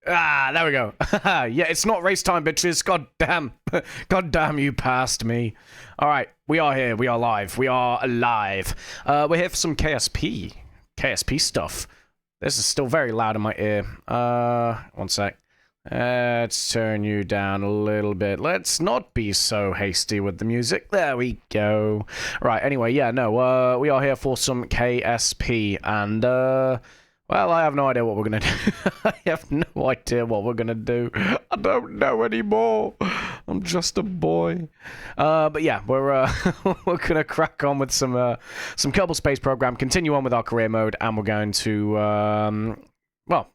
Ah, there we go. Yeah, it's not race time, bitches. God damn. God damn, you passed me. All right, we are here. We are live. We are alive. We're here for some KSP. KSP stuff. This is still very loud in my ear. One sec. Let's turn you down a little bit. Let's not be so hasty with the music. There we go. Right, anyway, yeah, no, we are here for some KSP, and, well, I have no idea what we're gonna do. I have no idea what we're gonna do. I don't know anymore. I'm just a boy. But yeah, we're we're gonna crack on with some Kerbal Space Program, continue on with our career mode, and we're going to well,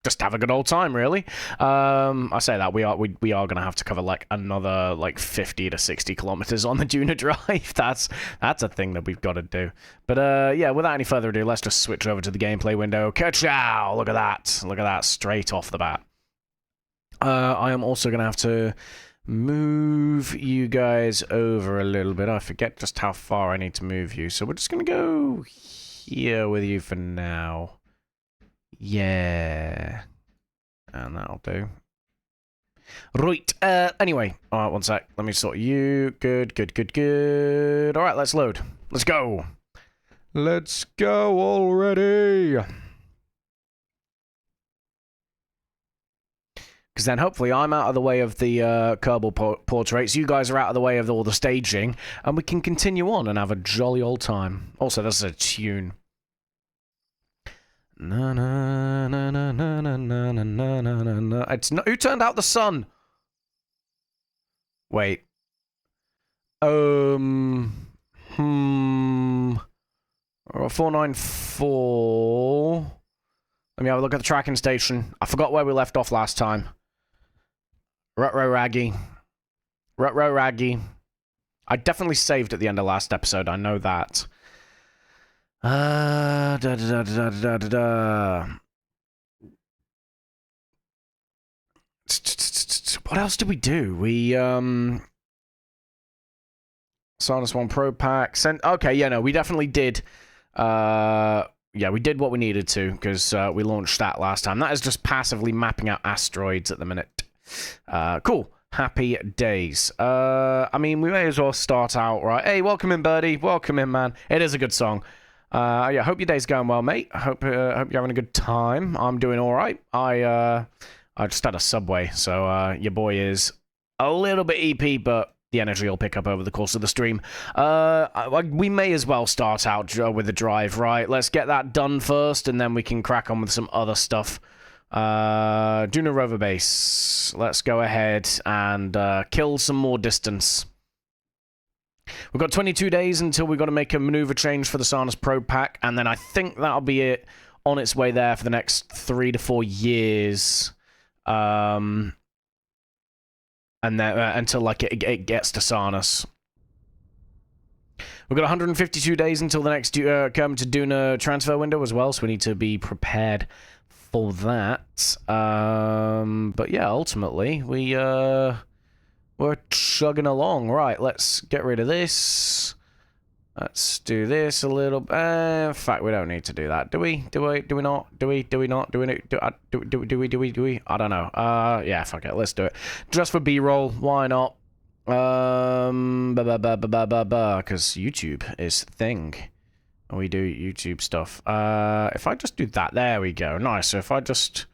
just have a good old time, really. I say that we are gonna have to cover like another 50 to 60 kilometers on the Duna Drive. That's a thing that we've got to do. But yeah, without any further ado, let's just switch over to the gameplay window. Ka-chow! Look at that! Look at that! Straight off the bat. I am also gonna have to move you guys over a little bit. I forget just how far I need to move you, so we're just gonna go here with you for now. Yeah. And that'll do. Right. Anyway. Alright, one sec. Let me sort you. Good, good, good, good. Alright, let's load. Let's go. Let's go already. Because then hopefully I'm out of the way of the Kerbal portraits. You guys are out of the way of all the staging. And we can continue on and have a jolly old time. Also, this is a tune. Na na na na na na na na na na na. It's not. Who turned out the sun? Wait. 494. Let me have a look at the tracking station. I forgot where we left off last time. Rutro Raggy. Rutro Raggy. I definitely saved at the end of last episode. I know that. Da da da da da da da. What else did we do? We Sinus 1 Pro Pack sent. Okay, yeah, no, we definitely did. Yeah, we did what we needed to because we launched that last time. That is just passively mapping out asteroids at the minute. Cool. Happy days. I mean, we may as well start out right. Hey, welcome in, Birdie. Welcome in, man. It is a good song. Yeah, hope your day's going well, mate. Hope you're having a good time. I'm doing all right. I just had a Subway, so your boy is a little bit EP, but the energy will pick up over the course of the stream. We may as well start out with the drive, right? Let's get that done first, and then we can crack on with some other stuff. Duna Rover Base. Let's go ahead and kill some more distance. We've got 22 days until we've got to make a maneuver change for the Sarnus Probe Pack, and then I think that'll be it on its way there for the next 3 to 4 years. And then until like it gets to Sarnus. We've got 152 days until the next Kermit to Duna transfer window as well, so we need to be prepared for that. But yeah, ultimately, we're chugging along. Right, let's get rid of this. Let's do this a little. In fact, we don't need to do that. Do we? Do we not? Do we not? Do we? Do we? I don't know. Yeah, fuck it. Let's do it. Just for B-roll. Why not? Because YouTube is thing. We do YouTube stuff. If I just do that, there we go. Nice. So if I just,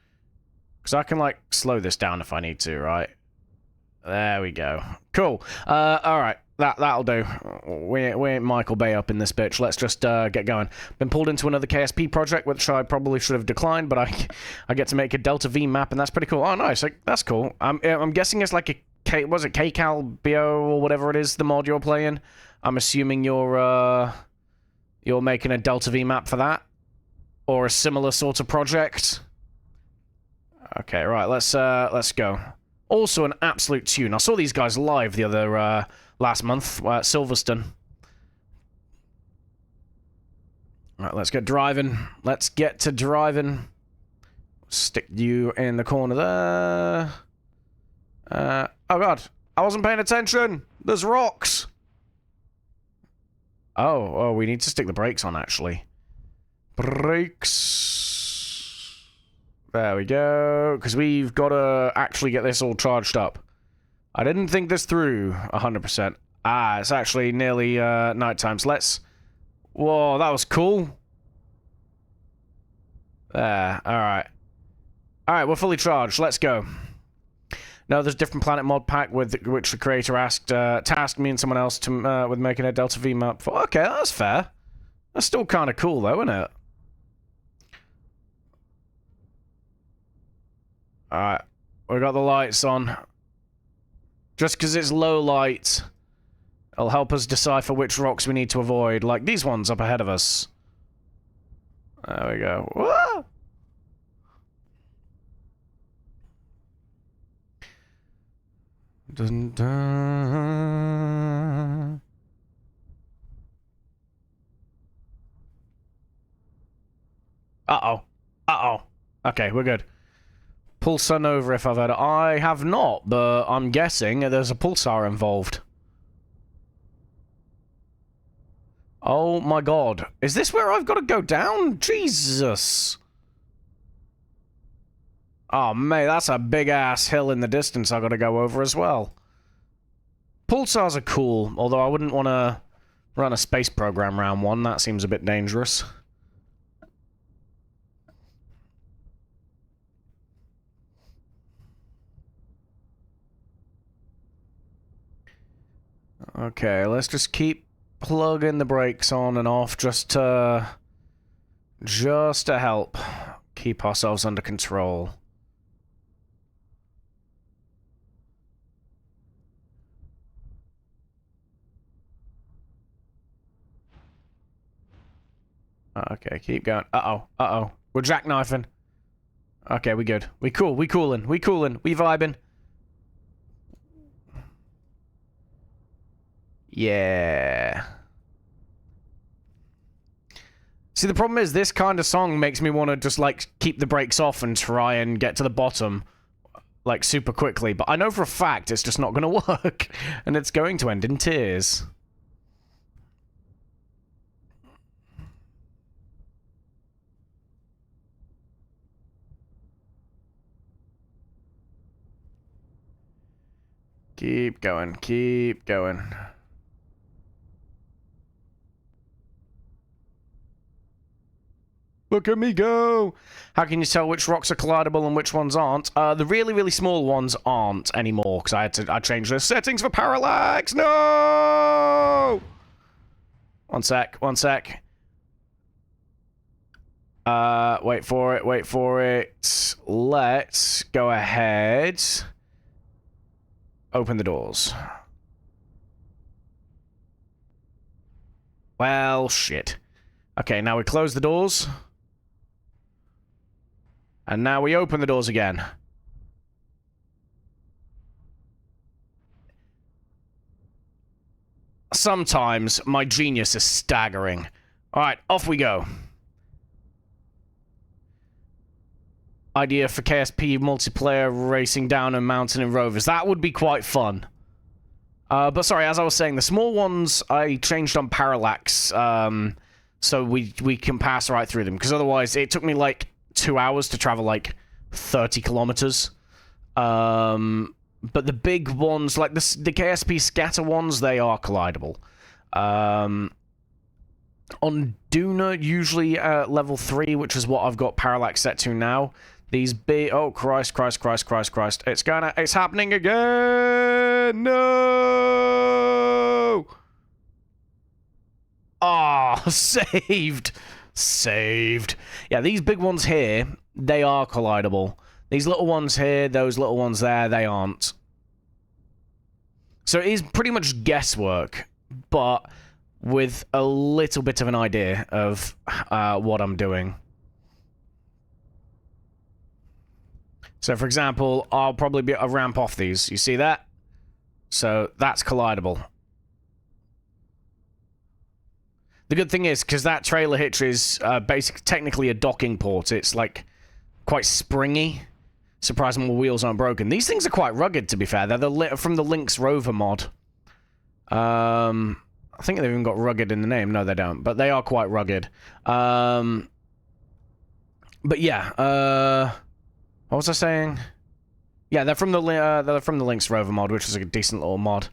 because I can like slow this down if I need to, right? There we go. Cool. All right. That'll do. We ain't Michael Bay up in this bitch. Let's just get going. Been pulled into another KSP project, which I probably should have declined, but I get to make a Delta V map, and that's pretty cool. Oh, nice. That's cool. I'm guessing it's like a was it KCal BO or whatever it is, the mod you're playing. I'm assuming you're making a Delta V map for that, or a similar sort of project. Okay, right. Let's go. Also, an absolute tune. I saw these guys live the other last month at Silverstone. Right, let's get driving. Let's get to driving. Stick you in the corner there. Oh god, I wasn't paying attention. There's rocks. Oh, we need to stick the brakes on actually. Brakes. There we go. Because we've got to actually get this all charged up. I didn't think this through 100%. Ah, it's actually nearly nighttime. So let's... Whoa, that was cool. There, alright. Alright, we're fully charged. Let's go. Now, there's a different planet mod pack with which the creator tasked me and someone else to with making a Delta V map for. Okay, that's fair. That's still kind of cool, though, isn't it? Alright, we got the lights on. Just because it's low light, it'll help us decipher which rocks we need to avoid, like these ones up ahead of us. There we go. Whoa! Dun, dun. Uh-oh. Uh-oh. Okay, we're good. Pulsar Nova, if I've heard it. I have not, but I'm guessing there's a pulsar involved. Oh my god. Is this where I've got to go down? Jesus. Oh, mate, that's a big-ass hill in the distance I've got to go over as well. Pulsars are cool, although I wouldn't want to run a space program around one. That seems a bit dangerous. Okay, let's just keep plugging the brakes on and off just to help keep ourselves under control. Okay, keep going. Uh-oh, uh-oh. We're jackknifing. Okay, we good. We cool, we coolin', we vibing. Yeah. See, the problem is this kind of song makes me want to just, like, keep the brakes off and try and get to the bottom, like, super quickly. But I know for a fact it's just not going to work, and it's going to end in tears. Keep going, keep going. Look at me go! How can you tell which rocks are collidable and which ones aren't? The really, really small ones aren't anymore, because I changed the settings for parallax! No! One sec, one sec. Wait for it, wait for it. Let's go ahead. Open the doors. Well, shit. Okay, now we close the doors. And now we open the doors again. Sometimes my genius is staggering. Alright, off we go. Idea for KSP multiplayer racing down a mountain in rovers. That would be quite fun. But sorry, as I was saying, the small ones I changed on parallax, so we can pass right through them. Because otherwise, it took me like 2 hours to travel like 30 kilometers. But the big ones, like the KSP scatter ones, they are collidable. On Duna, usually level 3, which is what I've got parallax set to now. These big... Oh, Christ. It's happening again! No! Ah, oh, saved. Saved. Yeah, these big ones here, they are collidable. These little ones here, those little ones there, they aren't. So it is pretty much guesswork, but with a little bit of an idea of what I'm doing. So, for example, I'll probably be a ramp off these. You see that? So, that's collidable. The good thing is, because that trailer hitch is technically a docking port, it's, like, quite springy. Surprisingly, the wheels aren't broken. These things are quite rugged, to be fair. They're from the Lynx Rover mod. I think they've even got rugged in the name. No, they don't. But they are quite rugged. But yeah, What was I saying? Yeah, they're from the Lynx rover mod, which is a decent little mod.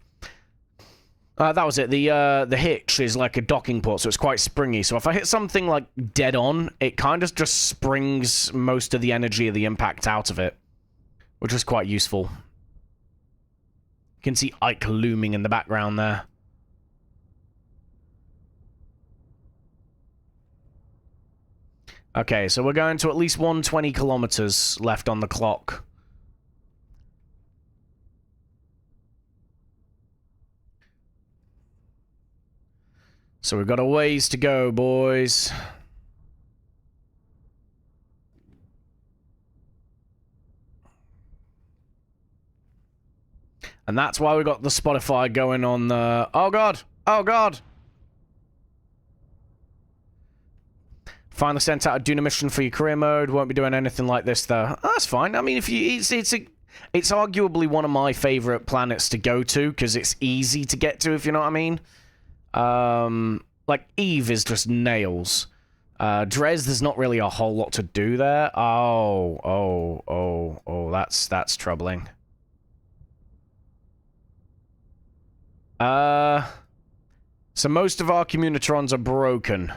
That was it. The hitch is like a docking port, so it's quite springy. So if I hit something like dead on, it kind of just springs most of the energy of the impact out of it, which is quite useful. You can see Ike looming in the background there. Okay, so we're going to at least 120 kilometers left on the clock. So we've got a ways to go, boys. And that's why we got the Spotify going on the... Oh, God! Oh, God! Finally sent out a Duna mission for your career mode. Won't be doing anything like this, though. Oh, that's fine. I mean, if you... It's arguably one of my favorite planets to go to, because it's easy to get to, if you know what I mean. Like, Eve is just nails. Dres, there's not really a whole lot to do there. Oh, that's troubling. So most of our communitrons are broken.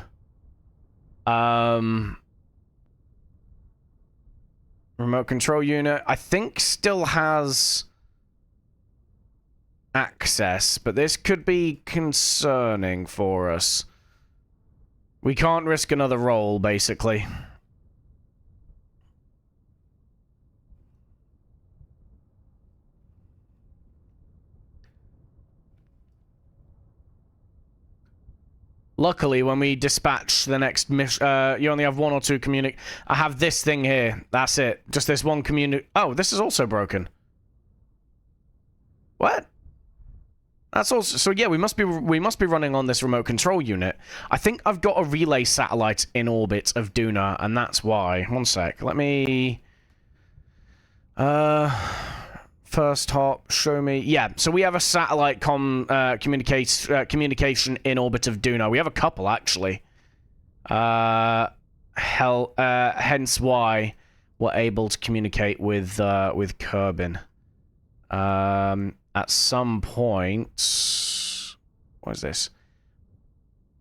Remote control unit, I think, still has access, but this could be concerning for us. We can't risk another roll, basically. Luckily, when we dispatch the next mission, you only have one or two I have this thing here. That's it. Just this one Oh, this is also broken. What? That's also... So yeah, we must be running on this remote control unit. I think I've got a relay satellite in orbit of Duna, and that's why. One sec. Let me... First hop, show me... Yeah, so we have a satellite communication in orbit of Duna. We have a couple, actually. Hence why we're able to communicate with Kerbin. At some point... What is this?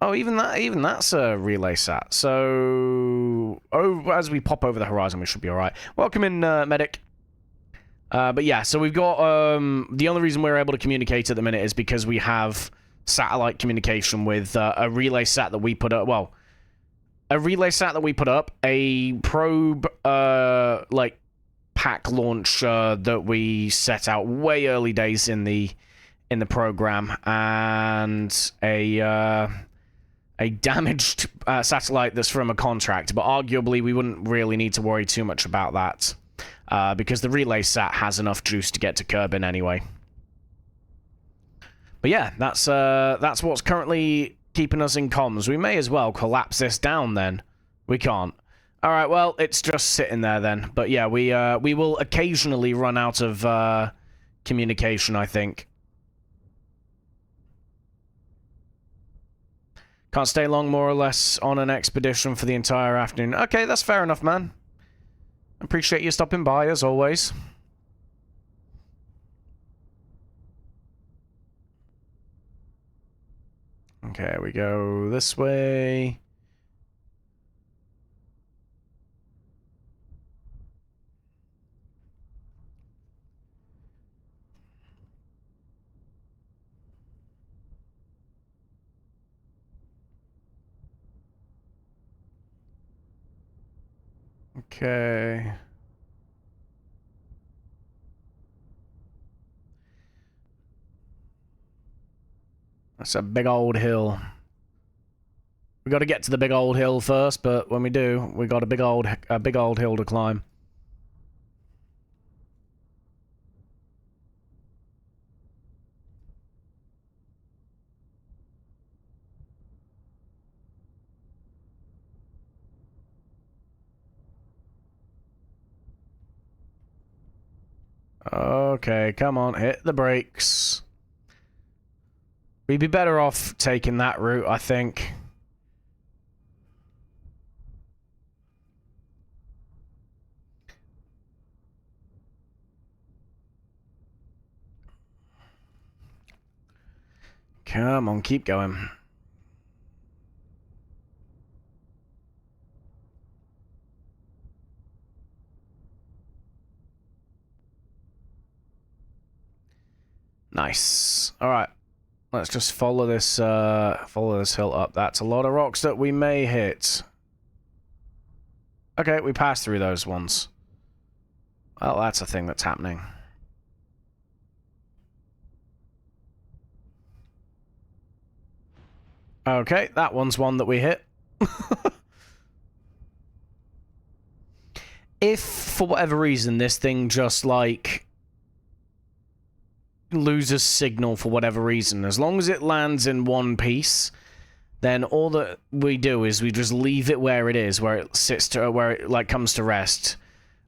Oh, even that's a relay sat. So... Oh, as we pop over the horizon, we should be alright. Welcome in, medic. But yeah, so we've got, the only reason we're able to communicate at the minute is because we have satellite communication with, a relay sat that we put up, well, a relay sat that we put up, a probe, like, pack launcher that we set out way early days in the program, and a damaged, satellite that's from a contract, but arguably we wouldn't really need to worry too much about that. Because the relay sat has enough juice to get to Kerbin anyway. But yeah, that's what's currently keeping us in comms. We may as well collapse this down then. We can't. Alright, well, it's just sitting there then. But yeah, we will occasionally run out of communication, I think. Can't stay long, more or less, on an expedition for the entire afternoon. Okay, that's fair enough, man. Appreciate you stopping by, as always. Okay, we go this way. Okay. That's a big old hill. We got to get to the big old hill first, but when we do, we got a big old hill to climb. Okay, come on, hit the brakes. We'd be better off taking that route, I think. Come on, keep going. Nice. Alright. Let's just follow this hill up. That's a lot of rocks that we may hit. Okay, we passed through those ones. Well, that's a thing that's happening. Okay, that one's one that we hit. If, for whatever reason, this thing just, like, loses signal for whatever reason, as long as it lands in one piece, then all that we do is we just leave it where it is, where it sits to, where it, like, comes to rest.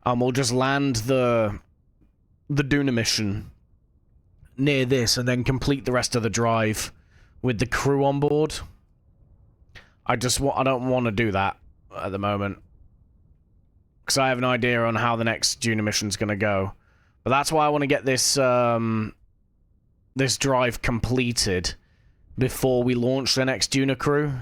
We'll just land the Duna mission near this, and then complete the rest of the drive with the crew on board. I don't want to do that at the moment, because I have an idea on how the next Duna mission's going to go. But that's why I want to get this this drive completed before we launch the next Duna crew.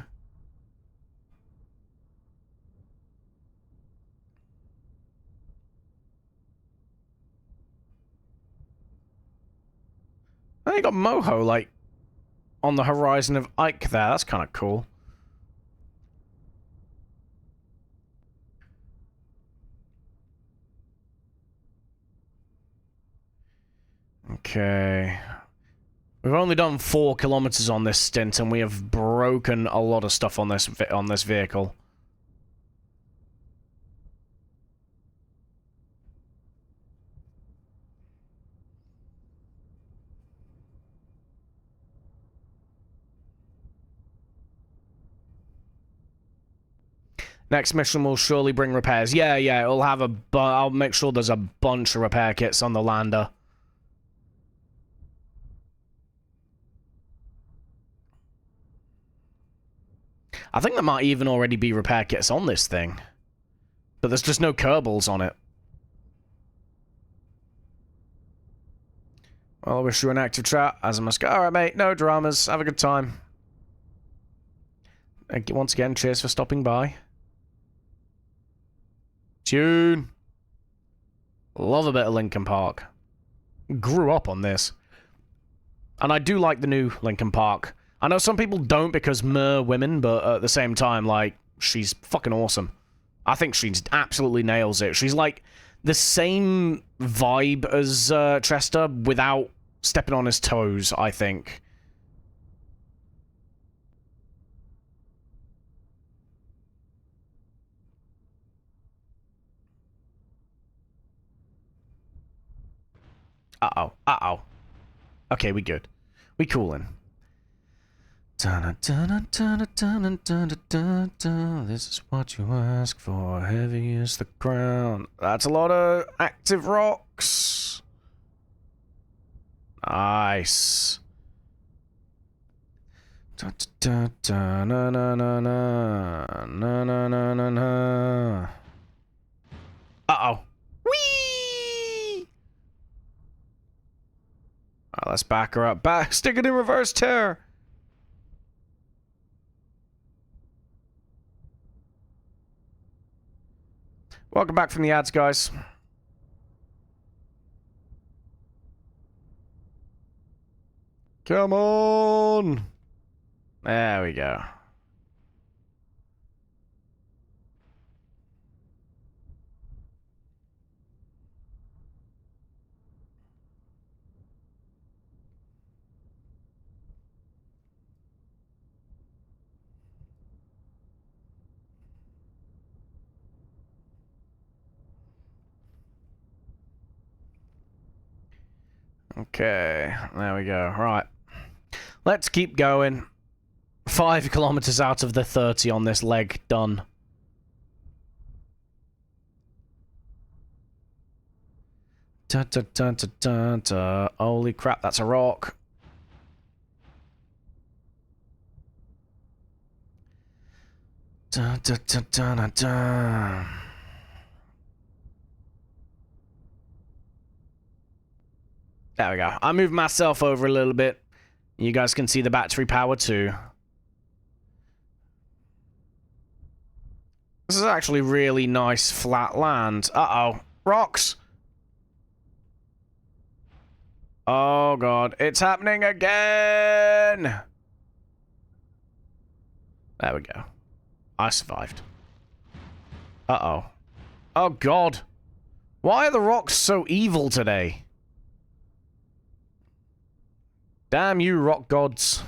I think you got Moho, like, on the horizon of Ike there. That's kind of cool. Okay. We've only done 4 kilometers on this stint, and we have broken a lot of stuff on this vehicle. Next mission will surely bring repairs. Yeah, it'll have I'll make sure there's a bunch of repair kits on the lander. I think there might even already be repair kits on this thing. But there's just no Kerbals on it. Well, I wish you an active chat, as I must go. Alright, mate, no dramas. Have a good time. Thank you once again. Cheers for stopping by. Tune. Love a bit of Linkin Park. Grew up on this. And I do like the new Linkin Park. I know some people don't because mer women, but at the same time, like, she's fucking awesome. I think she absolutely nails it. She's like the same vibe as Chester without stepping on his toes, I think. Uh-oh. Uh-oh. Okay, we good. We coolin'. This is what you ask for. Heavy is the crown. That's a lot of active rocks. Nice. Uh-oh. Whee! Alright, let's back her up. Back. Stick it in reverse tear. Welcome back from the ads, guys. Come on! There we go. Okay, there we go. Right. Let's keep going. 5 kilometers out of the 30 on this leg. Done. Holy crap, that's a rock. There we go. I moved myself over a little bit. You guys can see the battery power too. This is actually really nice flat land. Uh-oh. Rocks! Oh god, it's happening again! There we go. I survived. Uh-oh. Oh god. Why are the rocks so evil today? Damn you, rock gods.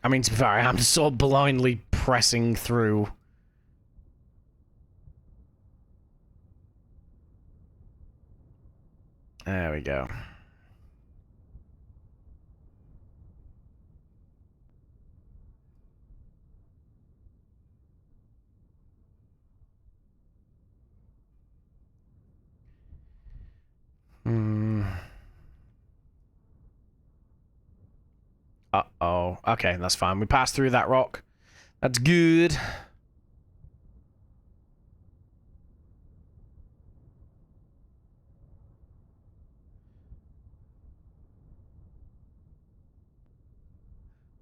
I mean, to be fair, I am so blindly pressing through. There we go. Uh-oh. Okay, that's fine. We passed through that rock. That's good.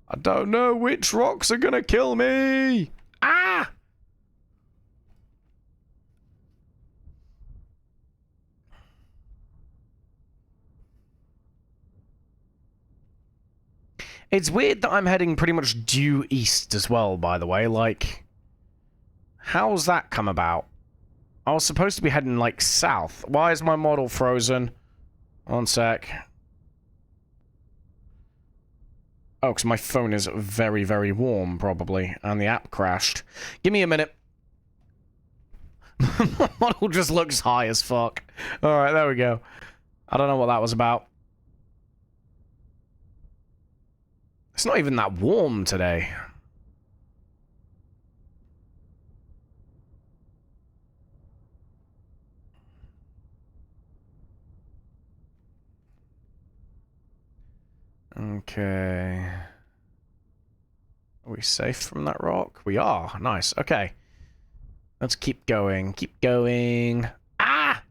I don't know which rocks are gonna kill me! Ah! It's weird that I'm heading pretty much due east as well, by the way. Like, how's that come about? I was supposed to be heading, like, south. Why is my model frozen? One sec. Oh, because my phone is very, very warm, probably. And the app crashed. Give me a minute. My model just looks high as fuck. Alright, there we go. I don't know what that was about. It's not even that warm today. Okay. Are we safe from that rock? We are. Nice. Okay. Let's keep going. Keep going. Ah!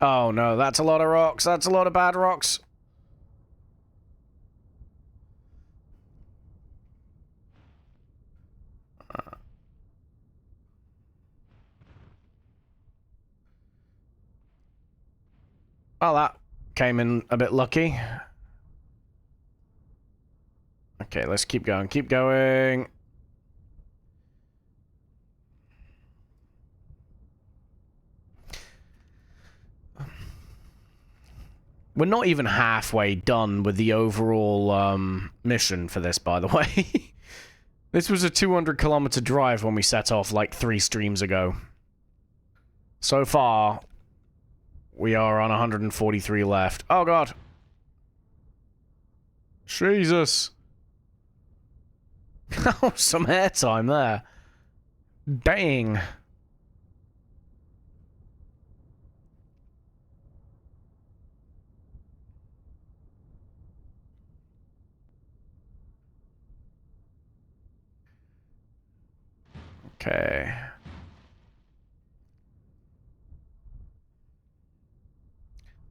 Oh no, that's a lot of rocks. That's a lot of bad rocks. Well, that came in a bit lucky. Okay, let's keep going. Keep going. We're not even halfway done with the overall mission for this, by the way. This was a 200-kilometer drive when we set off like 3 streams ago. So far, we are on 143 left. Oh god. Jesus. Oh, some airtime there. Dang. Okay.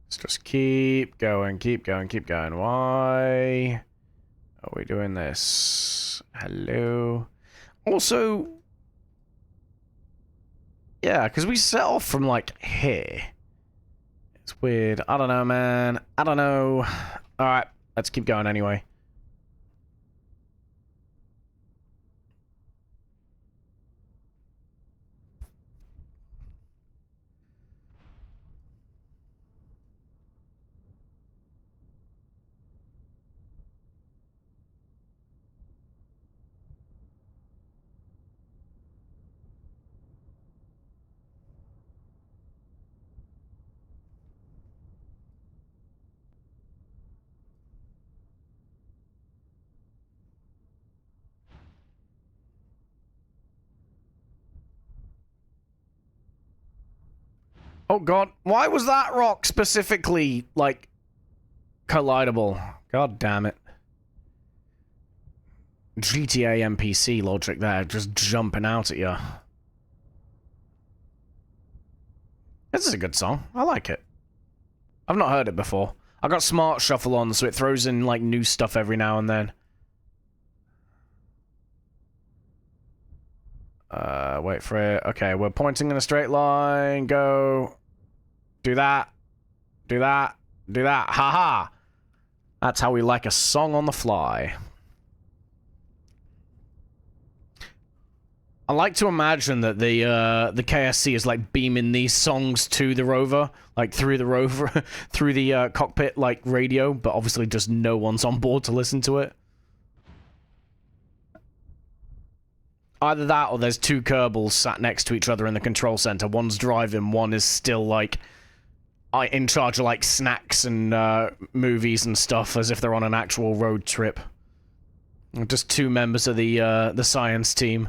Let's just keep going, keep going, keep going. Why are we doing this? Hello? Also, yeah, because we set off from, like, here. It's weird. I don't know, man. I don't know. Alright, let's keep going anyway. Oh god, why was that rock specifically, like, collidable? God damn it. GTA NPC logic there, just jumping out at you. This is a good song. I like it. I've not heard it before. I got Smart Shuffle on, so it throws in, like, new stuff every now and then. Wait for it. Okay, we're pointing in a straight line. Go. Do that. Do that. Do that. Haha! That's how we like a song on the fly. I like to imagine that the KSC is like beaming these songs to the rover, like through the rover, through the cockpit like radio, but obviously just no one's on board to listen to it. Either that or there's two Kerbals sat next to each other in the control center. One's driving, one is still like in charge of like snacks and movies and stuff, as if they're on an actual road trip. Just two members of the science team.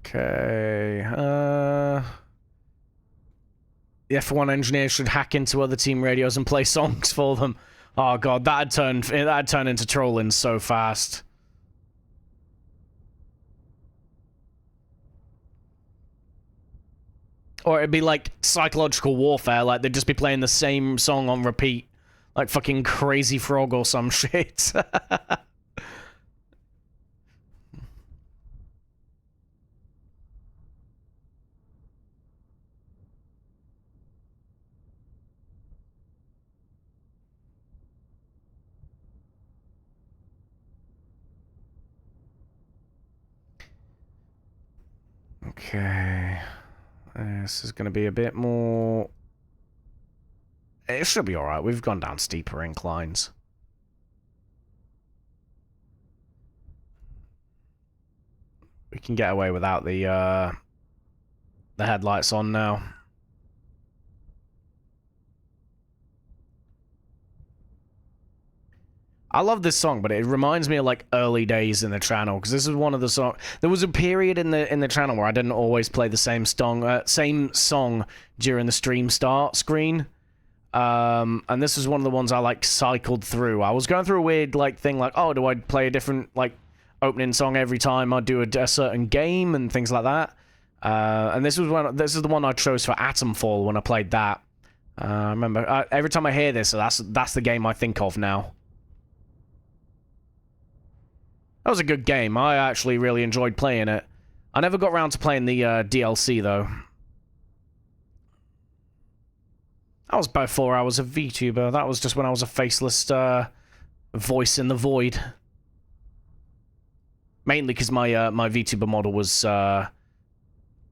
Okay, the F1 engineers should hack into other team radios and play songs for them. Oh god, that'd turn into trolling so fast. Or it'd be like psychological warfare, like they'd just be playing the same song on repeat. Like fucking Crazy Frog or some shit. Okay. This is going to be a bit more... It should be alright. We've gone down steeper inclines. We can get away without the headlights on now. I love this song, but it reminds me of like early days in the channel, because this is one of the songs. There was a period in the channel where I didn't always play the same song during the stream start screen, and this was one of the ones I like cycled through. I was going through a weird like thing, like, oh, do I play a different like opening song every time I do a certain game and things like that. And this is the one I chose for Atomfall when I played that. Remember, every time I hear this, that's the game I think of now. That was a good game. I actually really enjoyed playing it. I never got around to playing the DLC, though. That was before I was a VTuber. That was just when I was a faceless voice in the void. Mainly because my my VTuber model was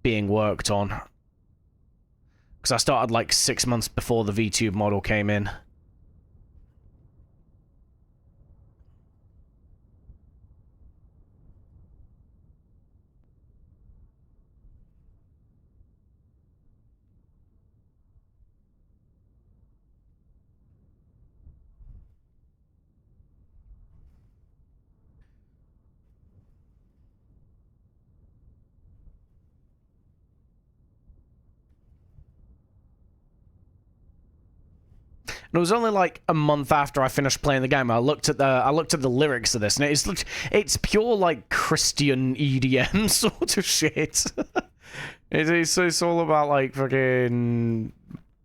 being worked on. Because I started like 6 months before the VTube model came in. And it was only like a month after I finished playing the game. I looked at the lyrics of this, and it's pure like Christian EDM sort of shit. It's all about like fucking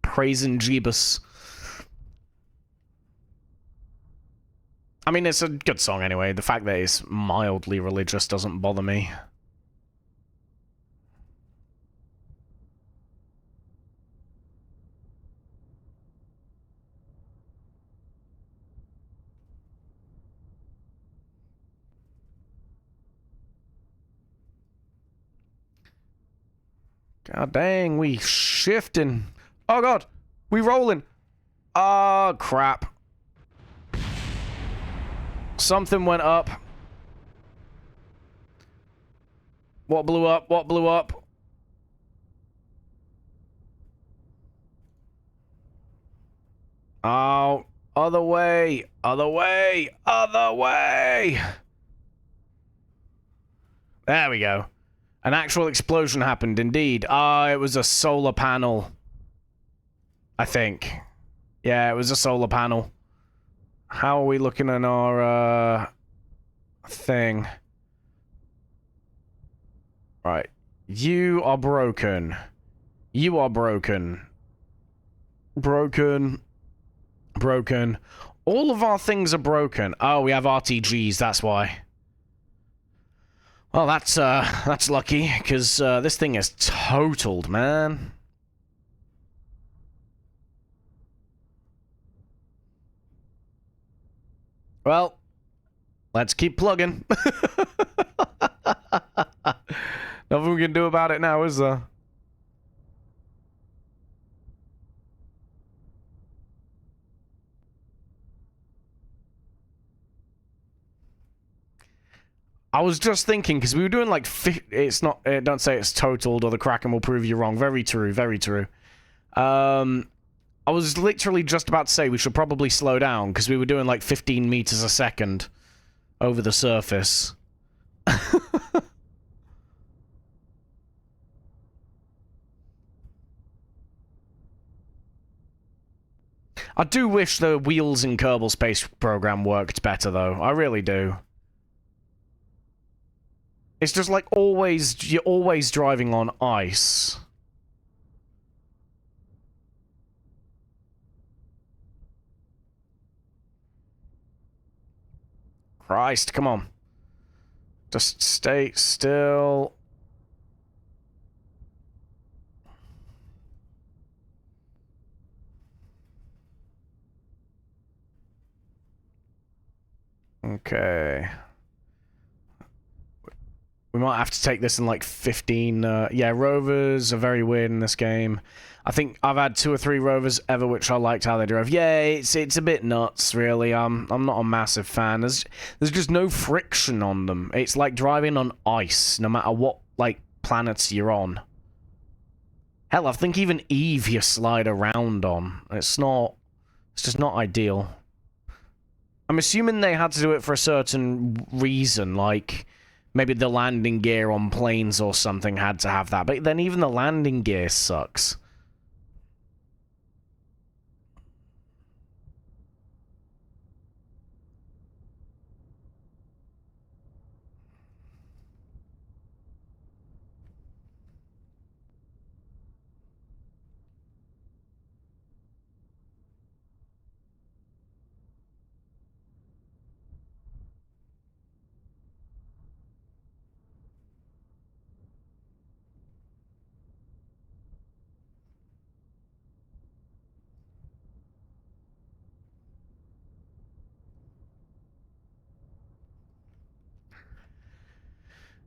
praising Jeebus. I mean, it's a good song anyway. The fact that it's mildly religious doesn't bother me. God dang, we shifting. Oh god, we rolling. Oh crap. Something went up. What blew up? What blew up? Oh, other way. Other way. Other way. There we go. An actual explosion happened, indeed. Ah, it was a solar panel. I think. Yeah, it was a solar panel. How are we looking at our, thing? Right. You are broken. You are broken. Broken. Broken. All of our things are broken. Oh, we have RTGs, that's why. Well, that's lucky, because, this thing is totaled, man. Well, let's keep plugging. Nothing we can do about it now, is there? I was just thinking, because we were doing like, it's not, don't say it's totaled or the Kraken will prove you wrong. Very true, very true. I was literally just about to say we should probably slow down, because we were doing like 15 meters a second over the surface. I do wish the Wheels in Kerbal Space Program worked better, though. I really do. It's just like always, you're always driving on ice. Christ, come on. Just stay still. Okay. We might have to take this in like 15, yeah, rovers are very weird in this game. I think I've had 2 or 3 rovers ever which I liked how they drove. Yeah, it's a bit nuts, really. I'm not a massive fan. There's just no friction on them. It's like driving on ice, no matter what, like, planets you're on. Hell, I think even Eve you slide around on. It's just not ideal. I'm assuming they had to do it for a certain reason, like maybe the landing gear on planes or something had to have that, but then even the landing gear sucks.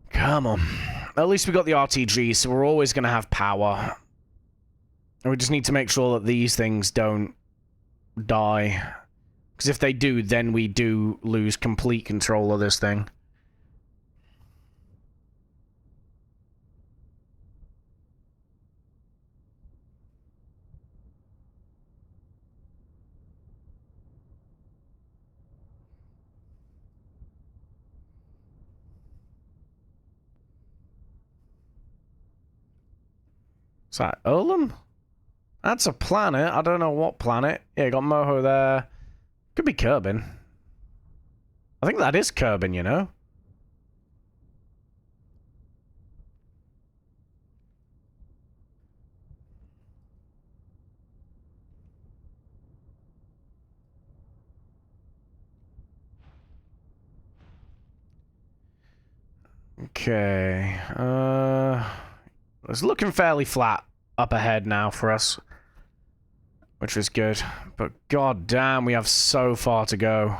Come on. At least we got the RTG, so we're always going to have power. And we just need to make sure that these things don't die. Because if they do, then we do lose complete control of this thing. Is that Ullum? That's a planet. I don't know what planet. Yeah, you got Moho there. Could be Kerbin. I think that is Kerbin, you know? Okay. It's looking fairly flat up ahead now for us. Which is good. But god damn, we have so far to go.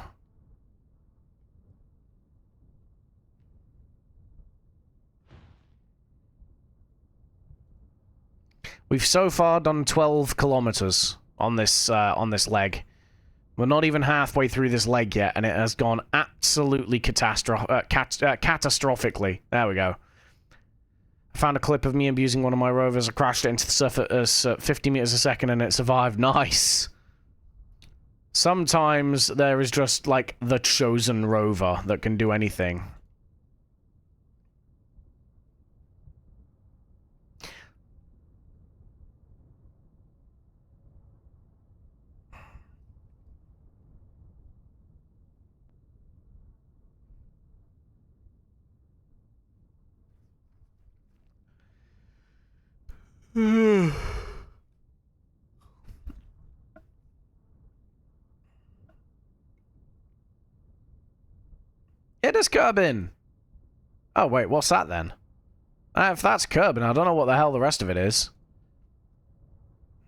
We've so far done 12 kilometers on this leg. We're not even halfway through this leg yet, and it has gone absolutely catastrophically. There we go. I found a clip of me abusing one of my rovers. I crashed it into the surface at 50 meters a second, and it survived. Nice. Sometimes there is just, like, the chosen rover that can do anything. It is curbing. Oh, wait, what's that then? If that's curbing, I don't know what the hell the rest of it is.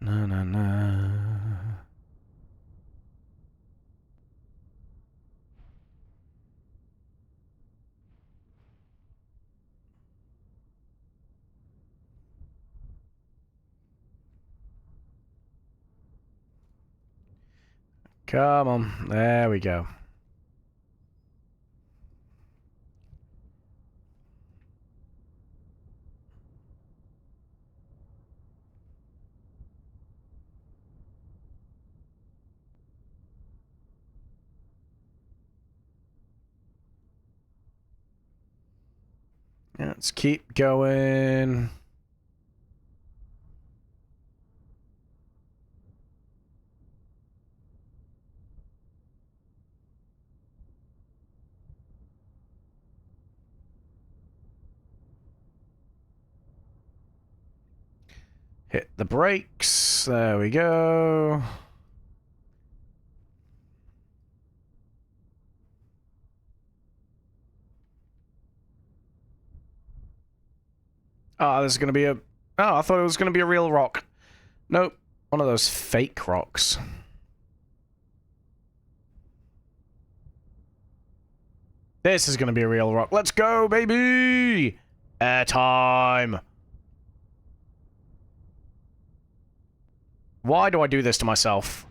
No, no, no. Come on. There we go. Let's keep going. Hit the brakes. There we go. Oh, this is going to be a... Oh, I thought it was going to be a real rock. Nope. One of those fake rocks. This is going to be a real rock. Let's go, baby! Airtime! Why do I do this to myself?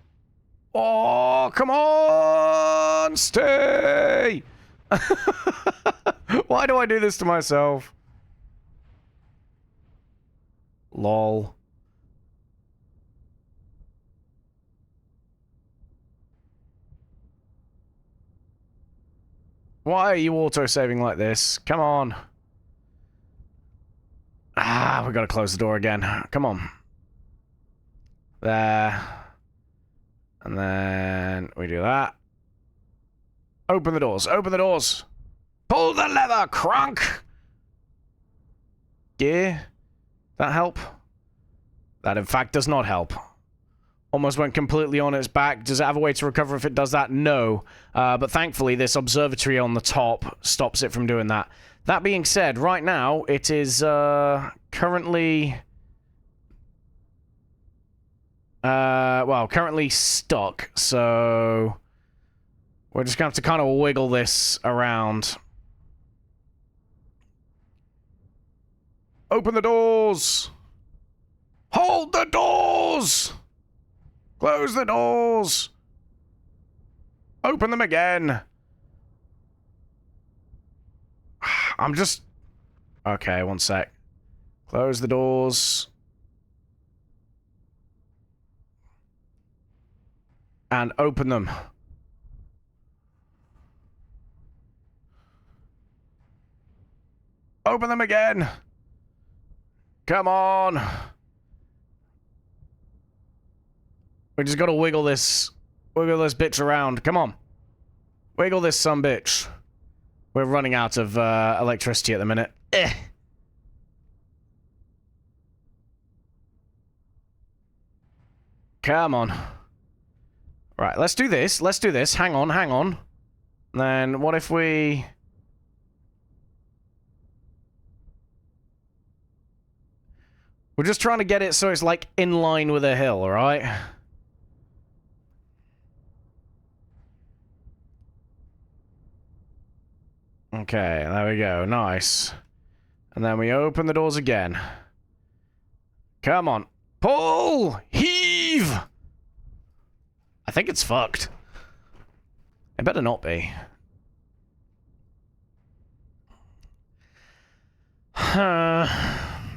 Oh, come on! Stay! Why do I do this to myself? Lol. Why are you auto-saving like this? Come on. Ah, we gotta close the door again. Come on. There. And then we do that. Open the doors. Open the doors. Pull the lever, crunk! Gear? That help? That, in fact, does not help. Almost went completely on its back. Does it have a way to recover if it does that? No. But thankfully, this observatory on the top stops it from doing that. That being said, right now, it is currently... well, currently stuck, so... We're just going to have to kind of wiggle this around. Open the doors! Hold the doors! Close the doors! Open them again! I'm just... Okay, one sec. Close the doors. And open them. Open them again! Come on! We just gotta wiggle this bitch around. Come on. Wiggle this sumbitch. We're running out of electricity at the minute. Come on. Right, let's do this. Let's do this. Hang on, hang on. Then what if we... We're just trying to get it so it's, like, in line with a hill, alright? Okay, there we go. Nice. And then we open the doors again. Come on. Pull! Heave! I think it's fucked. It better not be.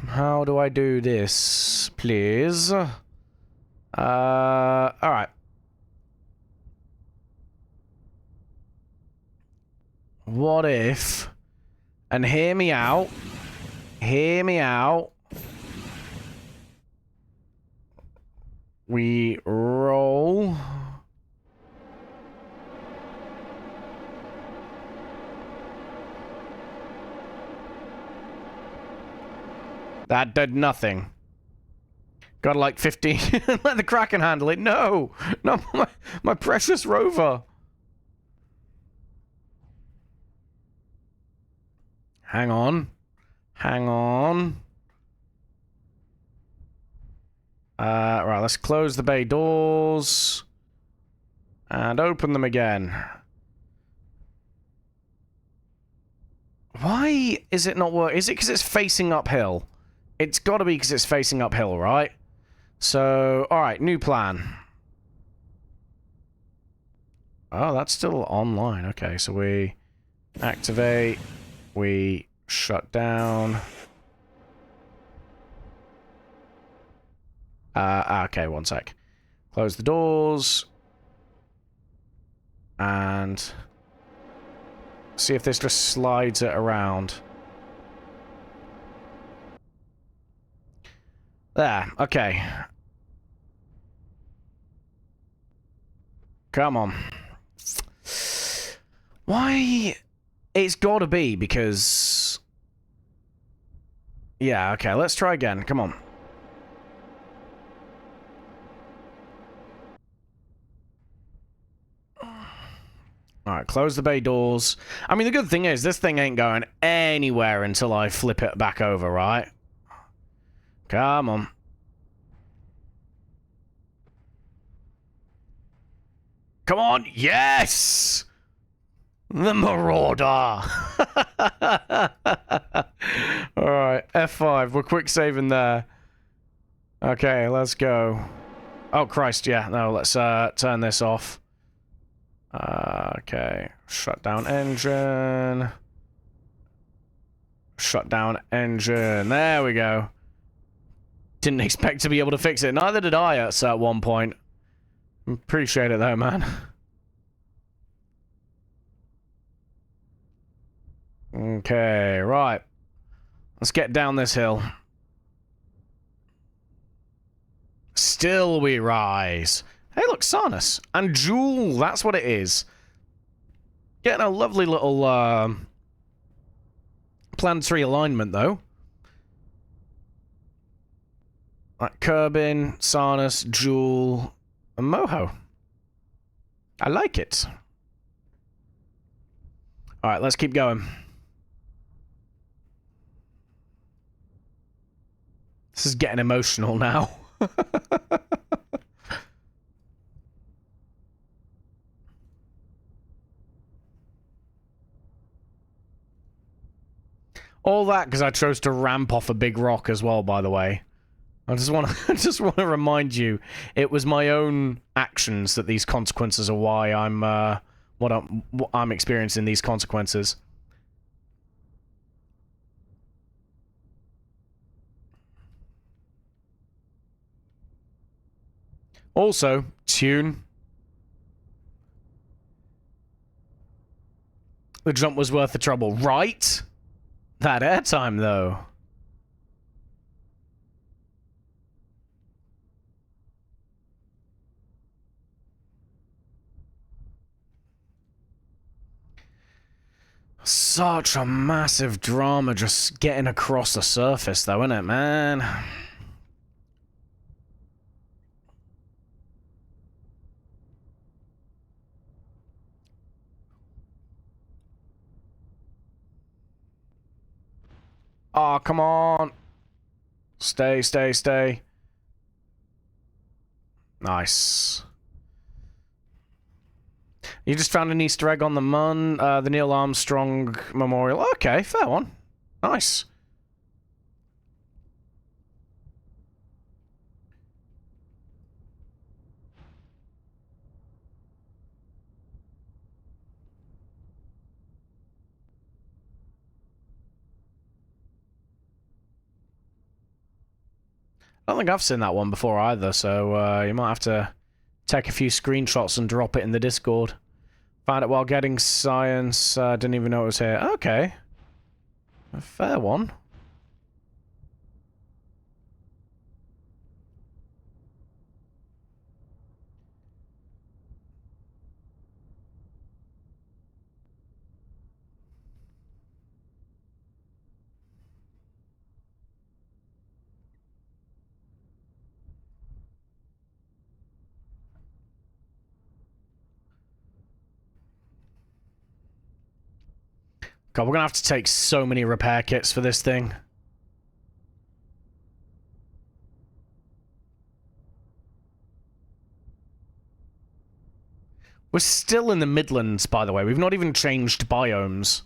How do I do this, please? Alright. What if... And hear me out. Hear me out. We roll... That did nothing. Got like 15. Let the Kraken handle it. No! No, my precious rover. Hang on. Hang on. Right, let's close the bay doors. And open them again. Why is it not working? Is it because it's facing uphill? It's got to be because it's facing uphill, right? So, alright, new plan. Oh, that's still online. Okay, so we activate. We shut down. Okay, one sec. Close the doors. And see if this just slides it around. There, okay. Come on. Why? It's gotta be because... Yeah, okay, let's try again. Come on. Alright, close the bay doors. I mean, the good thing is, this thing ain't going anywhere until I flip it back over, right? Come on. Come on, yes! The Marauder! Alright, F5, we're quick saving there. Okay, let's go. Oh, Christ, yeah, no, let's turn this off. Okay, shut down engine. Shut down engine, there we go. Didn't expect to be able to fix it, neither did I at one point. Appreciate it though, man. Okay, right. Let's get down this hill. Still we rise. Hey, look, Sarnus. And Jewel, that's what it is. Getting a lovely little, planetary alignment, though. Like Kerbin, Sarnus, Jewel, and Moho. I like it. Alright, let's keep going. This is getting emotional now. All that because I chose to ramp off a big rock as well, by the way. I just want to remind you, it was my own actions that these consequences are why I'm what I'm experiencing these consequences. Also, tune. The jump was worth the trouble, right? That airtime, though. Such a massive drama just getting across the surface, though, isn't it, man? Oh, come on. Stay, stay, stay. Nice. You just found an Easter egg on the the Neil Armstrong Memorial. Okay, fair one. Nice. I don't think I've seen that one before either, so you might have to take a few screenshots and drop it in the Discord. Found it while getting science, didn't even know it was here. Okay. A fair one. God, we're gonna have to take so many repair kits for this thing. We're still in the Midlands, by the way. We've not even changed biomes.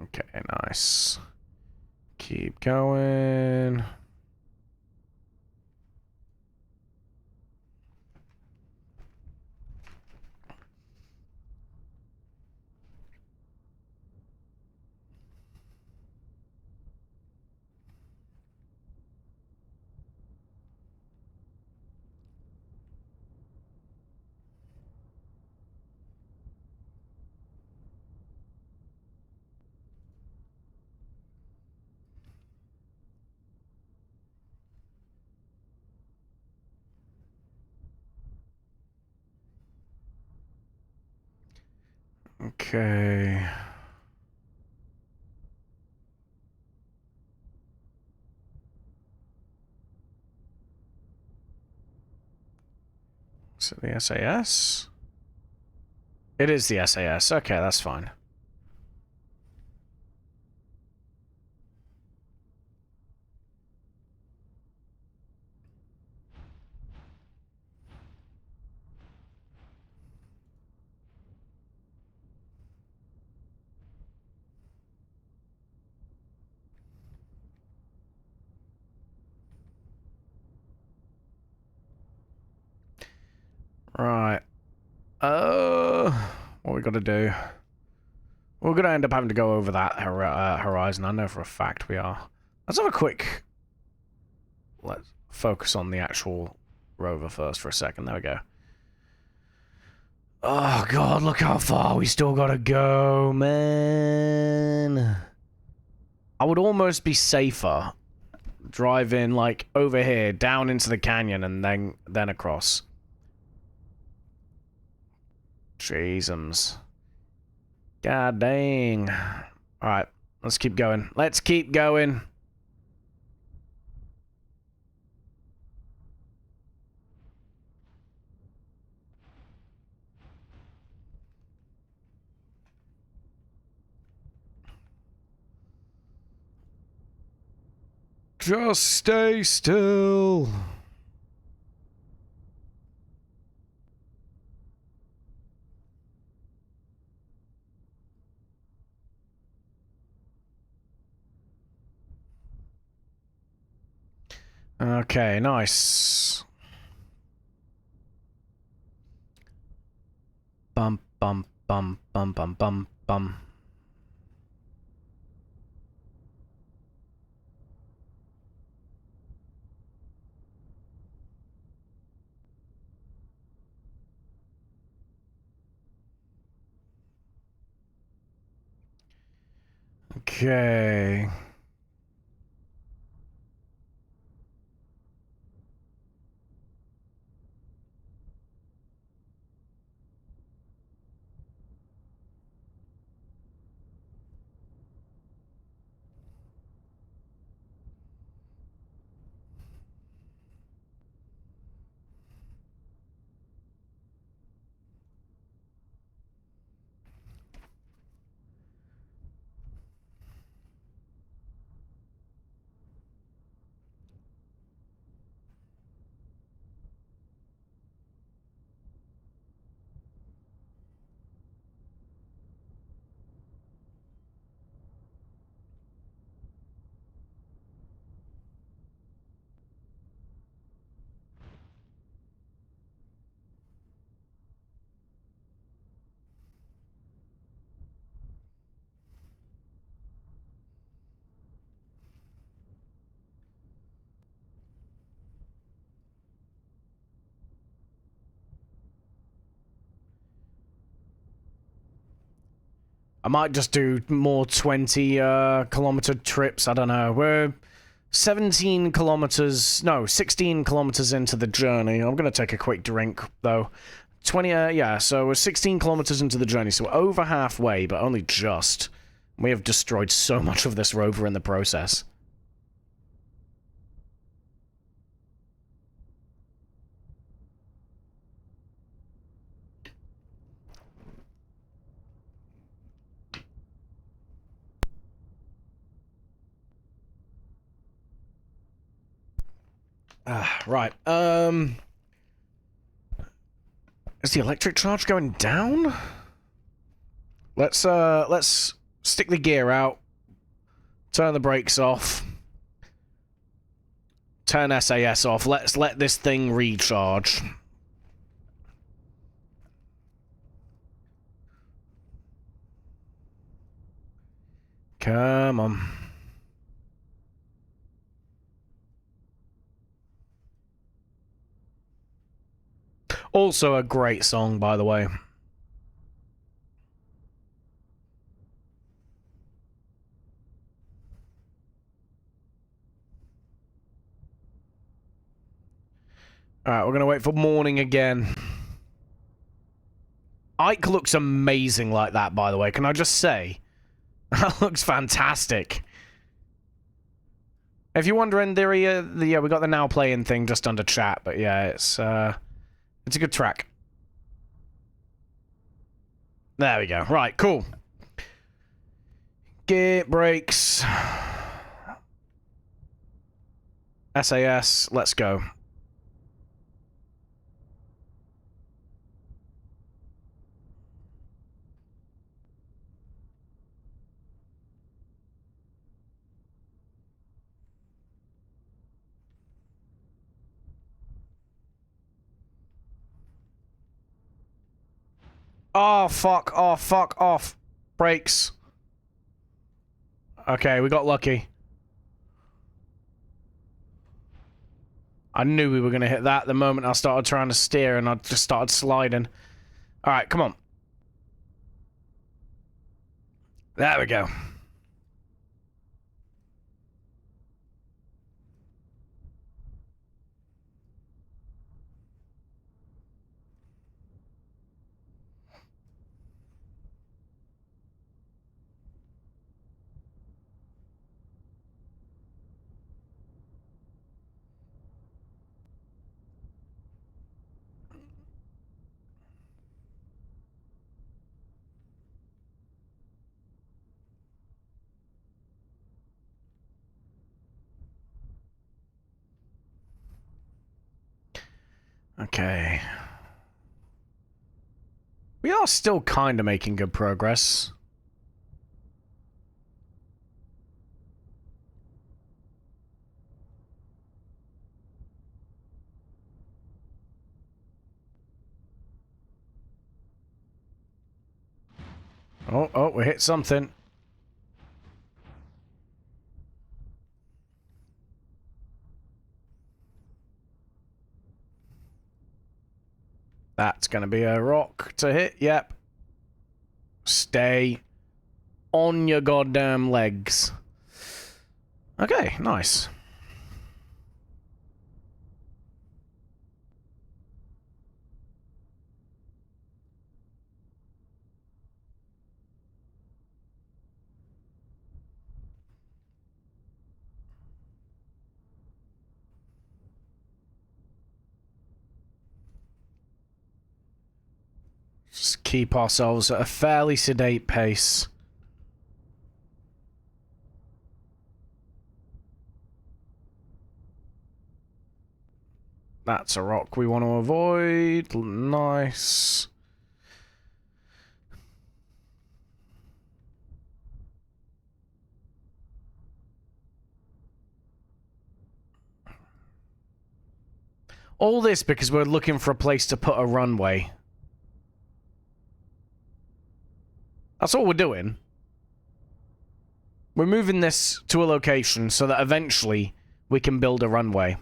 Okay, nice. Keep going. Okay. Is it the SAS? It is the SAS. Okay, that's fine. Right. What we gotta do? We're gonna end up having to go over that horizon. I know for a fact we are. Let's have a quick... Let's focus on the actual rover first for a second. There we go. Oh, God, look how far we still gotta go, man. I would almost be safer driving, like, over here, down into the canyon, and then across. Jeezums. God dang. Alright, let's keep going. Let's keep going. Just stay still. Okay, nice. Bum, bum, bum, bum, bum, bum, bum. Okay. I might just do more 20 kilometer trips. I don't know. 17 kilometers, no, 16 kilometers into the journey. I'm going to take a quick drink, though. 20, yeah, so we're 16 kilometers into the journey, so we're over halfway, but only just. We have destroyed so much of this rover in the process. Right, is the electric charge going down? Let's stick the gear out. Turn the brakes off. Turn SAS off. Let's let this thing recharge. Come on. Also a great song, by the way. Alright, we're gonna wait for morning again. Ike looks amazing like that, by the way. Can I just say? That looks fantastic. If you're wondering, yeah, we got the now playing thing just under chat, but yeah, it's a good track. There we go. Right, cool. Gear, brakes. SAS, let's go. Oh, fuck off, fuck off. Brakes. Okay, we got lucky. I knew we were going to hit that the moment I started trying to steer and I just started sliding. Alright, come on. There we go. Okay. We are still kind of making good progress. Oh, we hit something. That's going to be a rock to hit, yep. Stay on your goddamn legs. Okay, nice. Just keep ourselves at a fairly sedate pace. That's a rock we want to avoid. Nice. All this because we're looking for a place to put a runway. That's all we're doing. We're moving this to a location so that eventually we can build a runway.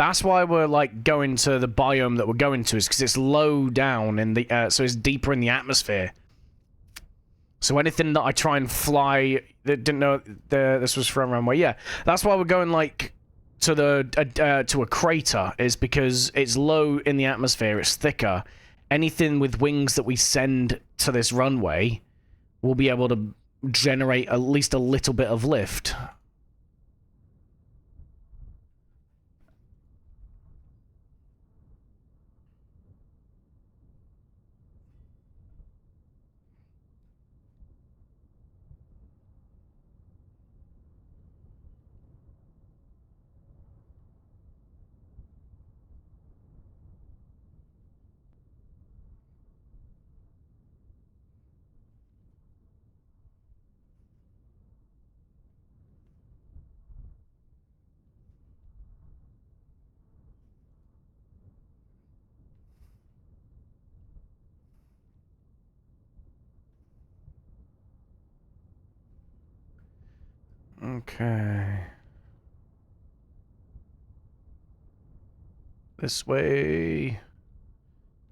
That's why we're, like, going to the biome that we're going to, is because it's low down in the, so it's deeper in the atmosphere. So anything that I try and fly, that didn't know this was from runway, yeah. That's why we're going, like, to the, to a crater, is because it's low in the atmosphere, it's thicker. Anything with wings that we send to this runway will be able to generate at least a little bit of lift. Okay. This way.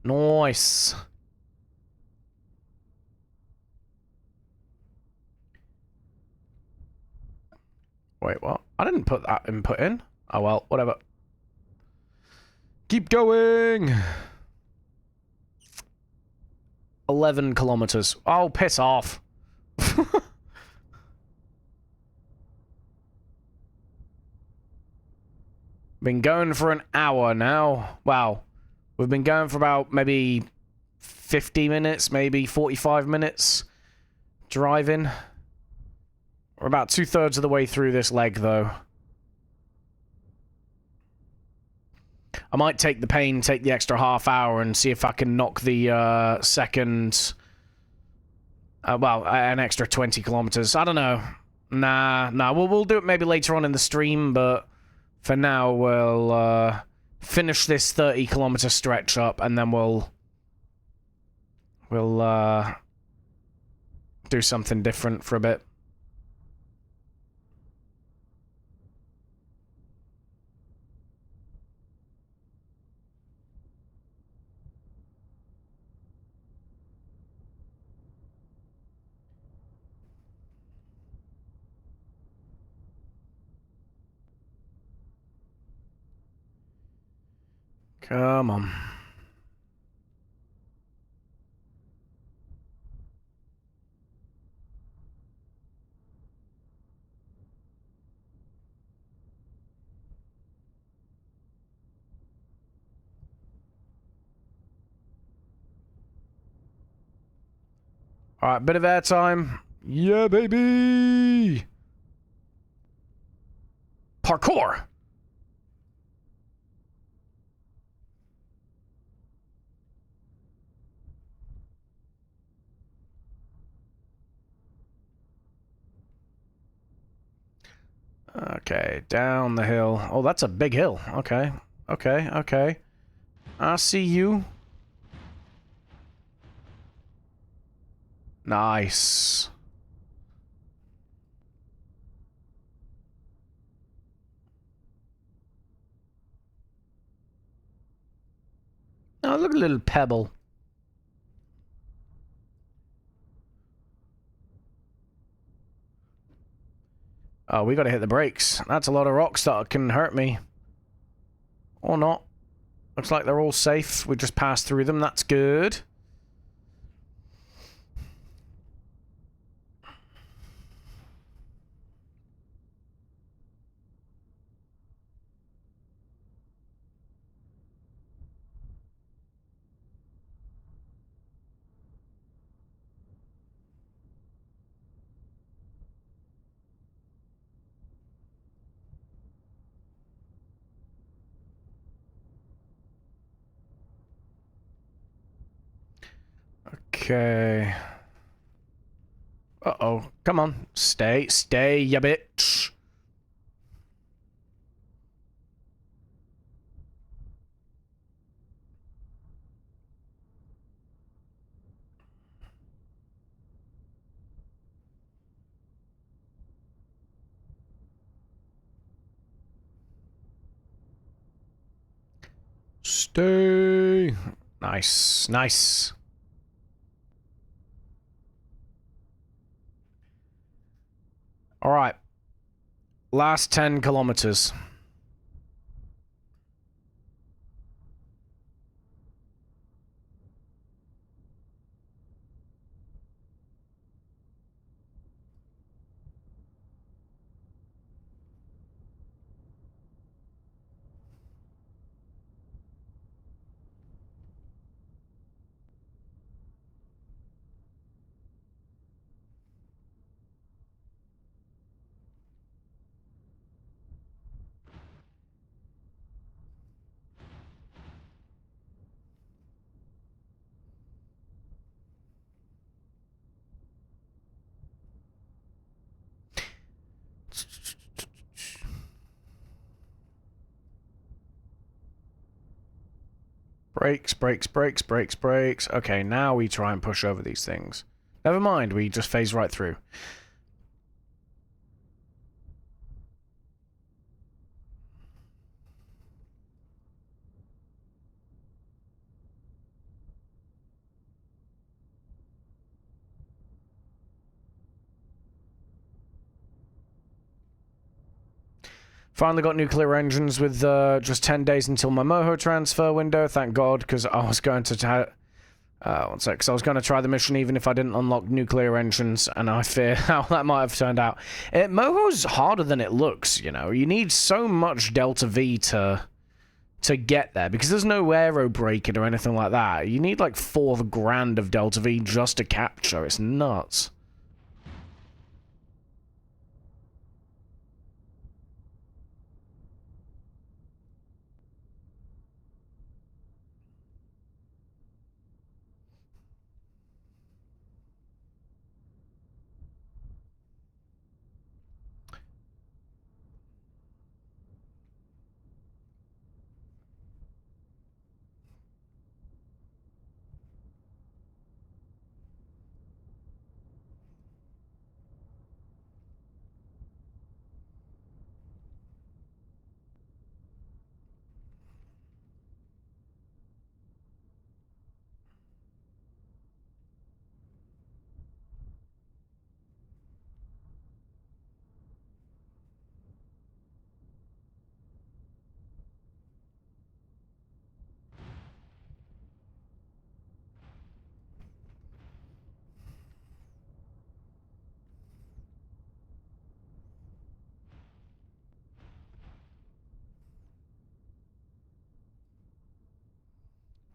Nice. Wait, what? I didn't put that input in. Oh well, whatever. Keep going! 11 kilometers. Oh, piss off. Been going for an hour now. Wow. We've been going for about maybe 50 minutes, maybe 45 minutes driving. We're about 2/3 of the way through this leg, though. I might take the pain, take the extra half hour, and see if I can knock the second... well, an extra 20 kilometers. I don't know. Nah. We'll do it maybe later on in the stream, but for now, we'll finish this 30-kilometer stretch up, and then we'll do something different for a bit. Come on. Alright, bit of airtime. Yeah, baby! Parkour! Okay, down the hill. Oh, that's a big hill. Okay. I see you. Nice. Oh, look at a little pebble. Oh, we gotta hit the brakes. That's a lot of rocks that can hurt me. Or not. Looks like they're all safe. We just passed through them. That's good. Okay. Uh-oh. Come on. Stay, ya bitch. Day. Nice, nice. All right. Last 10 kilometers. Brakes, brakes, brakes, brakes, brakes. Okay, now we try and push over these things. Never mind, we just phase right through. Finally got nuclear engines with just 10 days until my Moho transfer window, thank God, because I was going to... one sec, because I was going to try the mission even if I didn't unlock nuclear engines, and I fear how that might have turned out. Moho's harder than it looks, you know. You need so much Delta V to get there, because there's no aero braking or anything like that. You need like 4 grand of Delta V just to capture. It's nuts.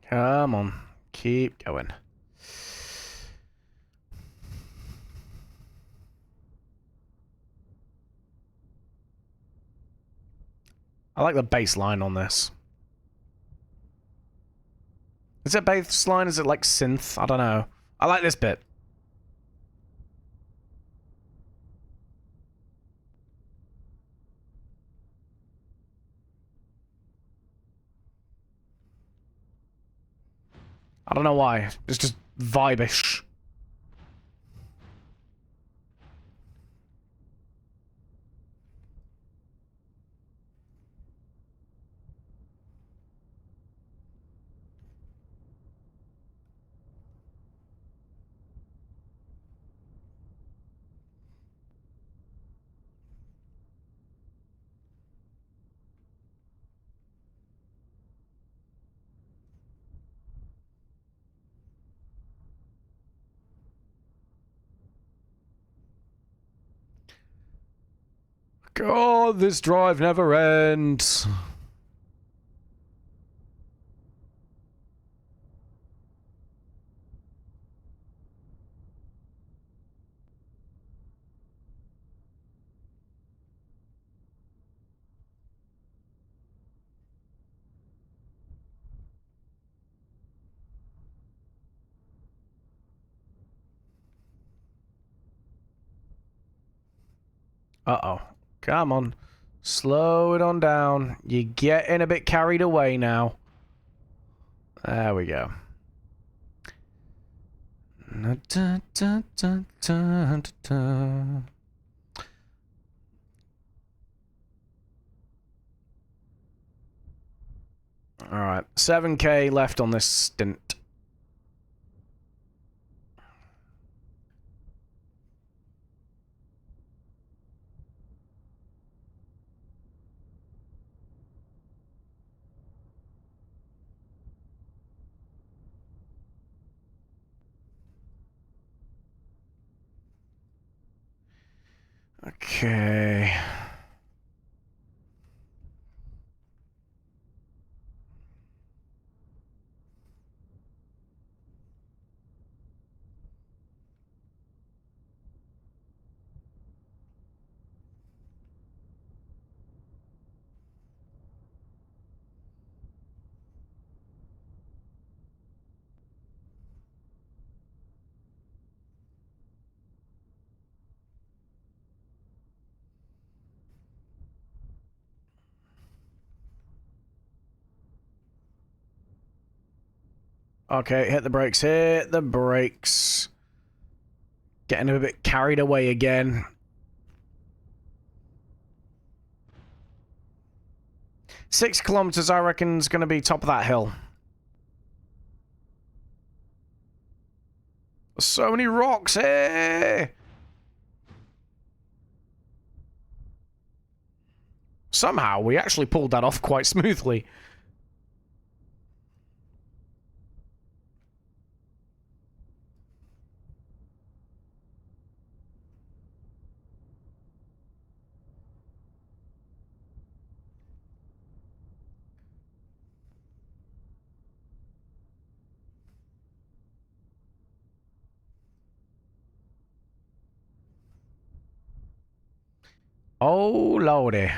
Come on. Keep going. I like the bass line on this. Is it bass line? Is it like synth? I don't know. I like this bit. I don't know why. It's just vibe-ish. God, this drive never ends. Uh-oh. Come on. Slow it on down. You're getting a bit carried away now. There we go. Alright, 7k left on this stint. Okay. Okay, hit the brakes, hit the brakes. Getting a bit carried away again. 6 kilometers, I reckon, is going to be top of that hill. So many rocks, hey! Somehow, we actually pulled that off quite smoothly. Oh, lordy.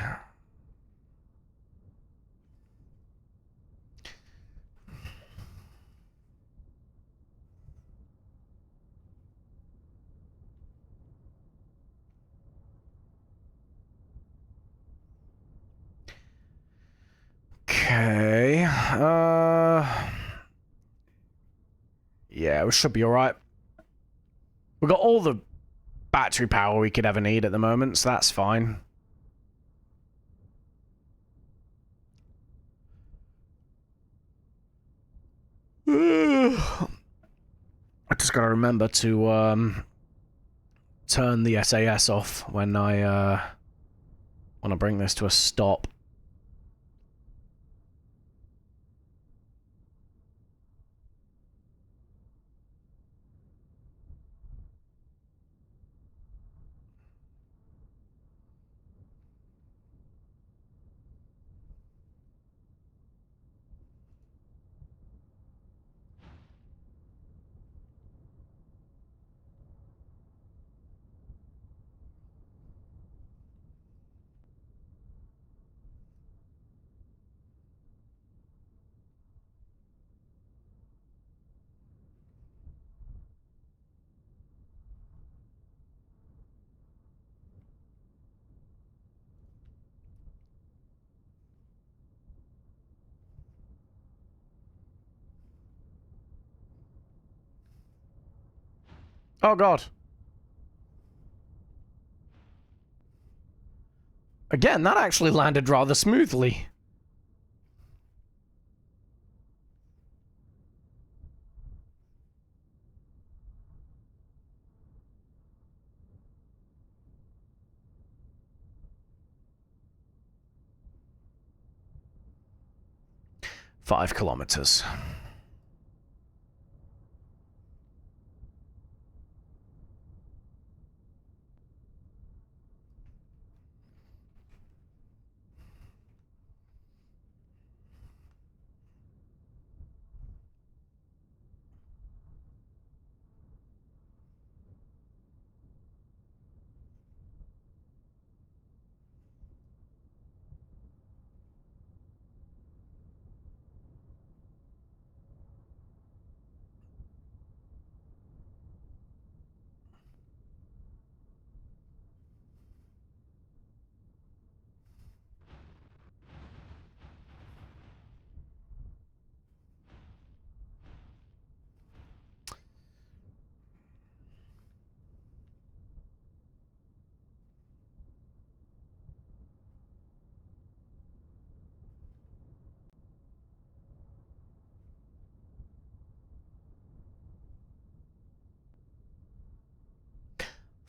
Okay, yeah, we should be alright. We've got all the battery power we could ever need at the moment, so that's fine. I just gotta remember to, turn the SAS off when I, want to bring this to a stop. Oh god. Again, that actually landed rather smoothly. Five kilometers.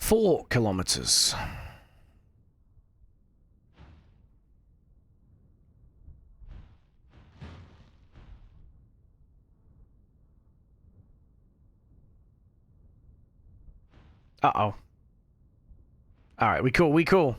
4 kilometers. Uh-oh. Alright, we cool, we cool.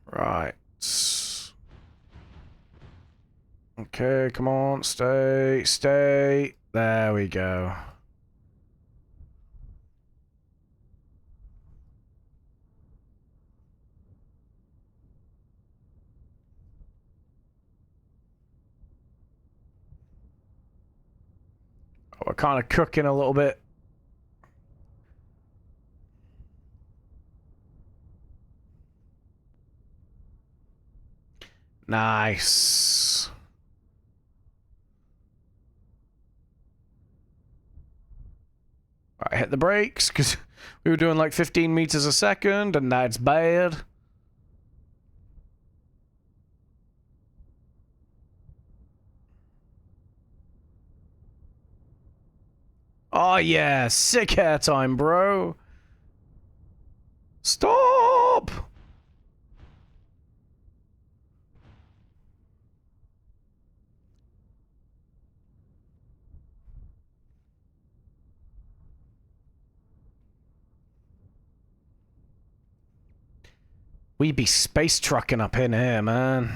Right. Okay, come on, stay, stay. There we go. Oh, we're kind of cooking a little bit. Nice. Alright, hit the brakes, because we were doing like 15 meters a second, and that's bad. Oh yeah, sick hair time, bro. Stop! We be space trucking up in here, man.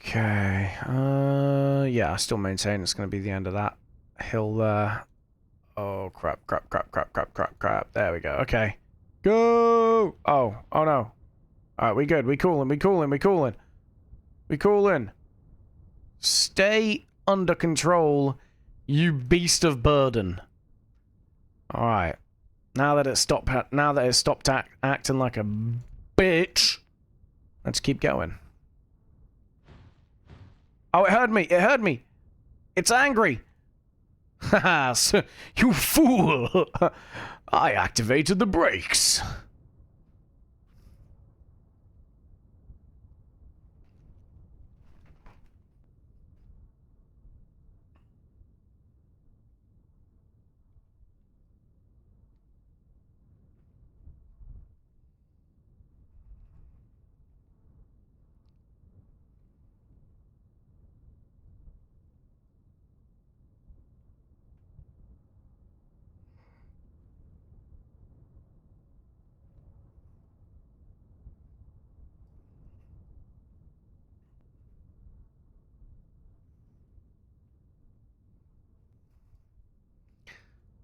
Okay, yeah, I still maintain it's going to be the end of that hill there. Oh, crap, crap, crap, crap, crap, crap, crap. There we go, okay. Go! Oh, oh no. Alright, we good, we coolin', we coolin', we coolin'. We coolin'. Stay under control, you beast of burden. Alright. Now that it's stopped acting like a bitch, let's keep going. Oh, it heard me! It heard me! It's angry! Haha, you fool! I activated the brakes.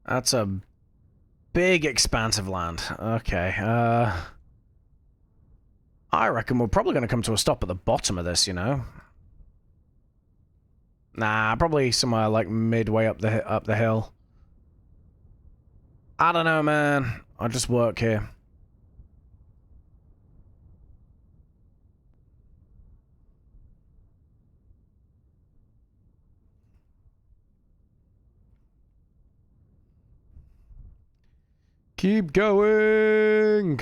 That's a big expanse of land. Okay, I reckon we're probably going to come to a stop at the bottom of this, you know? Nah, probably somewhere like midway up the hill. I don't know, man. I just work here. Keep going!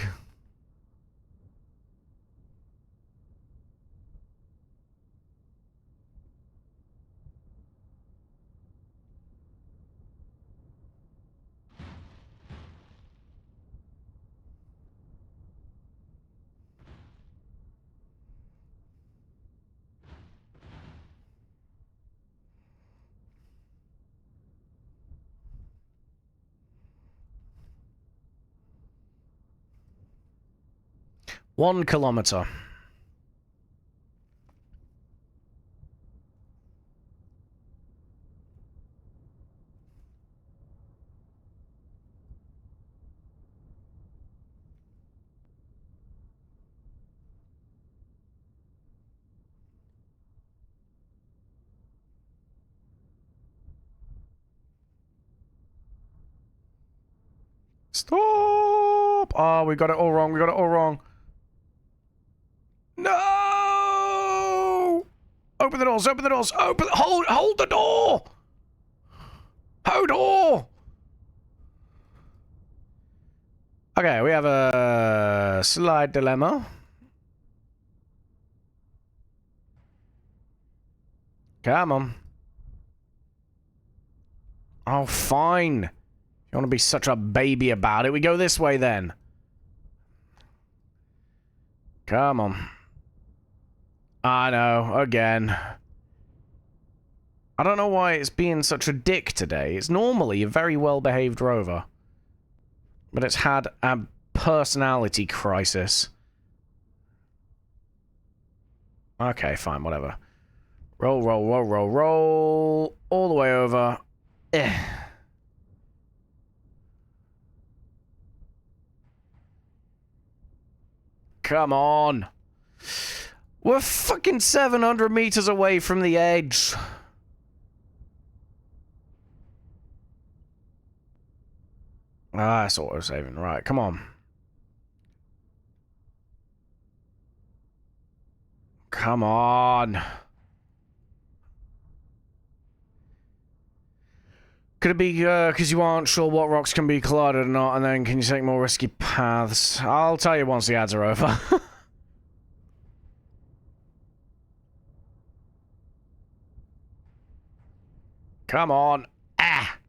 1 kilometer. Stop! Oh, we got it all wrong. We got it all wrong. No! Open the doors. Open the doors. Open. Hold the door. Hold door. Okay, we have a slight dilemma. Come on. Oh, fine. You want to be such a baby about it? We go this way then. Come on. I know, again. I don't know why it's being such a dick today. It's normally a very well-behaved rover. But it's had a personality crisis. Okay, fine, whatever. Roll, roll, roll, roll, roll. All the way over. Come on. We're fucking 700 meters away from the edge. Ah, that's auto-saving. Right, come on. Come on. Could it be because you aren't sure what rocks can be collided or not, and then can you take more risky paths? I'll tell you once the ads are over. Come on. Ah!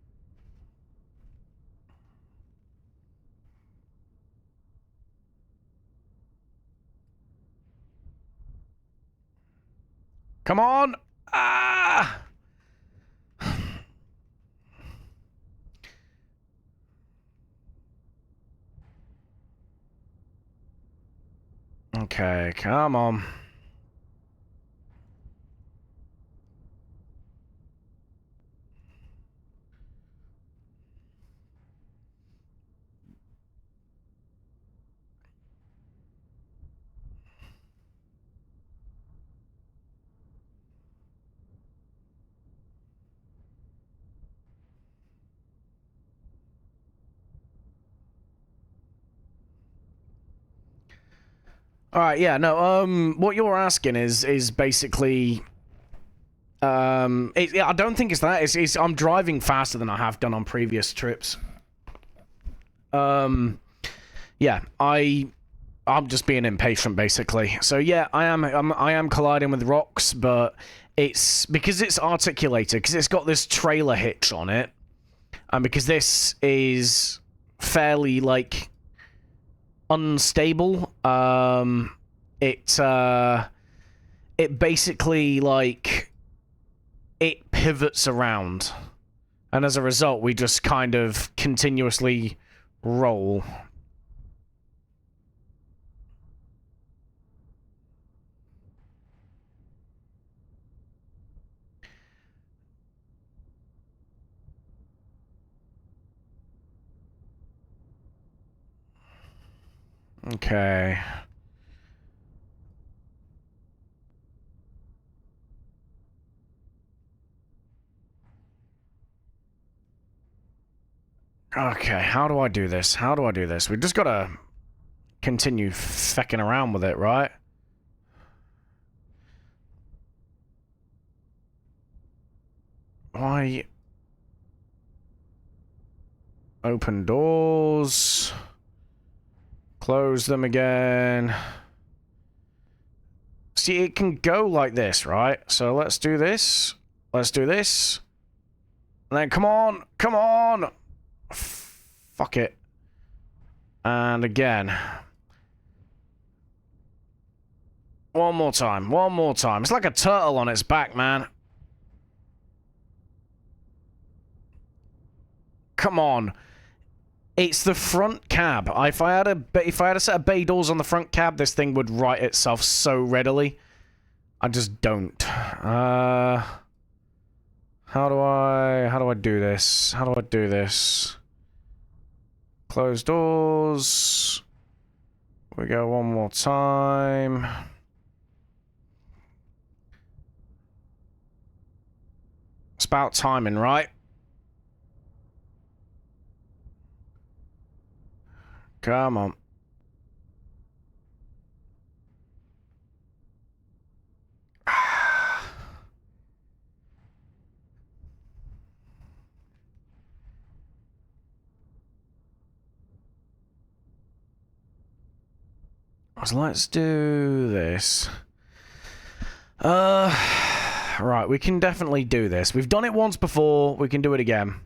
Come on! Ah! Okay, come on. All right, yeah, no, what you're asking is basically, I don't think it's that. It's I'm driving faster than I have done on previous trips. Yeah, I'm just being impatient, basically. So yeah, I am colliding with rocks, but it's because it's articulated, because it's got this trailer hitch on it, and because this is fairly like unstable, it basically like it pivots around, and as a result we just kind of continuously roll. Okay. Okay, how do I do this? How do I do this? We just gotta continue fecking around with it, right? Why? Open doors. Close them again. See, it can go like this, right? So let's do this. Let's do this. And then come on. Come on. Fuck it. And again. One more time. One more time. It's like a turtle on its back, man. Come on. It's the front cab. If I had a set of bay doors on the front cab, this thing would right itself so readily. I just don't. How do I do this? How do I do this? Close doors. We go one more time. It's about timing, right? Come on. So let's do this. Right, we can definitely do this. We've done it once before, we can do it again.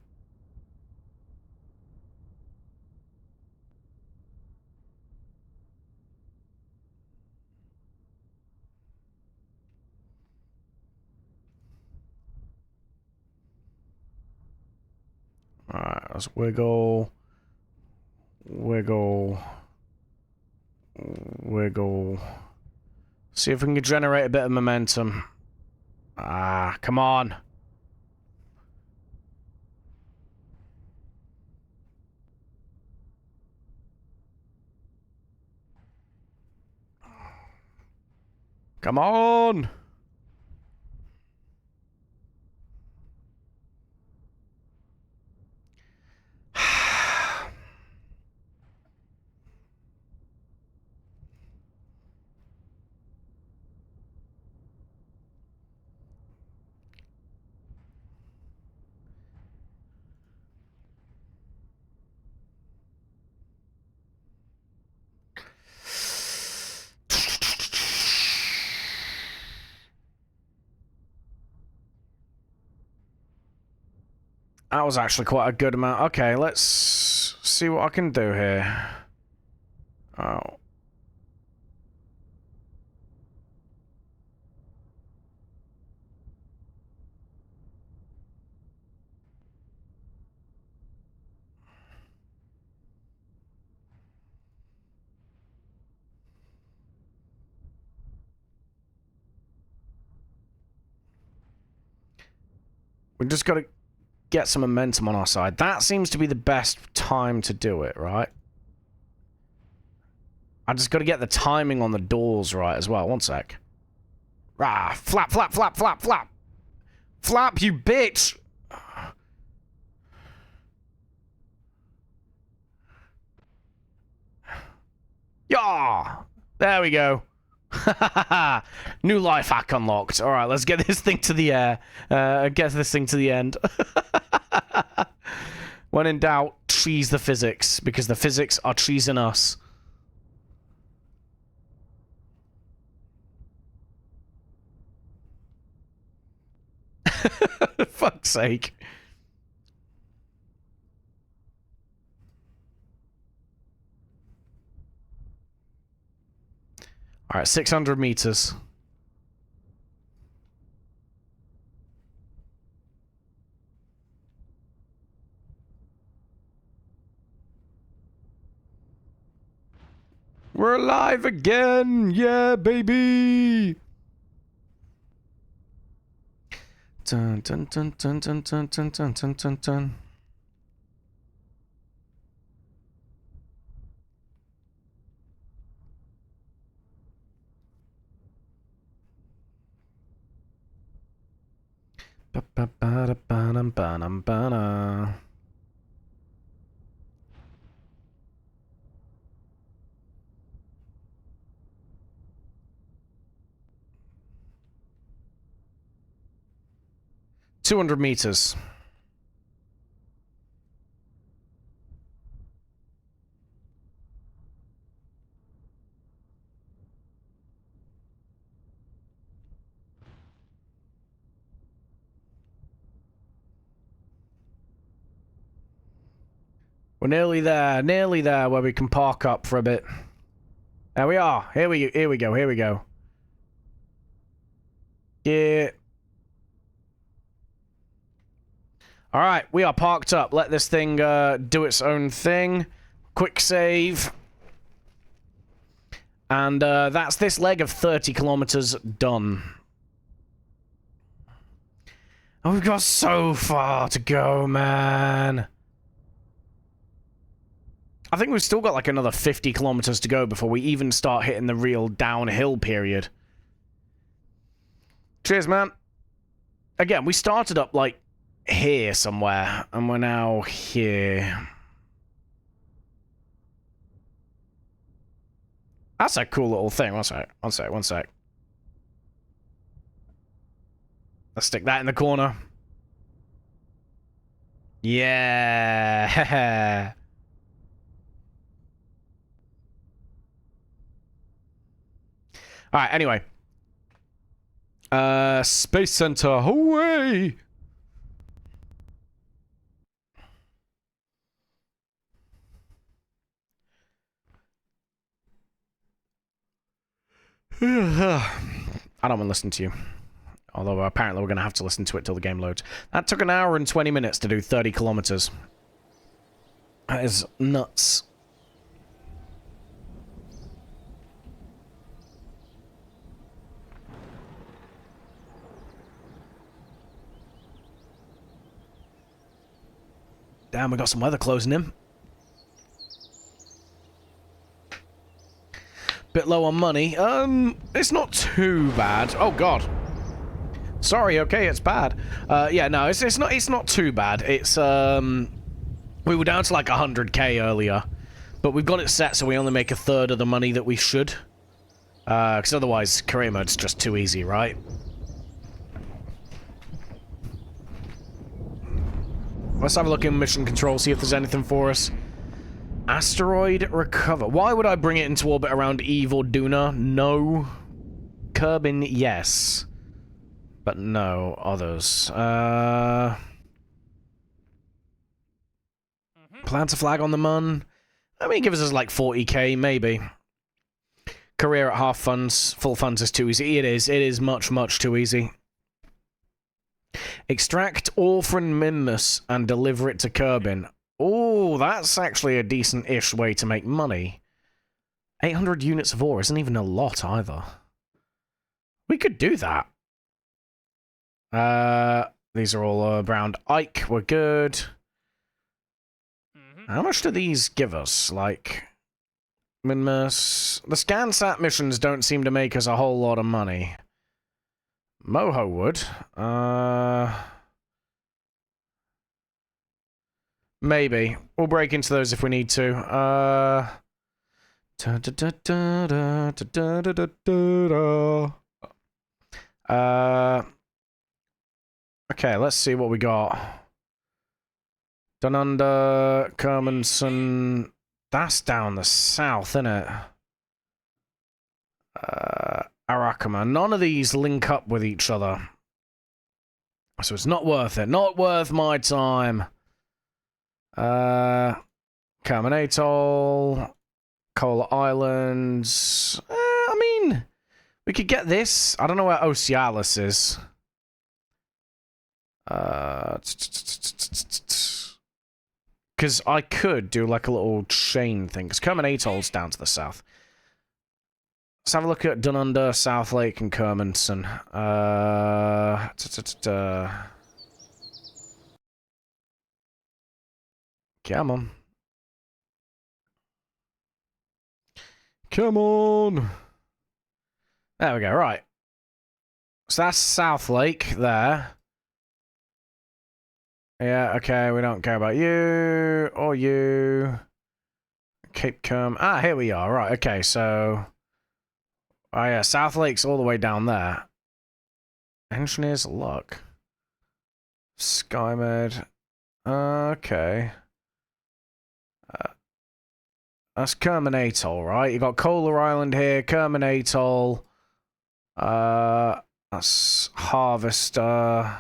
Alright, let's wiggle. Wiggle. Wiggle. See if we can generate a bit of momentum. Ah, come on. Come on! That was actually quite a good amount. Okay, let's see what I can do here. Oh. We just got to get some momentum on our side. That seems to be the best time to do it, right? I just got to get the timing on the doors right as well. One sec. Rah, flap, flap, flap, flap, flap. Flap, you bitch! Yeah! There we go. New life hack unlocked. Alright, let's get this thing to the air. Get this thing to the end. When in doubt, cheese the physics, because the physics are cheesing us. Fuck's sake. Alright, 600 meters. We're alive again! Yeah, baby! Dun dun dun dun dun dun dun dun dun dun dun. Ba ba ba da ba dum ba dum ba da. $200 meters. We're nearly there where we can park up for a bit. There we are. Here we go. Yeah. All right, we are parked up. Let this thing do its own thing. Quick save. And that's this leg of 30 kilometers done. Oh, we've got so far to go, man. I think we've still got like another 50 kilometers to go before we even start hitting the real downhill period. Cheers, man. Again, we started up like here somewhere, and we're now here. That's a cool little thing. One sec. Let's stick that in the corner. Yeah. Alright, anyway. Space Center, away! I don't want to listen to you. Although apparently we're going to have to listen to it till the game loads. That took an hour and 20 minutes to do 30 kilometers. That is nuts. Damn, we got some weather closing in. Bit low on money. It's not too bad. Oh god. Sorry, okay, it's bad. Yeah, no, it's not too bad. It's we were down to like 100k earlier, but we've got it set so we only make a third of the money that we should. Because otherwise, career mode's just too easy, right? Let's have a look in mission control, see if there's anything for us. Asteroid recover. Why would I bring it into orbit around Eve or Duna? No. Kerbin, yes. But no others. Plant a flag on the Mun. I mean, give us like 40k, maybe. Career at half funds. Full funds is too easy. It is much, much too easy. Extract Orphan Minmus and deliver it to Kerbin. Oh, that's actually a decent-ish way to make money. 800 units of ore isn't even a lot, either. We could do that. These are all around Ike. We're good. How much do these give us? Like, Minmus... The ScanSat missions don't seem to make us a whole lot of money. Moho would. Maybe. We'll break into those if we need to. Okay, let's see what we got. Dununda, Kermanson. That's down the south, isn't it? Arakama. None of these link up with each other. So it's not worth it. Not worth my time. Kerman Atoll. Kola Islands. I mean, we could get this. I don't know where Ocealis is. Because I could do like a little chain thing. Because Kerman Atoll's down to the south. Let's have a look at Dununda, South Lake, and Kermanson. Come on. Come on. There we go, right. So that's South Lake there. Yeah, okay, we don't care about you or you. Cape Kerm. Ah, here we are. Right, okay, so... Oh yeah, South Lake's all the way down there. Engineer's Luck. SkyMed. Okay. That's Kerman Atoll, right? You got Kolar Island here, Kerman Atoll. That's Harvester.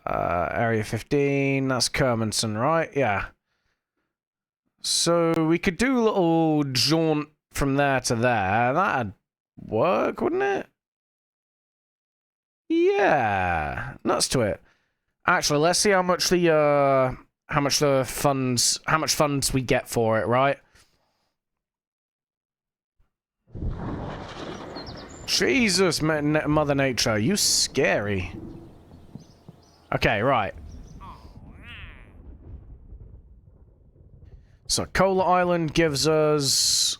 Area 15. That's Kermanson, right? Yeah. So we could do a little jaunt from there to there. That'd work, wouldn't it? Yeah. Nuts to it. Actually, let's see how much the funds we get for it, right? Jesus, Mother Nature, you scary. Okay, right. So, Cola Island gives us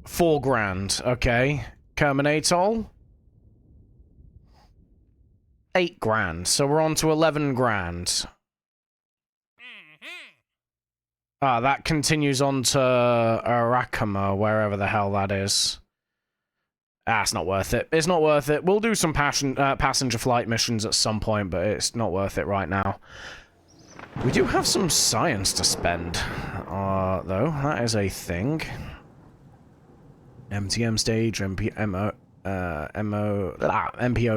4 grand, okay. Terminator, 8 grand, so we're on to 11 grand. Ah, that continues on to Arakama, wherever the hell that is. Ah, it's not worth it. It's not worth it. We'll do some passenger flight missions at some point, but it's not worth it right now. We do have some science to spend, though. That is a thing. MTM stage, MPO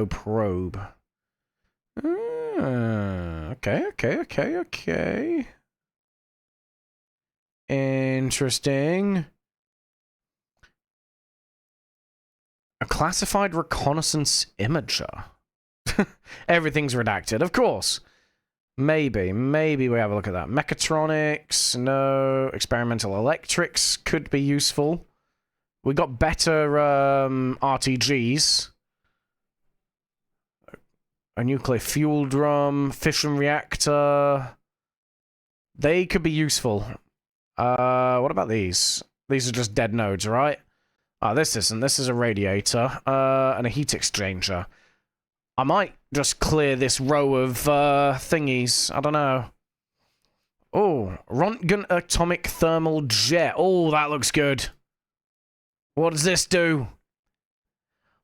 probe. Okay. Interesting. A classified reconnaissance imager. Everything's redacted, of course. Maybe we have a look at that. Mechatronics, no. Experimental electrics could be useful. We got better RTGs. A nuclear fuel drum, fission reactor. They could be useful. What about these? These are just dead nodes, right? Oh, this isn't. This is a radiator, and a heat exchanger. I might just clear this row of, thingies. I don't know. Oh, Rontgen atomic thermal jet. Oh, that looks good. What does this do?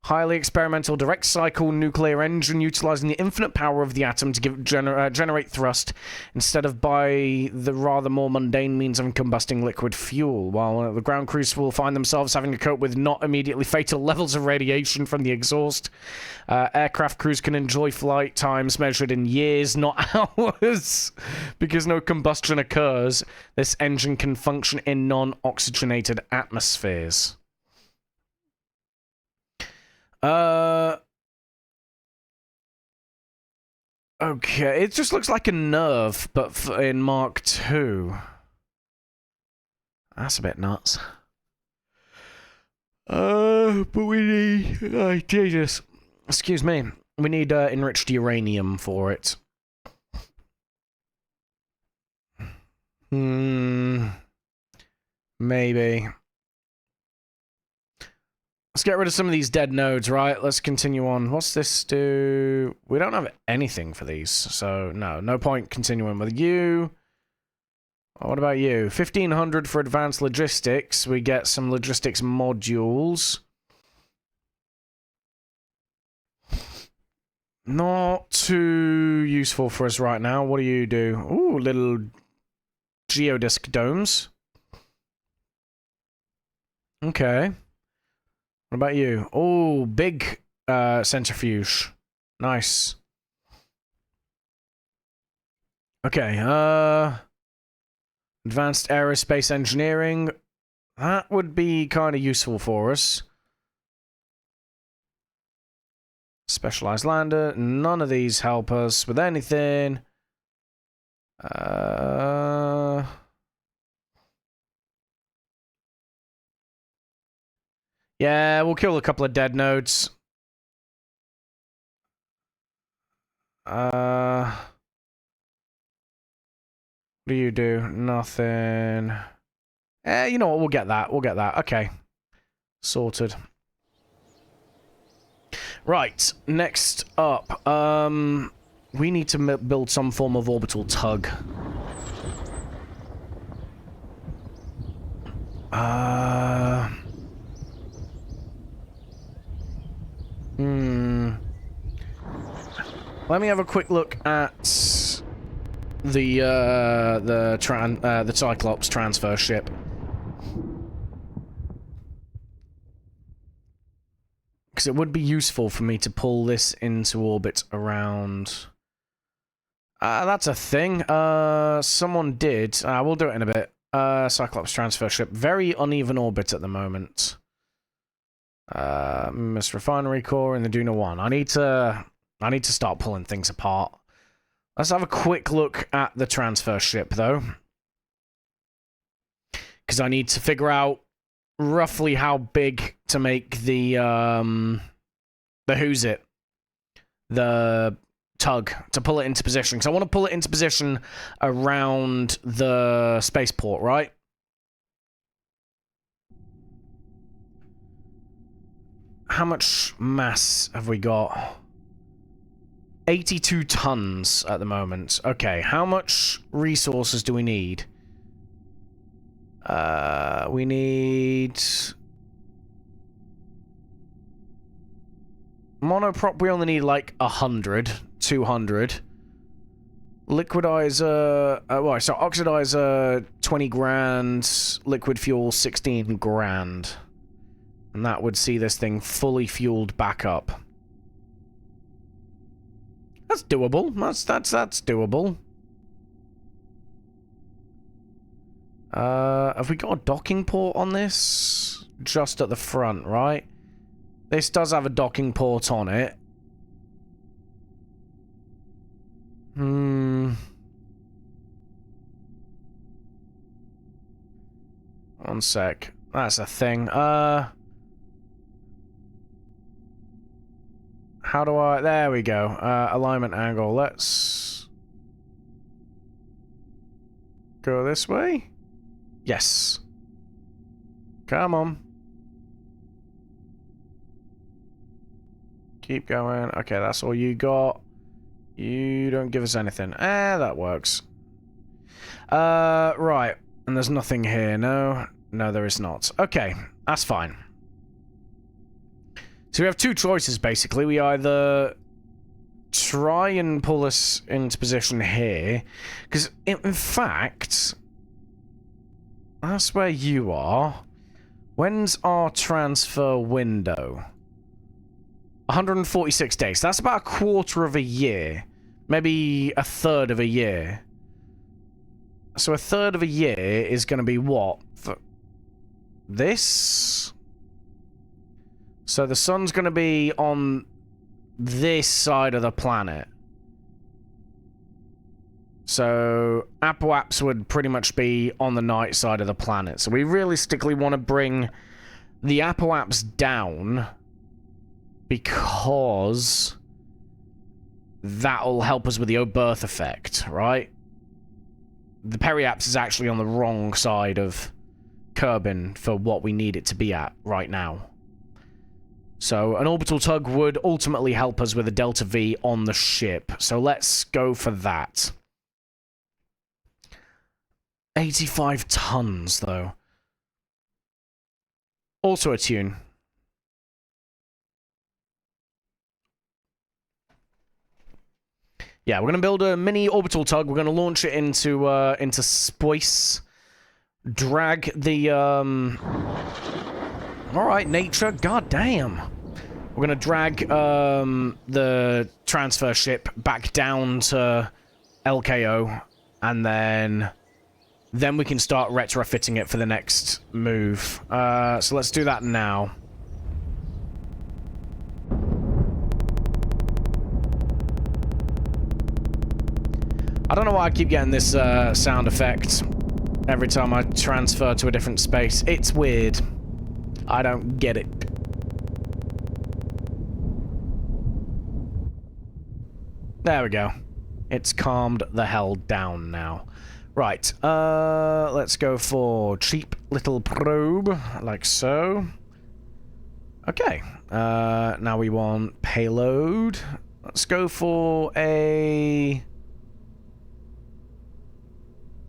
Highly experimental direct cycle nuclear engine utilizing the infinite power of the atom to generate thrust instead of by the rather more mundane means of combusting liquid fuel, while the ground crews will find themselves having to cope with not immediately fatal levels of radiation from the exhaust. Aircraft crews can enjoy flight times measured in years, not hours. Because no combustion occurs, this engine can function in non-oxygenated atmospheres. Okay, it just looks like a nerve, but in Mark II. That's a bit nuts. But we need... Oh, Jesus. Excuse me. We need, enriched uranium for it. Maybe. Let's get rid of some of these dead nodes, right? Let's continue on. What's this do? We don't have anything for these, so no point continuing with you. What about you? 1,500 for advanced logistics. We get some logistics modules. Not too useful for us right now. What do you do? Ooh, little geodisc domes. Okay. What about you? Oh, big centrifuge. Nice. Okay, advanced aerospace engineering. That would be kind of useful for us. Specialized lander. None of these help us with anything. Yeah, we'll kill a couple of dead nodes. What do you do? Nothing. You know what? We'll get that. We'll get that. Okay. Sorted. Right. Next up. We need to build some form of orbital tug. Let me have a quick look at the Cyclops transfer ship. Because it would be useful for me to pull this into orbit around... that's a thing. Someone did. We'll do it in a bit. Cyclops transfer ship. Very uneven orbit at the moment. Miss Refinery Core in the Duna 1. I need to start pulling things apart. Let's have a quick look at the transfer ship, though. Because I need to figure out roughly how big to make the who's it? The tug, to pull it into position. Because I want to pull it into position around the spaceport, right? How much mass have we got? 82 tons at the moment. Okay, how much resources do we need? We need... Monoprop, we only need like 100, 200. Liquidizer, well, so oxidizer, 20 grand. Liquid fuel, 16 grand. And that would see this thing fully fueled back up. That's doable. That's doable. Have we got a docking port on this? Just at the front, right? This does have a docking port on it. One sec. That's a thing. How do I... There we go. Alignment angle. Let's... go this way? Yes. Come on. Keep going. Okay, that's all you got. You don't give us anything. That works. Right. And there's nothing here, no? No, there is not. Okay, that's fine. So we have two choices, basically. We either try and pull us into position here, because, in fact, that's where you are. When's our transfer window? 146 days. That's about a quarter of a year. Maybe a third of a year. So a third of a year is going to be what? For this? So the sun's going to be on this side of the planet. So Apoaps would pretty much be on the night side of the planet. So we realistically want to bring the Apoaps down because that'll help us with the O-Birth effect, right? The Periaps is actually on the wrong side of Kerbin for what we need it to be at right now. So an orbital tug would ultimately help us with a Delta V on the ship. So let's go for that. 85 tons, though. Also a tune. Yeah, we're going to build a mini orbital tug. We're going to launch it into space. Drag the, Alright, nature. God damn. We're going to drag, the transfer ship back down to LKO. And then we can start retrofitting it for the next move. So let's do that now. I don't know why I keep getting this sound effect every time I transfer to a different space. It's weird. I don't get it. There we go. It's calmed the hell down now. Right, let's go for cheap little probe, like so. Okay, now we want payload. Let's go for a...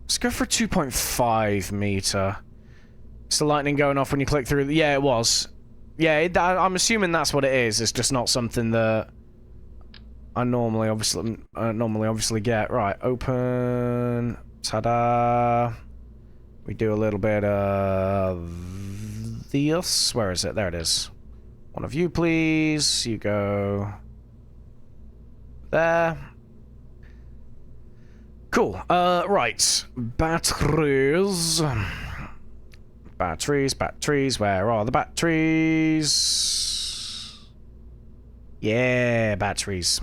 Let's go for 2.5 meter. Is the lightning going off when you click through? Yeah, it was. Yeah, I'm assuming that's what it is. It's just not something that I normally obviously get. Right, open. Ta-da. We do a little bit of this. Where is it? There it is. One of you, please. You go there. Cool. Right. Batteries. Batteries. Where are the batteries? Yeah, batteries.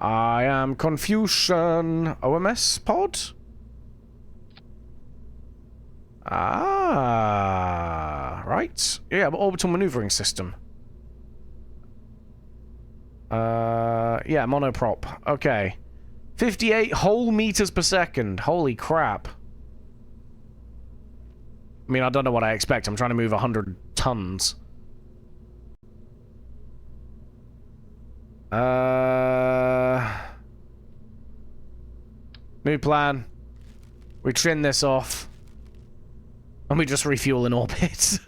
I am Confucian. OMS pod? Ah, right. Yeah, orbital maneuvering system. Yeah, monoprop. Okay. 58 whole meters per second. Holy crap. I mean, I don't know what I expect. I'm trying to move 100 tons. New plan. We trim this off. And we just refuel in orbit.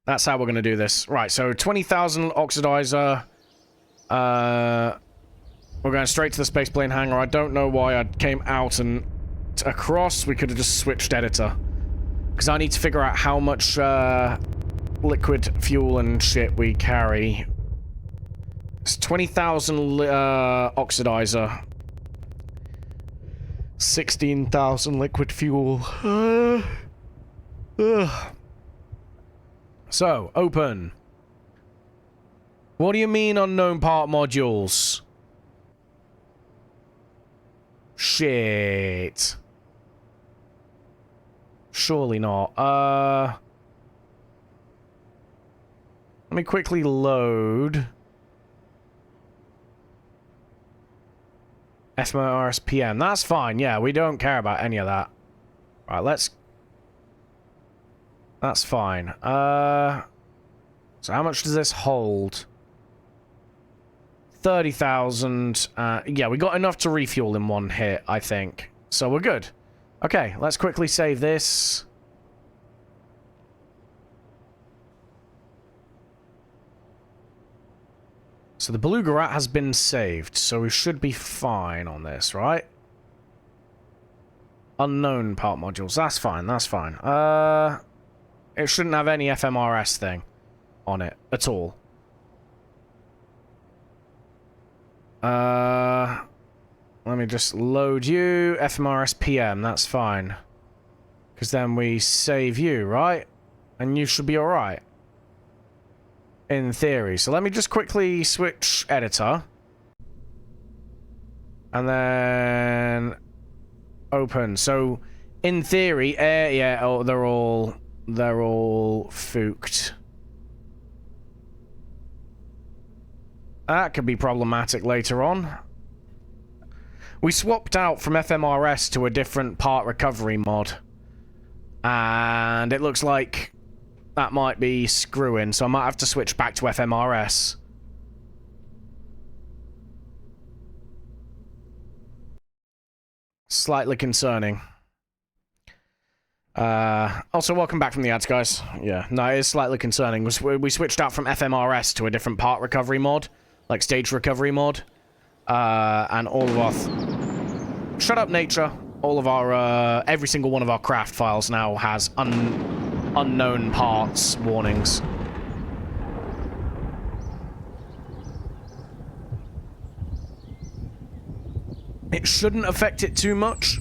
That's how we're going to do this. Right, so 20,000 oxidizer. We're going straight to the spaceplane hangar. I don't know why I came out and across. We could have just switched editor. Because I need to figure out how much liquid fuel and shit we carry. It's 20,000 oxidizer. 16,000 liquid fuel. So, open. What do you mean unknown part modules? Shit. Surely not. Let me quickly load. FMRSPM. That's fine. Yeah, we don't care about any of that. Right, let's... That's fine. So how much does this hold? 30,000. Yeah, we got enough to refuel in one hit, I think. So we're good. Okay, let's quickly save this. So the Beluga Rat has been saved, so we should be fine on this, right? Unknown part modules. That's fine, that's fine. It shouldn't have any FMRS thing on it at all. Let me just load you. FMRS PM, that's fine. Because then we save you, right? And you should be alright. In theory. So let me just quickly switch editor. And then... open. So, in theory, yeah, oh, they're all fooked. That could be problematic later on. We swapped out from FMRS to a different part recovery mod. And it looks like that might be screwing, so I might have to switch back to FMRS. Slightly concerning. Also, welcome back from the ads, guys. Yeah, no, it is slightly concerning. We switched out from FMRS to a different part recovery mod, like stage recovery mod. And all of our... Shut up, nature. All of our, every single one of our craft files now has unknown parts warnings. It shouldn't affect it too much.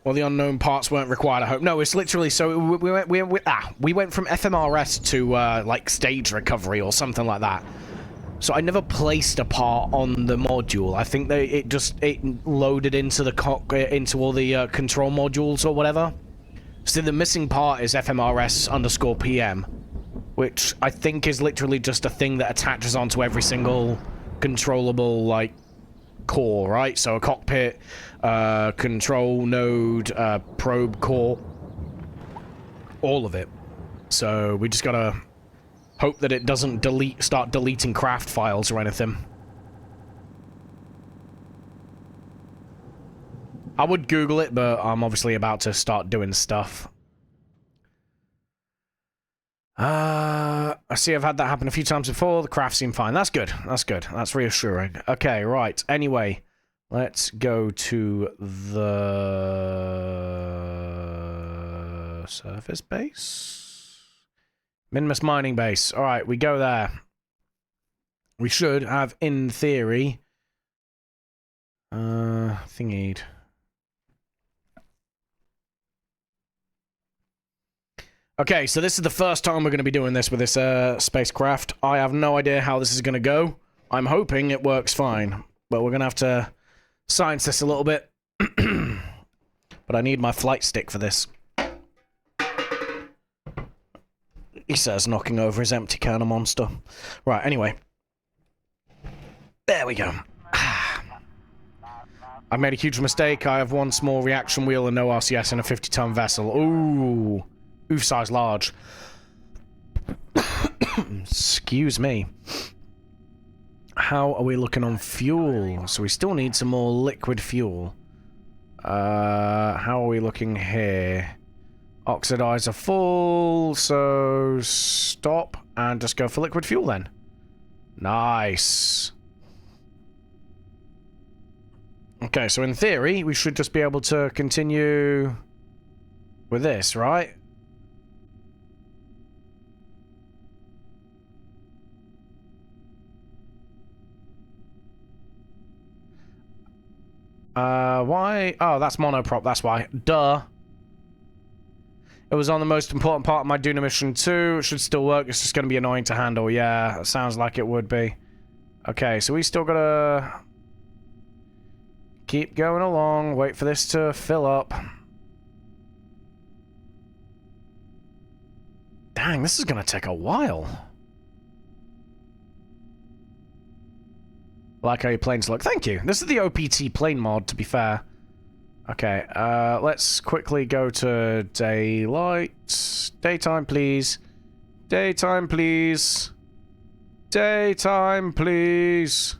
Well, the unknown parts weren't required, I hope. No, it's literally, so we went from FMRS to, like, stage recovery or something like that. So I never placed a part on the module. I think it loaded into the into all the control modules or whatever. So the missing part is FMRS_PM, which I think is literally just a thing that attaches onto every single controllable, like, core, right? So a cockpit, control node, probe core, all of it. So we just gotta hope that it doesn't start deleting craft files or anything. I would Google it, but I'm obviously about to start doing stuff. I see I've had that happen a few times before. The craft seem fine. That's good. That's good. That's reassuring. Okay, right. Anyway, let's go to the surface base. Minimus mining base. All right, we go there. We should have, in theory, Thingied. Okay, so this is the first time we're going to be doing this with this spacecraft. I have no idea how this is going to go. I'm hoping it works fine, but we're going to have to science this a little bit. But I need my flight stick for this. He says, knocking over his empty can of Monster. Right, anyway. There we go. I made a huge mistake. I have one small reaction wheel and no RCS in a 50-ton vessel. Ooh. Oof size large. Excuse me. How are we looking on fuel? So we still need some more liquid fuel. How are we looking here? Oxidizer full, so stop and just go for liquid fuel then. Nice. Okay, so in theory, we should just be able to continue with this, right? Why? Oh, that's monoprop, that's why. Duh. It was on the most important part of my Duna mission too. It should still work, it's just gonna be annoying to handle. Yeah, it sounds like it would be. Okay, so we still gotta keep going along, wait for this to fill up. Dang, this is gonna take a while. Like how your planes look. Thank you. This is the OPT plane mod, to be fair. Okay, let's quickly go to daylight. Daytime, please. Daytime, please. Daytime, please.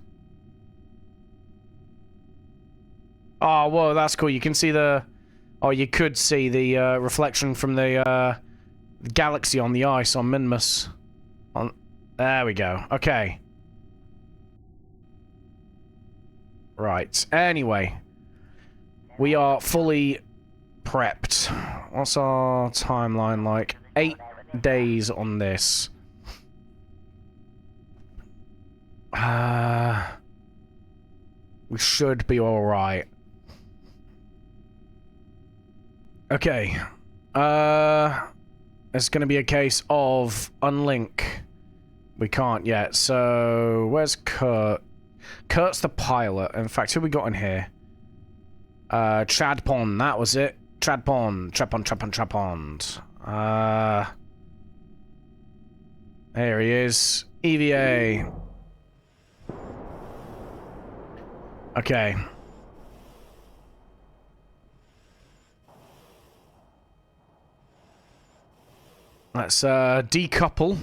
Oh, whoa, that's cool. You can see the... Oh, you could see the reflection from the galaxy on the ice on Minmus. There we go. Okay. Right. Anyway. We are fully prepped. What's our timeline like? 8 days on this. We should be alright. Okay. It's gonna be a case of unlink. We can't yet, so... Where's Kurt? Kurt's the pilot. In fact, who we got in here? Chadpond, that was it. Chadpond. There he is. EVA. Okay. Let's, decouple.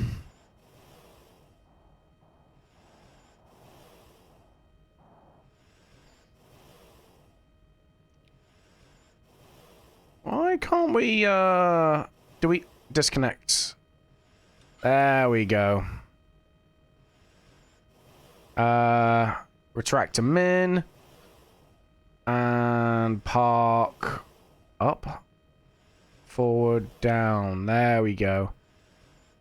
Why can't we, do we disconnect? There we go. Retract to min. And park up. Forward, down. There we go.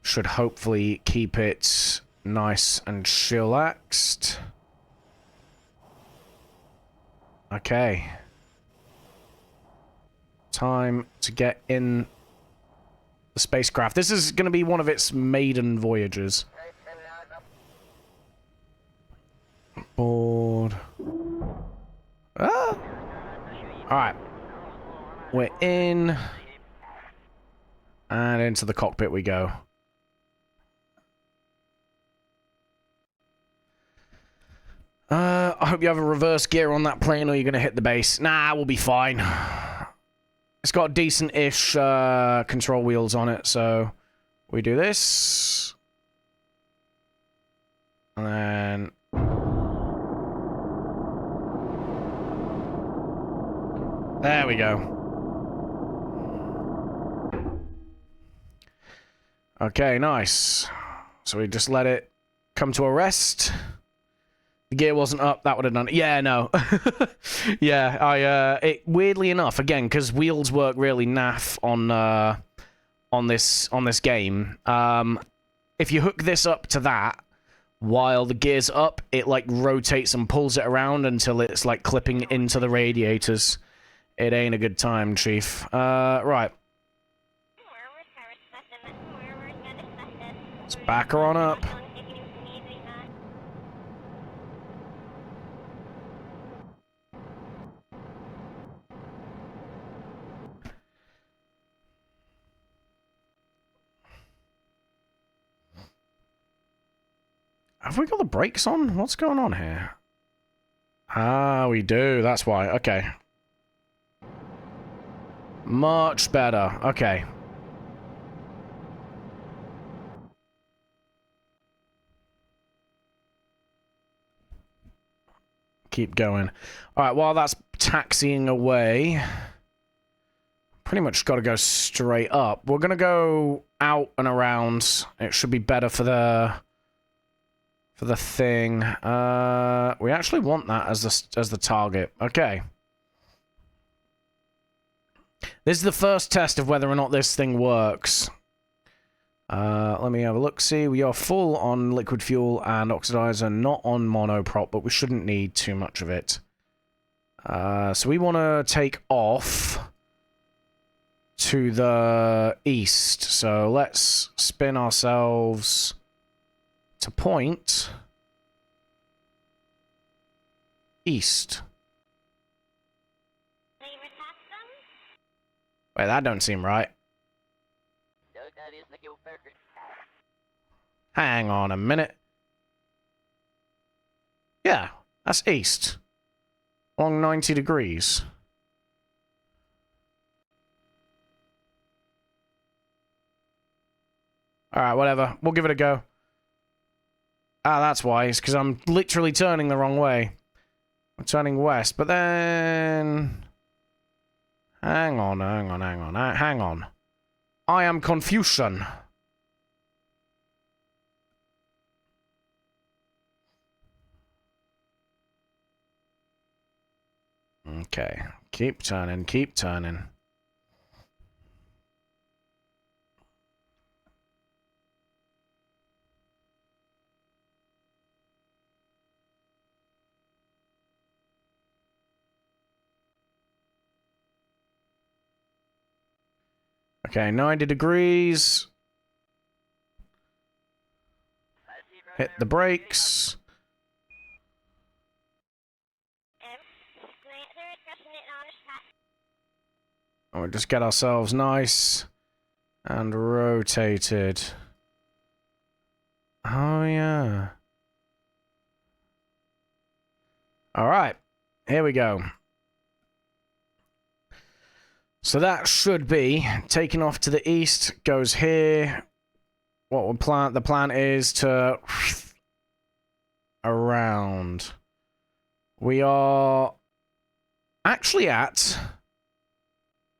Should hopefully keep it nice and chillaxed. Okay. Time to get in the spacecraft. This is going to be one of its maiden voyages. Board. Ah! Alright. We're in. And into the cockpit we go. I hope you have a reverse gear on that plane or you're going to hit the base. Nah, we'll be fine. It's got decent-ish control wheels on it, so we do this. And then... There we go. Okay, nice. So we just let it come to a rest. The gear wasn't up, that would have done it. Yeah, no. Yeah, it weirdly enough, again, because wheels work really naff on this game. If you hook this up to that, while the gear's up, it like rotates and pulls it around until it's like clipping into the radiators. It ain't a good time, Chief. Right. Let's back her on up. Have we got the brakes on? What's going on here? Ah, we do. That's why. Okay. Much better. Okay. Keep going. Alright, while that's taxiing away, pretty much got to go straight up. We're going to go out and around. It should be better for the thing. We actually want that as the target. Okay. This is the first test of whether or not this thing works. Let me have a look. See, we are full on liquid fuel and oxidizer, not on monoprop, but we shouldn't need too much of it. So we want to take off to the east. So let's spin ourselves to point east. Wait, that don't seem right. Hang on a minute. Yeah, that's east. Along 90 degrees. Alright, whatever. We'll give it a go. Ah, that's wise, because I'm literally turning the wrong way. I'm turning west, but then... Hang on. I am Confucian. Okay. Keep turning. Okay, 90 degrees. Hit the brakes. And we'll just get ourselves nice and rotated. Oh, yeah. Alright, here we go. So that should be taken off to the east, goes here. What we'll plan, the plan is to around. We are actually at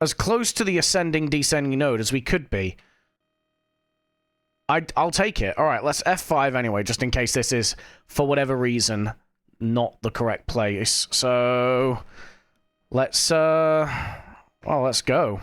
as close to the ascending descending node as we could be. I'll take it. All right, let's F5 anyway, just in case this is, for whatever reason, not the correct place. So let's well, let's go.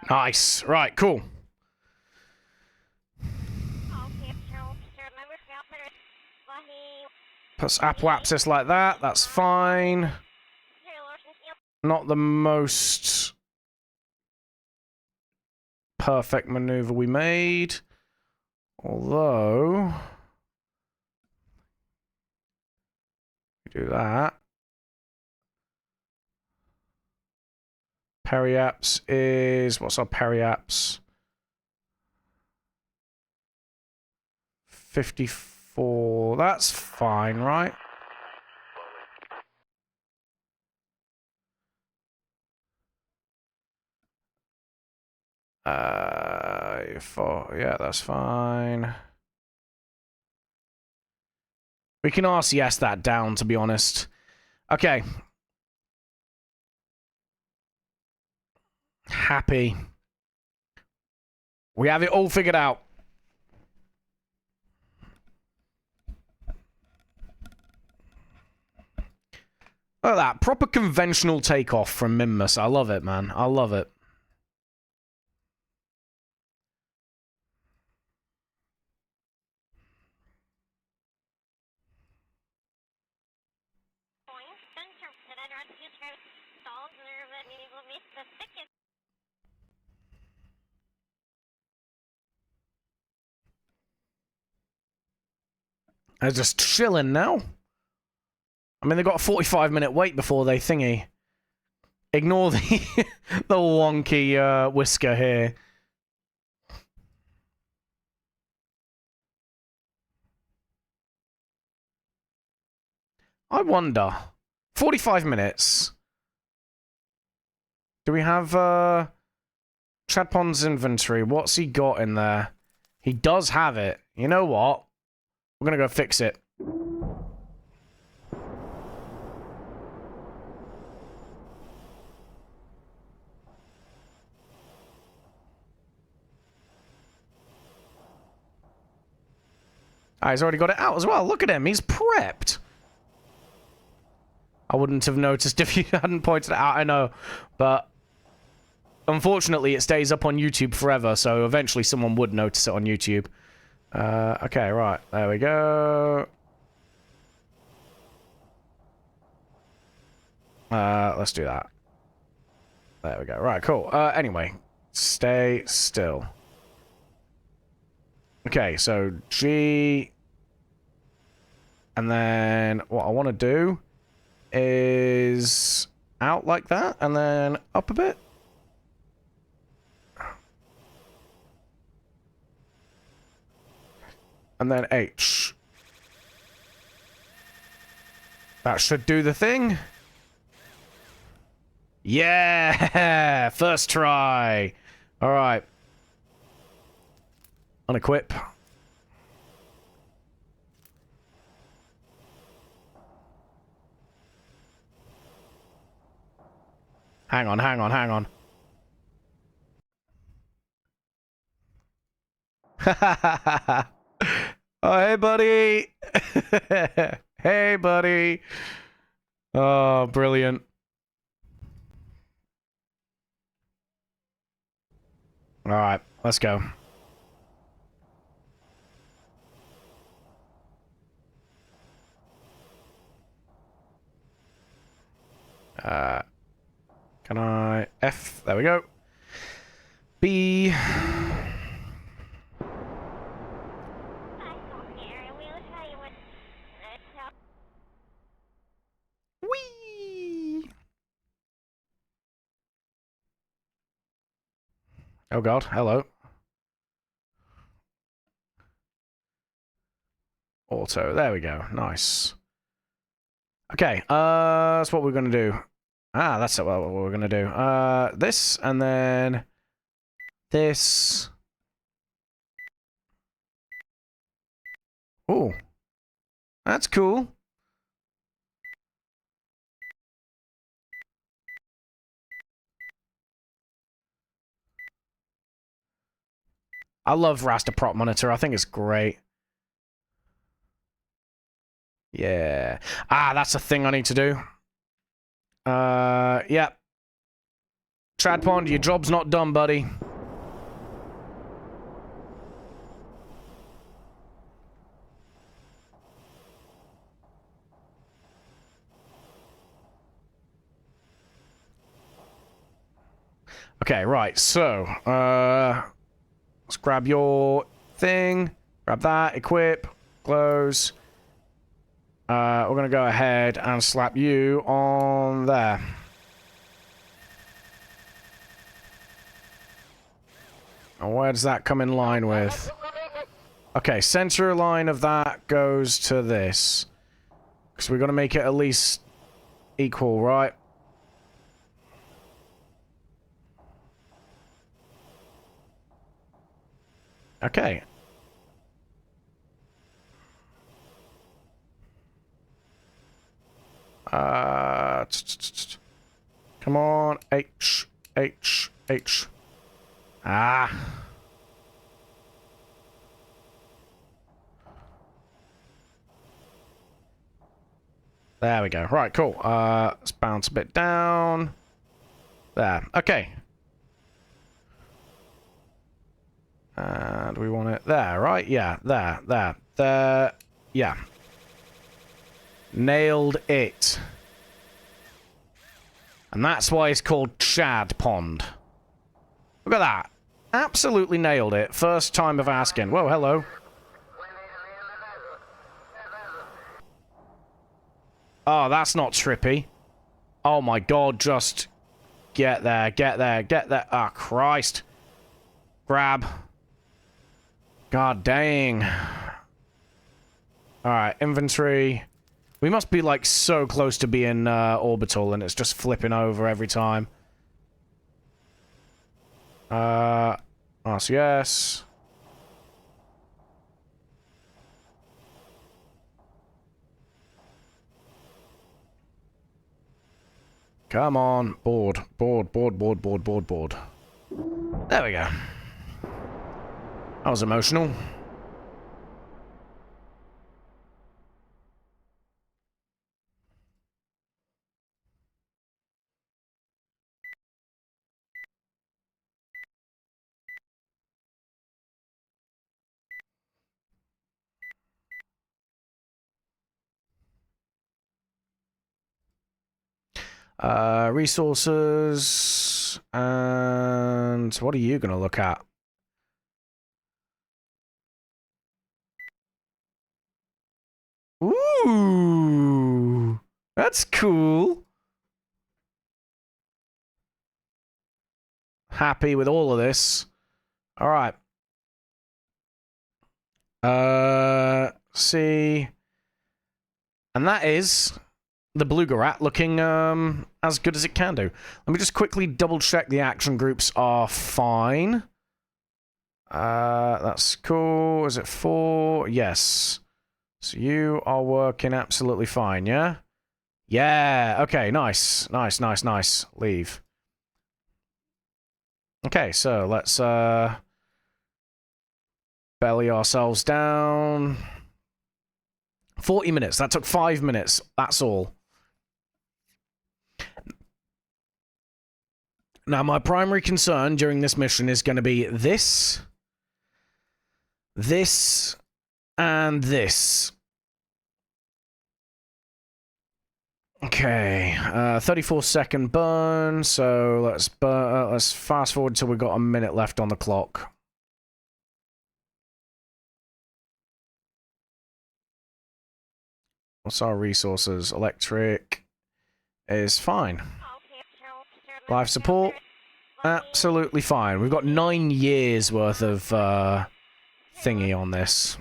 Nice. Right, cool. Plus apoapsis like that, that's fine. Not the most perfect maneuver we made. Although... do that. Periaps is... what's our periaps? 54 4. That's fine, right? Yeah, that's fine. We can RCS that down, to be honest. Okay. Happy. We have it all figured out. Look at that. Proper conventional takeoff from Minmus. I love it, man. I love it. They're just chilling now. I mean, they've got a 45-minute wait before they thingy. Ignore the the wonky whisker here. I wonder. 45 minutes. Do we have Chadpon's inventory? What's he got in there? He does have it. You know what? We're gonna go fix it. Ah, he's already got it out as well. Look at him. He's prepped. I wouldn't have noticed if you hadn't pointed it out, I know. But unfortunately, it stays up on YouTube forever, so eventually someone would notice it on YouTube. Okay, right. There we go. Let's do that. There we go. Right, cool. Anyway, stay still. Okay, so G... And then what I want to do is out like that, and then up a bit. And then H. That should do the thing. Yeah! First try! Alright. Unequip. Hang on, hang on, hang on. Oh, hey, buddy! Hey, buddy! Oh, brilliant. Alright, let's go. Can I... F, there we go. B... Whee! Oh god, hello. Auto, there we go, nice. Okay, that's what we're gonna do. Ah, that's what we're gonna do. This, and then... This... Ooh. That's cool. I love raster prop monitor. I think it's great. Yeah. Ah, that's a thing I need to do. Yeah. Tradpond, your job's not done, buddy. Okay, right, so, let's grab your thing, grab that, equip, close. We're gonna go ahead and slap you on there. And where does that come in line with? Okay, center line of that goes to this. Because we're going to make it at least equal, right? Okay. Come on. H. Ah. There we go. Right, cool. Let's bounce a bit down. There. Okay. And we want it there, right? Yeah, there. Yeah. Nailed it. And that's why it's called Chad Pond. Look at that. Absolutely nailed it. First time of asking. Whoa, hello. Oh, that's not trippy. Oh my god, just get there, get there, get there. Ah, oh, Christ. Grab. God dang. Alright, inventory. We must be, like, so close to being orbital, and it's just flipping over every time. RCS. Come on. Board. Board. There we go. That was emotional. Resources. And what are you going to look at? Ooh. That's cool. Happy with all of this. All right. See. And that is the Beluga Rat looking as good as it can do. Let me just quickly double check the action groups are fine. That's cool. Is it 4? Yes. So you are working absolutely fine, yeah? Yeah, okay, nice. Nice. Leave. Okay, so let's belly ourselves down. 40 minutes. That took 5 minutes. That's all. Now, my primary concern during this mission is going to be this, and this. Okay, 34-second burn, so let's fast forward till we've got a minute left on the clock. What's our resources? Electric is fine. Life support, absolutely fine. We've got 9 years worth of thingy on this.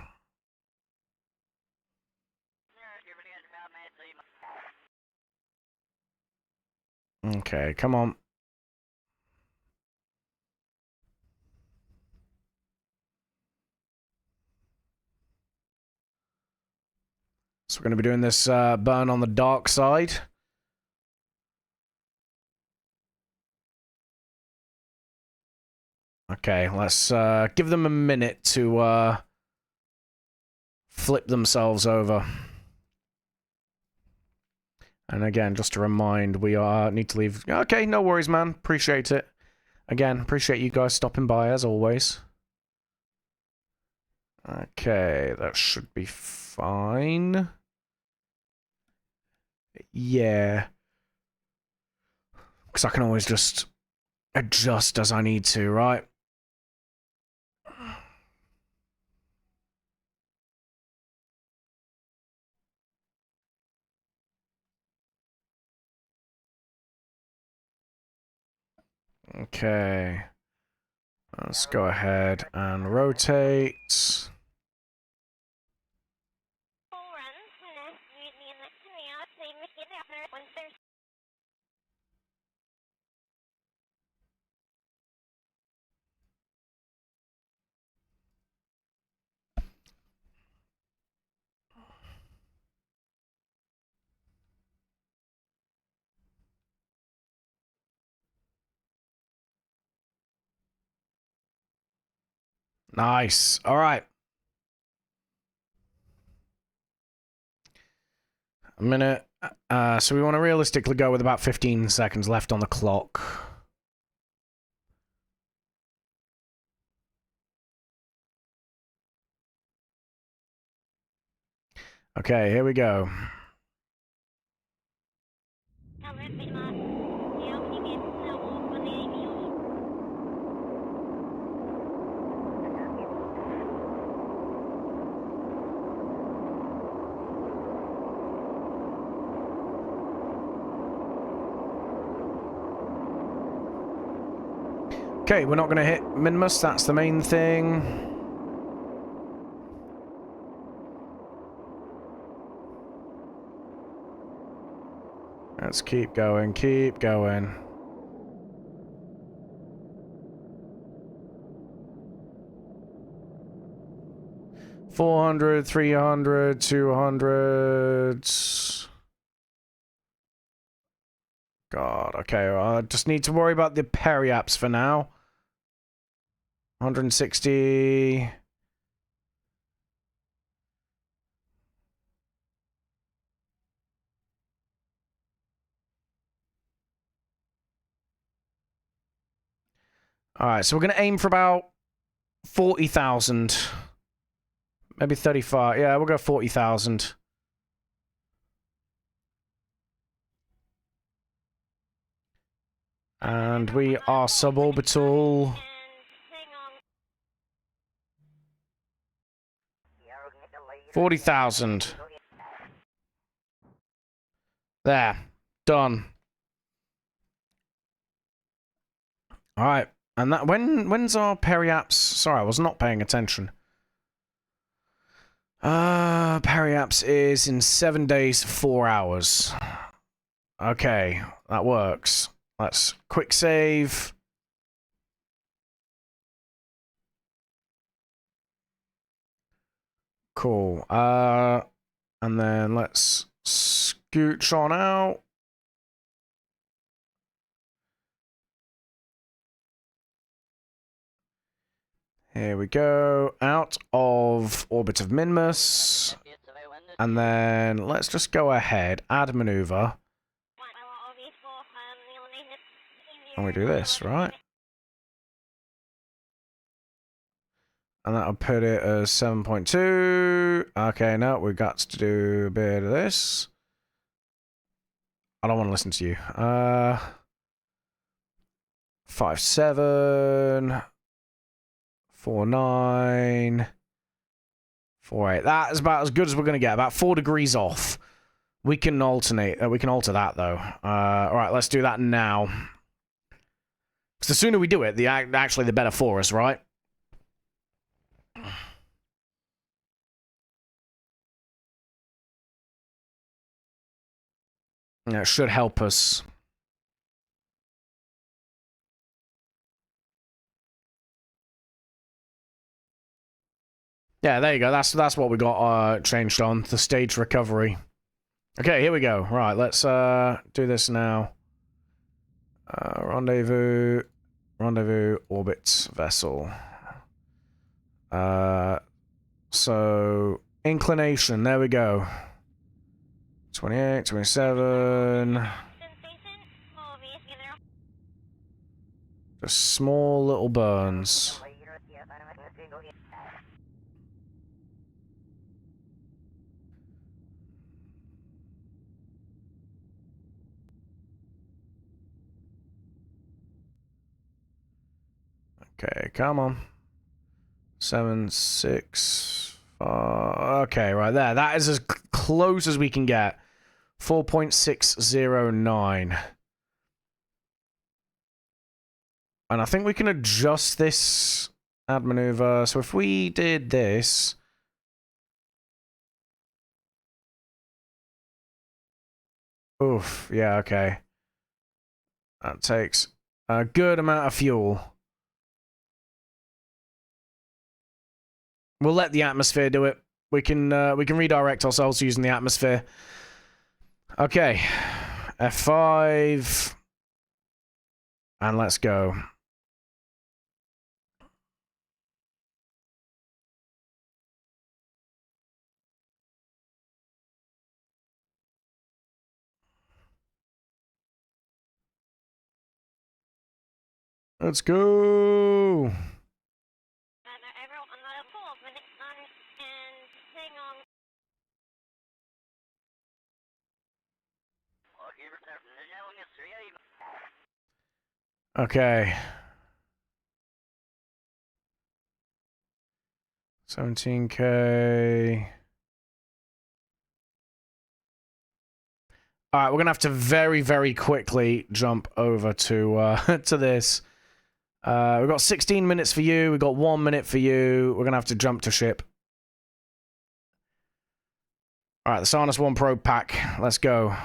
Okay, come on. So we're going to be doing this burn on the dark side. Okay, let's give them a minute to flip themselves over. And again, just to remind, we need to leave. Okay, no worries, man. Appreciate it. Again, appreciate you guys stopping by, as always. Okay, that should be fine. Yeah. Because I can always just adjust as I need to, right? Okay. Let's go ahead and rotate. Nice. All right. A minute. So we want to realistically go with about 15 seconds left on the clock. Okay, here we go. Okay, we're not going to hit Minimus, that's the main thing. Let's keep going, keep going. $400, $300, $200. God, okay, I just need to worry about the periaps for now. 160. Alright, so we're going to aim for about 40,000. Maybe 35. Yeah, we'll go 40,000. And we are suborbital. $40,000. There. Done. Alright. And that when's our periaps? Sorry, I was not paying attention. Periaps is in 7 days, 4 hours. Okay, that works. Let's quick save. Cool. And then let's scooch on out. Here we go. Out of orbit of Minmus. And then let's just go ahead, add maneuver. And we do this, right? And that'll put it as 7.2. Okay, no, we've got to do a bit of this. I don't want to listen to you. 5.7. 4.9. 4.8. That is about as good as we're going to get. About 4 degrees off. We can alternate. We can alter that, though. Alright, let's do that now. Because the sooner we do it, actually the better for us, right? It should help us. Yeah, there you go. That's what we got changed on. The stage recovery. Okay, here we go. Right, let's do this now. Rendezvous, orbit, vessel. So inclination. There we go. 28, 27. Just small little burns. Okay, come on. 7, 6, 5. Okay, right there. That is as close as we can get. 4.609. And I think we can adjust this add maneuver. So if we did this. Oof, yeah, okay. That takes a good amount of fuel. We'll let the atmosphere do it. We can redirect ourselves using the atmosphere. Okay. F5. And let's go. Let's go. Okay. 17K. All right, we're gonna have to very, very quickly jump over to to this. We've got 16 minutes for you. We've got 1 minute for you. We're gonna have to jump to ship. All right, the Sarnus 1 probe pack. Let's go.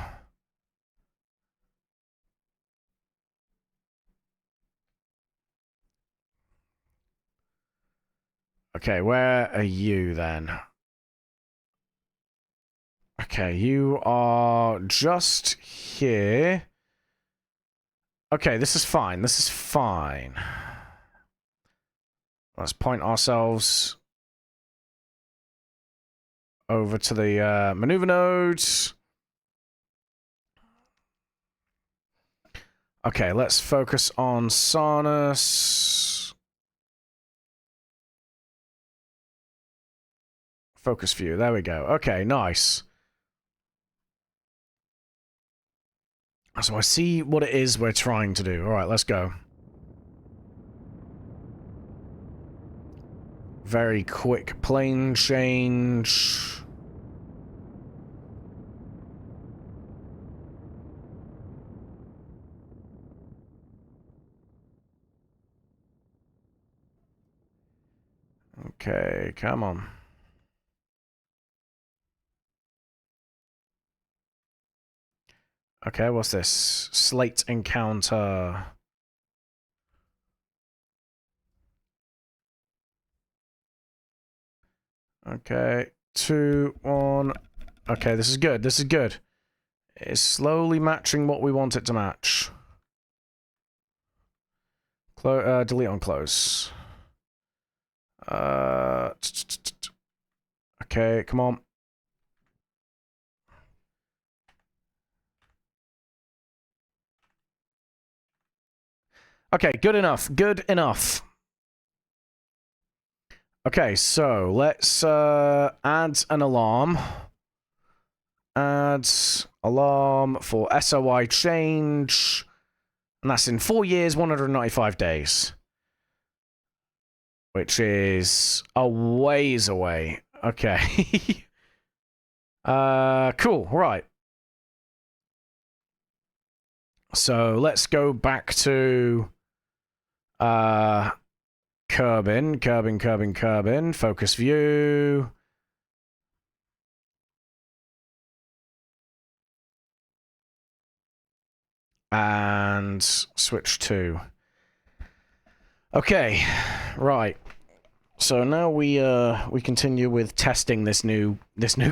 Okay, where are you then? Okay, you are just here. Okay, this is fine. This is fine. Let's point ourselves over to the maneuver nodes. Okay, let's focus on Sarnus. Focus view. There we go. Okay, nice. So I see what it is we're trying to do. All right, let's go. Very quick plane change. Okay, come on. Okay, what's this? Slate encounter. Okay, 2, 1. Okay, this is good. This is good. It's slowly matching what we want it to match. Delete on close. Okay, come on. Okay, good enough. Good enough. Okay, so let's add an alarm. Add alarm for SOI change. And that's in 4 years, 195 days. Which is a ways away. Okay. Cool, right. So let's go back to Kerbin, focus view. And switch to. Okay, right. So now we continue with testing this new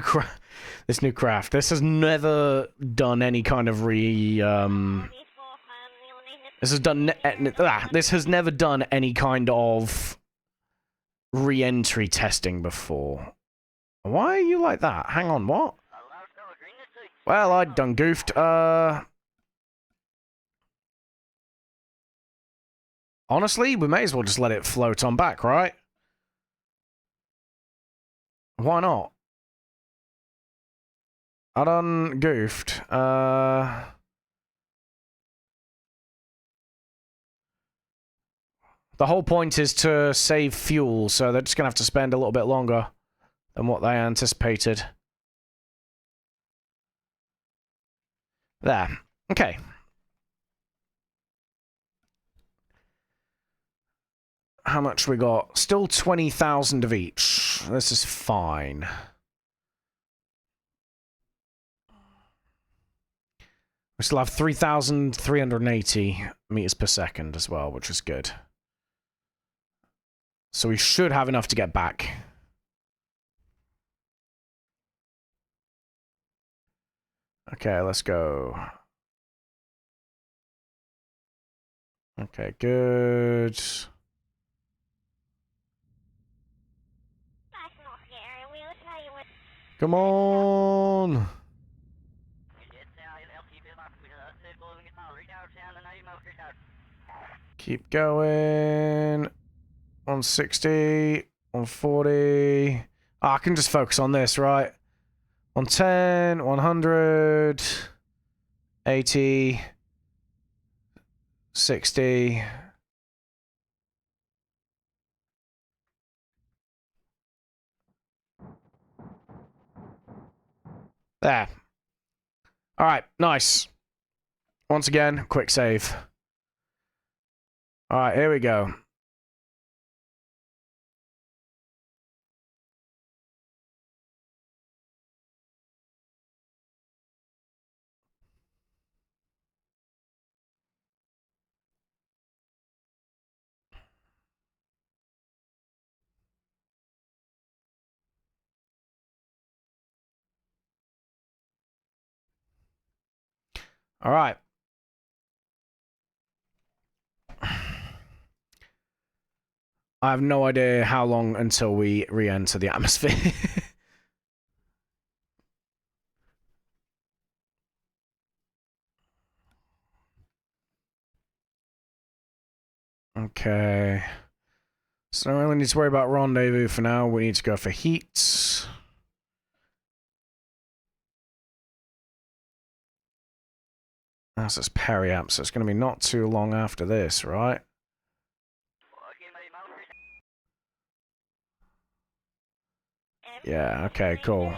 craft. This has never done any kind of this has never done any kind of re-entry testing before. Why are you like that? Hang on, what? Well, I done goofed. Honestly, we may as well just let it float on back, right? Why not? I done goofed. The whole point is to save fuel, so they're just gonna have to spend a little bit longer than what they anticipated. There. Okay. How much we got? Still 20,000 of each. This is fine. We still have 3,380 meters per second as well, which is good. So we should have enough to get back. Okay, let's go. Okay, good. Come on! Keep going. 160. 140. Oh, I can just focus on this, right? 110. 100. 80. 60. There. Alright, nice. Once again, quick save. Alright, here we go. Alright. I have no idea how long until we re-enter the atmosphere. Okay. So don't really need to worry about rendezvous for now. We need to go for heat. That's just periap, so it's going to be not too long after this, right? Yeah, okay, cool.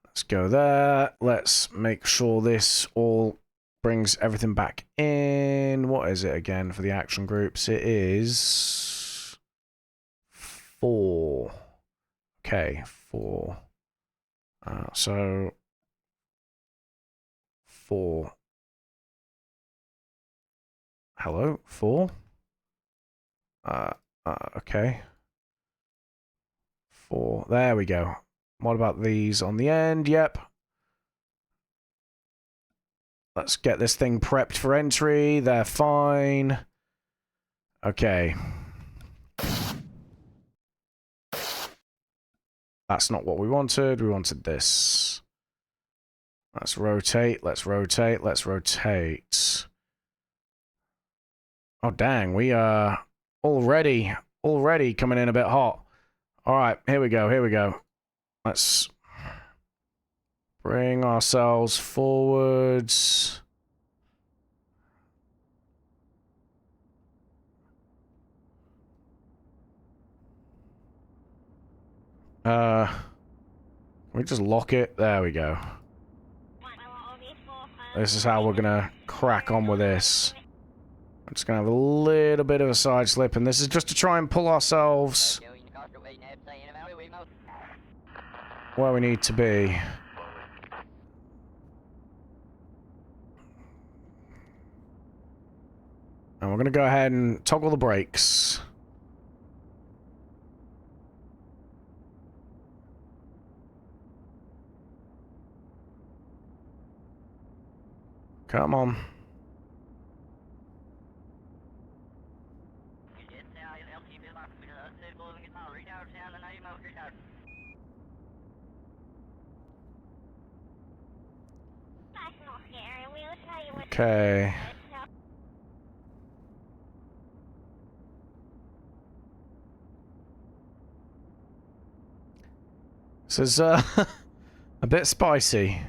Let's go there. Let's make sure this all brings everything back in. What is it again for the action groups? It is 4. Okay, 4. So 4. Hello, 4. Okay. 4. There we go. What about these on the end? Yep. Let's get this thing prepped for entry. They're fine. Okay. That's not what we wanted. We wanted this. Let's rotate. Let's rotate. Let's rotate. Oh, dang. We are already coming in a bit hot. All right. Here we go. Here we go. Let's bring ourselves forwards. Can we just lock it? There we go. This is how we're gonna crack on with this. I'm just gonna have a little bit of a side slip, and this is just to try and pull ourselves where we need to be. And we're gonna go ahead and toggle the brakes. Come on. Okay. This is, a bit spicy.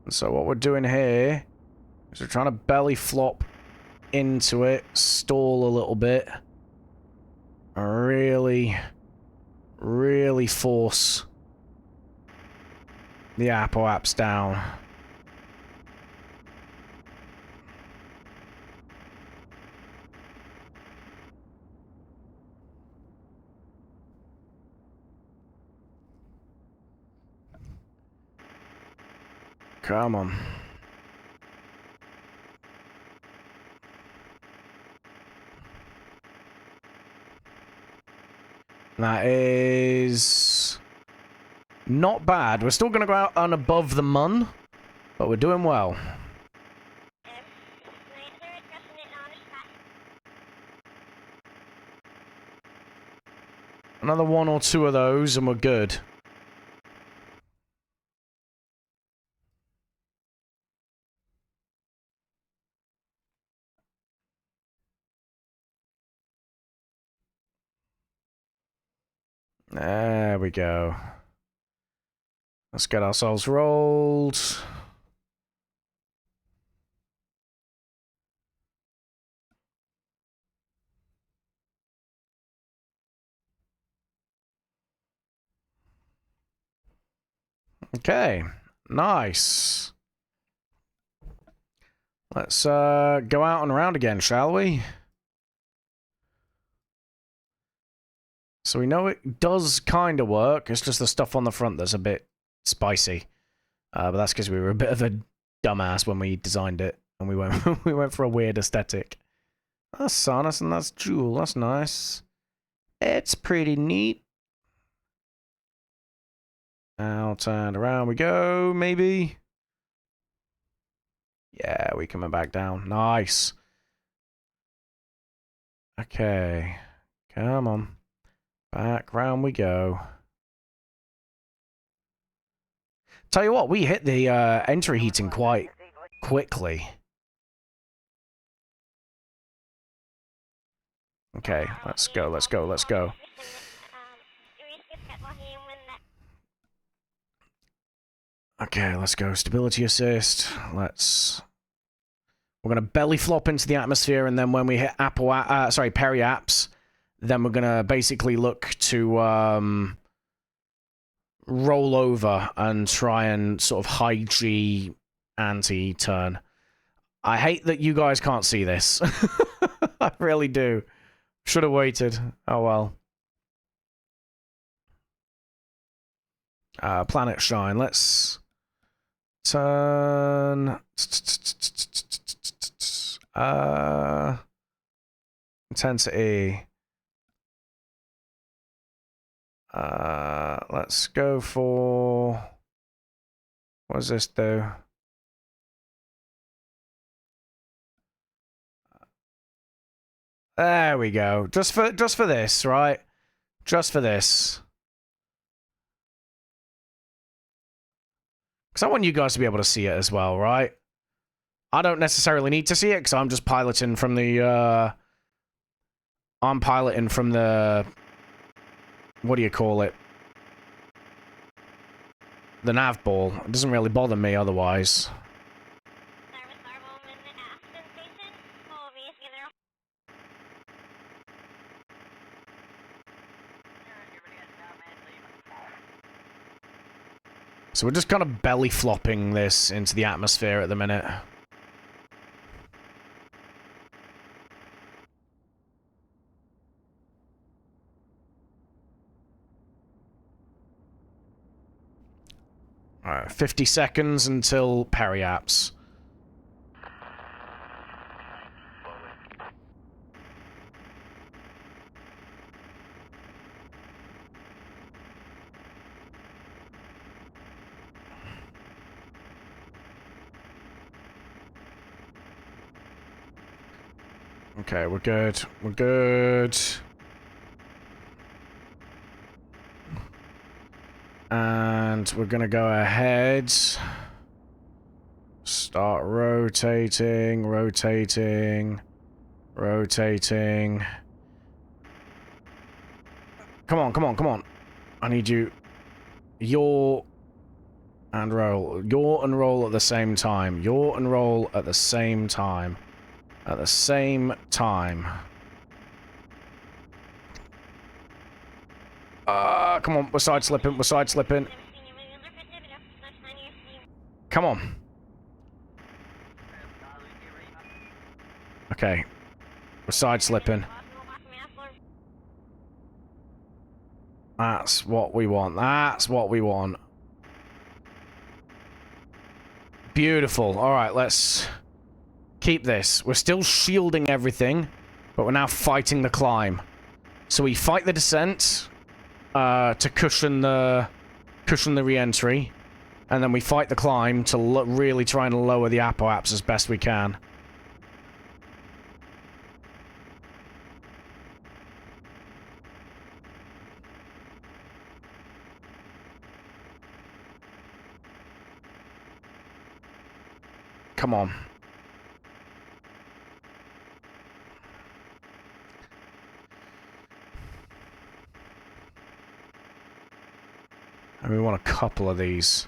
So what we're doing here is we're trying to belly flop into it, stall a little bit, and really force the apoaps down. Come on. That is Not bad. We're still going to go out and above the mun, but we're doing well. Another one or two of those and we're good. There we go. Let's get ourselves rolled. Okay, nice. Let's go out and around again, shall we? So we know it does kind of work. It's just the stuff on the front that's a bit spicy. But that's because we were a bit of a dumbass when we designed it, and we went we went for a weird aesthetic. That's Sanus and that's Jewel. That's nice. It's pretty neat. Out and around we go, maybe. Yeah, we coming back down. Nice. Okay. Come on. Back round we go. Tell you what, we hit the entry heating quite quickly. Okay, let's go, let's go, let's go. Okay, let's go. Stability assist. We're gonna belly flop into the atmosphere, and then when we hit periaps, then we're gonna basically look to roll over and try and sort of high G anti-turn. I hate that you guys can't see this. I really do. Should have waited. Oh well. Planet Shine. Let's turn. Intensity. Let's go for. What does this do? There we go. Just for this, right? Just for this. Because I want you guys to be able to see it as well, right? I don't necessarily need to see it because I'm just piloting from the, I'm piloting from the, what do you call it? The nav ball. It doesn't really bother me otherwise. So we're just kind of belly flopping this into the atmosphere at the minute. Alright, 50 seconds until periaps. Okay, we're good. We're good. And we're gonna go ahead. Start rotating, rotating, rotating. Come on, come on, come on. I need you. Yaw and roll. Yaw and roll at the same time. Yaw and roll at the same time. At the same time. Come on, we're side slipping, we're side slipping. Come on. Okay. We're side slipping. That's what we want. That's what we want. Beautiful. Alright, let's keep this. We're still shielding everything, but we're now fighting the climb. So we fight the descent to cushion the cushion the re-entry, and then we fight the climb to really try and lower the apoaps as best we can. Come on. And we want a couple of these.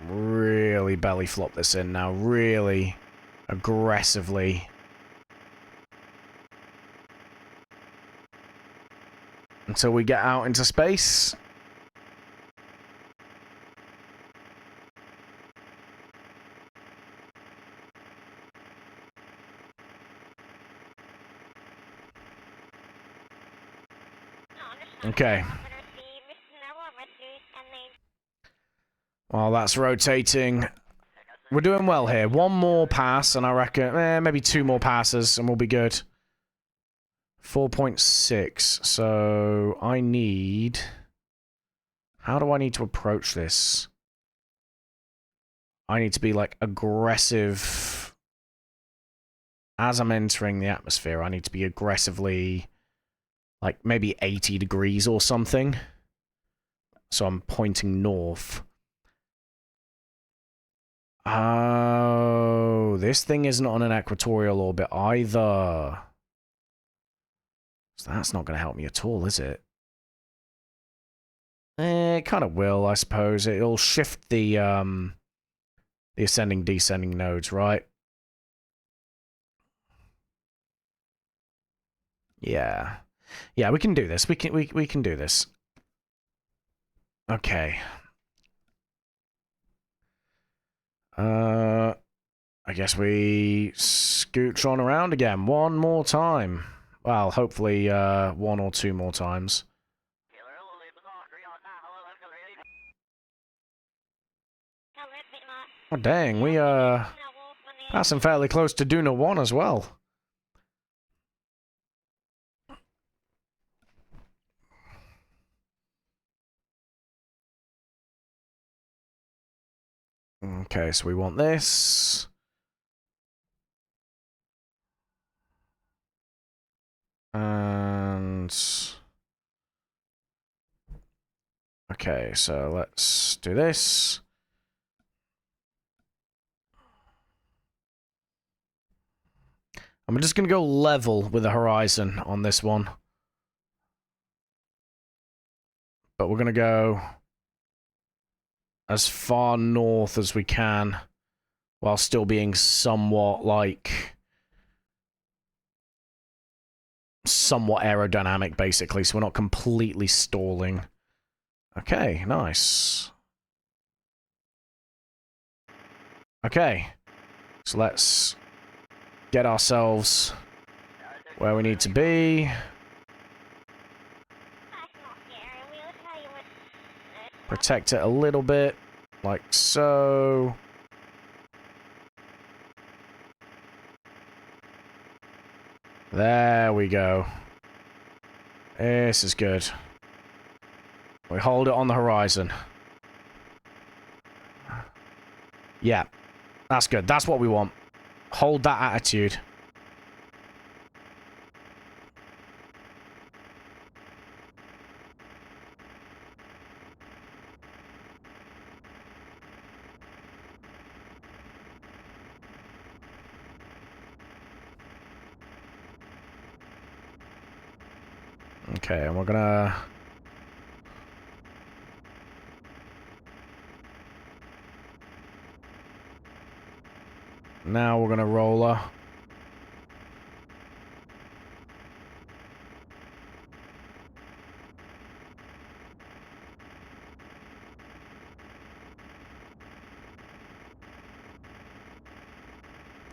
Really belly flop this in now. Really aggressively. Until we get out into space. Okay. While that's rotating, we're doing well here. One more pass, and I reckon maybe 2 more passes, and we'll be good. 4.6. So I need... How do I need to approach this? I need to be, like, aggressive. As I'm entering the atmosphere, I need to be aggressively... like, maybe 80 degrees or something. So I'm pointing north. Oh, this thing isn't on an equatorial orbit either. So that's not going to help me at all, is it? It kind of will, I suppose. It'll shift the ascending, descending nodes, right? Yeah. Yeah, we can do this. We can do this. Okay. I guess we scooch on around again one more time. Well, hopefully 1 or 2 more times. Oh dang, we passing fairly close to Duna 1 as well. Okay, so we want this. And... okay, so let's do this. I'm just going to go level with the horizon on this one. But we're going to go as far north as we can, while still being somewhat, like... somewhat aerodynamic, basically, so we're not completely stalling. Okay, nice. Okay, so let's get ourselves where we need to be. Protect it a little bit, like so. There we go. This is good. We hold it on the horizon. Yeah, that's good. That's what we want. Hold that attitude. Okay, and we're gonna... now we're gonna roller.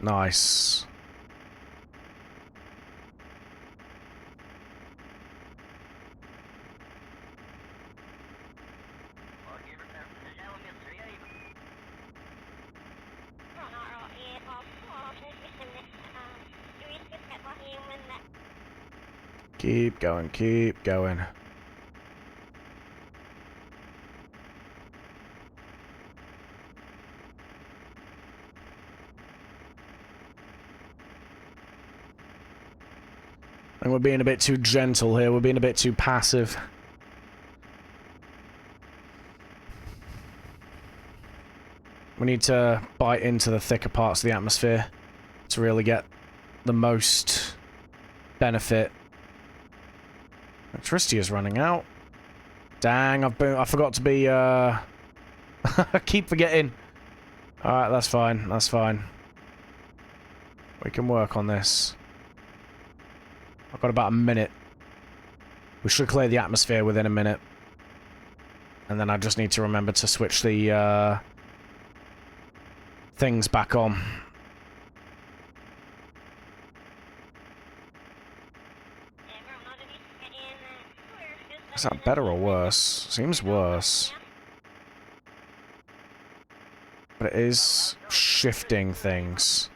Nice. Keep going, keep going. And we're being a bit too gentle here. We're being a bit too passive. We need to bite into the thicker parts of the atmosphere to really get the most benefit. Electricity is running out. Dang, I forgot to be, I keep forgetting. Alright, that's fine, that's fine. We can work on this. I've got about a minute. We should clear the atmosphere within a minute. And then I just need to remember to switch the, things back on. Is that better or worse? Seems worse. But it is shifting things.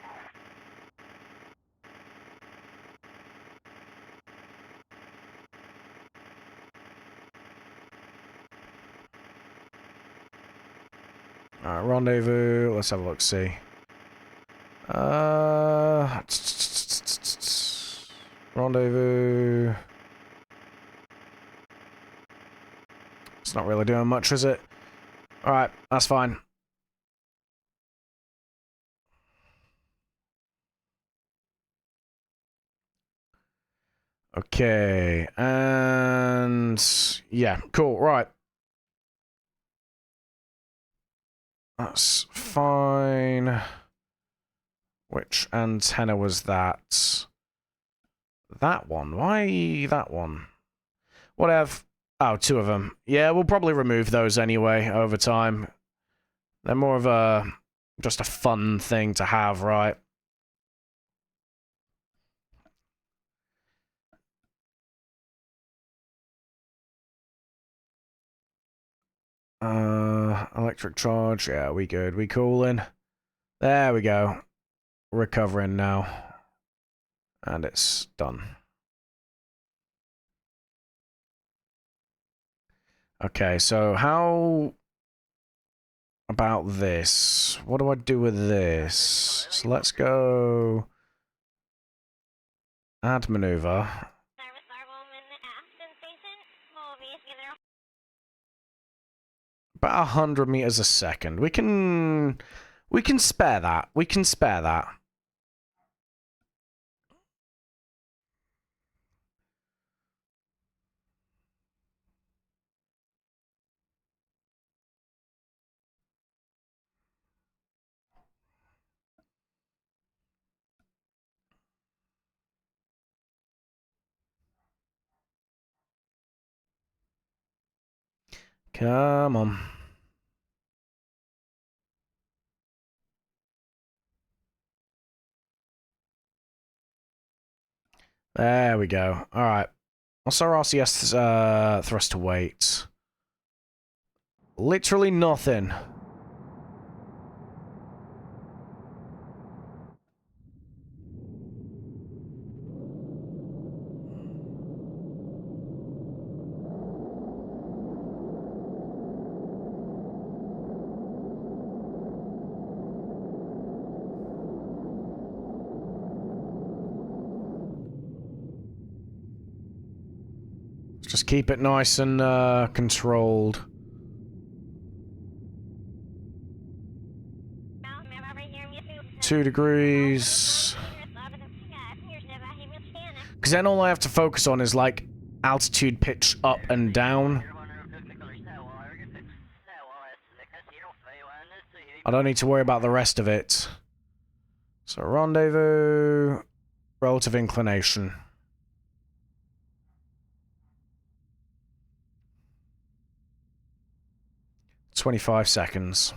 Alright, rendezvous. Let's have a look, see. Rendezvous. It's not really doing much, is it? Alright, that's fine. Okay, and yeah, cool, right. That's fine. Which antenna was that? That one. Why that one? Whatever. Oh, two of them. Yeah, we'll probably remove those anyway over time. They're more of a... just a fun thing to have, right? Electric charge. Yeah, we good. We cooling. There we go. Recovering now. And it's done. Okay, so how about this? What do I do with this? So let's go... add maneuver. About 100 meters a second. We can spare that. We can spare that. Come on. There we go. Alright. What's our RCS thrust to weight? Literally nothing. Just keep it nice and controlled. Two degrees. Because then all I have to focus on is like altitude pitch up and down. I don't need to worry about the rest of it. So rendezvous, relative inclination. 25 seconds.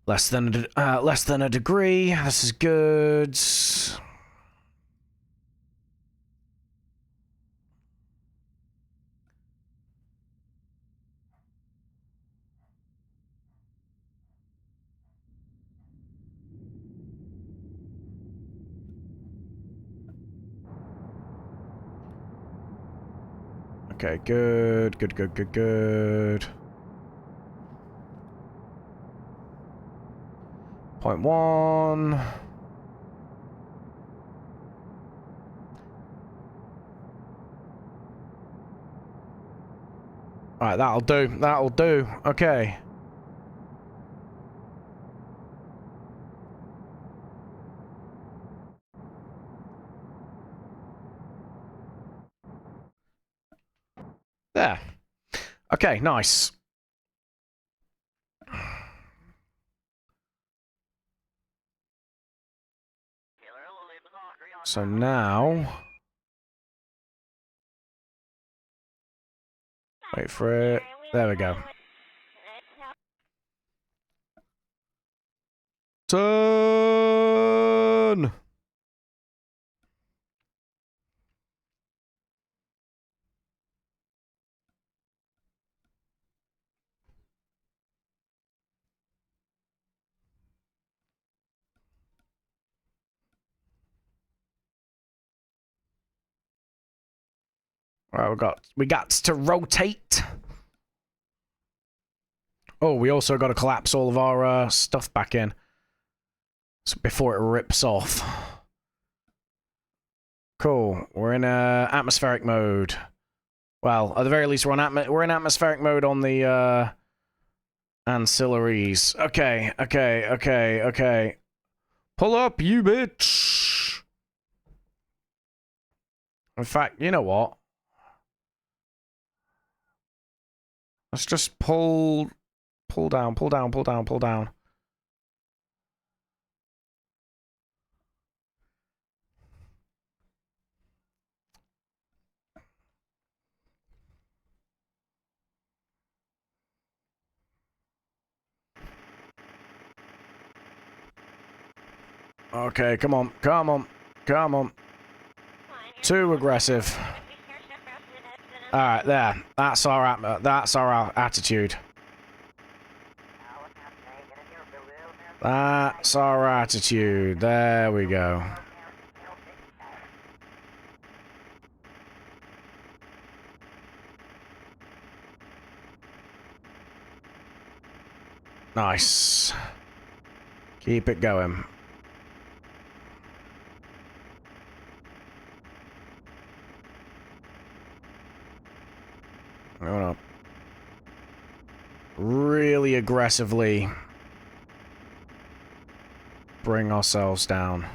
Less than a degree. This is good. Okay, good. 0.1. Alright, that'll do. That'll do. Okay. There. Okay, nice. So now... Wait for it. There we go. Turn! Right, we got to rotate. Oh, we also got to collapse all of our stuff back in before it rips off. Cool. We're in atmospheric mode. Well, at the very least, we're in atmospheric mode on the ancillaries. Okay, okay, okay, okay. Pull up, you bitch. In fact, you know what? Let's just pull down, pull down, pull down, pull down. Okay, come on, come on, come on. Too aggressive. All right, there. That's our attitude. That's our attitude. There we go. Nice. Keep it going. I'm gonna really aggressively bring ourselves down.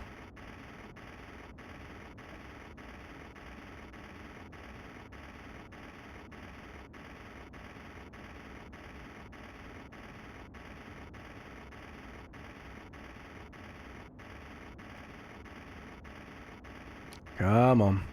Come on.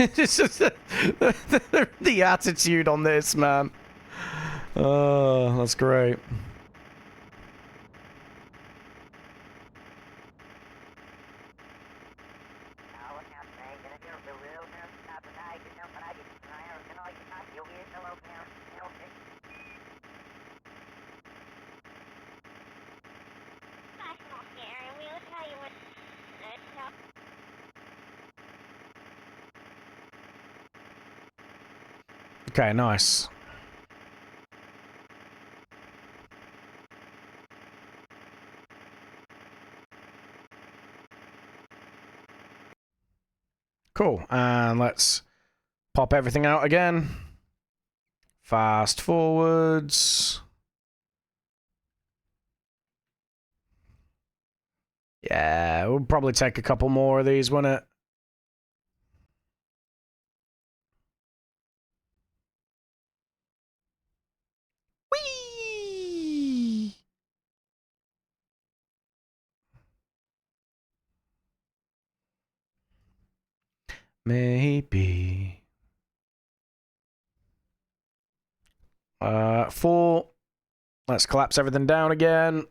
It's just the attitude on this, man. Oh, that's great. Okay, nice. Cool, and let's pop everything out again. Fast forwards. Yeah, we'll probably take a couple more of these, won't it? Whee! Maybe. 4. Let's collapse everything down again.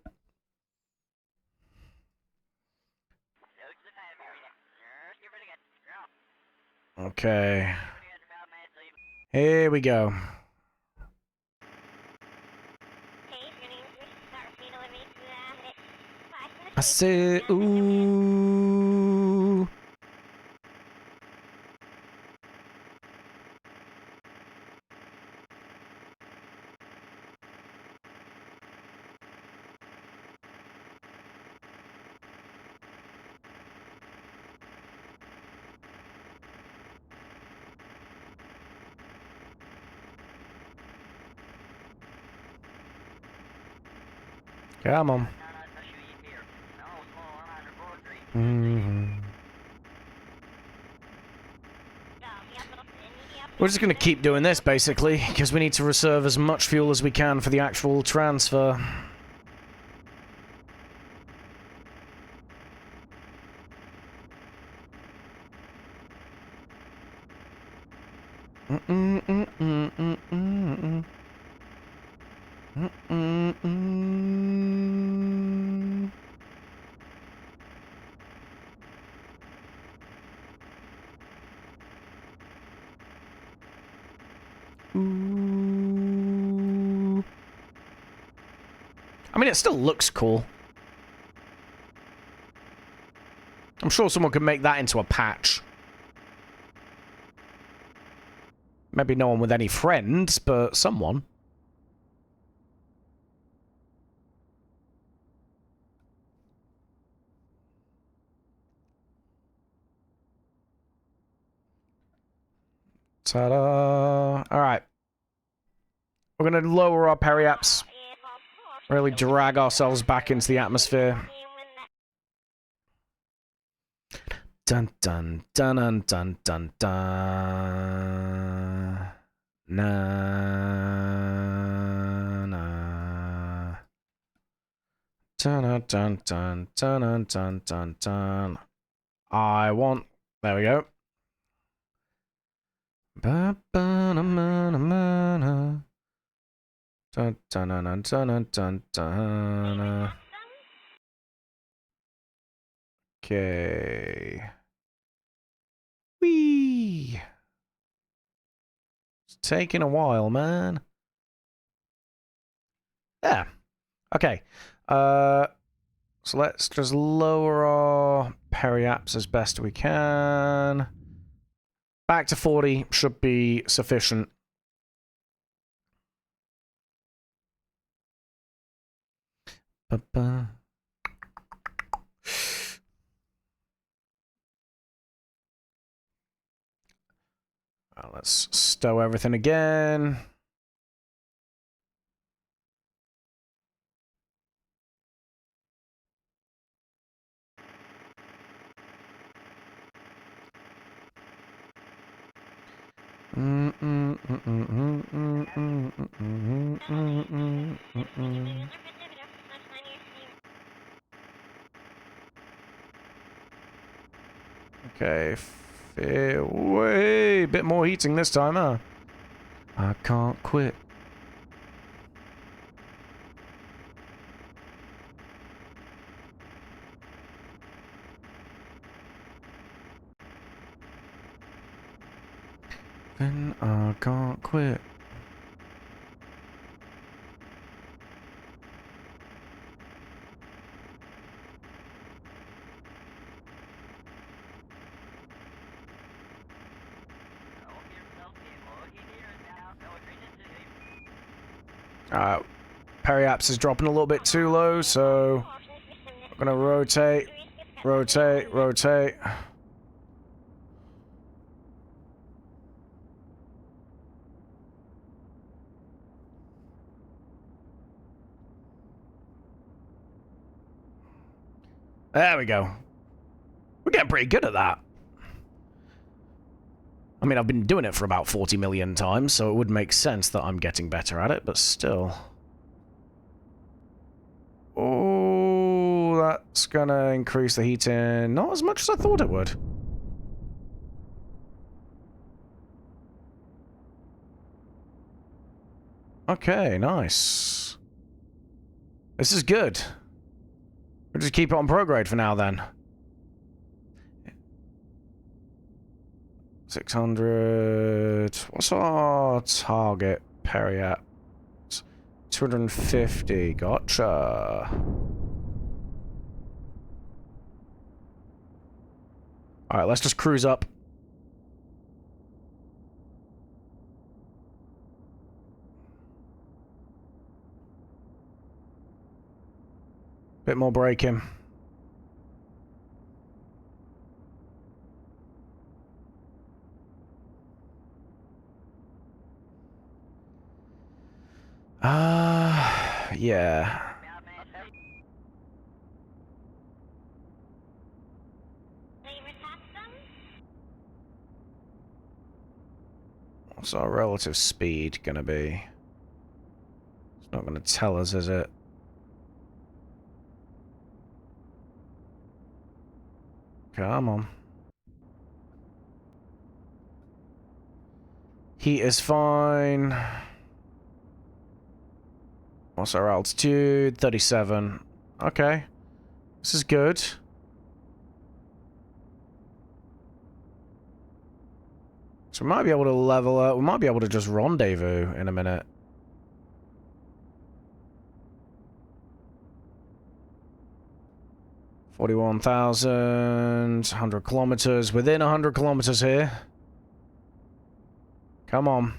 Okay. Here we go. I say, ooh. Come on. We're just going to keep doing this, basically, because we need to reserve as much fuel as we can for the actual transfer. Ooh. I mean, it still looks cool. I'm sure someone could make that into a patch. Maybe no one with any friends, but someone. Ta-da! Alright. We're going to lower our periaps. Really drag ourselves back into the atmosphere. Dun dun dun dun dun dun dun. Na na. Dun dun dun dun dun dun dun dun. I want. There we go. Ba ba na na na na. Dun dun dun dun dun dun. Okay. Whee! It's taking a while, man. Yeah. Okay. So let's just lower our periaps as best we can. Back to 40 should be sufficient. Ba-ba. Let's stow everything again. Okay, way bit more heating this time, huh? I can't quit. Then I can't quit. Periaps is dropping a little bit too low, so I'm gonna rotate, rotate, rotate. There we go. We're getting pretty good at that. I mean, I've been doing it for about 40 million times, so it would make sense that I'm getting better at it, but still. Oh, that's gonna increase the heating not as much as I thought it would. Okay, nice. This is good. We'll just keep it on prograde for now, then. 600. What's our target periap? 250. Gotcha. Alright, let's just cruise up. Bit more braking. Yeah. What's our relative speed gonna be? It's not gonna tell us, is it? Come on. Heat is fine. What's our altitude? 37. Okay. This is good. So we might be able to level up. We might be able to just rendezvous in a minute. $41,000, 100 kilometers. Within 100 kilometers here. Come on.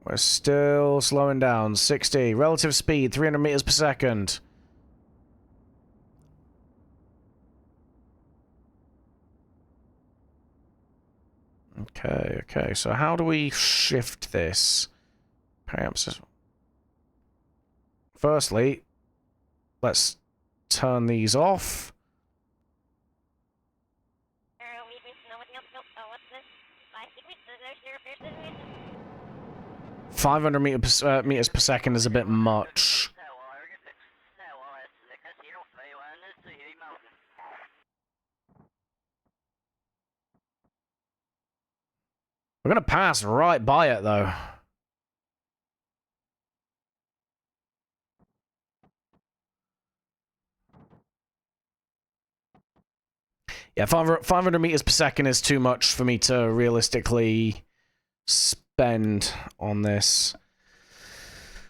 We're still slowing down. 60. Relative speed, 300 meters per second. Okay, okay. So how do we shift this? Perhaps. Firstly, let's turn these off. 500 meters per second is a bit much. We're gonna pass right by it, though. Yeah, 500 meters per second is too much for me to realistically spend on this.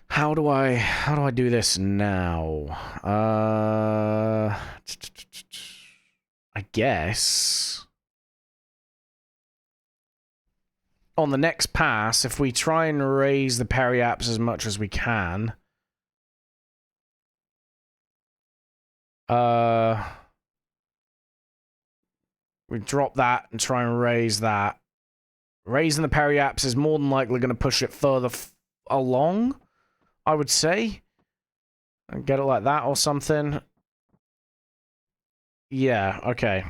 How do I do this now? I guess on the next pass, if we try and raise the periaps as much as we can, we drop that and try and raise that. Raising the periaps is more than likely going to push it further along, I would say. And get it like that or something. Yeah, okay.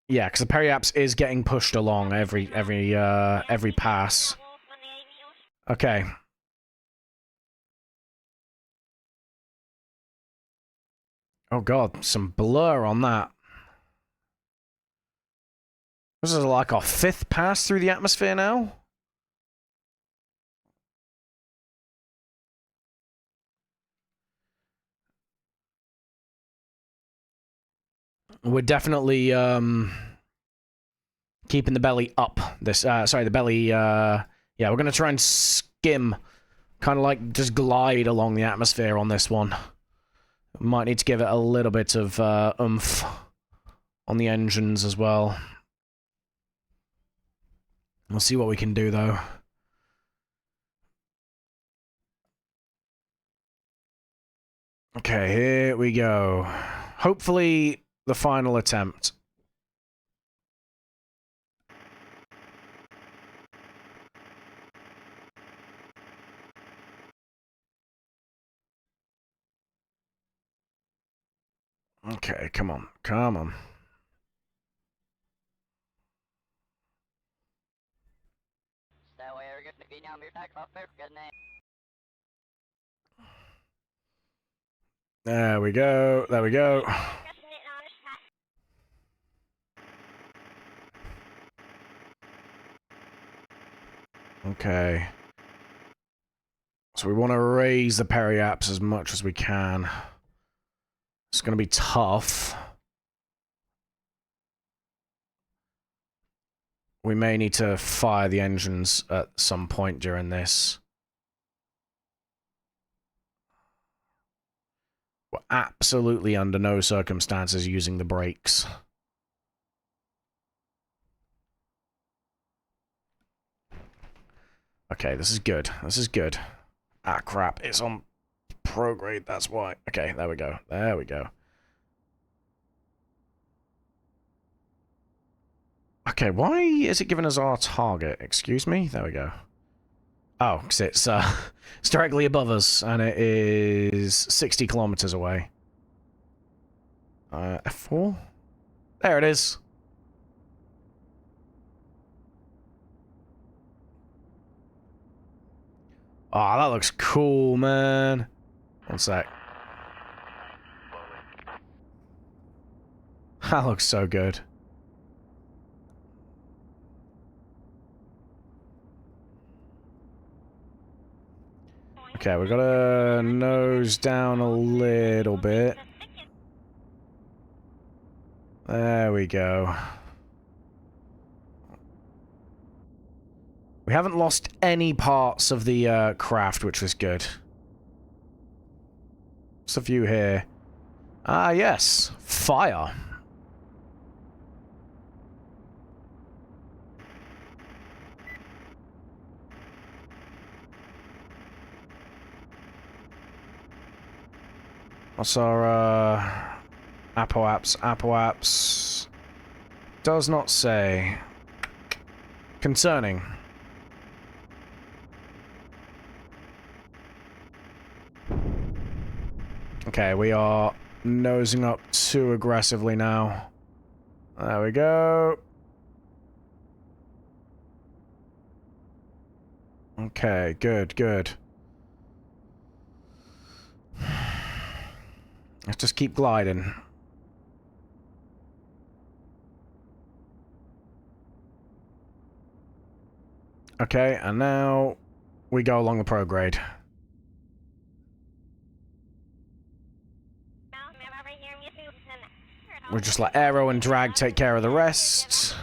Yeah, because the periaps is getting pushed along every pass. Okay. Oh god, some blur on that. This is like our 5th pass through the atmosphere now. We're definitely keeping the belly up. This sorry, the belly yeah, we're gonna try and skim, kind of like just glide along the atmosphere on this one. Might need to give it a little bit of oomph on the engines as well. We'll see what we can do though. Okay, here we go. Hopefully the final attempt. Okay, come on. Come on. There we go. There we go. Okay. So we want to raise the periaps as much as we can. It's going to be tough. We may need to fire the engines at some point during this. We're absolutely under no circumstances using the brakes. Okay, this is good. This is good. Ah, crap. It's on prograde, that's why. Okay, there we go. There we go. Okay, why is it giving us our target? Excuse me? There we go. Oh, because it's directly above us, and it is 60 kilometers away. F4? There it is. Oh, that looks cool, man. One sec. That looks so good. Okay, we've got to nose down a little bit. There we go. We haven't lost any parts of the craft, which was good. What's the view here? Ah, yes. Fire. What's our, apoaps? Apoaps. Does not say. Concerning. Okay, we are nosing up too aggressively now. There we go. Okay, good, good. Let's just keep gliding. Okay, and now we go along the prograde. We'll just let aero and drag take care of the rest.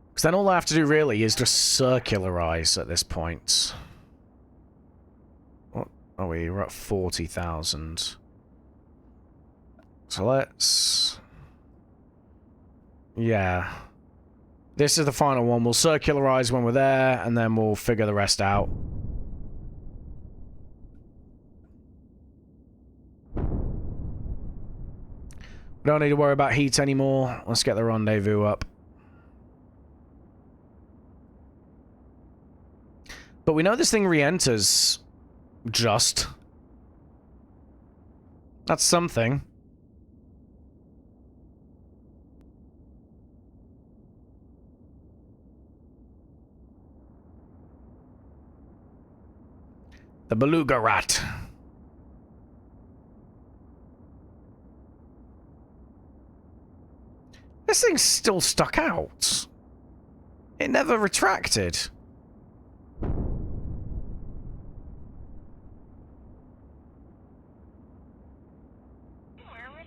Because then all I have to do really is just circularize at this point. What are we? We're at 40,000. So let's... Yeah. This is the final one. We'll circularize when we're there, and then we'll figure the rest out. We don't need to worry about heat anymore. Let's get the rendezvous up. But we know this thing re-enters just. That's something. The beluga rat. This thing's still stuck out. It never retracted.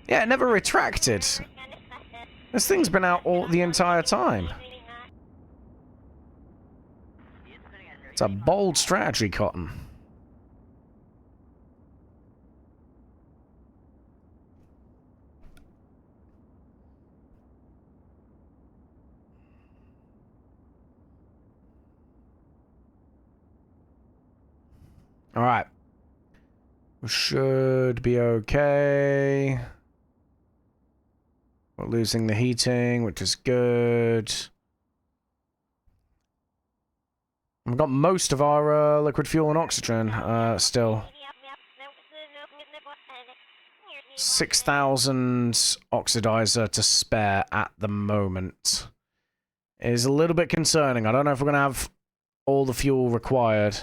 Yeah, it never retracted. This thing's been out all the entire time. It's a bold strategy, Cotton. Alright. We should be okay. We're losing the heating, which is good. We've got most of our liquid fuel and oxygen still. 6,000 oxidizer to spare at the moment. It is a little bit concerning. I don't know if we're going to have all the fuel required.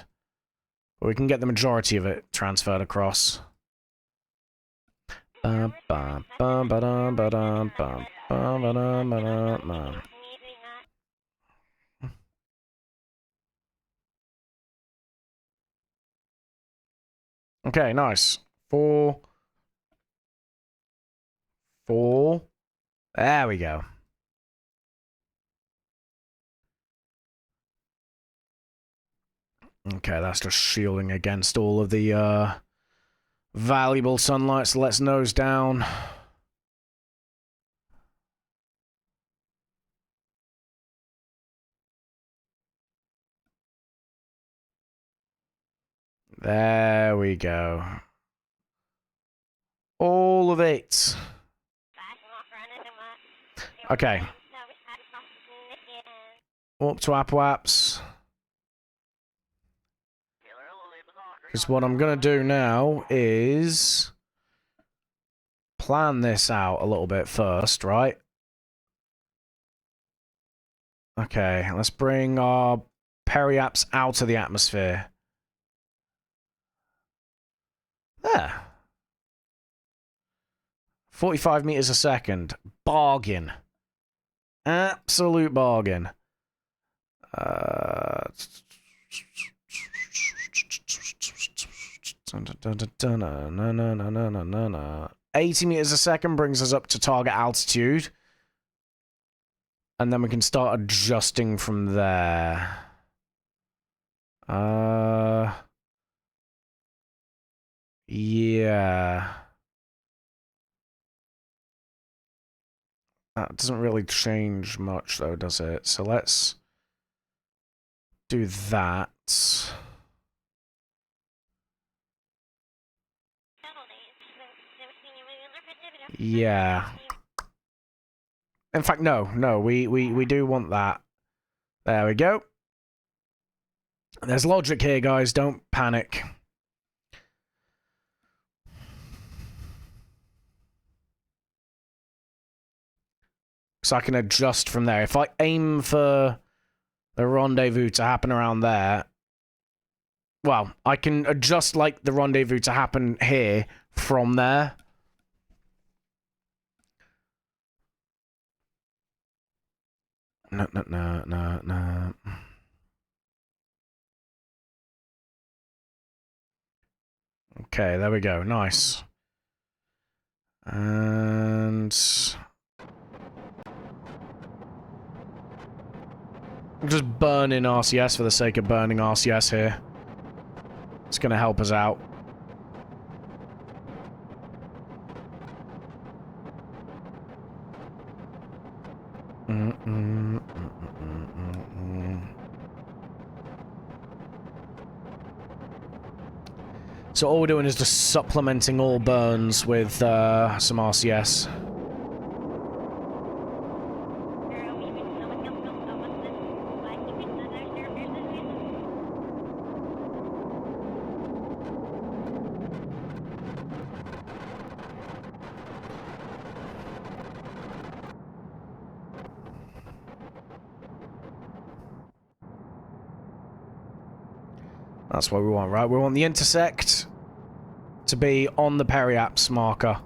But we can get the majority of it transferred across. Okay, nice. 4. There we go. Okay, that's just shielding against all of the valuable sunlight, so let's nose down. There we go. All of it. Okay. Up to Apwaps. Because what I'm going to do now is plan this out a little bit first, right? Okay, let's bring our periaps out of the atmosphere. There. 45 meters a second. Bargain. Absolute bargain. 80 meters a second brings us up to target altitude. And then we can start adjusting from there. Yeah. That doesn't really change much, though, does it? So let's do that. Yeah. In fact, no, we do want that. There we go. There's logic here, guys. Don't panic. So I can adjust from there. If I aim for the rendezvous to happen around there, well, I can adjust, like, the rendezvous to happen here from there. No. Okay, there we go. Nice. And I'm just burning RCS for the sake of burning RCS here. It's going to help us out. So all we're doing is just supplementing all burns with some RCS. That's what we want, right? We want the intersect to be on the periaps marker.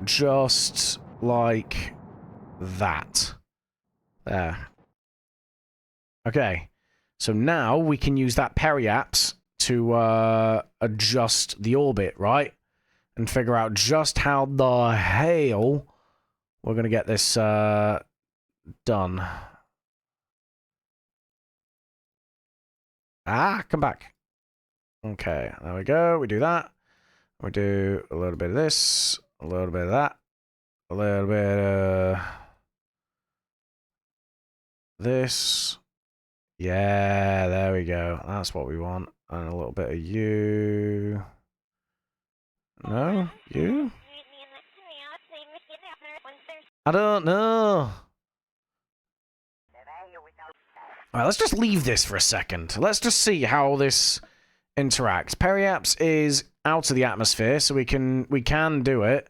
Just like that. There. Okay. So now we can use that periaps to adjust the orbit, right? And figure out just how the hell we're going to get this done. Ah, come back. Okay, there we go. We do that. We do a little bit of this, a little bit of that, a little bit of this. Yeah, there we go. That's what we want. And a little bit of you. No? You? I don't know. Alright, let's just leave this for a second. Let's just see how this interacts. Periaps is out of the atmosphere, so we can do it.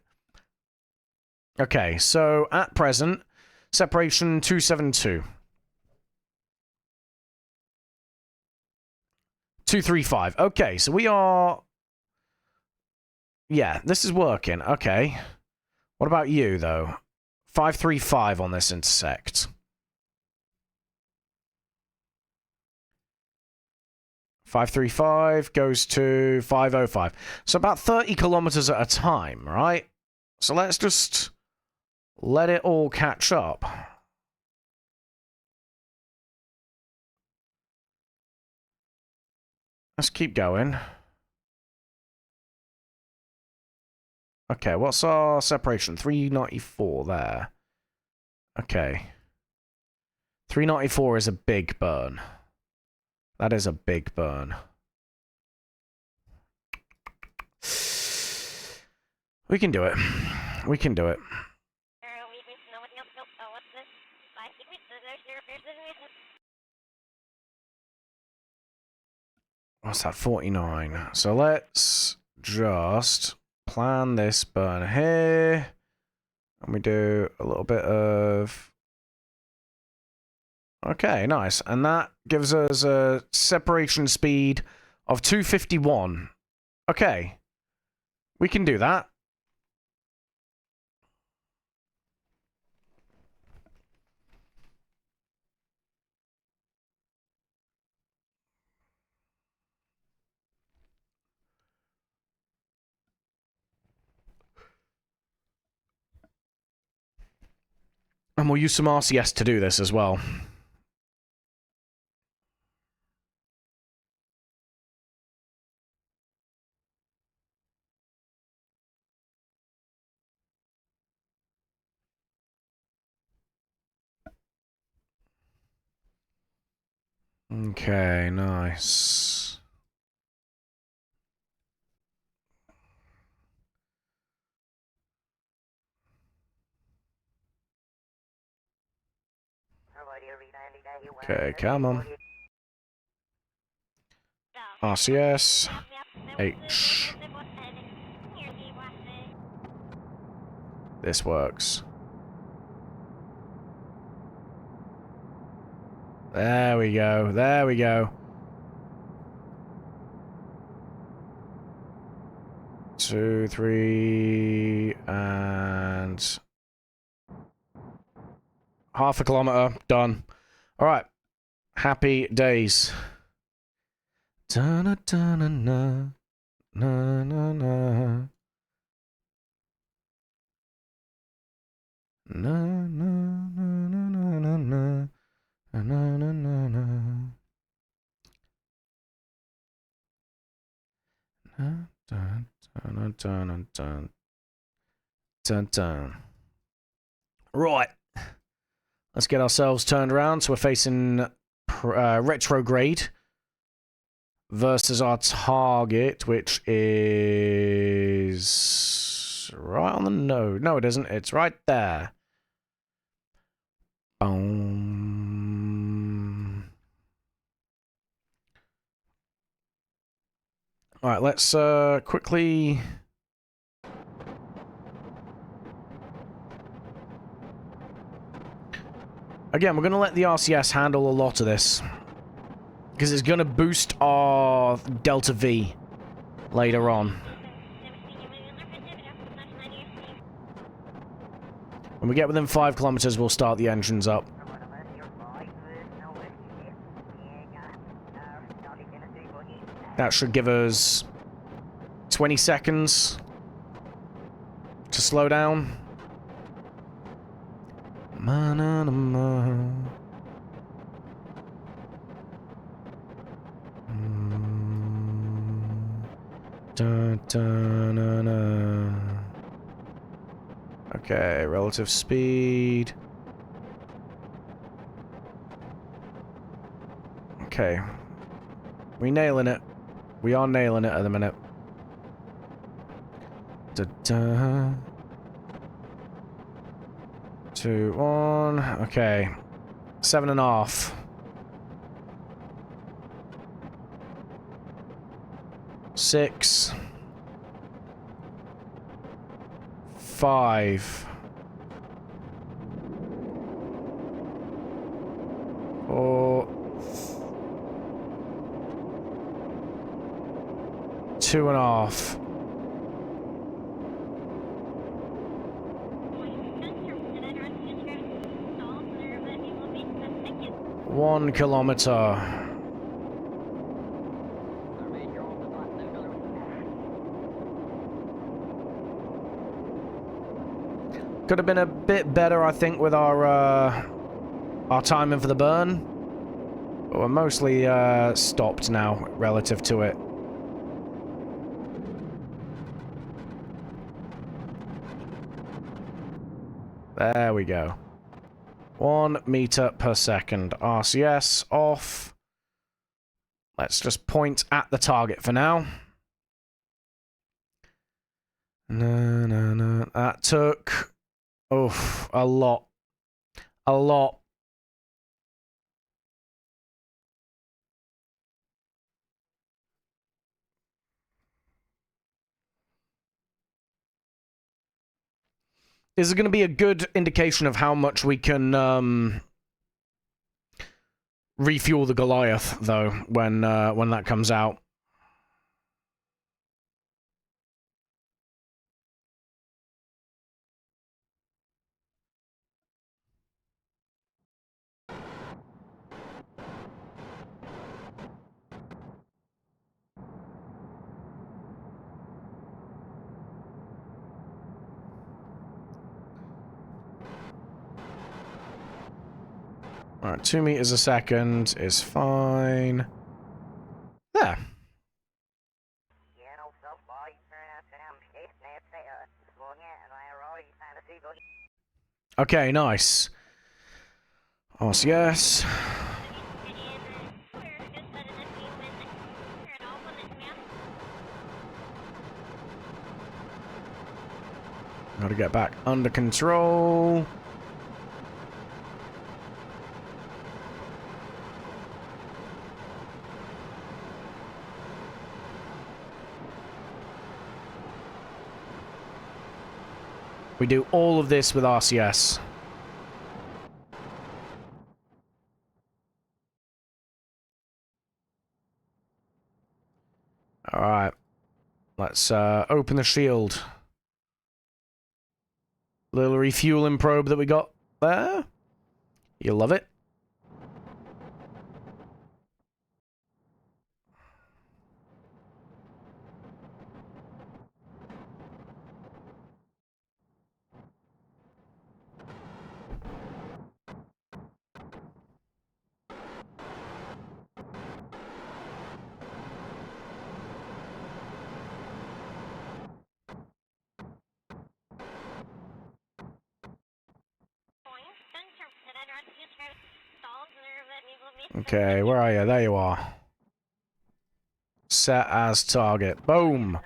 Okay, so at present, separation 272. 235. Okay, so we are... Yeah, this is working. Okay. What about you, though? 535 on this intersect. 535 goes to 505. So about 30 kilometers at a time, right? So let's just let it all catch up. Let's keep going. Okay, what's our separation? 394 there. Okay. 394 is a big burn. That is a big burn. We can do it. We can do it. What's that? 49. So let's just plan this burn here. And we do a little bit of... Okay, nice. And that gives us a separation speed of 251. Okay. We can do that. And we'll use some RCS to do this as well. Okay, nice. Okay, come on. RCS. H. This works. There we go. There we go. 2, 3, and... half a kilometer. Done. Alright. Happy days. Da-na-da-na-na. Na-na-na. Na-na-na-na-na-na. Na-na-na-na. Dun-dun-dun-dun-dun. Dun-dun. Right. Let's get ourselves turned around. So we're facing retrograde versus our target, which is right on the node. No, it isn't. It's right there. Boom. All right, let's quickly... Again, we're going to let the RCS handle a lot of this. Because it's going to boost our Delta V later on. When we get within 5 kilometers, we'll start the engines up. That should give us 20 seconds to slow down. Okay, relative speed. Okay. We nailing it. We are nailing it at the minute. Da-da. 2, 1. Okay. 7.5. 6. 5. 4. 2.5. One kilometer. Could have been a bit better, I think, with our timing for the burn. But we're mostly stopped now relative to it. There we go. 1 meter per second. RCS off. Let's just point at the target for now. No. That took... oof, a lot. A lot. This is going to be a good indication of how much we can refuel the Goliath, though, when that comes out. Alright, 2 meters a second is fine. There. Okay, nice. RCS. Gotta get back under control. We do all of this with RCS. Alright. Let's open the shield. Little refueling probe that we got there. You love it. Okay, where are you? There you are. Set as target. Boom!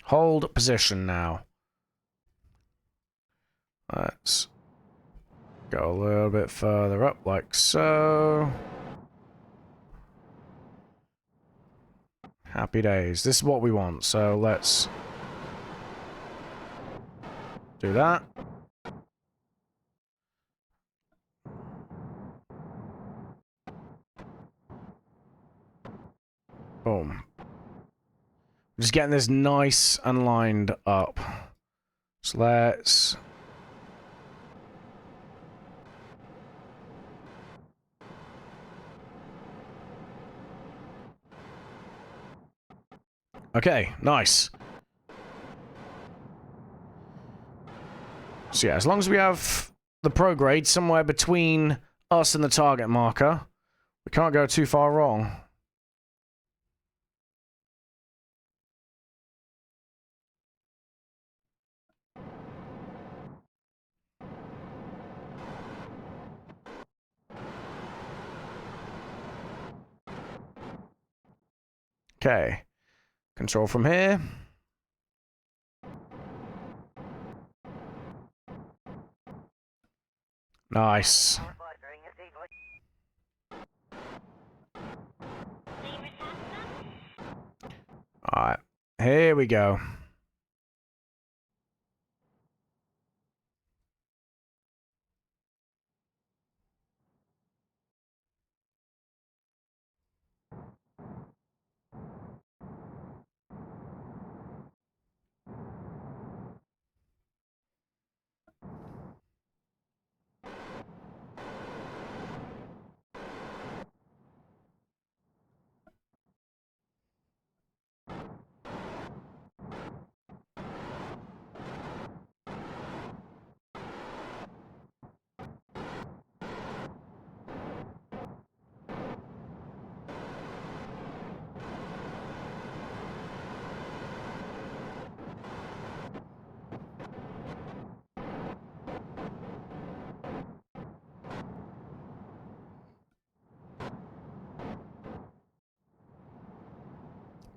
Hold position now. Let's go a little bit further up, like so. Happy days. This is what we want, so let's do that. Boom. Just getting this nice and lined up. So let's... okay, nice. So yeah, as long as we have the prograde somewhere between us and the target marker, we can't go too far wrong. Okay. Control from here. Nice. Alright. Here we go.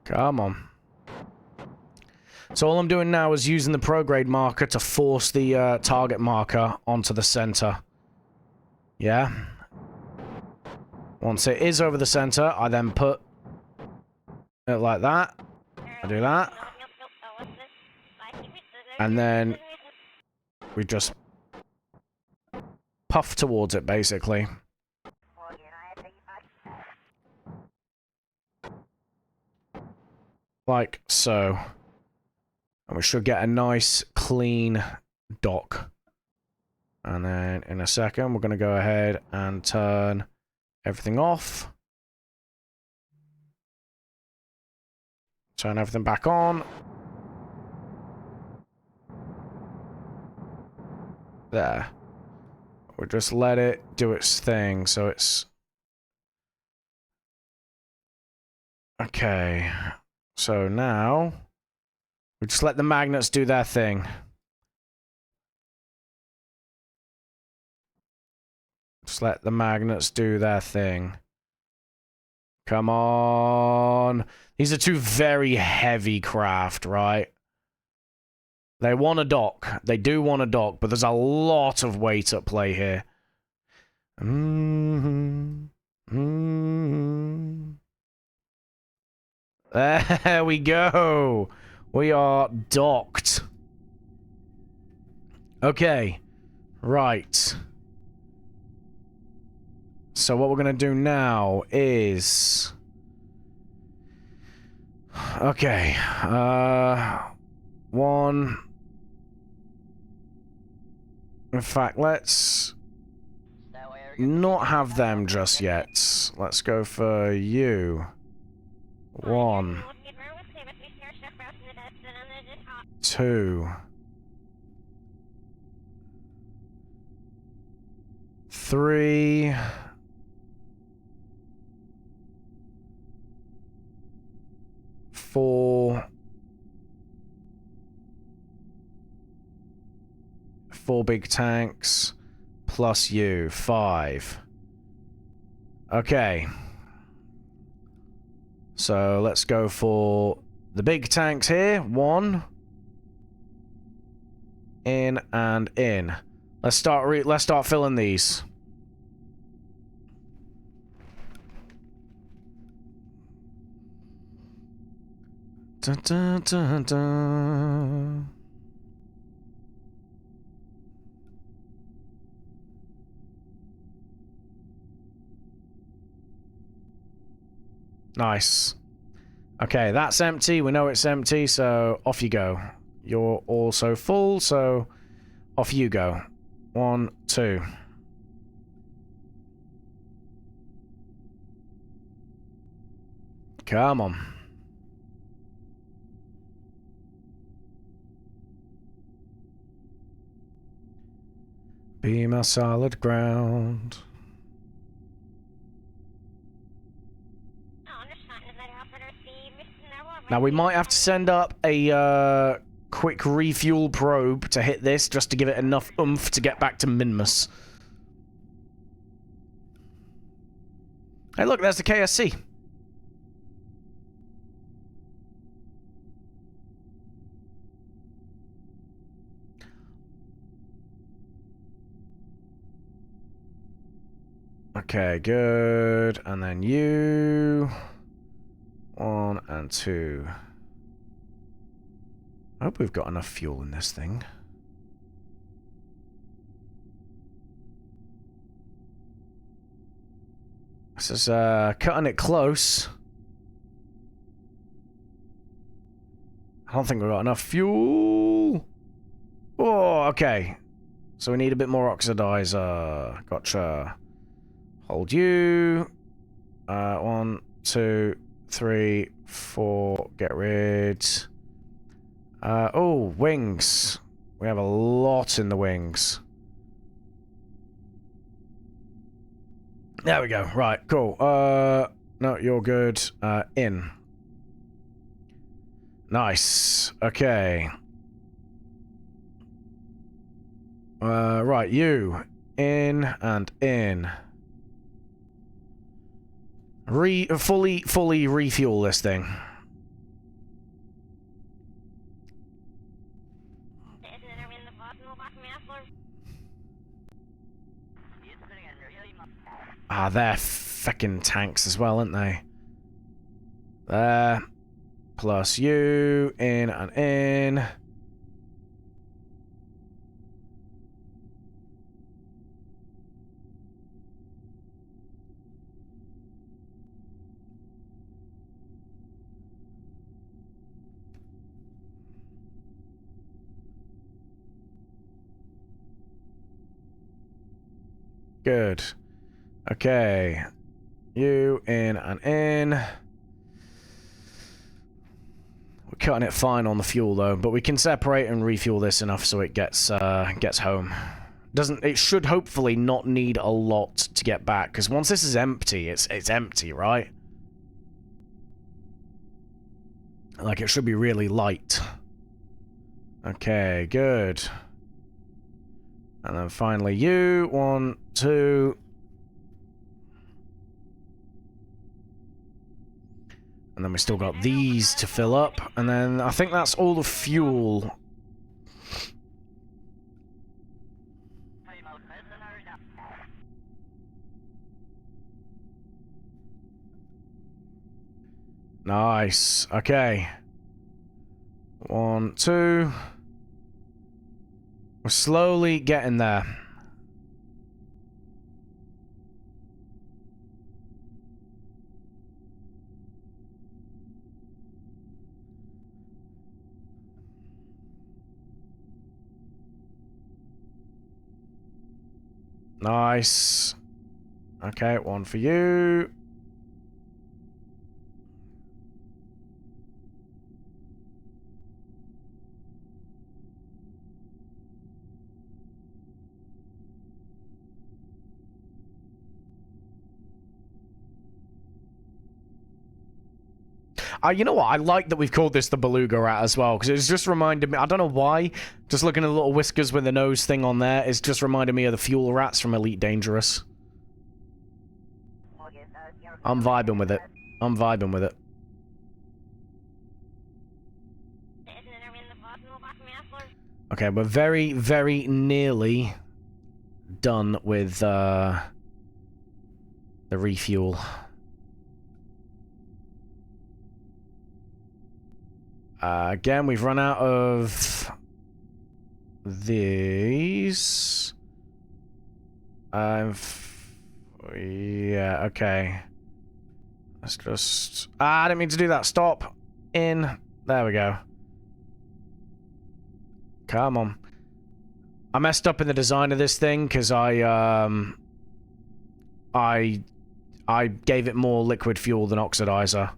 Come on. So all I'm doing now is using the prograde marker to force the target marker onto the center. Yeah? Once it is over the center, I then put it like that. I do that. And then we just puff towards it, basically. Like so. And we should get a nice, clean dock. And then in a second, we're going to go ahead and turn everything off. Turn everything back on. There. We'll just let it do its thing, so it's... Okay. So now... we just let the magnets do their thing. Just let the magnets do their thing. Come on. These are two very heavy craft, right? They want a dock. They do want a dock, but there's a lot of weight at play here. There we go. We are docked. Okay. Right. So what we're going to do now is... okay. One... in fact, let's... not have them just yet. Let's go for you. One. Two. Three. Four. Four big tanks. Plus you. Five. Okay. So let's go for the big tanks here. One. In and in. Let's start filling these. Dun, dun, dun, dun. Nice. Okay, that's empty. We know it's empty, so off you go. You're also full, so off you go. 1, 2. Come on. Be my solid ground. Now we might have to send up a quick refuel probe to hit this, just to give it enough oomph to get back to Minmus. Hey look, there's the KSC. Okay, good. And then you... 1 and 2. I hope we've got enough fuel in this thing. This is cutting it close. I don't think we've got enough fuel. Oh, okay. So we need a bit more oxidizer. Gotcha. Hold you. 1, 2, 3, 4. Get rid. Oh, wings. We have a lot in the wings. There we go. Right, cool. No, you're good. In. Nice. Okay. Right, you. In and in. Fully refuel this thing. Ah, they're feckin' tanks as well, aren't they? There. Plus you. In and in. Good. Okay. You in and in. We're cutting it fine on the fuel though, but we can separate and refuel this enough so it gets home. It should hopefully not need a lot to get back, because once this is empty, it's empty, right? Like, it should be really light. Okay, good. And then finally you. 1, 2. And then we still got these to fill up. And then I think that's all the fuel. Nice. Okay. 1, 2. We're slowly getting there. Nice. Okay, 1 for you. You know what? I like that we've called this the beluga rat as well, because it's just reminded me. I don't know why. Just looking at the little whiskers with the nose thing on there, it's just reminded me of the fuel rats from Elite Dangerous. I'm vibing with it. I'm vibing with it. Okay, we're very, very nearly done with the refuel. Again, we've run out of these. Yeah, okay. Let's just... I didn't mean to do that. Stop. In. There we go. Come on. I messed up in the design of this thing, because I gave it more liquid fuel than oxidizer.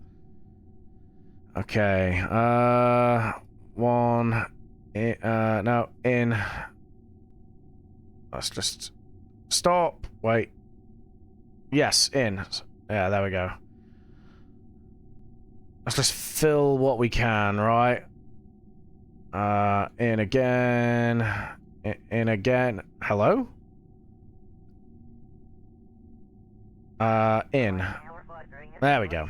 Okay, 1, no, in. Let's just stop. Wait. Yes, in. Yeah, there we go. Let's just fill what we can, right? In again. In again. Hello? In. There we go.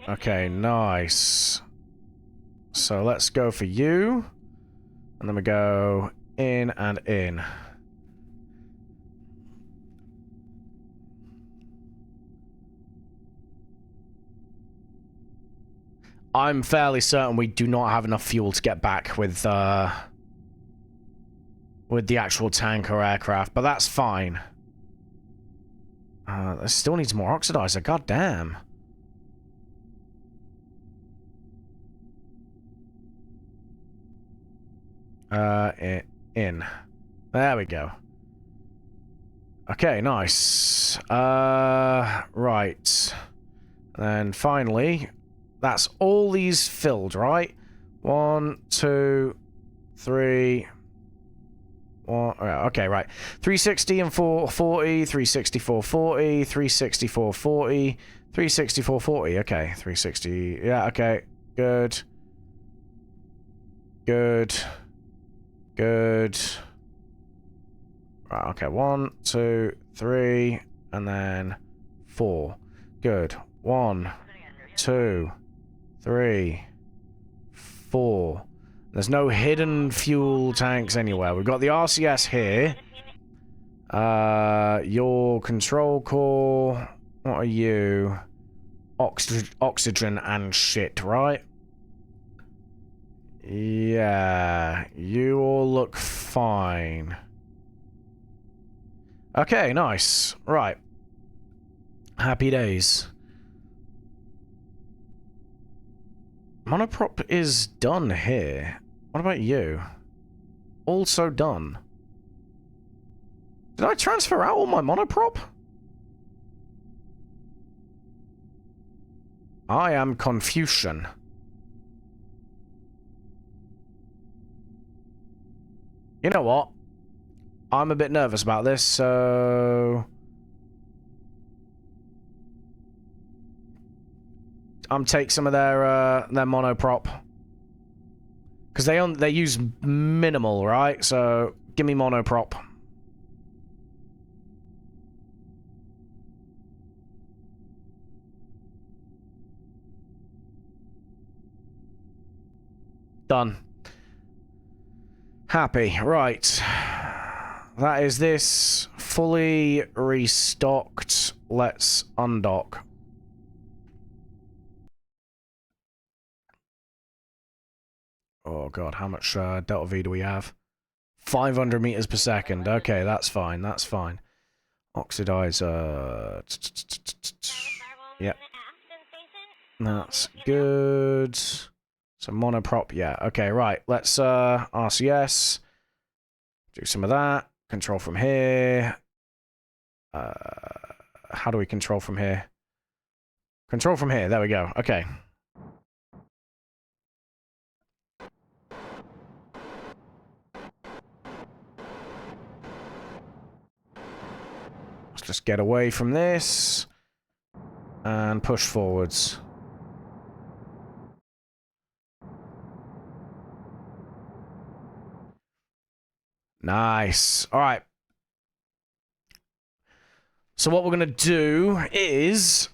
Okay, nice. So let's go for you. And then we go in and in. I'm fairly certain we do not have enough fuel to get back with the actual tank or aircraft, but that's fine. It still needs more oxidizer, god damn. In. There we go. Okay, nice. Right. And finally, that's all these filled, right? 1, 2, 3. Okay, right. 360 and 440, 360, 440, 360, 440, 360, 440. Okay, 360. Yeah, okay. Good. Good. Good. Right, okay. 1, 2, 3, and then 4. Good. 1, 2, 3, 4. There's no hidden fuel tanks anywhere. We've got the RCS here. Your control core. What are you? Oxygen and shit, right? Yeah, you all look fine. Okay, nice. Right. Happy days. Monoprop is done here. What about you? Also done. Did I transfer out all my monoprop? I am Confucian. You know what? I'm a bit nervous about this, so... I'm take some of their monoprop. Because they use minimal, right? So, give me monoprop. Done. Happy. Right. That is this. Fully restocked. Let's undock. Oh god, how much Delta V do we have? 500 meters per second. Okay, that's fine, that's fine. Oxidizer. Yep. That's good. So monoprop, yeah. Okay, right. Let's RCS. Do some of that. Control from here. How do we control from here? Control from here. There we go. Okay. Let's just get away from this. And push forwards. Nice. Alright. So what we're going to do is...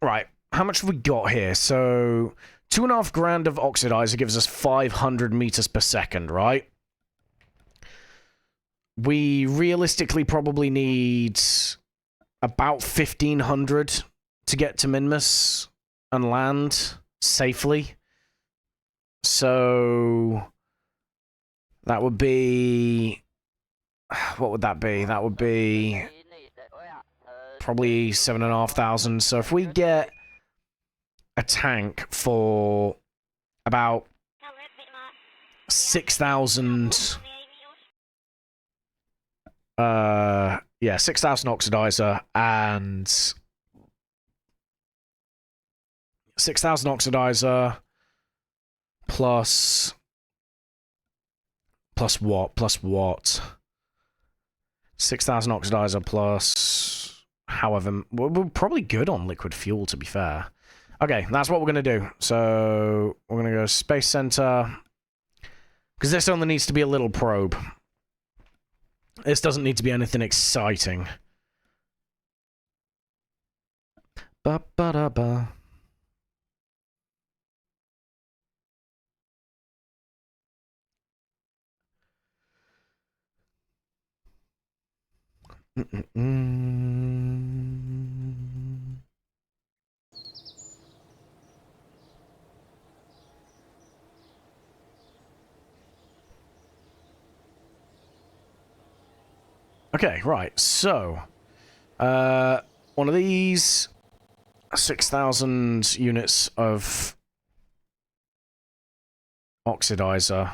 Right. How much have we got here? So, 2.5 grand of oxidizer gives us 500 meters per second, right? We realistically probably need about 1,500 to get to Minmus and land safely. So, that would be... What would that be? That would be... probably 7,500. So if we get a tank for about 6,000... yeah, 6,000 oxidizer and 6,000 oxidizer plus what? 6,000 oxidizer plus however we're probably good on liquid fuel, to be fair. Okay, that's what we're gonna do. So we're gonna go Space Center because this only needs to be a little probe. This doesn't need to be anything exciting. Ba-ba-da-ba. Okay, right, so, one of these, 6,000 units of oxidizer.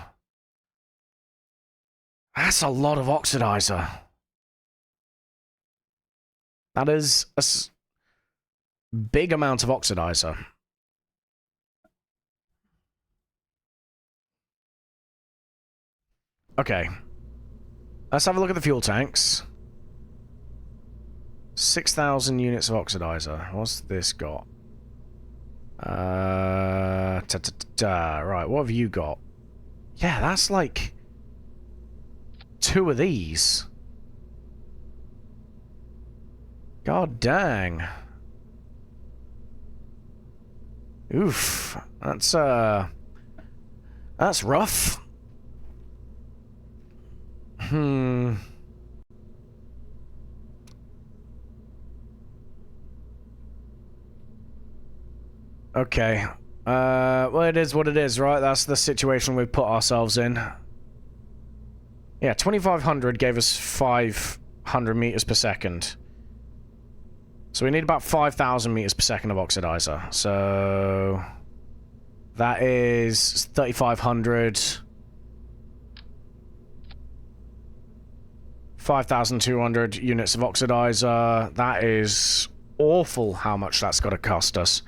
That's a lot of oxidizer. That is a big amount of oxidizer. Okay. Let's have a look at the fuel tanks. 6,000 units of oxidizer. What's this got? Right, what have you got? Yeah, that's like 2 of these. God dang. Oof. That's That's rough. Okay. Well, it is what it is, right? That's the situation we've put ourselves in. Yeah, 2,500 gave us 500 meters per second. So we need about 5,000 meters per second of oxidizer. So that is 3,500. 5,200 units of oxidizer. That is awful how much that's got to cost us.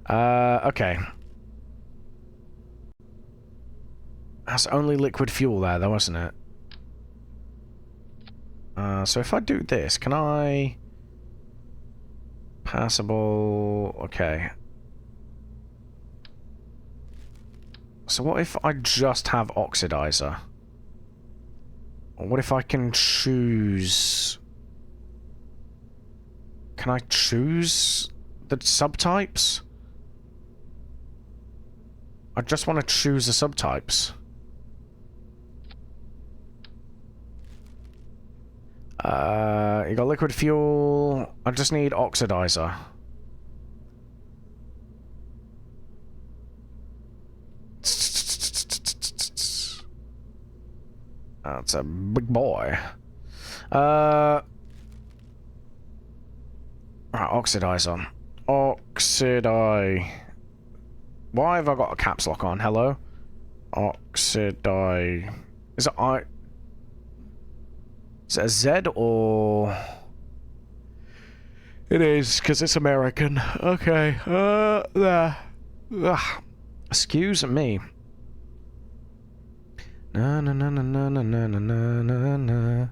Okay. That's only liquid fuel there, though, isn't it? So if I do this, can I... Passable... Okay. So what if I just have oxidizer? What if I can choose... Can I choose the subtypes? I just want to choose the subtypes. You got liquid fuel. I just need oxidizer. That's a big boy. Right, oxidizer. Oxidize. Why have I got a caps lock on? Hello? Oxidize. Is it I? Is it a Z or? It is, because it's American. Okay. There. Ugh. Excuse me. Na na na na na na na na na na.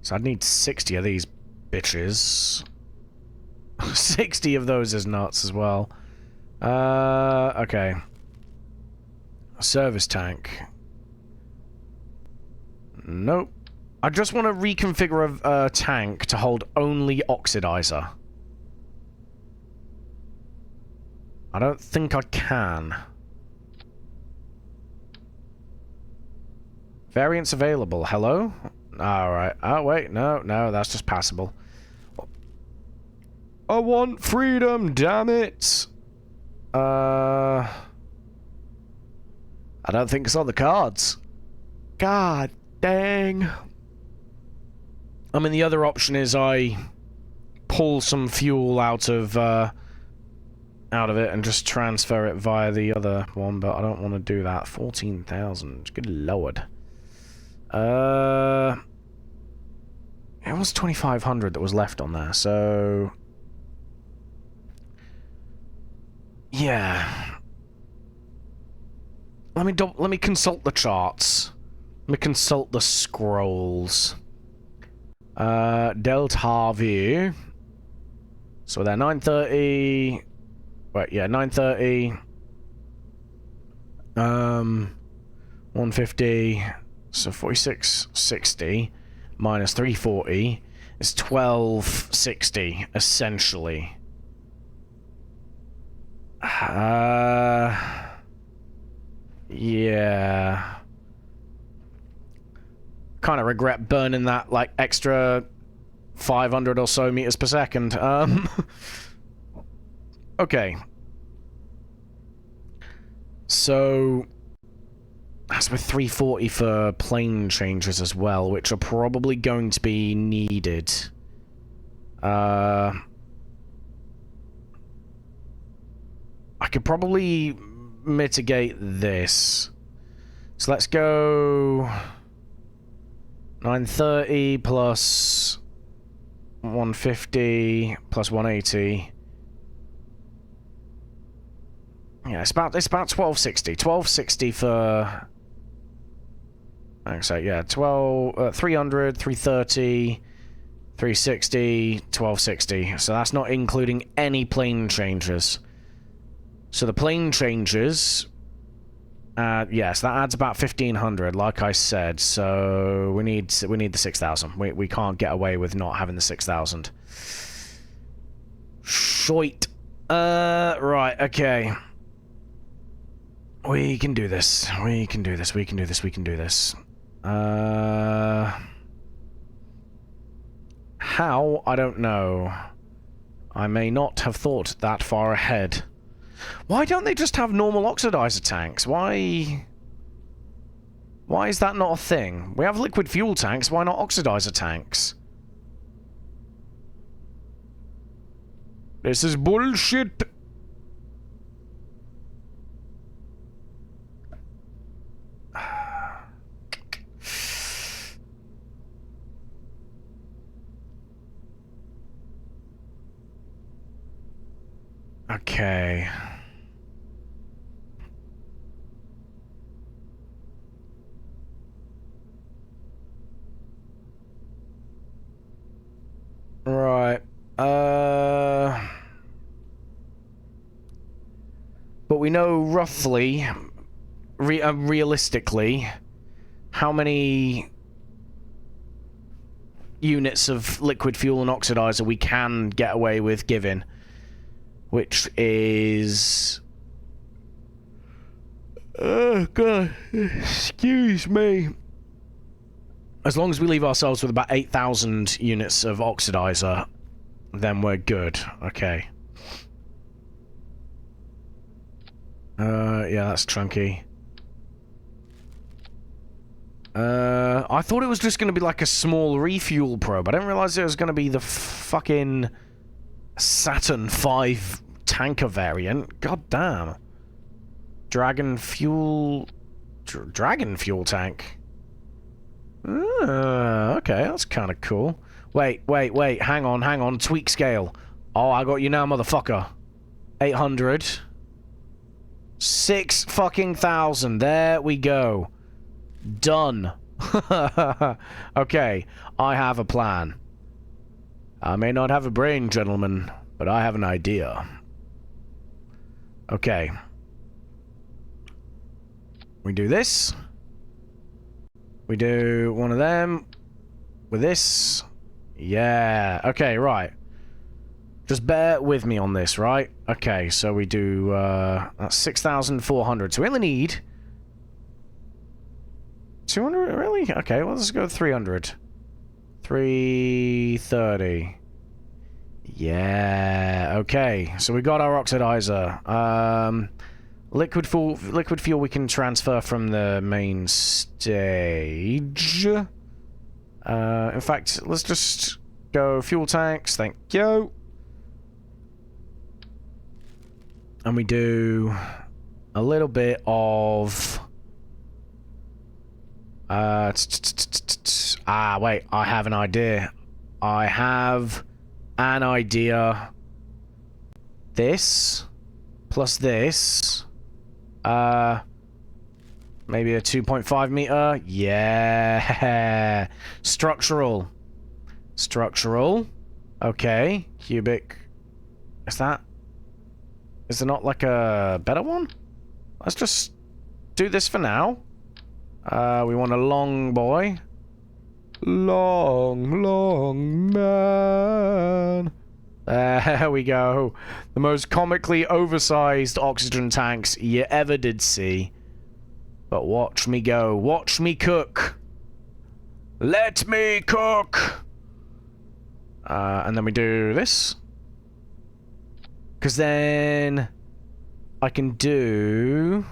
So I'd need 60 of these bitches. 60 of those is nuts as well. Okay. Service tank. Nope. I just want to reconfigure a tank to hold only oxidizer. I don't think I can. Variants available. Hello? Alright. Oh, wait. No, that's just passable. I want freedom, damn it! I don't think it's on the cards. God dang. I mean, the other option is I pull some fuel out of it and just transfer it via the other one, but I don't want to do that. 14,000. Good lord. It was 2,500 that was left on there, so... Yeah. Let me consult the charts. Let me consult the scrolls. Delta V. So they're 930. Wait, yeah, 930. 150. So 4660 minus 340 is 1260 essentially. Yeah. Kind of regret burning that, like, extra 500 or so meters per second. Okay. So that's with 340 for plane changes as well, which are probably going to be needed. I could probably mitigate this. So let's go 930 plus 150 plus 180. Yeah, it's about 1260. 1260 for... So yeah, 300, 330, 360, 1260. So that's not including any plane changes. So the plane changes, yes, that adds about 1,500, like I said. So we need the 6,000. We can't get away with not having the 6,000. Shite. Right, okay. We can do this. We can do this. We can do this. We can do this. How? I don't know. I may not have thought that far ahead. Why don't they just have normal oxidizer tanks? Why is that not a thing? We have liquid fuel tanks, why not oxidizer tanks? This is bullshit! Okay. Right. But we know roughly, realistically, how many units of liquid fuel and oxidizer we can get away with giving. Which is... Oh, God. Excuse me. As long as we leave ourselves with about 8,000 units of oxidizer, then we're good. Okay. Yeah, that's chunky. I thought it was just going to be like a small refuel probe. I didn't realize it was going to be the fucking Saturn V tanker variant. God damn. Dragon fuel tank. Okay, that's kind of cool. Wait, hang on, tweak scale. Oh, I got you now, motherfucker. 800. 6 fucking thousand. There we go. Done. Okay, I have a plan. I may not have a brain, gentlemen, but I have an idea. Okay. We do this. We do one of them. With this. Yeah. Okay, right. Just bear with me on this, right? Okay, so we do, that's 6,400. So we only need... 200? Really? Okay, well, let's go 300. 330. Yeah, okay. So we got our oxidizer. Liquid fuel we can transfer from the main stage. In fact, let's just go fuel tanks. Thank you. And we do a little bit of... wait, I have an idea. I have an idea. This plus this. Maybe a 2.5 meter. Yeah. Structural. Okay. Cubic. Is there not like a better one? Let's just do this for now. We want a long boy. Long man. There we go. The most comically oversized oxygen tanks you ever did see. But watch me go. Watch me cook. Let me cook. And then we do this. Because then I can do...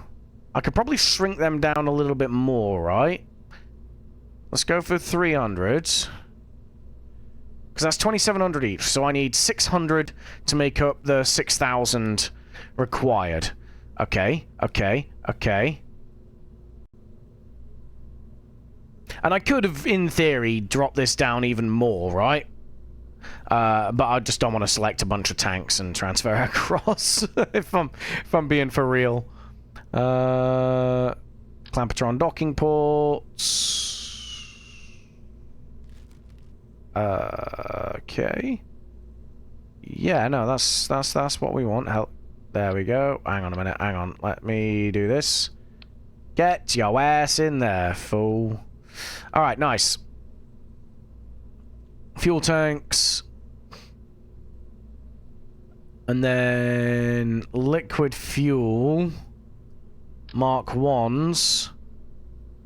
I could probably shrink them down a little bit more, right? Let's go for 300. Because that's 2,700 each. So I need 600 to make up the 6,000 required. Okay. And I could have, in theory, dropped this down even more, right? But I just don't want to select a bunch of tanks and transfer across, if I'm being for real. Clampetron docking ports. Okay. Yeah, no, that's what we want. Help. There we go. Hang on a minute. Hang on. Let me do this. Get your ass in there, fool. All right, nice. Fuel tanks. And then liquid fuel. Mark 1s.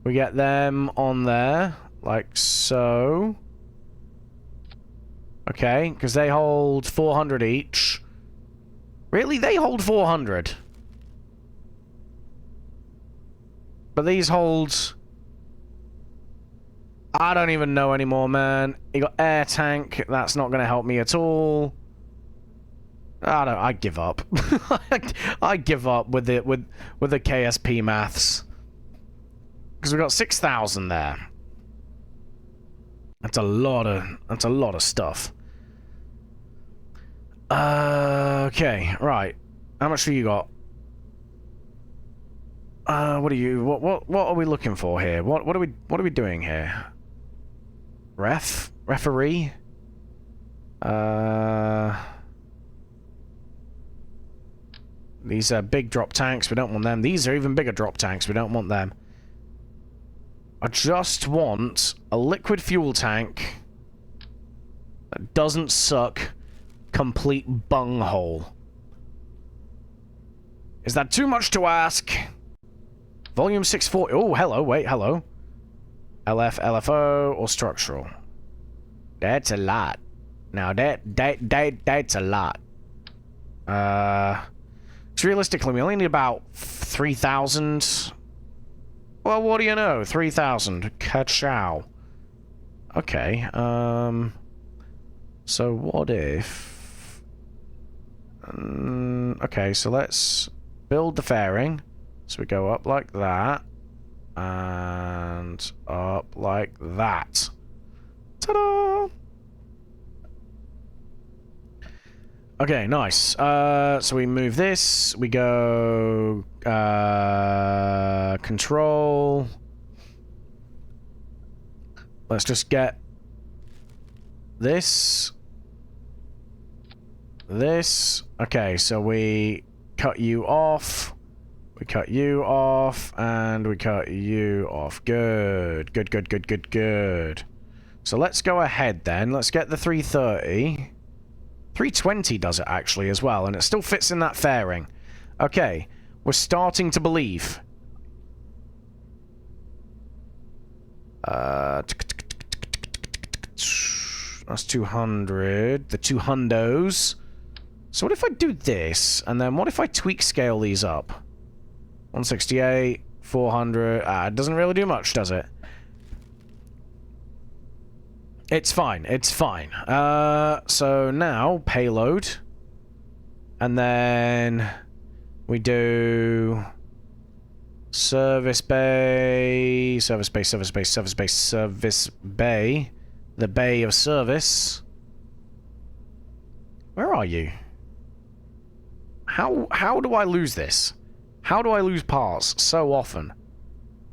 We get them on there, like so. Okay, because they hold 400 each. Really? They hold 400? But these hold... I don't even know anymore, man. You got air tank. That's not going to help me at all. I give up. I give up with the KSP maths. Because we got 6,000 there. That's a lot of stuff. Okay, right. How much do you got? What are we looking for here? What are we doing here? Referee? These are big drop tanks, we don't want them. These are even bigger drop tanks, we don't want them. I just want a liquid fuel tank that doesn't suck complete bunghole. Is that too much to ask? Volume 640. Oh, hello, wait, hello. LF, LFO, or structural? That's a lot. Now, that's a lot. So realistically, we only need about 3,000. Well, what do you know? 3,000. Ka-chow. Okay, so what if... okay, so let's build the fairing. So we go up like that. And up like that. Ta-da! Okay, nice. So we move this. We go... control. Let's just get... this. This. Okay, so we cut you off. We cut you off. And we cut you off. Good. Good, good, good, good, good. So let's go ahead then. Let's get the 330. 320 does it actually as well, and it still fits in that fairing. Okay, we're starting to believe. That's 200. The 200s. So what if I do this, and then what if I tweak scale these up? 168, 400. It doesn't really do much, does it? It's fine, it's fine. So now, payload. And then we do service bay, service bay, service bay, service bay, service bay. The bay of service. Where are you? How do I lose this? How do I lose parts so often?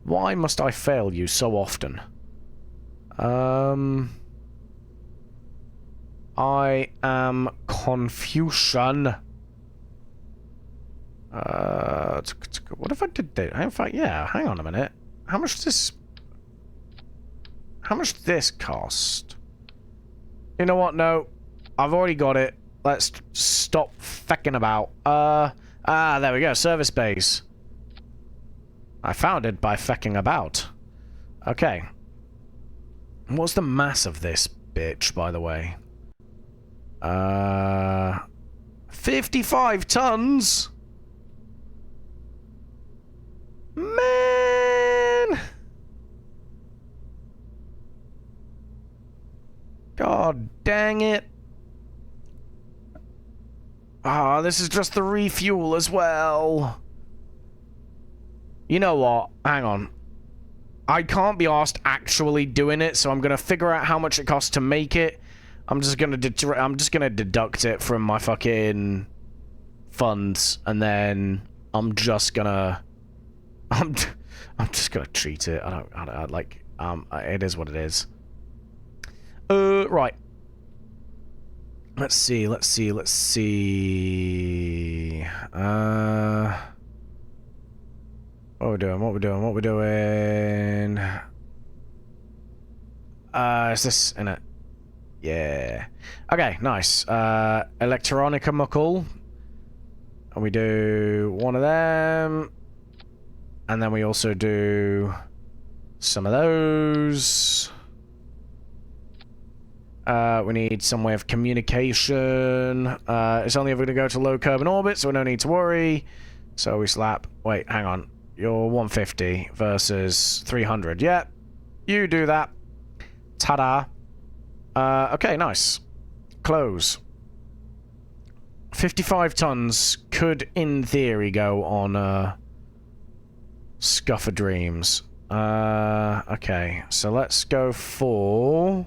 Why must I fail you so often? I am confusion. What if I did that? In fact, yeah, hang on a minute. How much does this cost? You know what? No. I've already got it. Let's stop fecking about. There we go. Service bays. I found it by fecking about. Okay. What's the mass of this bitch, by the way? 55 tons? Man! God dang it. This is just the refuel as well. You know what? Hang on. I can't be asked actually doing it, so I'm gonna figure out how much it costs to make it. I'm just gonna deduct it from my fucking funds, and then I'm just gonna treat it. I don't like it is what it is. Right. Let's see. What we're doing. Is this in it? Yeah. Okay, nice. Electronica muckle. And we do one of them. And then we also do some of those. We need some way of communication. It's only ever going to go to low Kerbin orbit, so we don't need to worry. So we slap... Wait, hang on. You're 150 versus 300. Yeah, you do that. Ta-da. Okay, nice. Close. 55 tons could, in theory, go on Scuffer Dreams. Okay, so let's go for...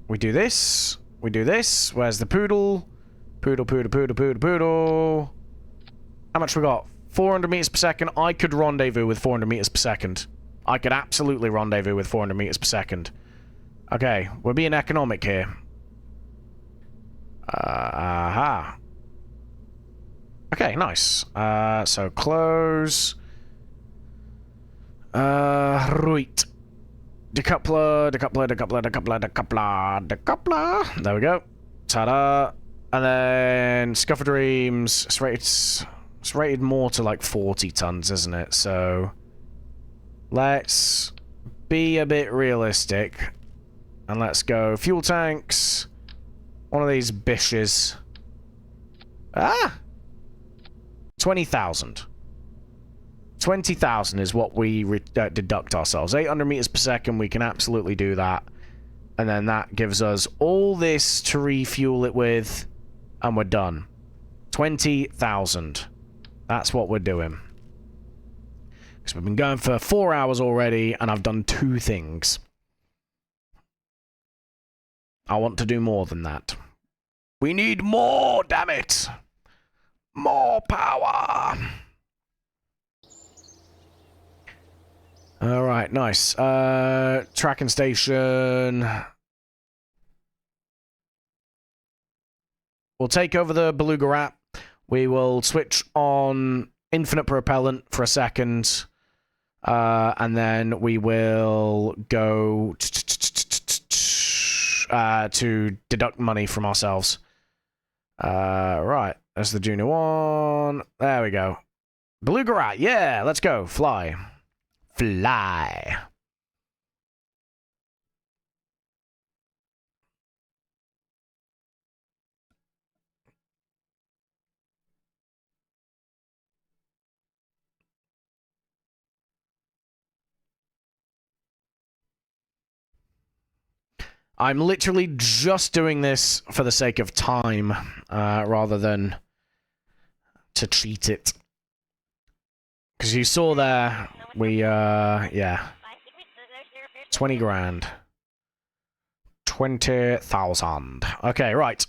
we do this. We do this. Where's the poodle? Poodle, poodle, poodle, poodle, poodle. How much we got? 400 meters per second. I could rendezvous with 400 meters per second. I could absolutely rendezvous with 400 meters per second. Okay, we're being economic here. Aha. Okay, nice. So close. Right. Decoupler, decoupler, decoupler, decoupler, decoupler, decoupler. There we go. Ta-da. And then Scuffer Dreams. It's rated more to like 40 tons, isn't it? So let's be a bit realistic. And let's go fuel tanks. One of these bishes. Ah! 20,000. 20,000 is what we deduct ourselves. 800 meters per second, we can absolutely do that. And then that gives us all this to refuel it with, and we're done. 20,000. That's what we're doing. Because we've been going for 4 hours already, and I've done 2 things. I want to do more than that. We need more, damn it! More power! Alright, nice. Tracking station. We'll take over the Beluga Rat. We will switch on infinite propellant for a second. And then we will go to deduct money from ourselves. Right, that's the junior one. There we go. Beluga Rat, yeah, let's go. Fly. Fly. I'm literally just doing this for the sake of time, rather than to cheat it. Because you saw there, we, yeah. 20 grand. 20,000. Okay, right.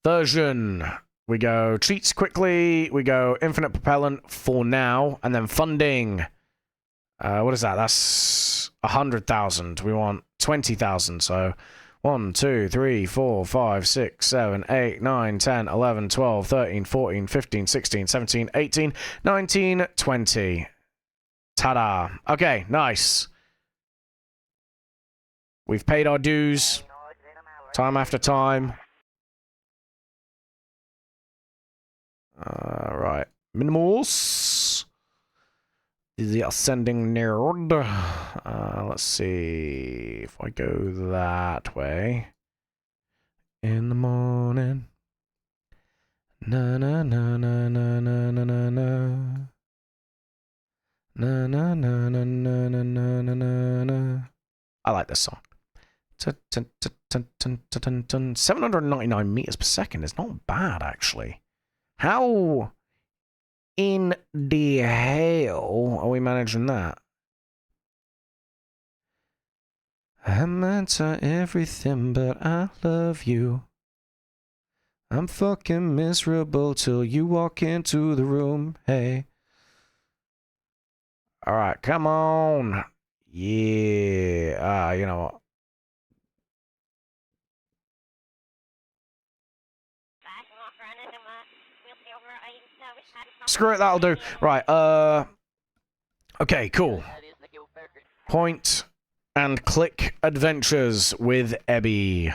Version. We go cheats quickly. We go infinite propellant for now. And then funding. What is that? That's 100,000. We want 20,000. So 1, 2, 3, 4, 5, 6, 7, 8, 9, 10, 11, 12, 13, 14, 15, 16, 17, 18, 19, 20. Ta-da. Okay, nice. We've paid our dues. Time after time. Right. Minimals. The ascending nerd. Let's see if I go that way. In the morning. Na na na na na na na na na. Na na na na na na na na na. I like this song. 799 meters per second is not bad, actually. How in the hell are we managing that? I matter everything, but I love you. I'm fucking miserable till you walk into the room. Hey. Alright, come on. Yeah. You know what? Screw it, that'll do. Right, okay, cool. Point and click adventures with Ebby.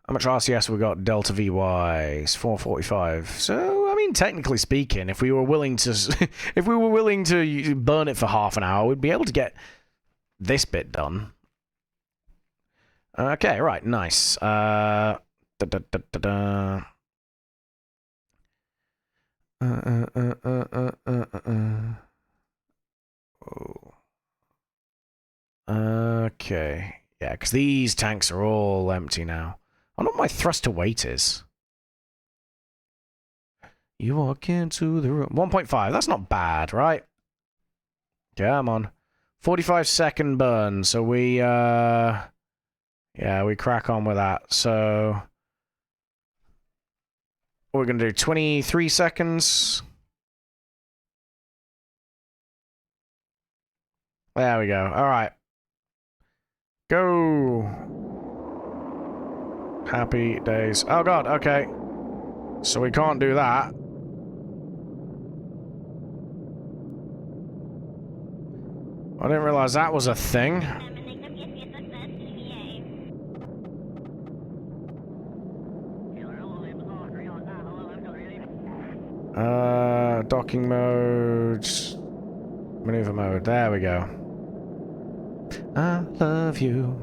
How much RCS we got? Delta VY is 445. So, I mean, technically speaking, if we were willing to, if we were willing to burn it for half an hour, we'd be able to get this bit done. Okay, right, nice. Oh. Okay. Yeah, because these tanks are all empty now. I don't know what my thrust to weight is. You walk into the room. 1.5. That's not bad, right? Come on. 45-second burn. So we, yeah, we crack on with that. So we're going to do 23 seconds. There we go. All right. Go. Happy days. Oh, God. Okay. So we can't do that. I didn't realize that was a thing. Docking mode. Maneuver mode. There we go. I love you.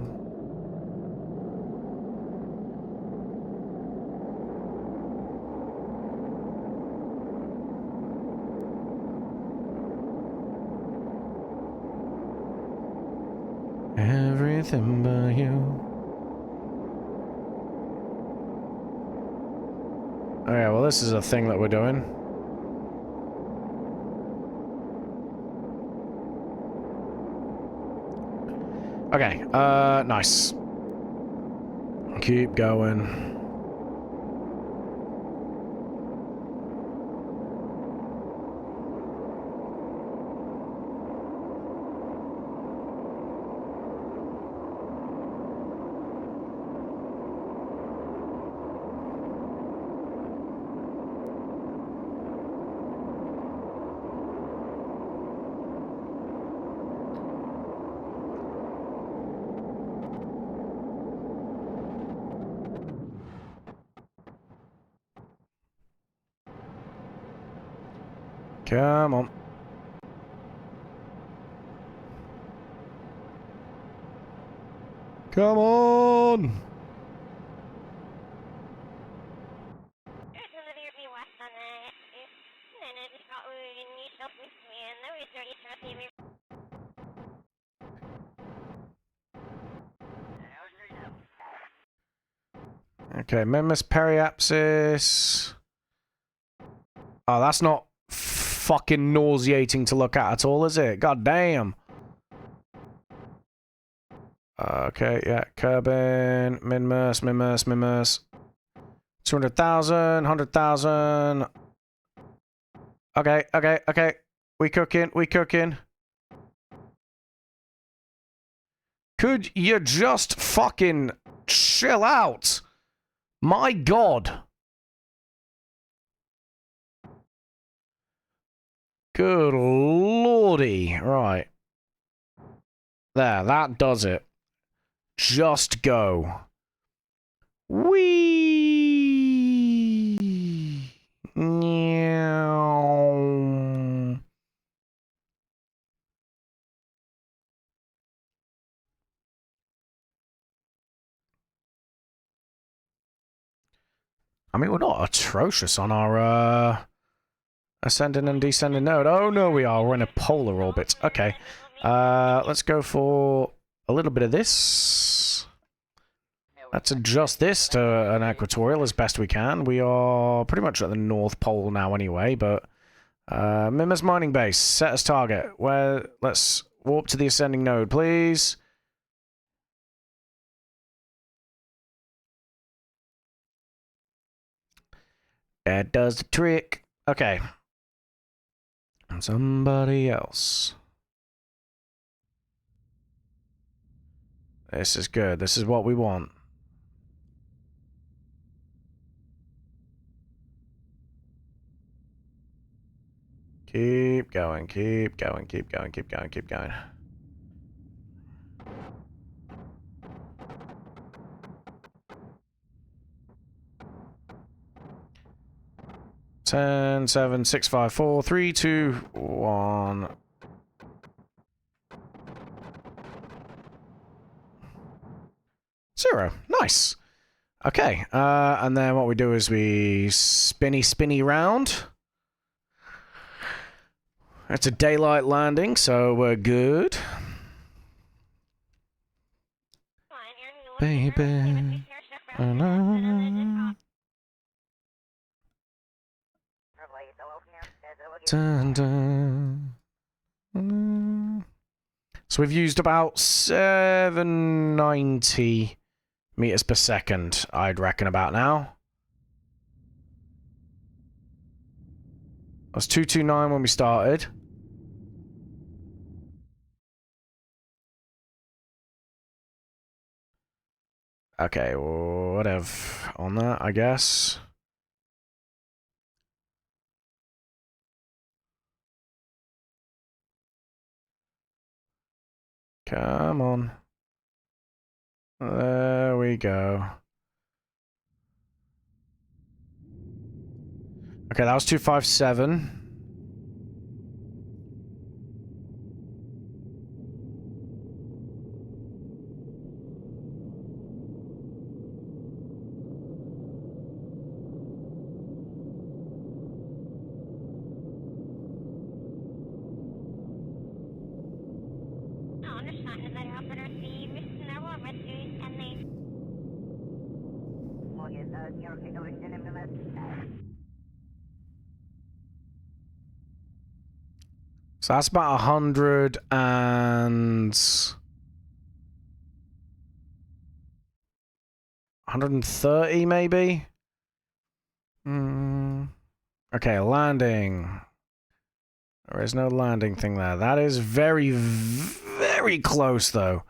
Everything but you. Okay, well, this is a thing that we're doing. Okay, nice. Keep going. Come on. Come on! Okay, Mimus periapsis. Oh, that's not fucking nauseating to look at all, is it? God damn. Okay, yeah, Kerbin, Minmus. 200,000, 100,000. Okay. We cooking. Could you just fucking chill out? My God. Good lordy. Right. There, that does it. Just go. Whee! Meow. I mean, we're not atrocious on our, ascending and descending node. Oh, no, we are. We're in a polar orbit. Okay. Let's go for a little bit of this. Let's adjust this to an equatorial as best we can. We are pretty much at the North Pole now anyway, but... Mimus mining base, set as target. Where... Let's warp to the ascending node, please. That does the trick. Okay. Somebody else. This is good. This is what we want. Keep going. 10, 7, 6, 5, 4, 3, 2, 1. Zero. Nice. Okay. And then what we do is we spinny round. It's a daylight landing, so we're good. Baby. Dun, dun. So we've used about 790 meters per second, I'd reckon about now. It was 229 when we started. Okay, whatever on that, I guess. Come on. There we go. Okay, that was 257. So that's about 130 maybe? Okay, landing. There is no landing thing there. That is very, very close though.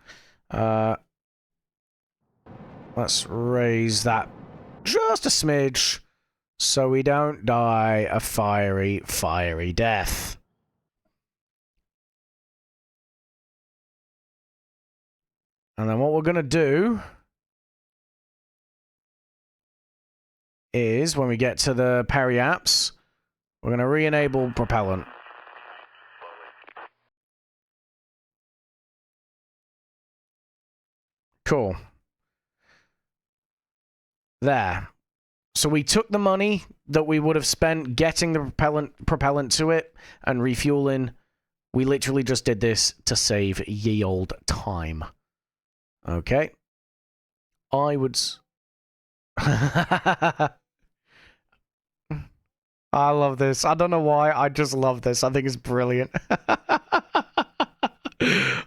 Let's raise that just a smidge so we don't die a fiery death. And then what we're going to do is, when we get to the periaps, we're going to re-enable propellant. Cool. There. So we took the money that we would have spent getting the propellant to it and refueling. We literally just did this to save ye old time. Okay. I would... I love this. I don't know why. I just love this. I think it's brilliant.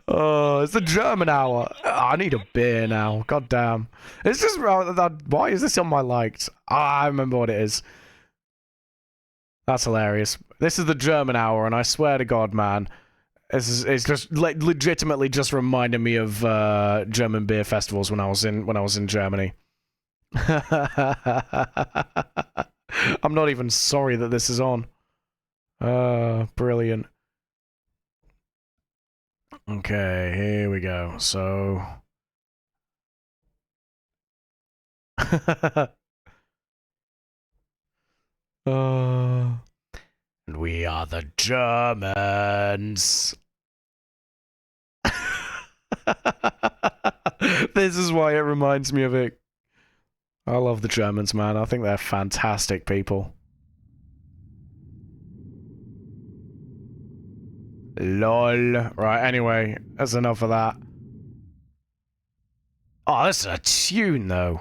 Oh, it's the German hour. Oh, I need a beer now. God damn. It's just... Why is this on my liked? I remember what it is. That's hilarious. This is the German hour, and I swear to God, man... It's just like legitimately just reminding me of German beer festivals when I was in Germany. I'm not even sorry that this is on. Brilliant. Okay, here we go. So and we are the Germans. This is why it reminds me of it. I love the Germans, man. I think they're fantastic people. LOL. Right, anyway, that's enough of that. Oh, this is a tune, though.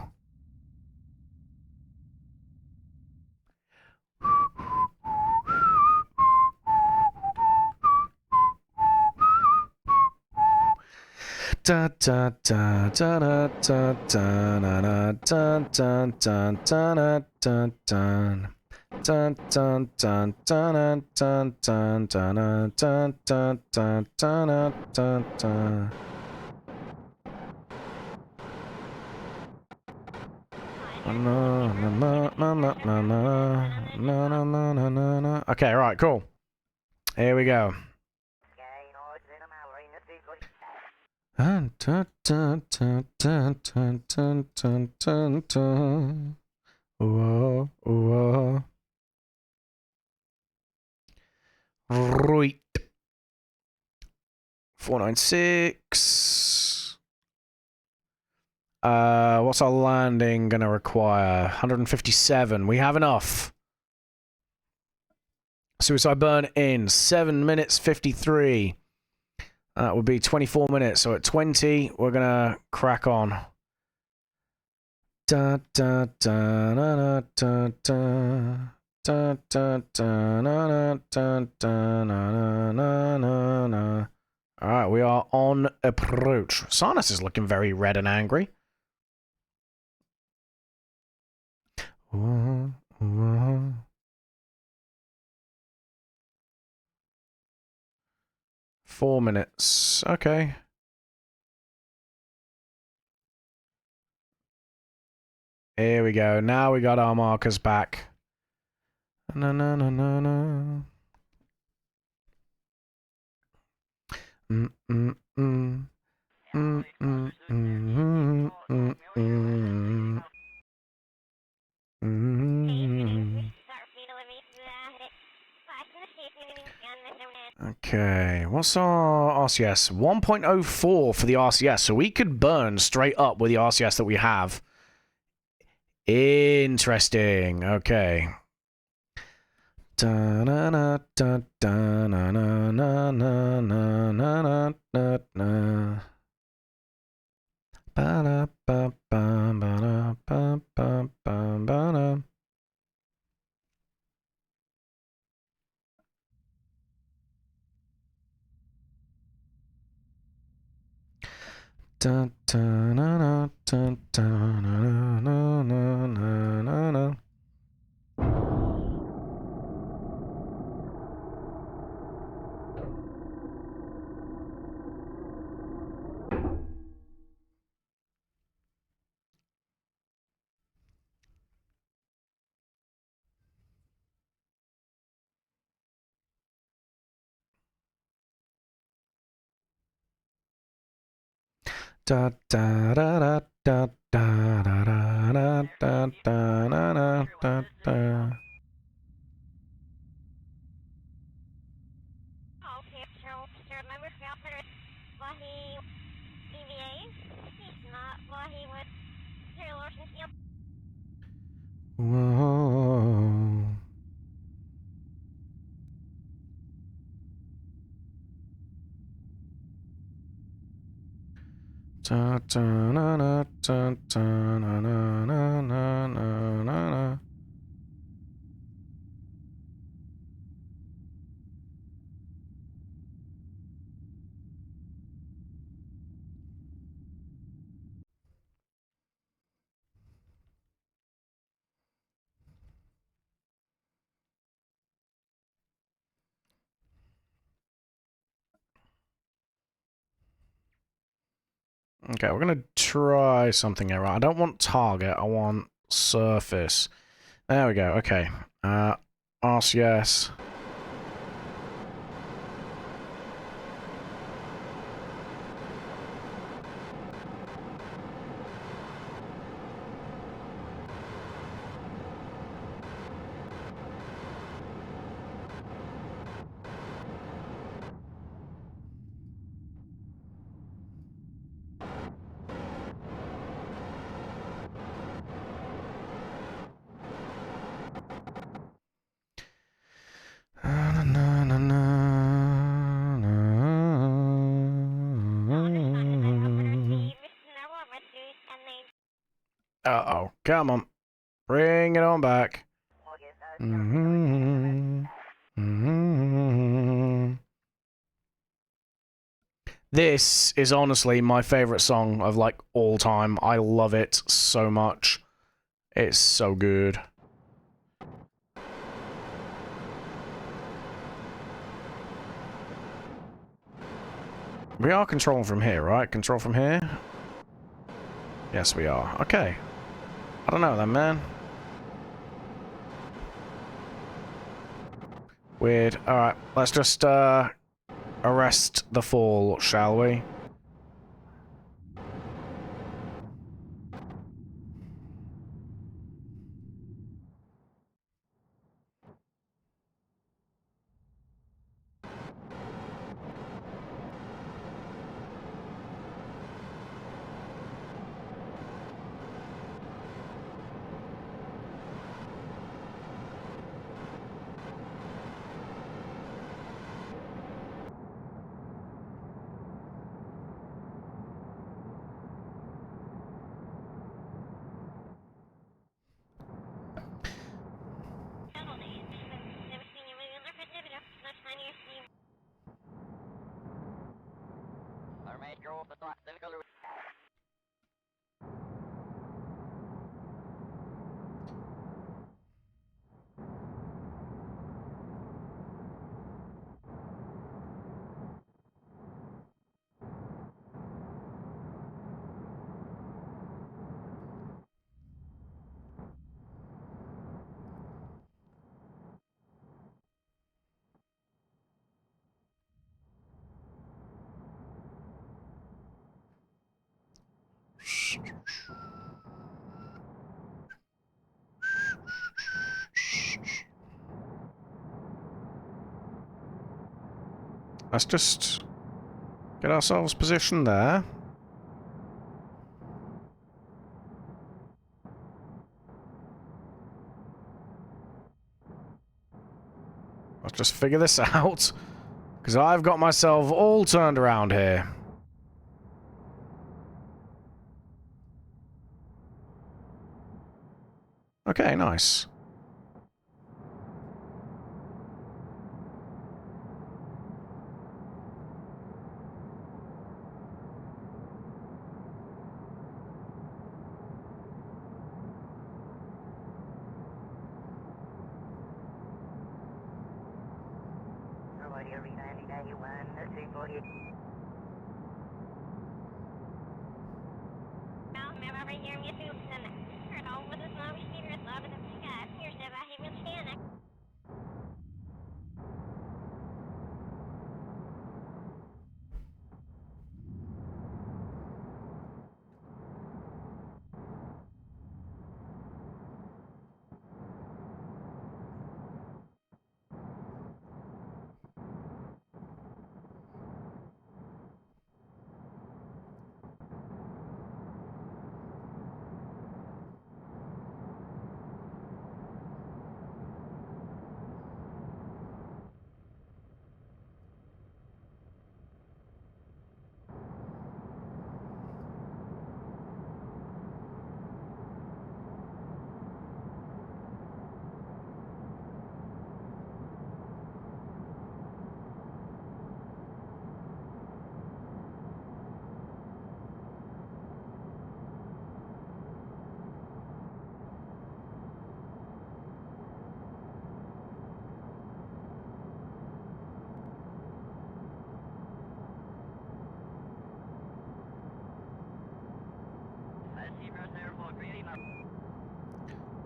Da da da da da da da da da da da da da da. Dun dun dun dun dun dun dun dun dun dun dun dun dun dun. Okay, right, cool. Here we go. Dun dun dun dun dun dun dun dun dun dun. Whoa, whoa. Right. 496. What's our landing gonna require? 157. We have enough. Suicide burn in 7 minutes 53. That would be 24 minutes. So at 20, we're gonna crack on. Da da da da da da. Da, da, da, na, da, da, na, na, na, na. All right, we are on approach. Sarnas is looking very red and angry. 4 minutes. Okay. Here we go. Now we got our markers back. Na na na na na. Mm mm mm. Mm mm mm mm mm mm. Okay, what's our RCS? 1.04 for the RCS, so we could burn straight up with the RCS that we have. Interesting. Okay. Da na na da da na na na na na na na na. Ba da ba ba ba da ba ba ba ba da. Da da na na da da na na na na na na. Da da da da da da da da da da da da da. Whoa. Da da na na da da na na na na na na. Okay, we're gonna try something here. I don't want target, I want surface. There we go, okay. RCS. Uh-oh, come on. Bring it on back. This is honestly my favorite song of, like, all time. I love it so much. It's so good. We are controlling from here, right? Control from here? Yes, we are. Okay. I don't know then, man. Weird. Alright, let's just, arrest the fall, shall we? Let's just get ourselves positioned there. Let's just figure this out, because I've got myself all turned around here. Okay, nice.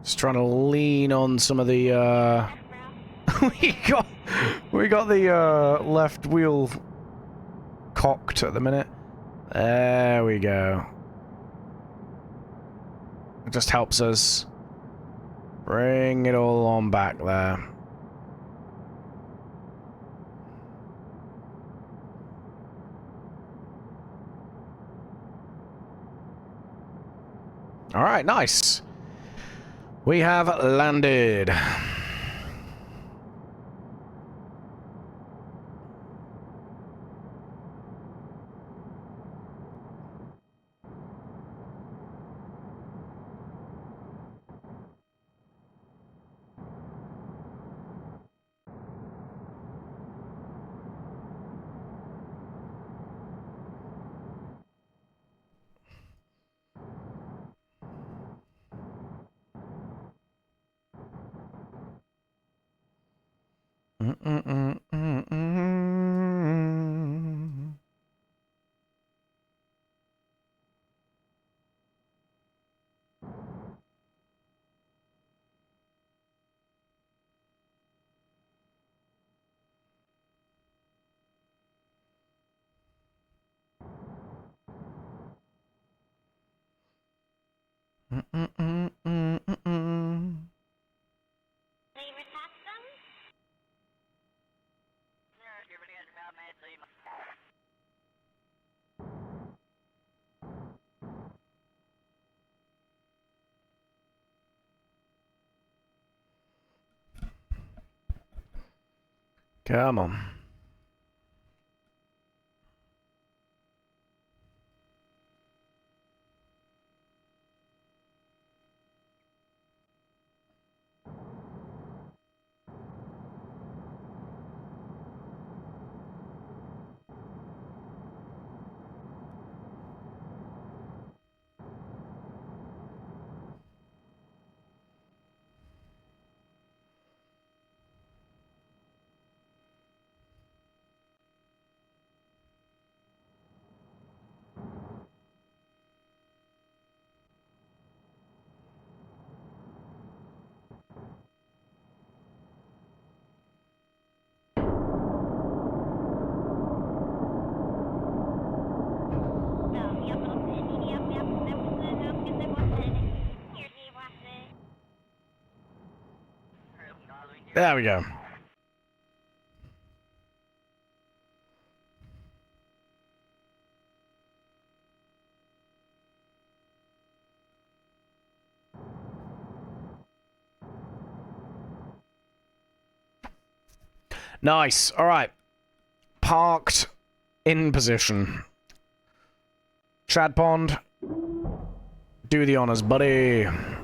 Just trying to lean on some of the, we got the, left wheel cocked at the minute. There we go. It just helps us bring it all on back there. Alright, nice. We have landed. Come on. There we go. Nice. All right. Parked in position. Chad Pond, do the honors, buddy. That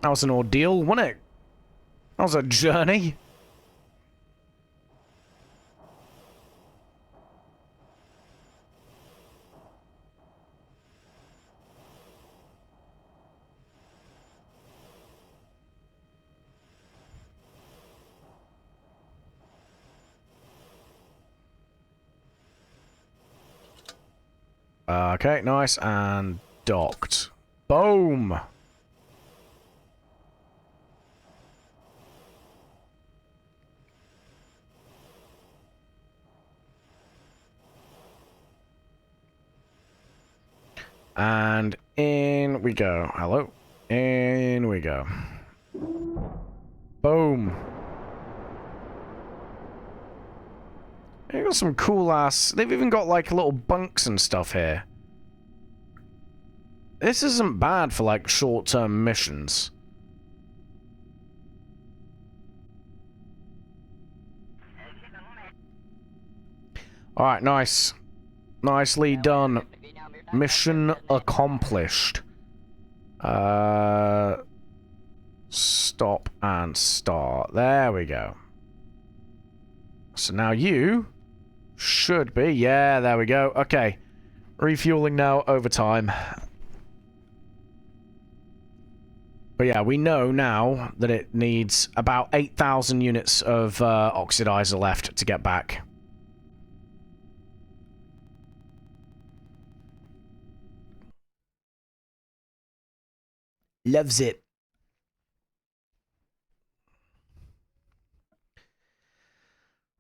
was an ordeal, wasn't it? That was a journey. Okay, nice, and docked. Boom! And in we go. Hello. In we go. Boom. They've got some cool ass... They've even got like little bunks and stuff here. This isn't bad for like short-term missions. Alright, nice. Nicely done. Mission accomplished. Stop and start. There we go. So now you should be... Yeah, there we go. Okay. Refueling now over time. But yeah, we know now that it needs about 8,000 units of oxidizer left to get back. Loves it.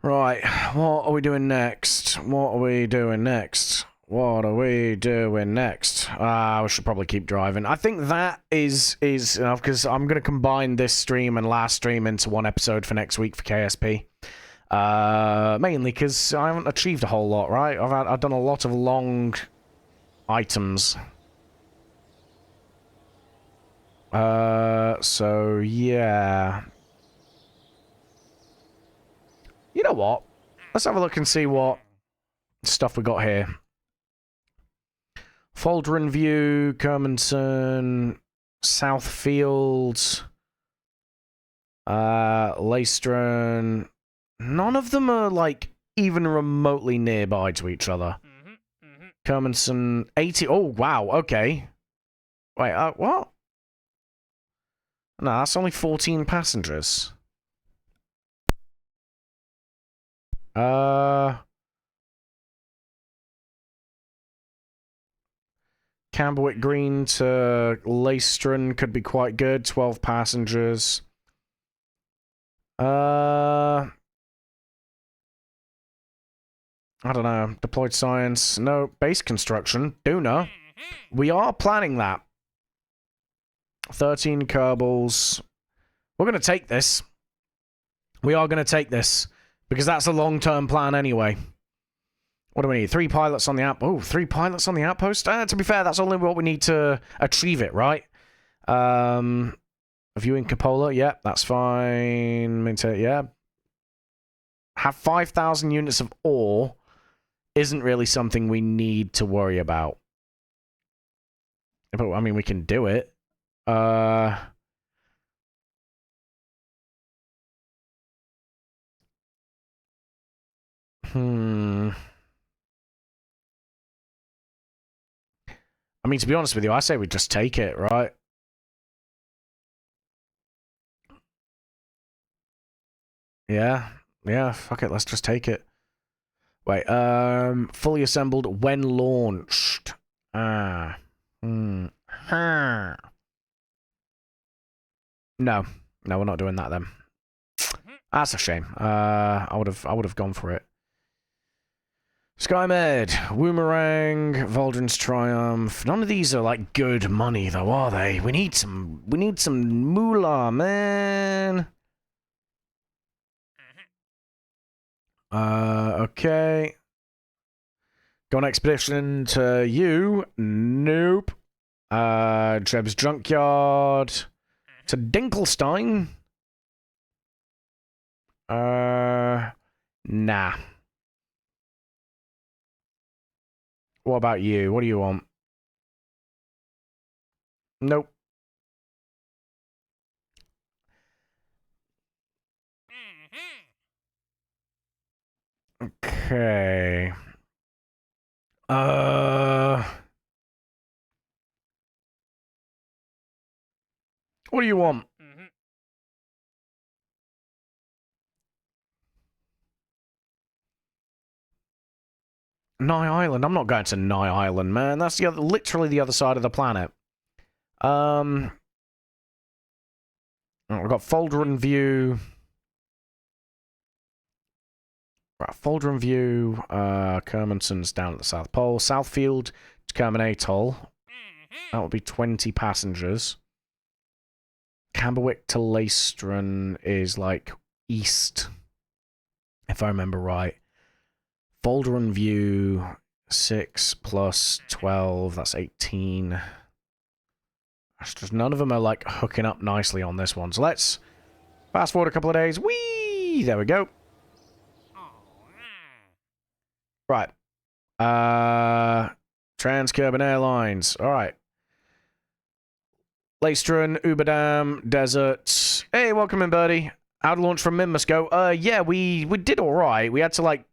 Right, what are we doing next? What are we doing next? What are we doing next? We should probably keep driving. I think that is enough, because I'm going to combine this stream and last stream into one episode for next week for KSP. Mainly because I haven't achieved a whole lot, right? I've done a lot of long items. So yeah. You know what? Let's have a look and see what stuff we got here. Faldron View, Kermanton, Southfields, Leystron. None of them are, like, even remotely nearby to each other. Kermanton, 80... Oh, wow, okay. Wait, what? No, that's only 14 passengers. Camberwick Green to Leystron could be quite good. 12 passengers. I don't know. Deployed science. No. Base construction. Duna. We are planning that. 13 Kerbals. We're going to take this. We are going to take this. Because that's a long-term plan anyway. What do we need? 3 pilots on the outpost. Oh, 3 pilots on the outpost? To be fair, that's only what we need to achieve it, right? Viewing Cupola. Yeah, that's fine. Yeah. Have 5,000 units of ore isn't really something we need to worry about. But, I mean, we can do it. I mean, to be honest with you, I say we just take it, right? Yeah. Yeah, fuck it, let's just take it. Wait, fully assembled when launched. No. No, we're not doing that then. That's a shame. I would have gone for it. SkyMed, Woomerang, Valdrin's Triumph. None of these are like good money though, are they? We need some moolah, man. Okay. Go on expedition to you. Nope. Dreb's Junkyard. To Dinkelstein. Nah. What about you? What do you want? Nope. Okay. What do you want? Nye Island? I'm not going to Nye Island, man. That's the other, literally the other side of the planet. I've got folder and view. Right, folder and view. Kermanson's down at the South Pole. Southfield to Kerman Atoll. That would be 20 passengers. Camberwick to Leistron is like east, if I remember right. Folder and view, 6 plus 12, that's 18. Just none of them are like hooking up nicely on this one. So let's fast forward a couple of days. Whee! There we go. Right. Trans-Cuban Airlines. All right. Leistron, Uberdam, Desert. Hey, welcome in, birdie. How'd launch from Minmusco? Yeah, we did all right. We had to like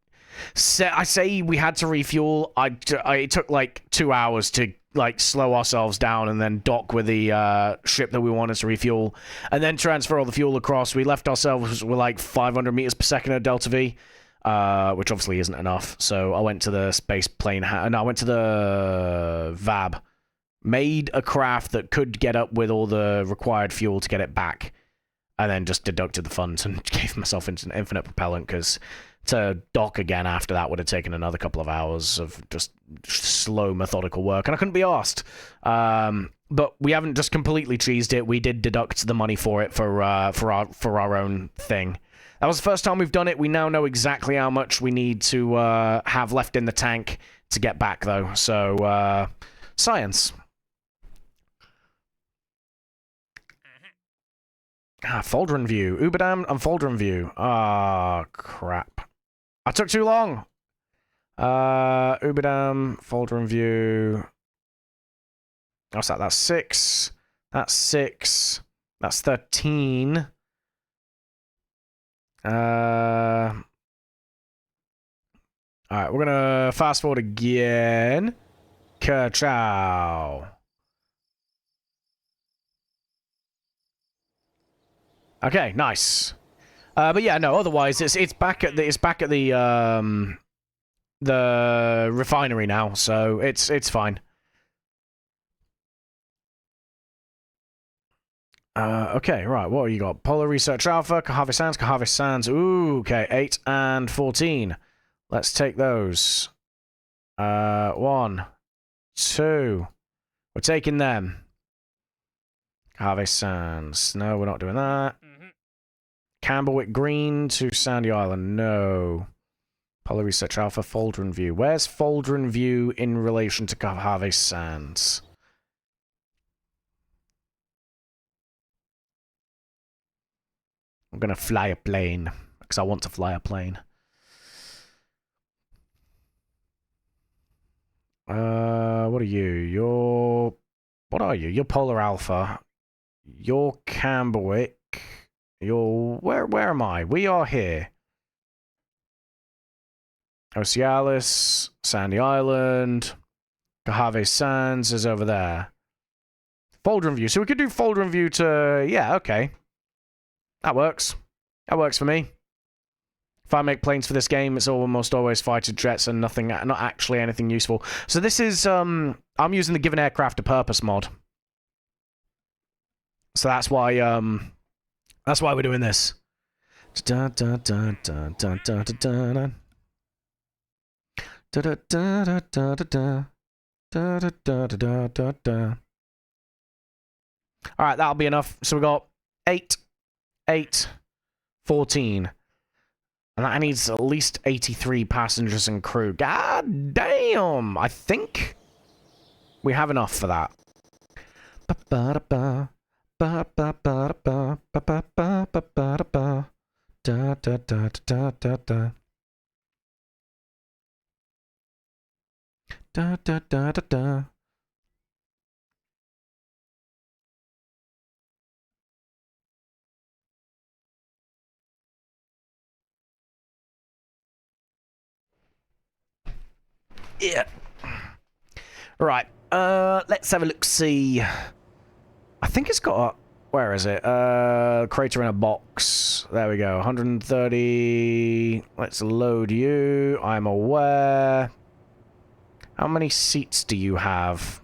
I say we had to refuel. It took like 2 hours to like slow ourselves down and then dock with the ship that we wanted to refuel, and then transfer all the fuel across. We left ourselves with like 500 meters per second at Delta V, which obviously isn't enough. So I went to the space plane. No, I went to the VAB, made a craft that could get up with all the required fuel to get it back, and then just deducted the funds and gave myself infinite propellant because to dock again after that would have taken another couple of hours of just slow, methodical work, and I couldn't be asked. But we haven't just completely cheesed it. We did deduct the money for it for our own thing. That was the first time we've done it. We now know exactly how much we need to have left in the tank to get back, though. So, science. Folder and view. Uberdam and folder and view. Ah, crap. I took too long. Uberdam, folder and view. What's that? That's 6. That's 6. That's 13. Alright, we're gonna fast forward again. Ka-chow. Okay, nice. But yeah, no. Otherwise, it's back at the refinery now, so it's fine. Okay, right. What have you got? Polar Research Alpha, Cahave Sands, Cahave Sands. Ooh, okay, 8 and 14. Let's take those. 1, 2. We're taking them. Cahave Sands. No, we're not doing that. Camberwick Green to Sandy Island. No. Polar Research Alpha, folder and view. Where's folder and view in relation to Cahave Sands? I'm gonna fly a plane because I want to fly a plane. What are you? What are you? You're Polar Alpha. You're Camberwick. Where am I? We are here. Ocealis, Sandy Island, Cahave Sands is over there. Folder and view. So we could do folder and view to... Yeah, okay. That works. That works for me. If I make planes for this game, it's almost always fighter jets and nothing, not actually anything useful. So this is, I'm using the Given Aircraft a Purpose mod. So that's why we're doing this. Da da da da da da da da da da da da. All right, that'll be enough. So we got 8, 8, 14. And that needs at least 83 passengers and crew. God damn! I think we have enough for that. Ba-ba-da-ba. Ba-ba-ba-da-ba. Ba-ba-ba-ba-ba-da-ba. Da-da-da-da-da-da. Da-da-da-da-da. Yeah. Right. Let's have a look. See. I think it's got a... Where is it? Crater in a box. There we go. 130. Let's load you. I'm aware. How many seats do you have?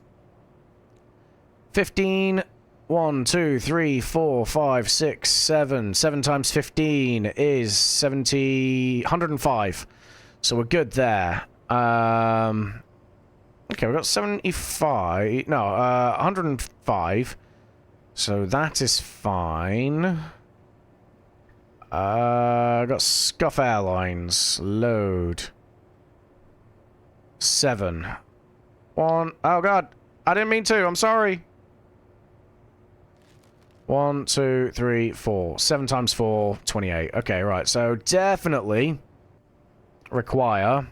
15. 1, 2, 3, 4, 5, 6, 7. 7 times 15 is 70... 105. So we're good there. Okay, we've got 75... No, 105. So that is fine. Got Scuff Airlines. Load. 7. 1... Oh, God. I didn't mean to. I'm sorry. 1, 2, 3, 4. 7 times 4, 28. Okay, right. So definitely require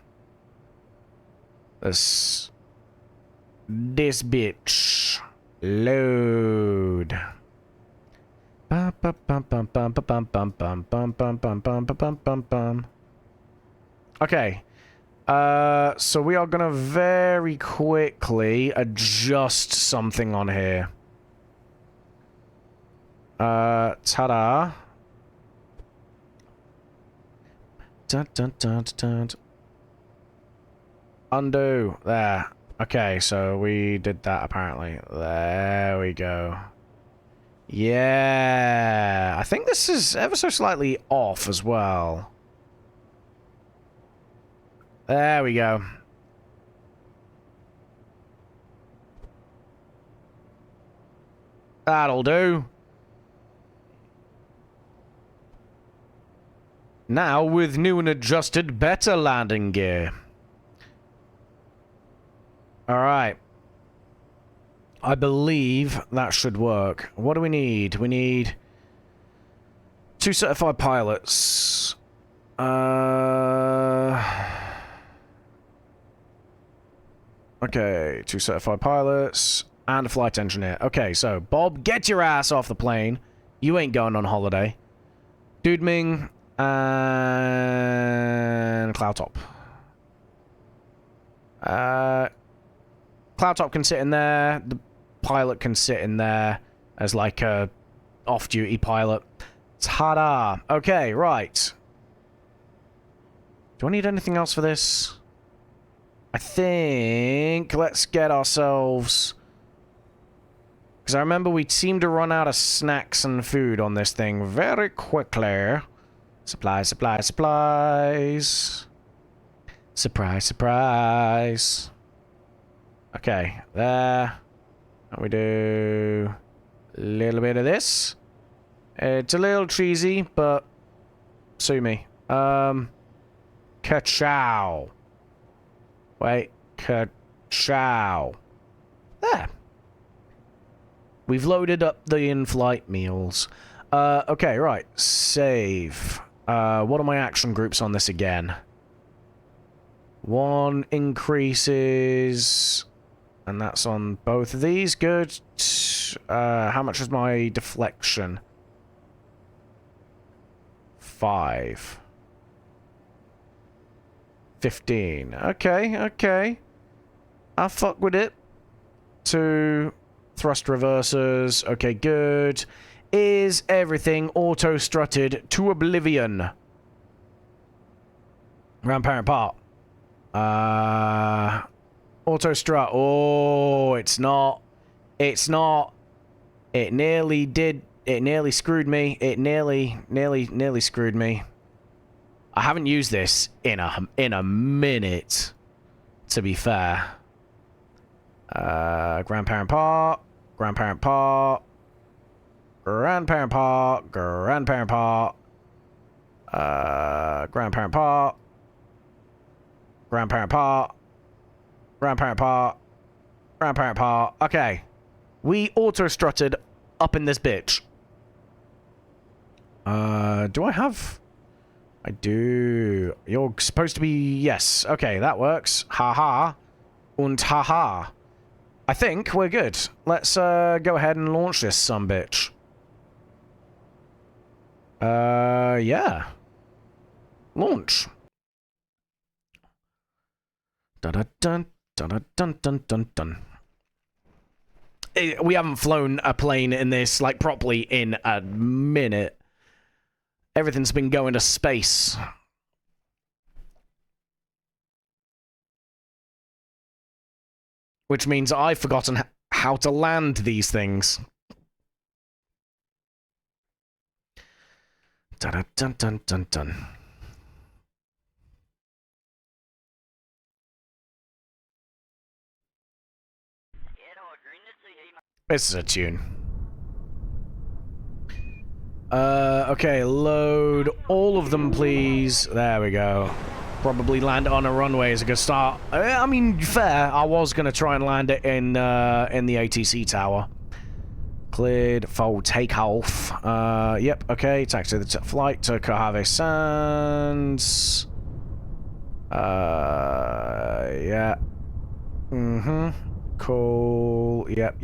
this bitch. Load. Okay. So we are gonna very quickly adjust something on here. Ta-da. Dun, dun, dun, dun. Undo. There. Okay, so we did that apparently. There we go. Yeah. I think this is ever so slightly off as well. There we go. That'll do. Now with new and adjusted better landing gear. Alright. I believe that should work. What do we need? We need 2 certified pilots. Okay, 2 certified pilots and a flight engineer. Okay, so Bob, get your ass off the plane. You ain't going on holiday. Dude Ming and Cloudtop. Cloudtop can sit in there. The pilot can sit in there as like a off-duty pilot. Ta-da! Okay, right. Do I need anything else for this? I think... Let's get ourselves... Because I remember we seemed to run out of snacks and food on this thing very quickly. Supplies, supplies, supplies. Surprise, surprise. Okay, there. And we do a little bit of this. It's a little cheesy, but sue me. Ka-chow. Wait, ka-chow. There. We've loaded up the in-flight meals. Okay, right. Save. What are my action groups on this again? 1 increases... And that's on both of these. Good. How much is my deflection? 5. 15. Okay, okay. I'll fuck with it. 2 thrust reversers. Okay, good. Is everything auto-strutted to oblivion? Round parent part. Auto strut. Oh, it's not. It's not. It nearly did. It nearly screwed me. It nearly screwed me. I haven't used this in a minute. to be fair. Grandparent part, grandparent part, grandparent part, grandparent part, grandparent part, grandparent part, grandparent part, grandparent part. Okay. We auto-strutted up in this bitch. Do I have... I do. You're supposed to be... Yes. Okay, that works. Haha. Und haha. I think we're good. Let's, go ahead and launch this sumbitch. Yeah. Launch. Dun-dun-dun, dun-dun-dun-dun-dun. We haven't flown a plane in this, like, properly in a minute. Everything's been going to space. Which means I've forgotten how to land these things. Dun dun dun dun dun. This is a tune. Okay, load all of them, please. There we go. Probably land on a runway is a good start. I mean, fair. I was gonna try and land it in the ATC tower. Cleared for takeoff. Yep. Okay. Taxi the flight to Cojave Sands. Yeah. Cool. Yep.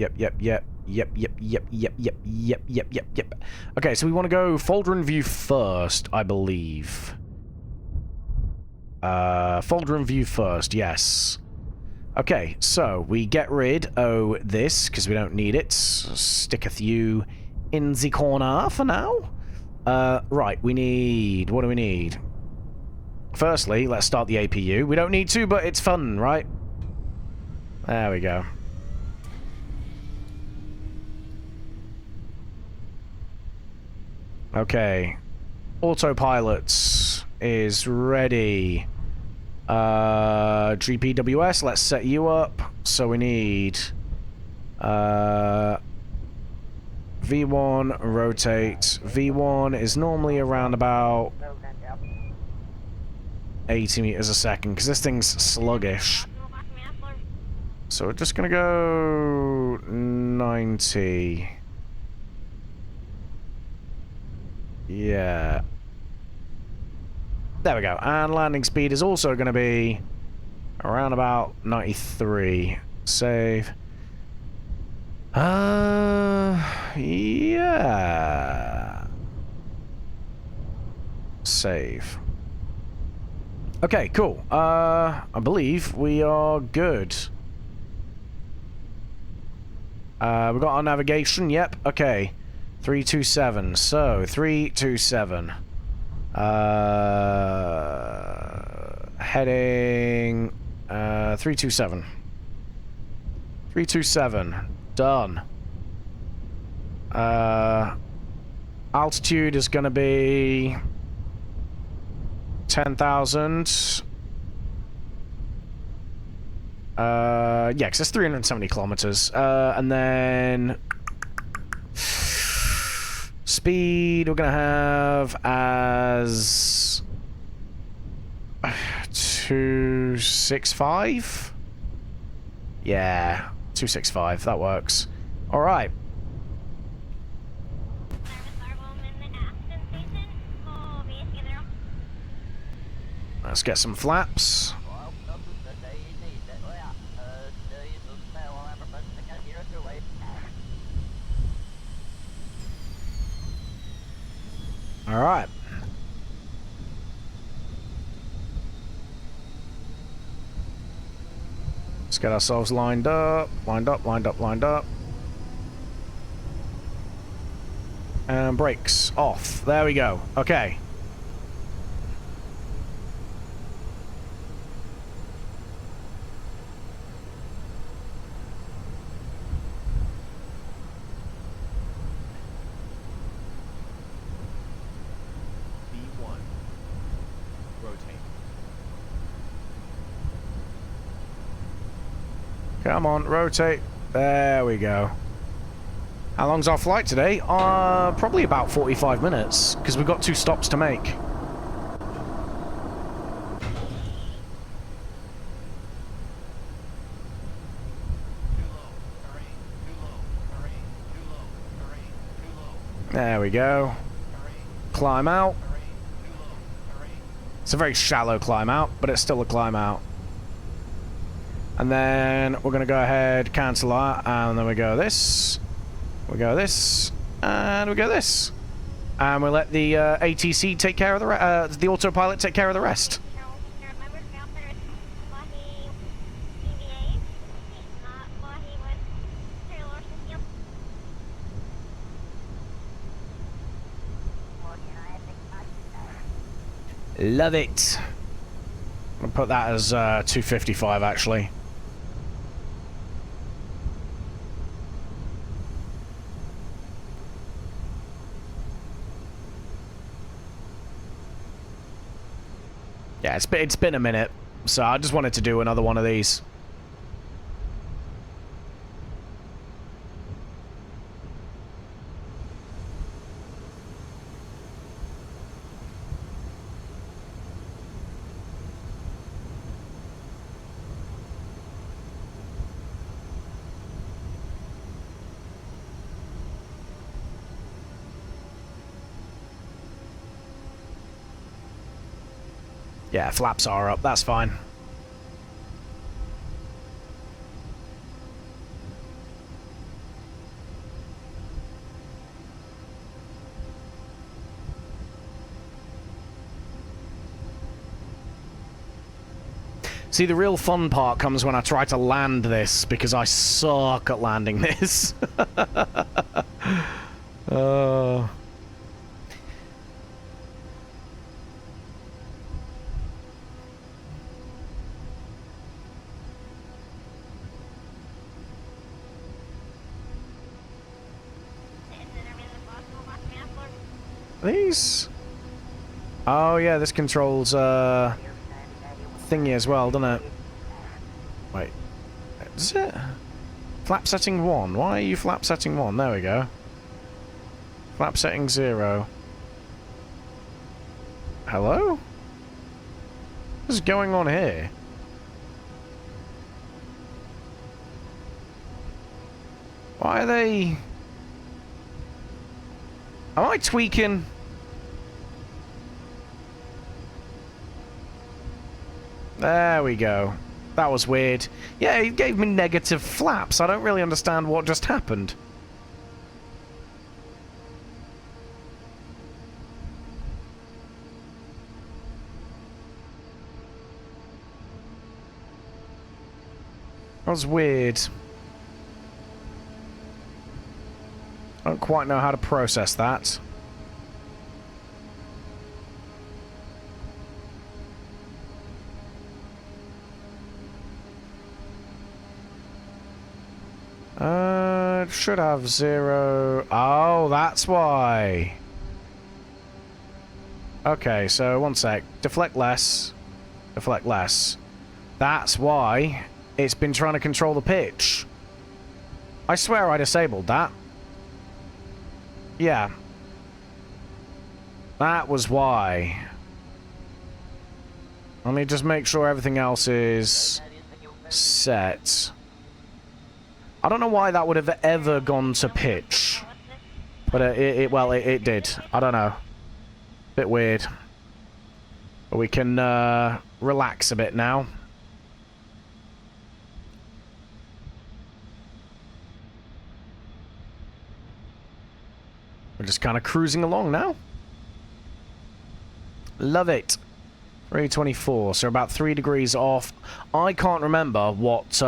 Okay, so we want to go folder and view first, I believe. Folder and view first, yes. Okay, so we get rid of this, because we don't need it. Sticketh you in the corner for now. Right, we need... What do we need? Firstly, let's start the APU. We don't need to, but it's fun, right? There we go. Okay. Autopilot is ready. GPWS, let's set you up. So we need... V1, rotate. V1 is normally around about 80 meters a second, because this thing's sluggish. So we're just gonna go 90. Yeah. There we go. And landing speed is also going to be around about 93. Save. Yeah. Save. Okay, cool. I believe we are good. We've got our navigation. Yep. Okay. 327. So, 327. Heading... 327. 327. Done. Altitude is gonna be... 10,000. Yeah, because it's 370 kilometers. And then... Speed we're gonna have as 265. Yeah, 265. That works. All right. Let's get some flaps. All right. Let's get ourselves lined up, lined up. And brakes off. There we go. Okay. Come on, rotate. There we go. How long's our flight today? Probably about 45 minutes, because we've got 2 stops to make. There we go. Climb out. It's a very shallow climb out, but it's still a climb out. And then we're going to go ahead, cancel that, and then we go this. We go this, and we go this. And we let the ATC take care of the autopilot take care of the rest. Love it. I'll put that as 255 actually. Yeah, it's been a minute, so I just wanted to do another one of these. Yeah, flaps are up, that's fine. See, the real fun part comes when I try to land this, because I suck at landing this. These? Oh yeah, this controls thingy as well, doesn't it? Wait, is it? Flap setting 1. Why are you flap setting 1? There we go. Flap setting 0. Hello? What is going on here? Why are they... Am I tweaking? There we go. That was weird. Yeah, it gave me negative flaps. I don't really understand what just happened. That was weird. I don't quite know how to process that. It should have 0. Oh, that's why. Okay, so one sec. Deflect less. Deflect less. That's why it's been trying to control the pitch. I swear I disabled that. Yeah. That was why. Let me just make sure everything else is set. I don't know why that would have ever gone to pitch. But it did. I don't know. Bit weird. But we can relax a bit now. We're just kind of cruising along now. Love it. 324, so about 3 degrees off. I can't remember what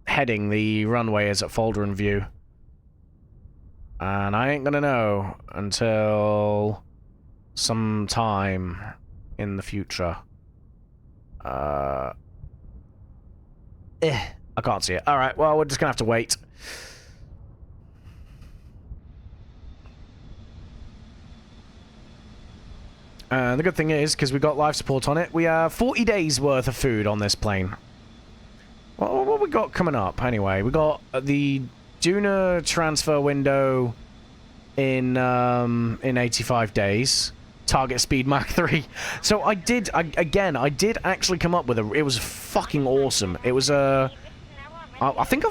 heading the runway is at folder and view. And I ain't gonna know until some time in the future. I can't see it. Alright, well, we're just gonna have to wait. The good thing is, because we got life support on it, we have 40 days worth of food on this plane. we got coming up, anyway? We got the Duna transfer window in 85 days. Target speed Mach 3. So I did actually come up with it was fucking awesome. It was I think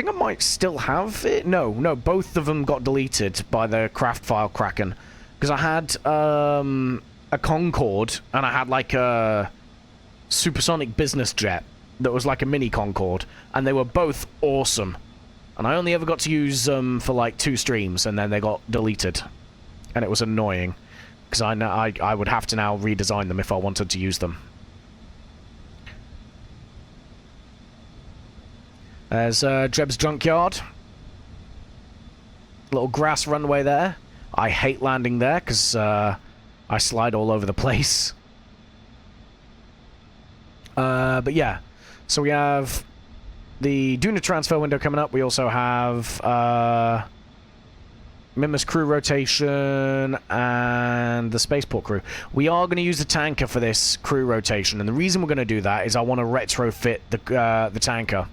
I might still have it. No, both of them got deleted by the craft file Kraken. Because I had a Concorde and I had like a supersonic business jet that was like a mini Concorde, and they were both awesome. And I only ever got to use them for like 2 streams, and then they got deleted. And it was annoying, because I would have to now redesign them if I wanted to use them. There's Dreb's Junkyard. Little grass runway there. I hate landing there, because I slide all over the place. But yeah, so we have the Duna transfer window coming up. We also have Mimus crew rotation and the spaceport crew. We are going to use the tanker for this crew rotation, and the reason we're going to do that is I want to retrofit the tanker.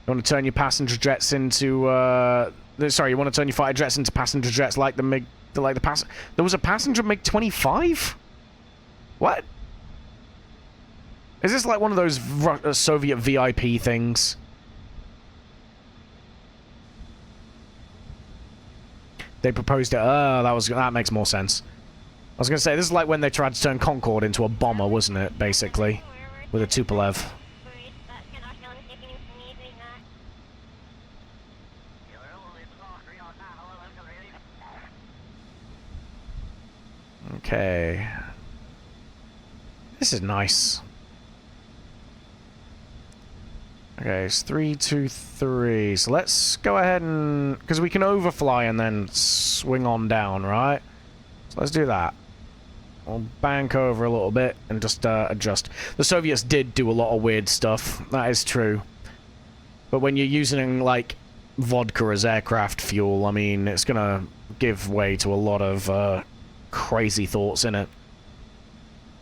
You want to turn your passenger jets into sorry, you want to turn your fighter jets into passenger jets like the MiG, there was a passenger MiG-25? What? Is this like one of those Soviet VIP things? They proposed it. Oh, that makes more sense. I was gonna say, this is like when they tried to turn Concorde into a bomber, wasn't it? Basically, with a Tupolev. Okay. This is nice. Okay, it's 3, 2, 3. So let's go ahead and... because we can overfly and then swing on down, right? So let's do that. We'll bank over a little bit and just adjust. The Soviets did do a lot of weird stuff. That is true. But when you're using, like, vodka as aircraft fuel, I mean, it's gonna give way to a lot of crazy thoughts in it.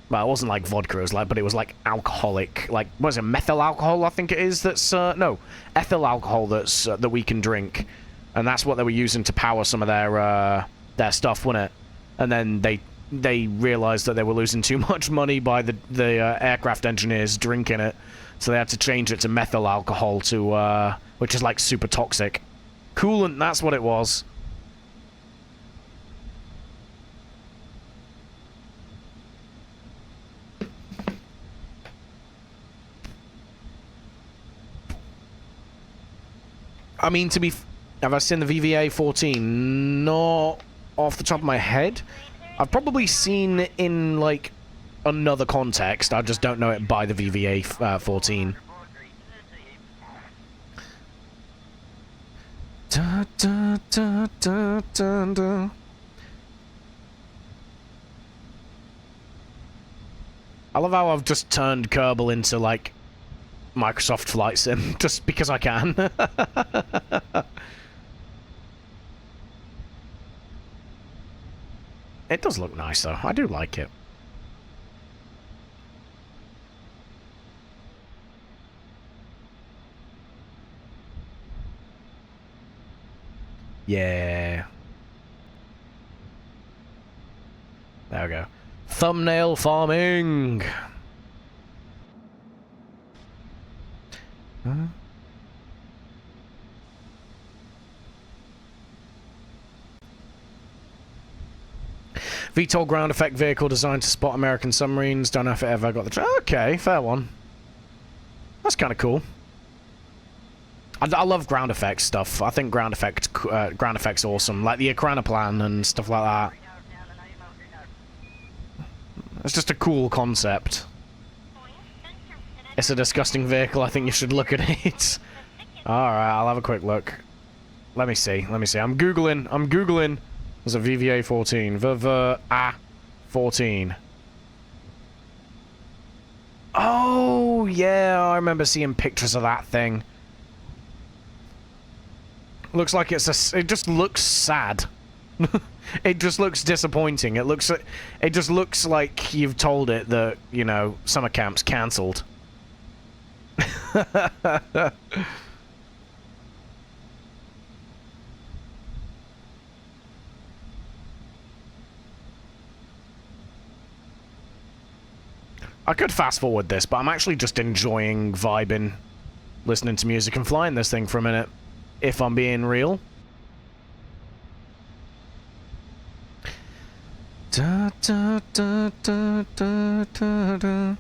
Well, it wasn't like vodka, but it was like alcoholic, like, what is it, methyl alcohol, I think it is, that's, no, ethyl alcohol that's, that we can drink. And that's what they were using to power some of their stuff, wasn't it? And then they realized that they were losing too much money by the aircraft engineers drinking it. So they had to change it to methyl alcohol to, which is like super toxic. Coolant, that's what it was. I mean, have I seen the VVA-14? Not off the top of my head. I've probably seen it in, like, another context. I just don't know it by the VVA-14. Da, da, da, da, da, da. I love how I've just turned Kerbal into, like, Microsoft Flight Sim, just because I can. It does look nice, though. I do like it. Yeah. There we go. Thumbnail farming! VTOL ground effect vehicle designed to spot American submarines. Don't know if it ever got the... Okay, fair one. That's kind of cool. I love ground effects stuff. I think ground effects awesome. Like the Ekranoplan and stuff like that. It's just a cool concept. It's a disgusting vehicle. I think you should look at it. Alright, I'll have a quick look. Let me see. I'm Googling. There's a VVA-14. VVA-14. Oh, yeah, I remember seeing pictures of that thing. Looks like it just looks sad. It just looks disappointing. It just looks like you've told it that, you know, summer camp's cancelled. I could fast forward this, but I'm actually just enjoying vibing, listening to music and flying this thing for a minute, if I'm being real. Da, da, da, da, da, da, da.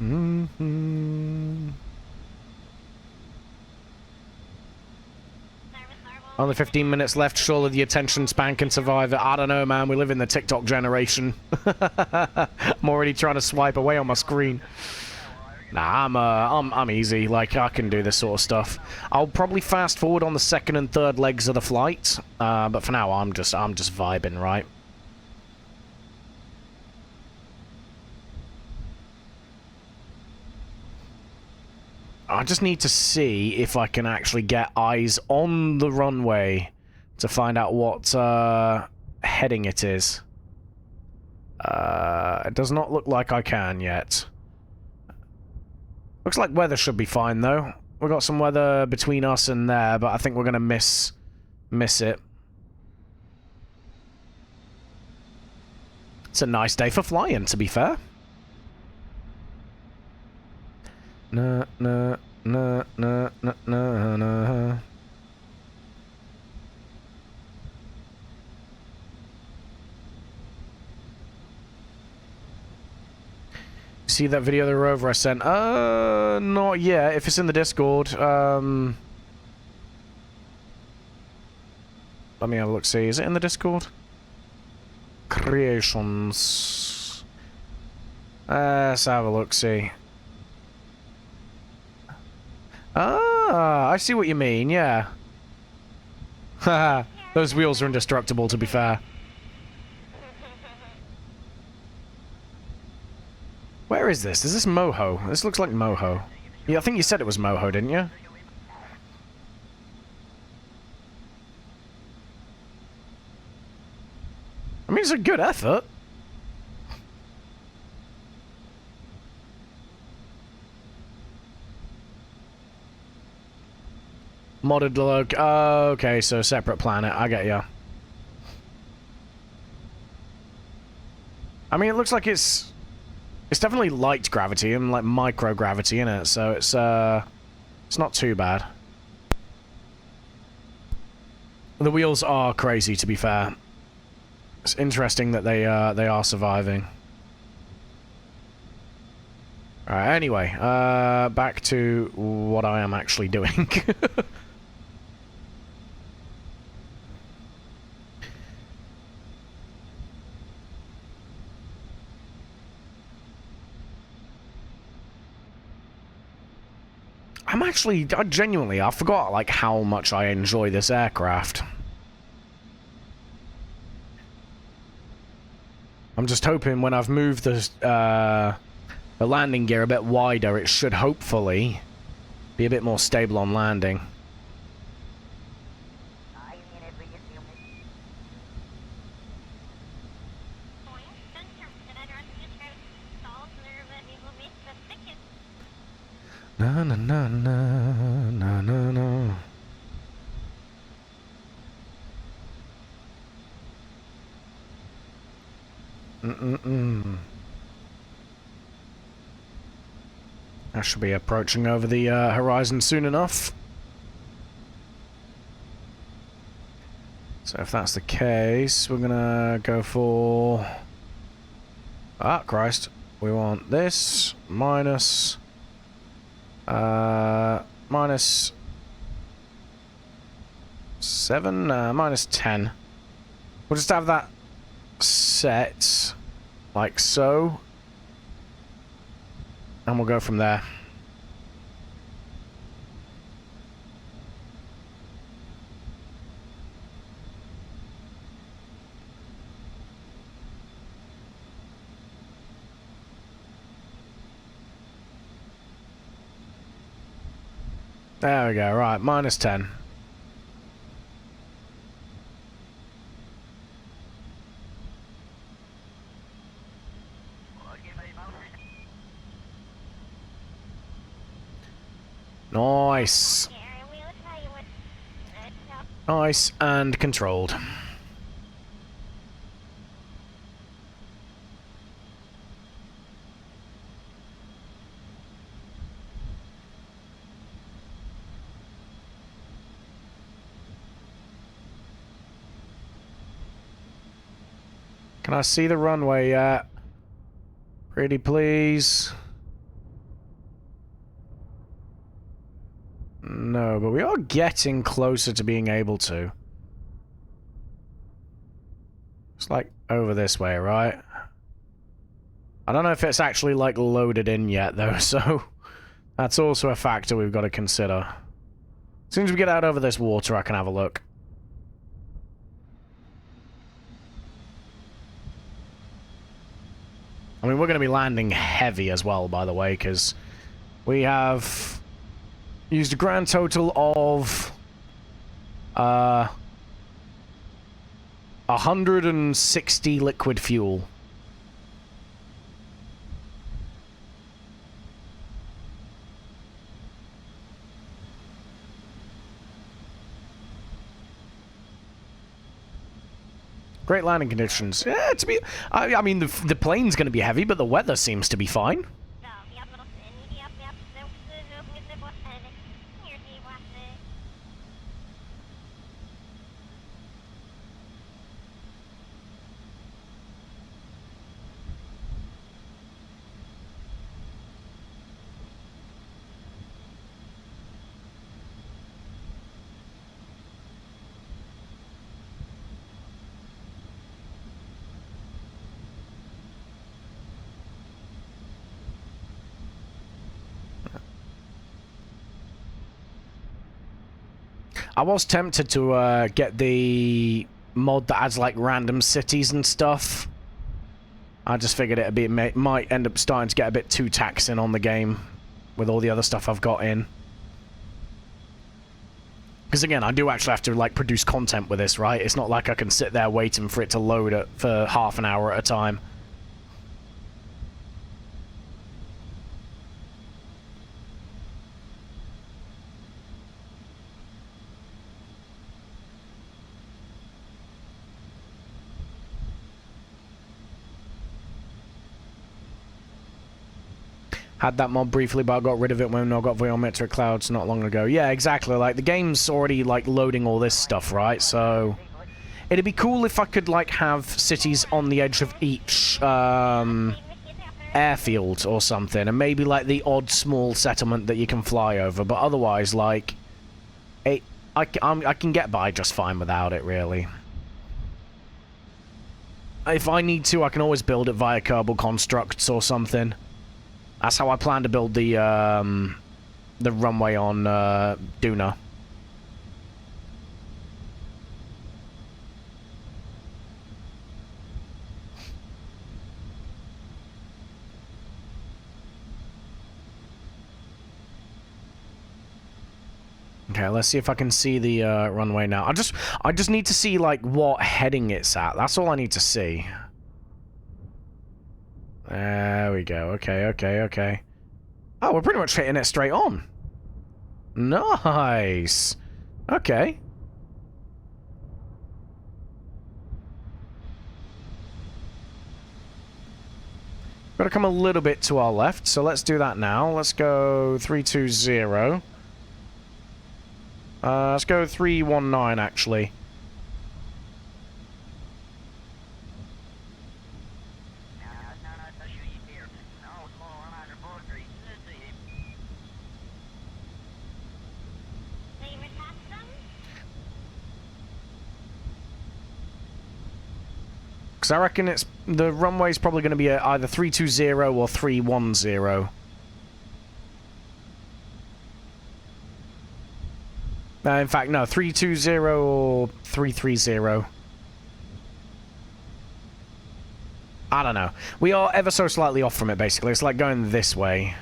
Mm-hmm. Only 15 minutes left. Surely the attention span can survive it. I don't know, man. We live in the TikTok generation. I'm already trying to swipe away on my screen. Nah, I'm easy. Like, I can do this sort of stuff. I'll probably fast forward on the second and third legs of the flight. But for now, I'm just vibing, right? I just need to see if I can actually get eyes on the runway to find out what heading it is. It does not look like I can yet. Looks like weather should be fine, though. We've got some weather between us and there, but I think we're going to miss it. It's a nice day for flying, to be fair. Na na na na na na na. See that video of the rover I sent? Not yet. If it's in the Discord, let me have a look. See, is it in the Discord? Creations. Let's have a look. See. Ah, I see what you mean, yeah. Haha, those wheels are indestructible, to be fair. Where is this? Is this Moho? This looks like Moho. Yeah, I think you said it was Moho, didn't you? I mean, it's a good effort. Modded look. Oh, okay, so separate planet. I get ya. I mean, it looks like it's definitely light gravity and like microgravity in it, so it's not too bad. The wheels are crazy, to be fair. It's interesting that they are surviving. Alright, anyway, back to what I am actually doing. I forgot, like, how much I enjoy this aircraft. I'm just hoping when I've moved the landing gear a bit wider, it should hopefully be a bit more stable on landing. Na na na na na na na. I should be approaching over the horizon soon enough. So if that's the case, we're gonna go for... Ah, Christ. We want this minus... minus 7? Minus 10. We'll just have that set like so. And we'll go from there. There we go, right, -10. Nice. Nice and controlled. Can I see the runway yet? Pretty please. No, but we are getting closer to being able to. It's like over this way, right? I don't know if it's actually like loaded in yet though, so that's also a factor we've got to consider. As soon as we get out over this water, I can have a look. I mean, we're going to be landing heavy as well, by the way, because we have used a grand total of 160 liquid fuel. Great landing conditions. Yeah, I mean, the plane's going to be heavy, but the weather seems to be fine. I was tempted to get the mod that adds like random cities and stuff. I just figured it might end up starting to get a bit too taxing on the game with all the other stuff I've got in. Because again, I do actually have to like produce content with this, right? It's not like I can sit there waiting for it to load it for half an hour at a time. Had that mod briefly, but I got rid of it when I got Volumetric Clouds not long ago. Yeah, exactly. Like, the game's already, like, loading all this stuff, right? So, it'd be cool if I could, like, have cities on the edge of each, airfield or something. And maybe, like, the odd small settlement that you can fly over. But otherwise, like, I can get by just fine without it, really. If I need to, I can always build it via Kerbal Constructs or something. That's how I plan to build the runway on Duna. Okay, let's see if I can see the runway now. I just need to see like what heading it's at. That's all I need to see. There we go. Okay, okay, okay. Oh, we're pretty much hitting it straight on. Nice. Okay. Got to come a little bit to our left, so let's do that now. Let's go 320. Let's go 319, actually. Because I reckon the runway's probably going to be either 320 or 310. In fact, no, 320 or 330. I don't know. We are ever so slightly off from it, basically. It's like going this way.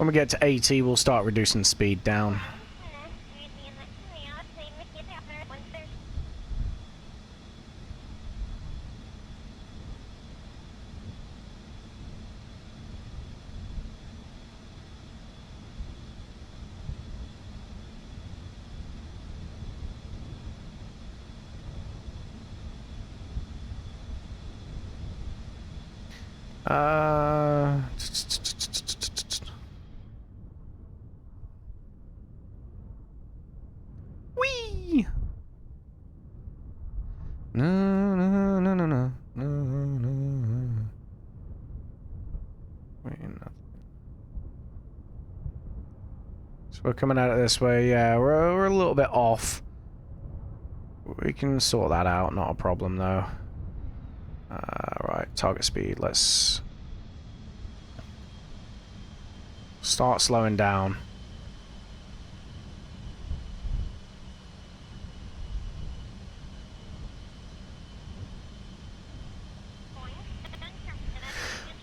When we get to 80, we'll start reducing speed down. Whee! No, no, no, no, no, no, no. Wait, nothing. So we're coming at it this way. Yeah, we're a little bit off. We can sort that out. Not a problem though. Right, target speed. Let's start slowing down.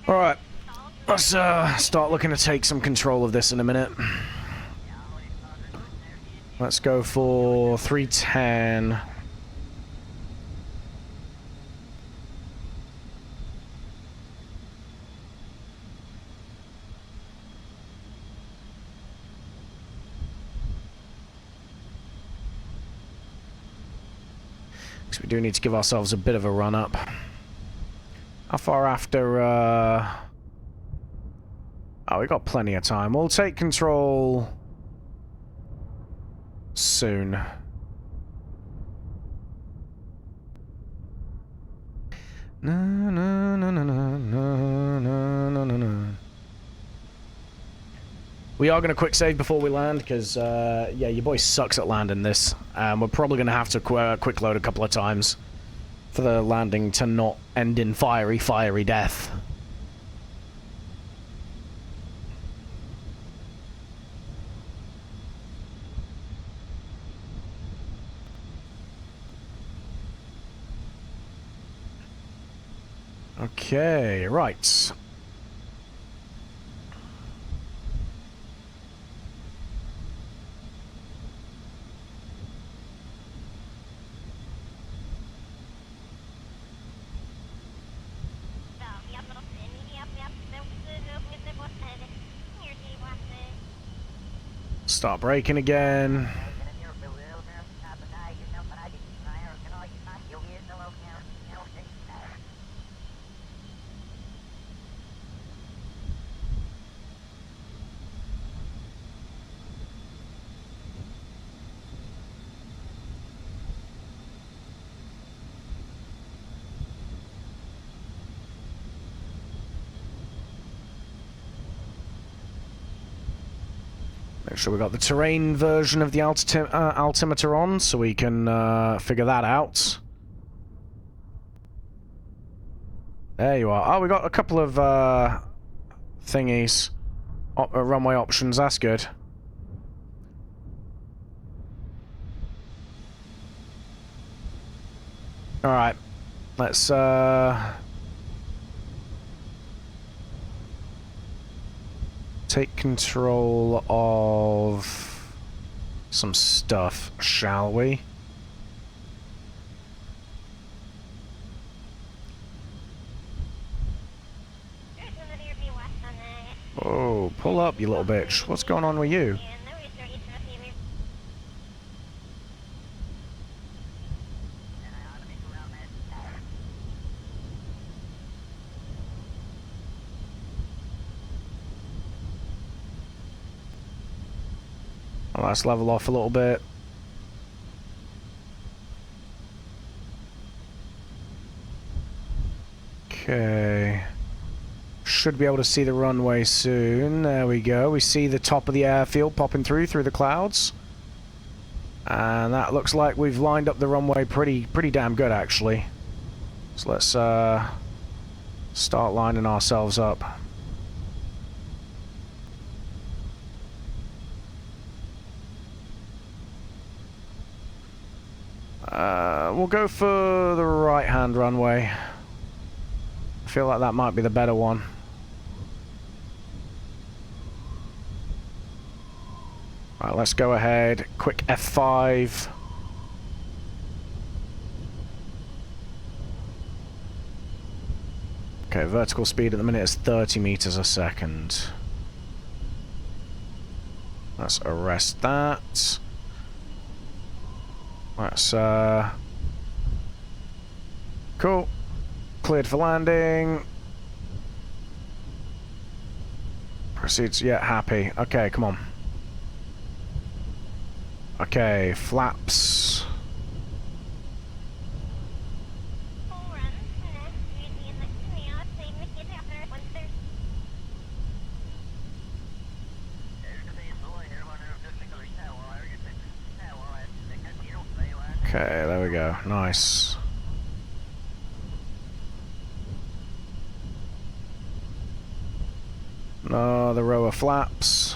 Alright, let's start looking to take some control of this in a minute. Let's go for 310. Because we do need to give ourselves a bit of a run up. How far after, Oh, we got plenty of time. We'll take control soon. No, no, no, no, no, no, no, no, no. We are going to quick save before we land, because, yeah, your boy sucks at landing this. We're probably going to have to quick load a couple of times for the landing to not end in fiery death. Okay, right. Start braking again. Make sure we got the terrain version of the altimeter on, so we can figure that out. There you are. Oh, we got a couple of thingies, runway options. That's good. All right, let's take control of some stuff, shall we? Oh, pull up, you little bitch. What's going on with you? Well, let's level off a little bit. Okay. Should be able to see the runway soon. There we go. We see the top of the airfield popping through the clouds. And that looks like we've lined up the runway pretty damn good, actually. So let's start lining ourselves up. We'll go for the right-hand runway. I feel like that might be the better one. let's go ahead. Quick F5. Okay, vertical speed at the minute is 30 meters a second. Let's arrest that. Let's, cool. Cleared for landing. Proceeds, yeah, happy. Okay, come on. Okay, flaps. Okay, there we go. Nice. No, the row of flaps.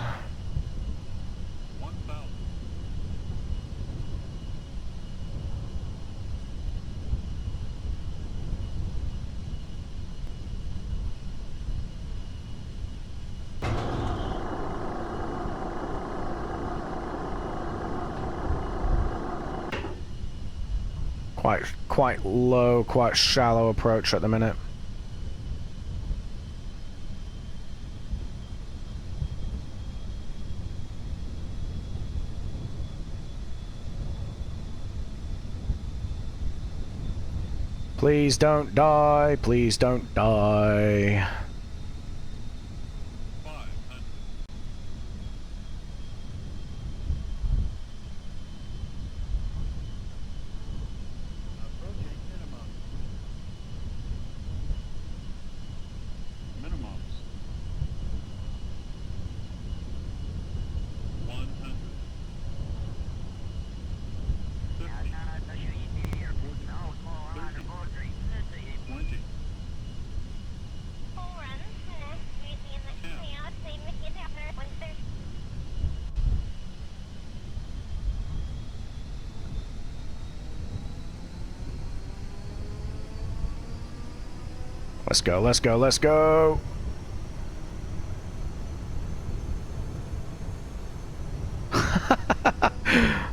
Quite low, quite shallow approach at the minute. Please don't die, please don't die. Let's go, let's go, let's go!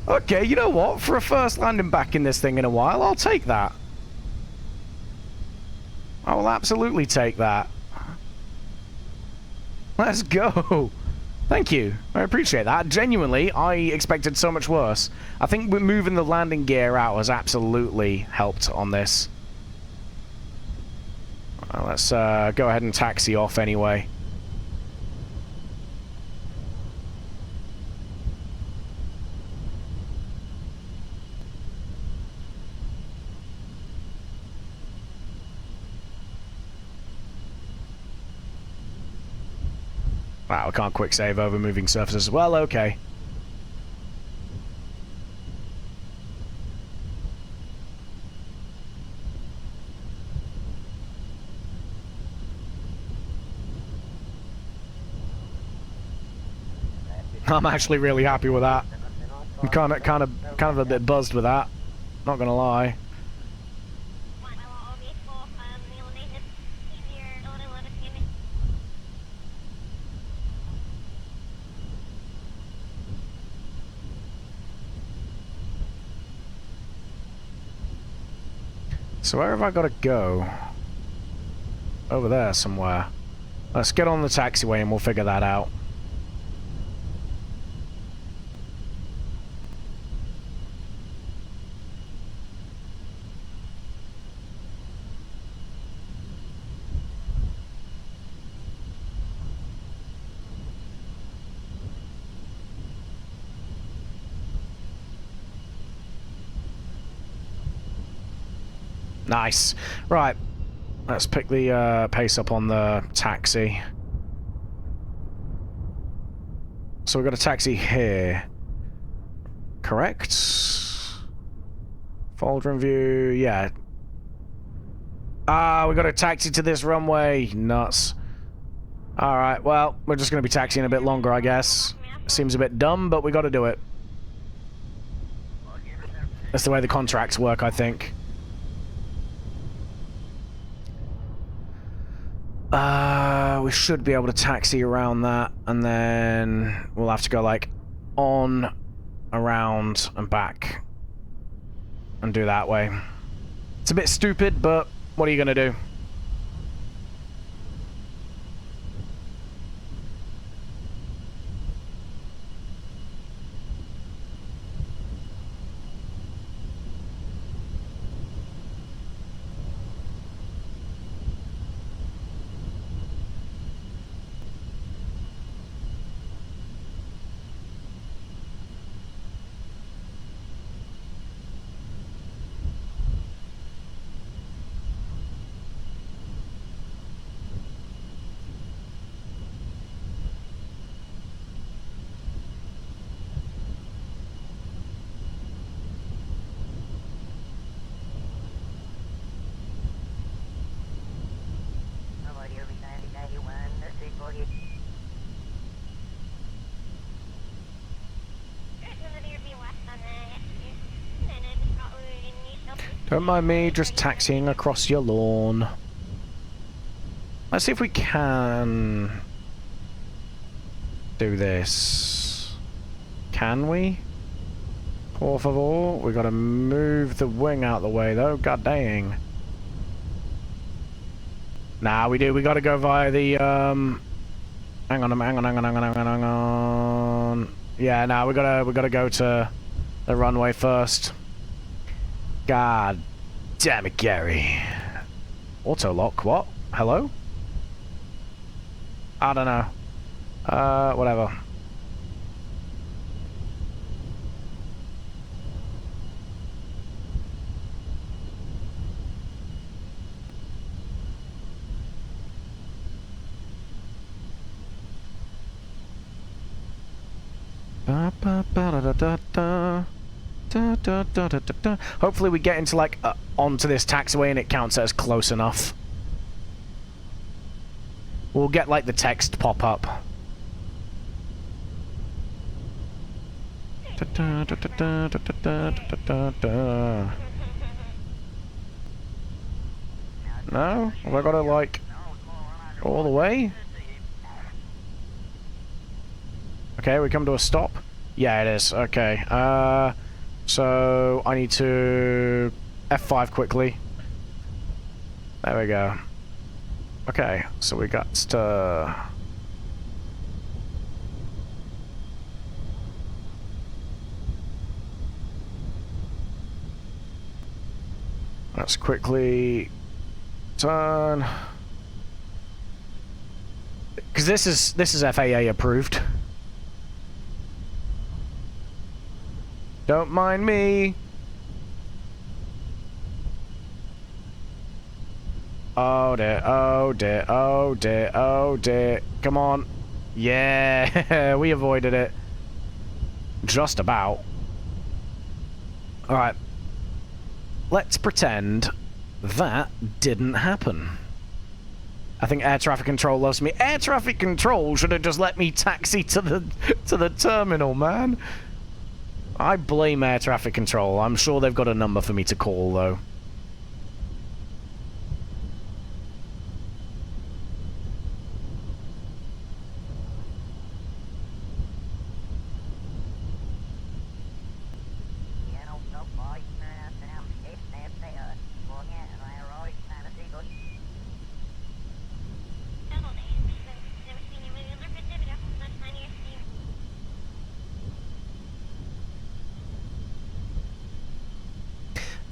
Okay, you know what? For a first landing back in this thing in a while, I'll take that. I will absolutely take that. Let's go! Thank you. I appreciate that. Genuinely, I expected so much worse. I think moving the landing gear out has absolutely helped on this. Let's go ahead and taxi off anyway. Wow, I can't quick save over moving surfaces. Well, okay. I'm actually really happy with that. I'm kind of a bit buzzed with that. Not gonna lie. So where have I got to go? Over there somewhere. Let's get on the taxiway and we'll figure that out. Nice. Right. Let's pick the pace up on the taxi. So we've got a taxi here. Correct? Folder and view. Yeah. Ah, we got a taxi to this runway. Nuts. Alright, well, we're just going to be taxiing a bit longer, I guess. Seems a bit dumb, but we got to do it. That's the way the contracts work, I think. We should be able to taxi around that, and then we'll have to go, like, on, around, and back. And do that way. It's a bit stupid, but what are you gonna do? Don't mind me just taxiing across your lawn. Let's see if we can do this. Can we? Por favor. We gotta move the wing out the way though. God dang. Nah, we do. We gotta go via the hang on. Yeah, nah, we gotta go to the runway first. God damn it, Gary. Auto lock, what? Hello? I don't know. Whatever. Hopefully we get into like onto this taxiway and it counts as close enough. We'll get like the text pop up. No? Have I got to like all the way? Okay, we come to a stop. Yeah, it is. Okay. So I need to F5 quickly. There we go. Okay, so we got to... Let's quickly turn. Because this is FAA approved. Don't mind me. Oh dear, oh dear, oh dear, oh dear. Come on. Yeah, we avoided it. Just about. Alright. Let's pretend that didn't happen. I think air traffic control loves me. Air traffic control should have just let me taxi to the terminal, man. I blame air traffic control. I'm sure they've got a number for me to call, though.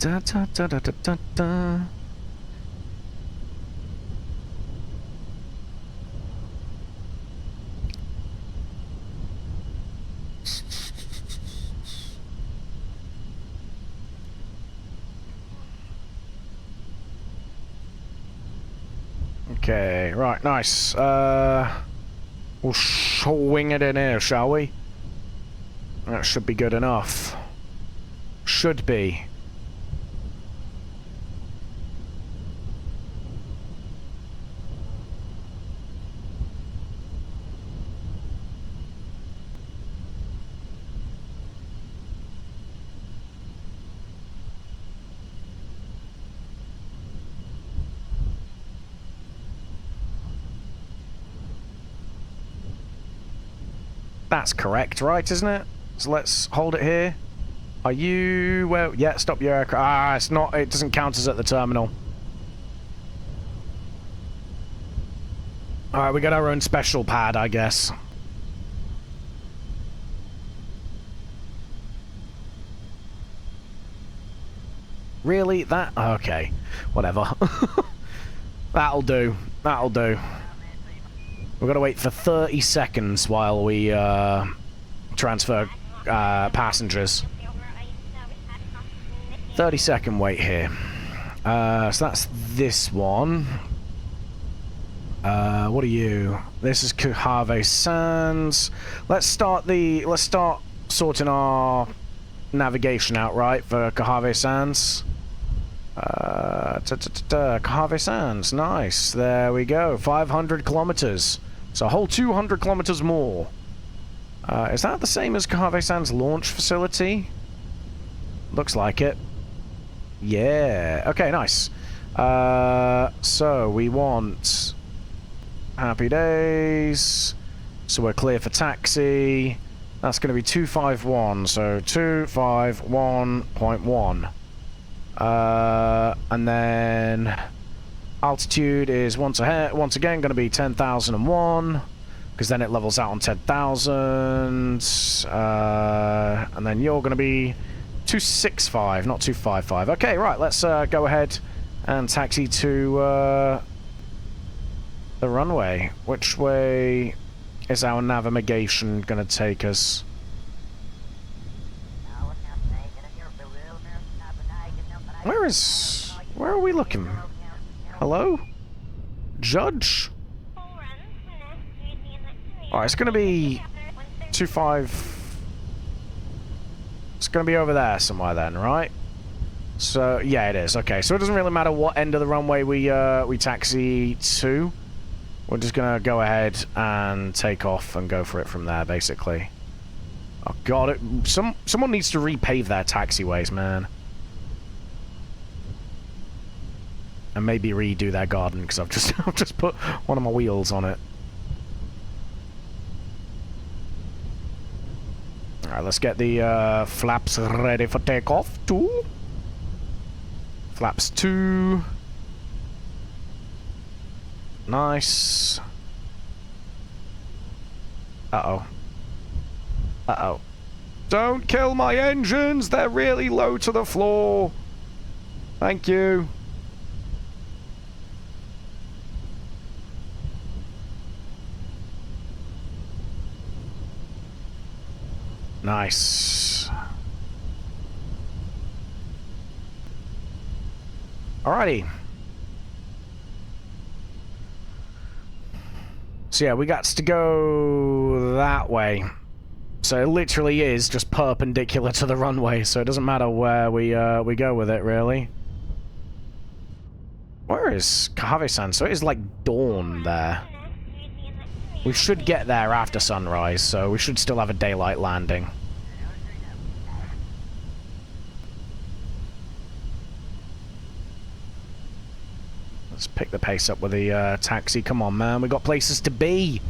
Da, da, da, da, da, da, da. Okay, right, nice. We'll swing it in here, shall we? That should be good enough. Should be. That's correct, right, isn't it? So let's hold it here. Are you... well, yeah, stop your aircraft. Ah, it's not... it doesn't count as at the terminal. Alright, we got our own special pad, I guess. Really? That... okay. Whatever. That'll do. That'll do. We've got to wait for 30 seconds while we transfer passengers. 30-second wait here. So that's this one. What are you? This is Mojave Sands. Let's start sorting our navigation out, right, for Mojave Sands. Mojave Sands, nice. There we go. 500 kilometers. So a whole 200 kilometers more. Is that the same as Mojave Sands launch facility? Looks like it. Yeah. Okay, nice. So we want happy days. So we're clear for taxi. That's going to be 251. So 251.1. And then altitude is once again going to be 10,001, because then it levels out on 10,000. And then you're going to be 265, not 255. Okay, right. Let's go ahead and taxi to the runway. Which way is our navigation going to take us? Where are we looking? Hello? Judge? Alright, it's gonna be 25. It's gonna be over there somewhere then, right? So, yeah, it is. Okay, so it doesn't really matter what end of the runway we taxi to. We're just gonna go ahead and take off and go for it from there, basically. Oh god, someone needs to repave their taxiways, man. And maybe redo their garden, because I've just put one of my wheels on it. Alright, let's get the flaps ready for takeoff. 2. Flaps 2. Nice. Uh-oh. Uh-oh. Don't kill my engines! They're really low to the floor. Thank you. Nice. Alrighty. So yeah, we got to go that way. So it literally is just perpendicular to the runway, so it doesn't matter where we go with it, really. Where is Mojave-san? So it is like dawn there. We should get there after sunrise, so we should still have a daylight landing. Let's pick the pace up with the taxi. Come on, man. We got places to be.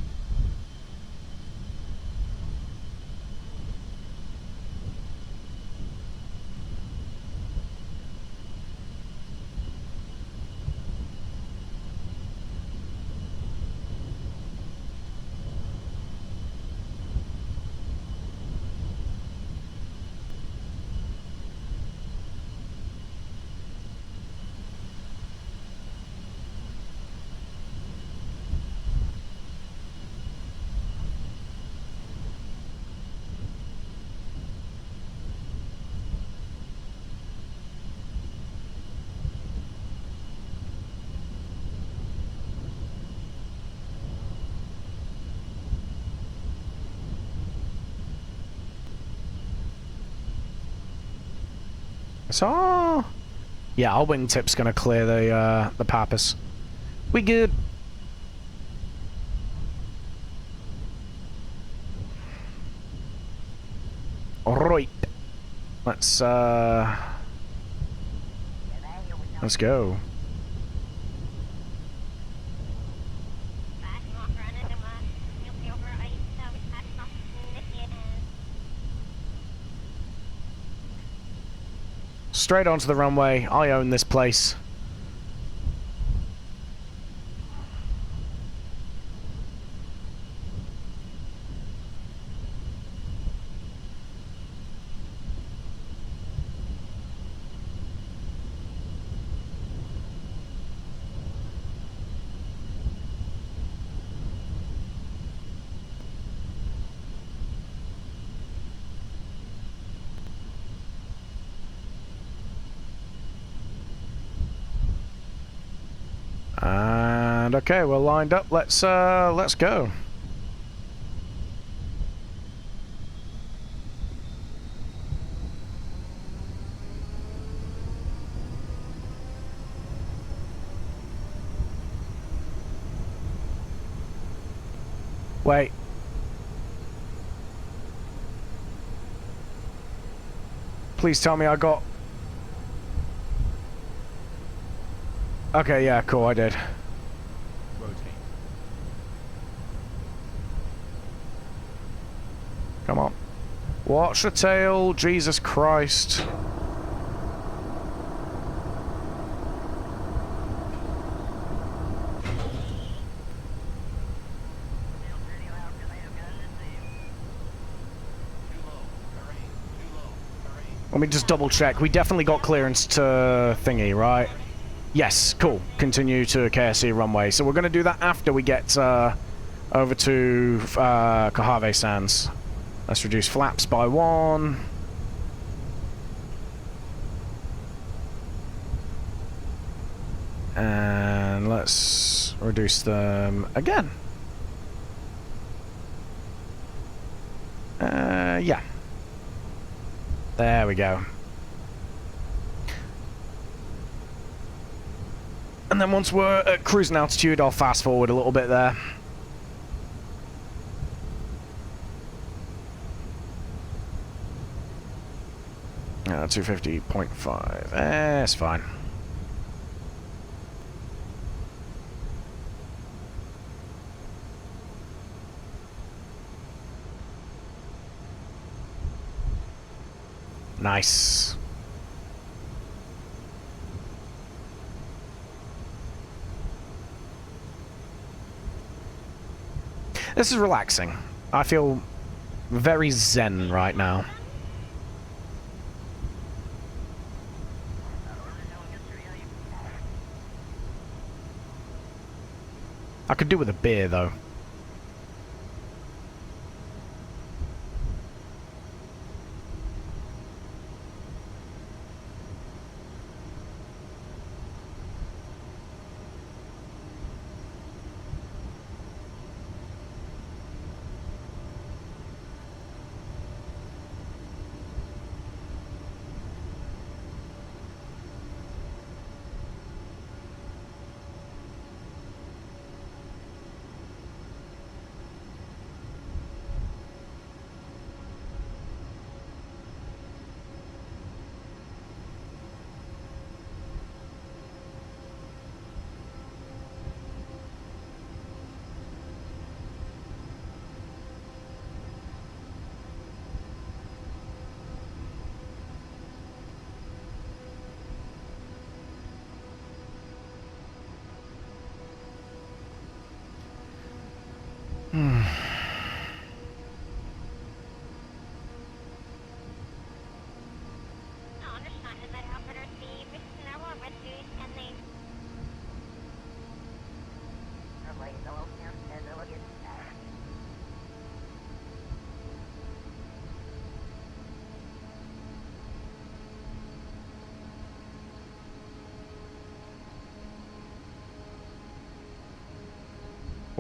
So, yeah, our wingtip's gonna clear the papas. We good. Alright. Let's go. Straight onto the runway. I own this place. And okay, we're lined up. Let's go. Wait. Please tell me I got... Okay, yeah, cool, I did. Rotate. Come on. Watch the tail, Jesus Christ. Let me just double check. We definitely got clearance to thingy, right? Yes, cool. Continue to KSC runway. So we're going to do that after we get over to Cojave Sands. Let's reduce flaps by 1. And let's reduce them again. Yeah. There we go. And then once we're at cruising altitude, I'll fast forward a little bit there. Yeah, 250.5. It's fine. Nice. This is relaxing. I feel very zen right now. I could do with a beer, though.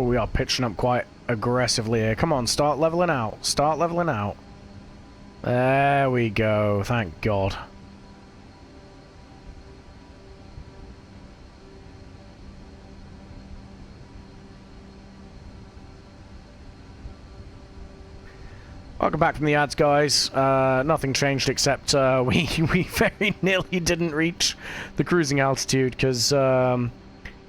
Oh, we are pitching up quite aggressively here. Come on, start leveling out. Start leveling out. There we go. Thank God. Welcome back from the ads, guys. Nothing changed except we very nearly didn't reach the cruising altitude because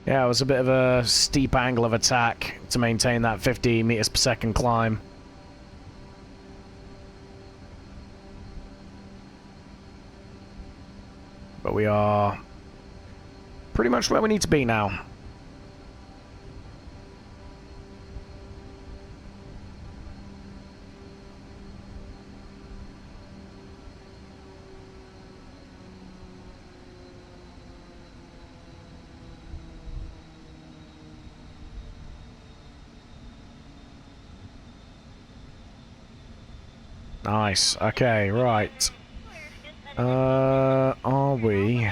yeah, it was a bit of a steep angle of attack to maintain that 50 meters per second climb. But we are pretty much where we need to be now. Nice. Okay, right. Are we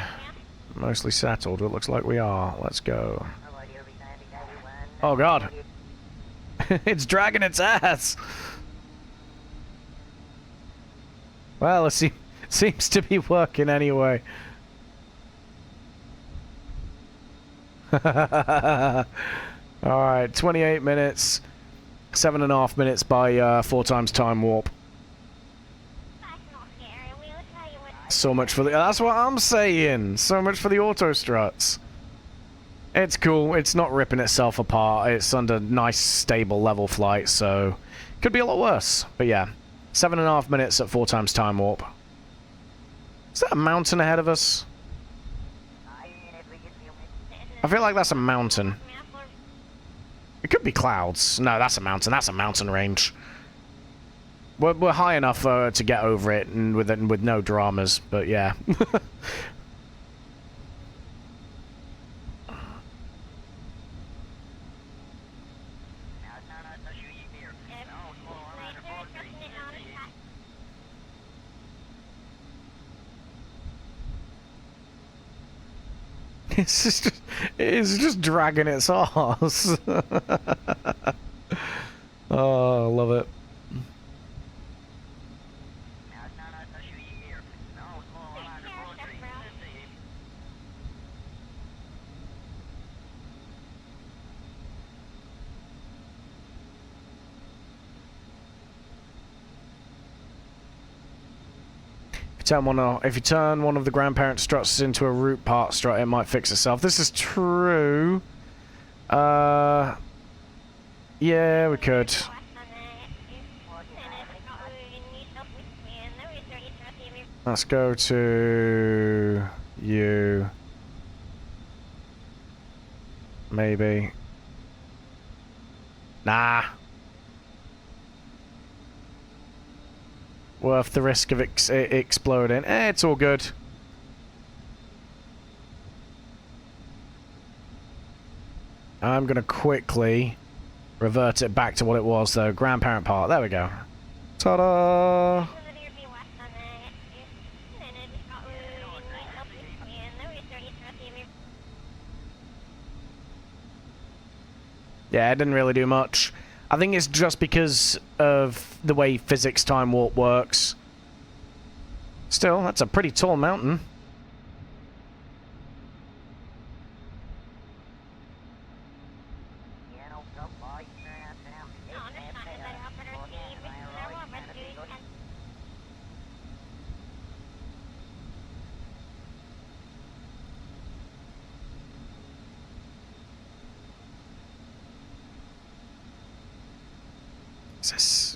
mostly settled? It looks like we are. Let's go. Oh god. It's dragging its ass! Well, it seems to be working anyway. Alright, 28 minutes. 7.5 minutes by 4 times time warp. So much for the... That's what I'm saying! So much for the auto struts. It's cool. It's not ripping itself apart. It's under nice, stable level flight, so... Could be a lot worse. But yeah. 7.5 minutes at 4 times time warp. Is that a mountain ahead of us? I feel like that's a mountain. It could be clouds. No, that's a mountain. That's a mountain range. We're high enough to get over it and with no dramas, but yeah. It's just dragging its arse. Oh, I love it. If you turn one of the grandparent struts into a root part strut, it might fix itself. This is true. Yeah, we could. Let's go to you. Maybe. Nah. Worth the risk of it exploding. It's all good. I'm gonna quickly revert it back to what it was, though. Grandparent part. There we go. Ta-da! Yeah, it didn't really do much. I think it's just because of the way physics time warp works. Still, that's a pretty tall mountain.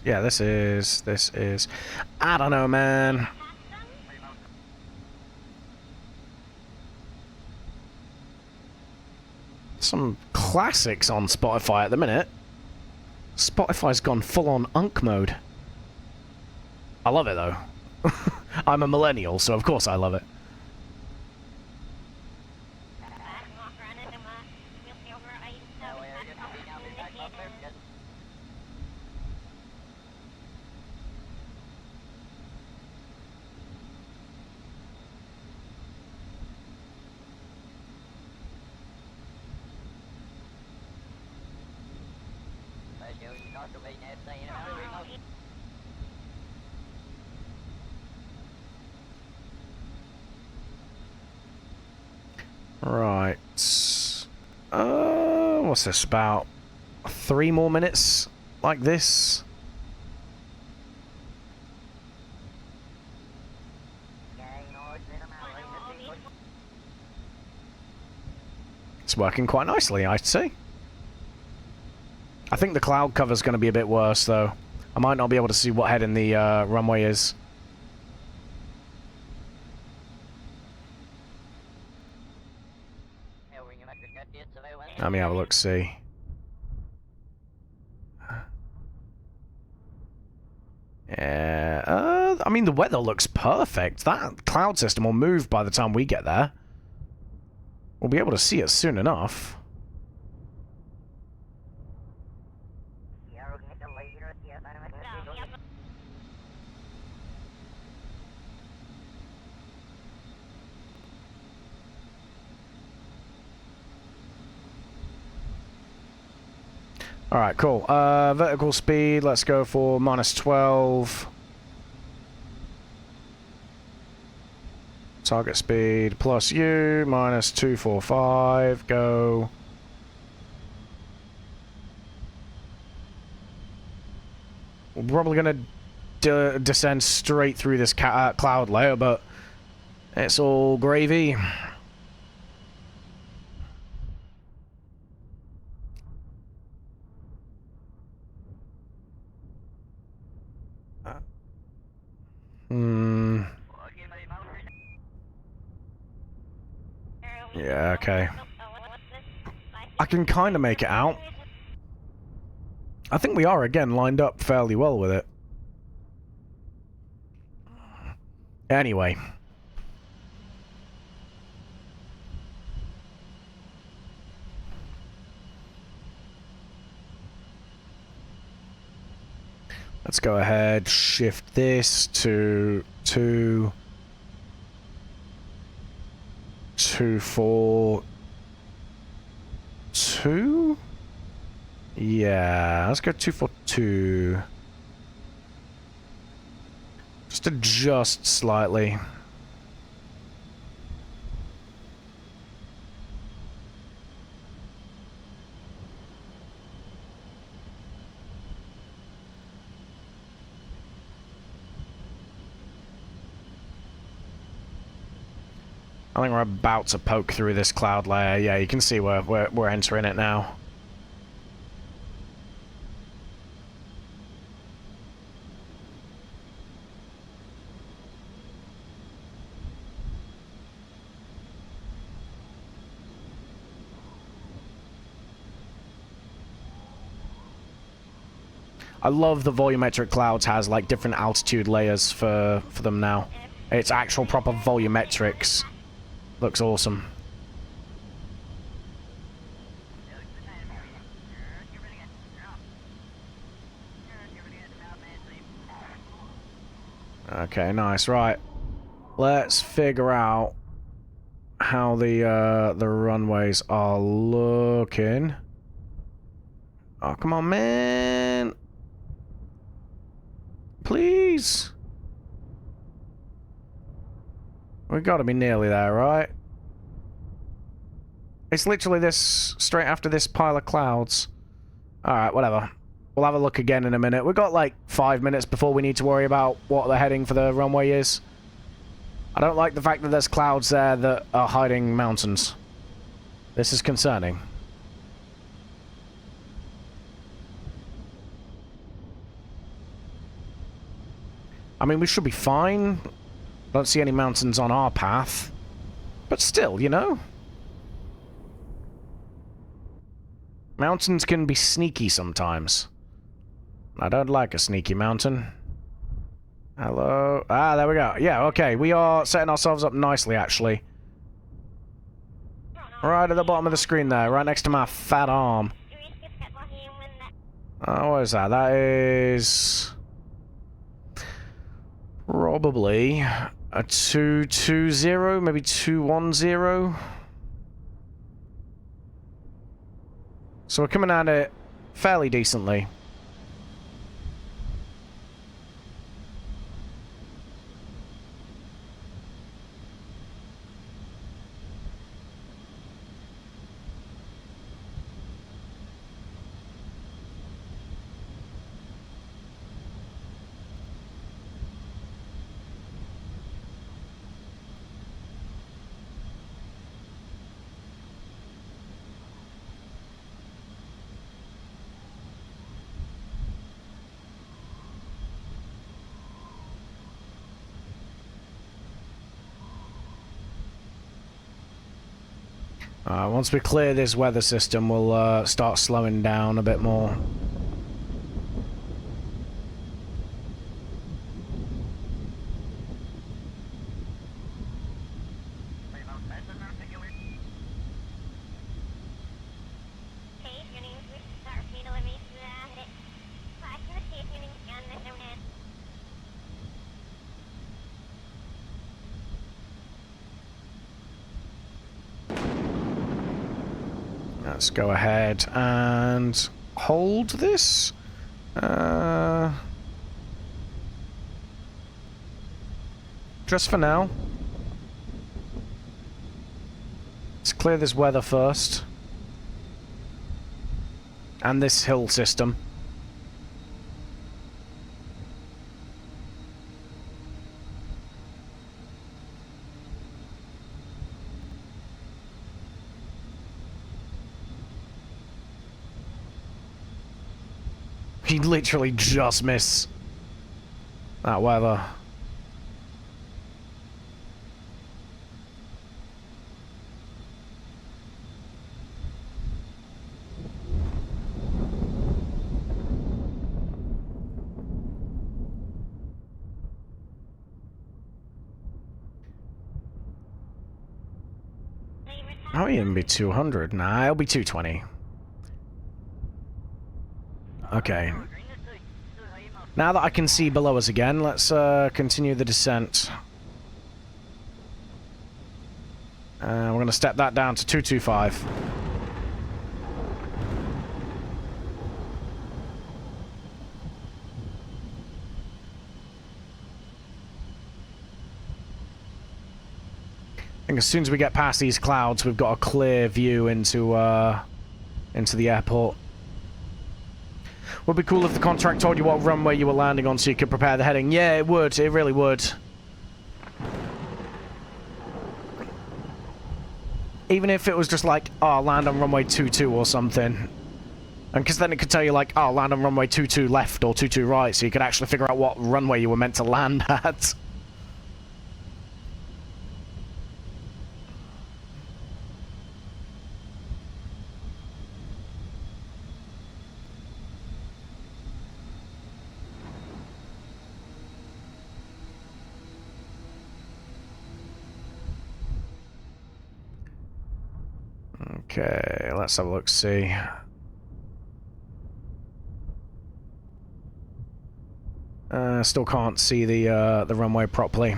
Yeah, this is... I don't know, man. Some classics on Spotify at the minute. Spotify's gone full-on Unk mode. I love it, though. I'm a millennial, so of course I love it. Right. What's this, about 3 more minutes like this? It's working quite nicely, I'd say. I think the cloud cover's going to be a bit worse, though. I might not be able to see what heading the runway is. Let me have a look, see. Yeah, I mean, the weather looks perfect. That cloud system will move by the time we get there. We'll be able to see it soon enough. Alright, cool. Vertical speed, let's go for -12. Target speed plus U, -245, go. We're probably going to descend straight through this cloud layer, but it's all gravy. Yeah, okay. I can kind of make it out. I think we are, again, lined up fairly well with it. Anyway. Let's go ahead, shift this to 2, 2, 4, 2? Yeah, let's go 2, 4, 2. Just adjust slightly. I think we're about to poke through this cloud layer. Yeah, you can see we're entering it now. I love the volumetric clouds has like different altitude layers for them now. It's actual proper volumetrics. Looks awesome. Okay, nice. Right. Let's figure out how the runways are looking. Oh, come on, man. Please. We gotta be nearly there, right? It's literally this, straight after this pile of clouds. Alright, whatever. We'll have a look again in a minute. We've got like 5 minutes before we need to worry about what the heading for the runway is. I don't like the fact that there's clouds there that are hiding mountains. This is concerning. I mean, we should be fine. Don't see any mountains on our path. But still, you know? Mountains can be sneaky sometimes. I don't like a sneaky mountain. Hello? Ah, there we go. Yeah, okay. We are setting ourselves up nicely, actually. Right at the bottom of the screen there, right next to my fat arm. What is that? That is... probably a 220, maybe 210. So we're coming at it fairly decently. Once we clear this weather system, we'll start slowing down a bit more. Let's go ahead and hold this. Just for now. Let's clear this weather first. And this hill system. He literally just missed that weather. Oh, he even be 200. Nah, it'll be 220. Okay. Now that I can see below us again, let's continue the descent. We're going to step that down to 225. I think as soon as we get past these clouds, we've got a clear view into the airport. Would be cool if the contract told you what runway you were landing on so you could prepare the heading. Yeah, it would. It really would. Even if it was just like, oh, land on runway 22 or something. And because then it could tell you like, oh, land on runway 22 left or 22 right, so you could actually figure out what runway you were meant to land at. Okay, let's have a look, see. Still can't see the runway properly.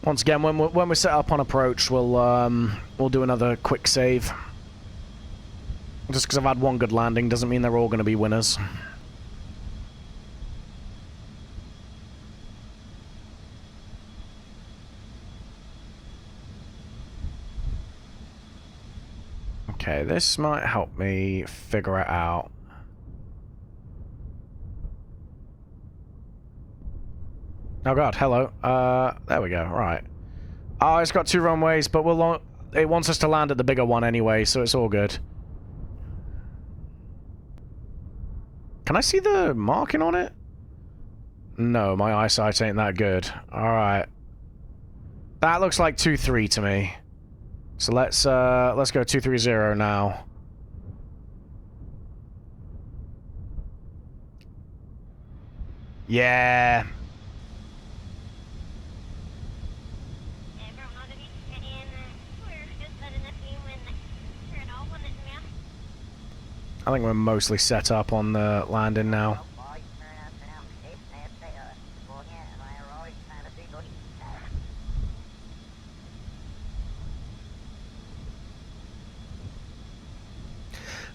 Once again, when we're set up on approach, we'll do another quick save. Just because I've had one good landing doesn't mean they're all going to be winners. Okay, this might help me figure it out. Oh god, hello. There we go, right. Oh, it's got two runways, but it wants us to land at the bigger one anyway, so it's all good. Can I see the marking on it? No, my eyesight ain't that good. Alright. That looks like 2-3 to me. So let's go 230 now. Yeah. I think we're mostly set up on the landing now.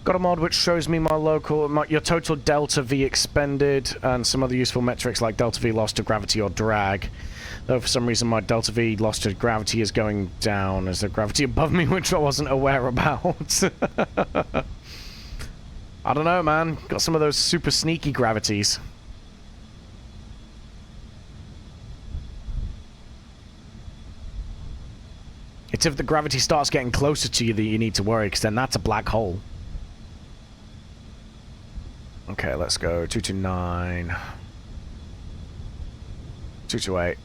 Got a mod which shows me your total delta V expended and some other useful metrics like delta V lost to gravity or drag. Though for some reason my delta V lost to gravity is going down as the gravity above me, which I wasn't aware about. I don't know, man. Got some of those super sneaky gravities. It's if the gravity starts getting closer to you that you need to worry, because then that's a black hole. Okay, let's go. 229. 228.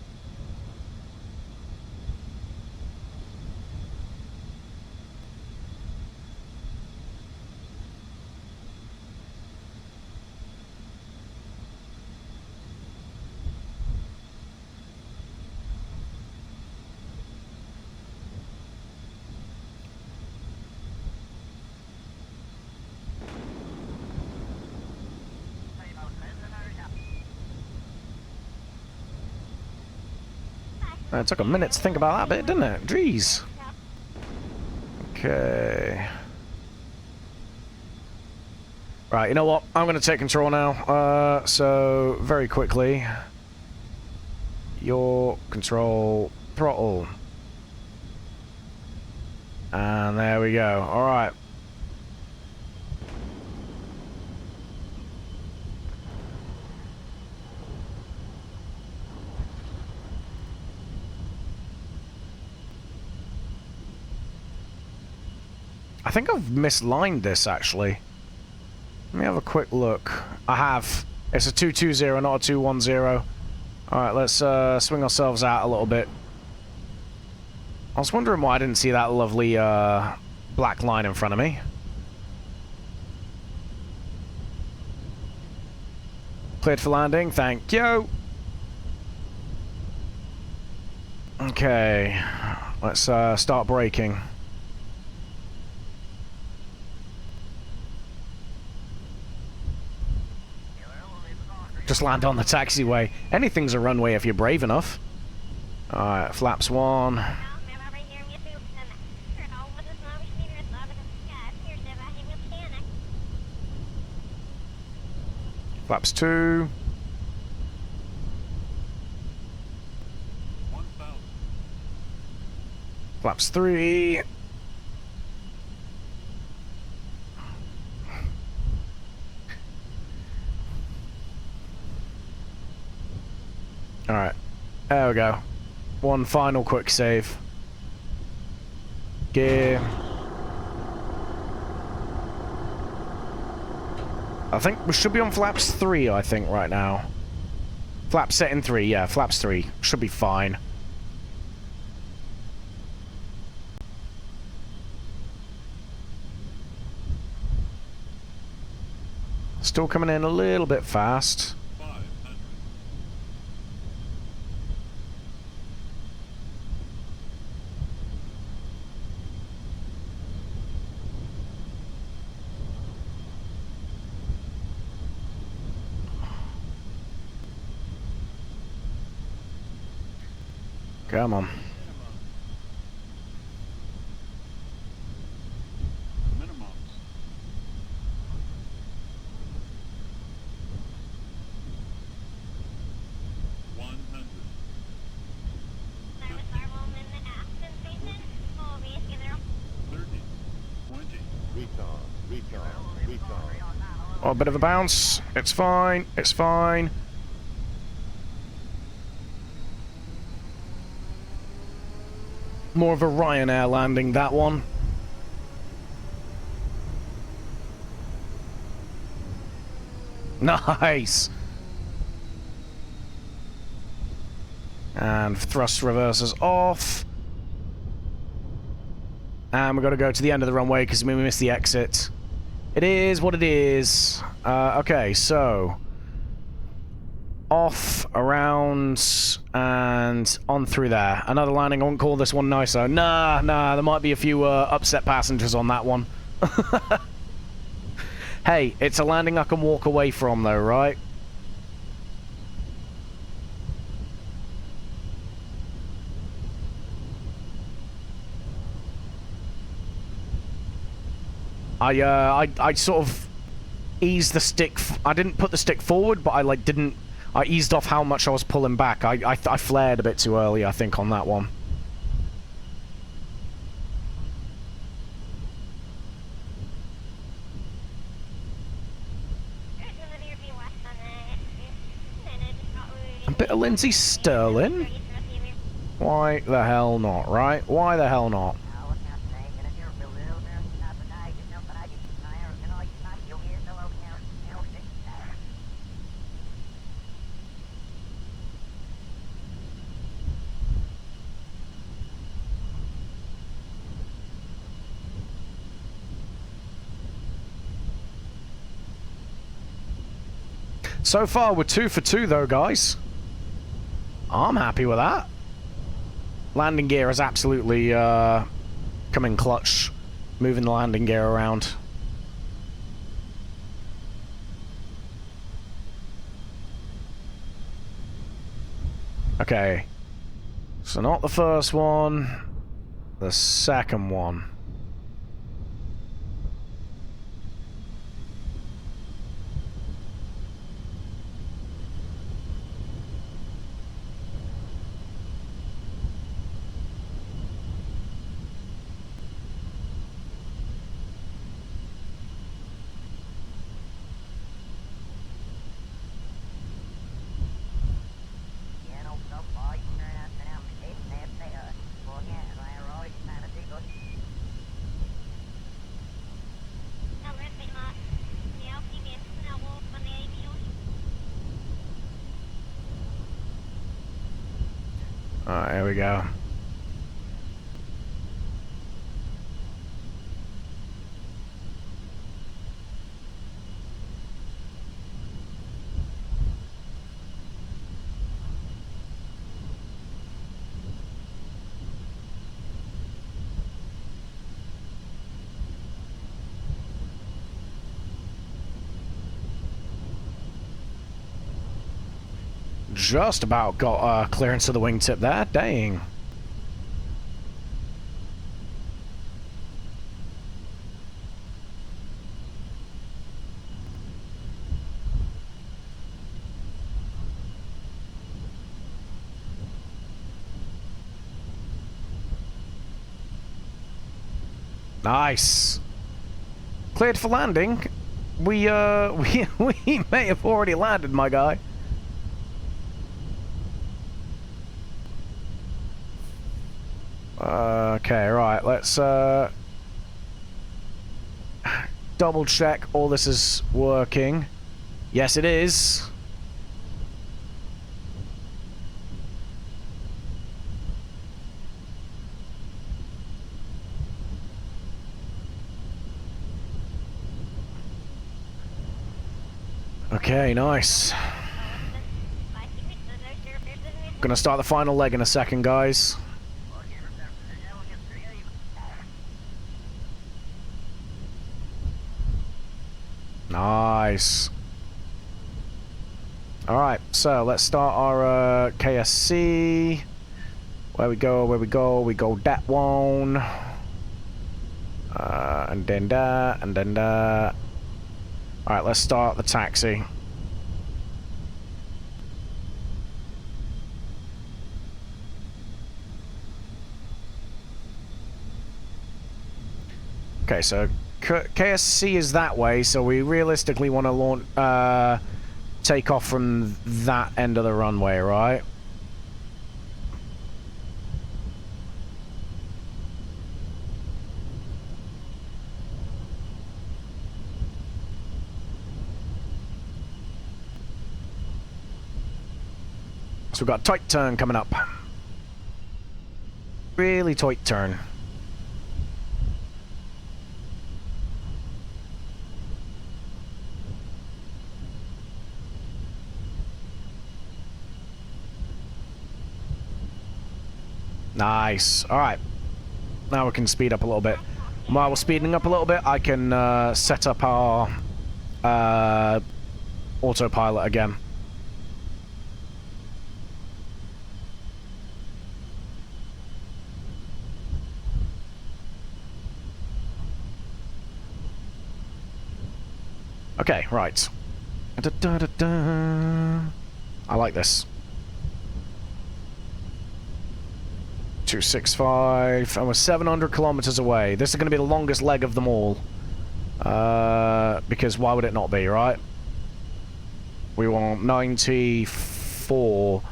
It took a minute to think about that bit, didn't it? Jeez. Okay. Right, you know what? I'm going to take control now. So, very quickly. Your control throttle. And there we go. Alright. I think I've mislined this, actually. Let me have a quick look. I have. It's a 220, not a 210. Alright, let's swing ourselves out a little bit. I was wondering why I didn't see that lovely black line in front of me. Cleared for landing, thank you. Okay, let's start braking. Just land on the taxiway. Anything's a runway if you're brave enough. Alright, flaps 1. Flaps 2. Flaps 3. Alright, there we go. One final quick save. Gear. I think we should be on flaps 3, I think, right now. Flap setting 3, yeah, flaps 3. Should be fine. Still coming in a little bit fast. Come on. Oh, a bit of a bounce. It's fine. It's fine. More of a Ryanair landing, that one. Nice. And thrust reversers off. And we've got to go to the end of the runway because we missed the exit. It is what it is. Okay, so off, around, and on through there. Another landing. I won't call this one nicer. Nah, there might be a few upset passengers on that one. Hey, it's a landing I can walk away from, though, right? I sort of eased the stick. I didn't put the stick forward, but I like didn't. I eased off how much I was pulling back. I flared a bit too early, I think, on that one. bit of Lindsay Sterling? Why the hell not, right? Why the hell not? So far, we're 2 for 2, though, guys. I'm happy with that. Landing gear has absolutely come in clutch, moving the landing gear around. Okay. So not the first one, the second one. Alright, here we go. Just about got clearance of the wingtip there. Dang. Nice. Cleared for landing. We may have already landed, my guy. Okay, right, let's double check all this is working. Yes, it is. Okay, nice. Gonna start the final leg in a second, guys. Nice. Alright, so let's start our KSC. Where we go, we go that one. And then that, and then that. Alright, let's start the taxi. Okay, so KSC is that way, so we realistically want to launch, take off from that end of the runway, right? So we've got a tight turn coming up. Really tight turn. Nice. Alright. Now we can speed up a little bit. While we're speeding up a little bit, I can set up our autopilot again. Okay, right. I like this. 265, and we're 700 kilometers away. This is going to be the longest leg of them all. Because why would it not be, right? We want 94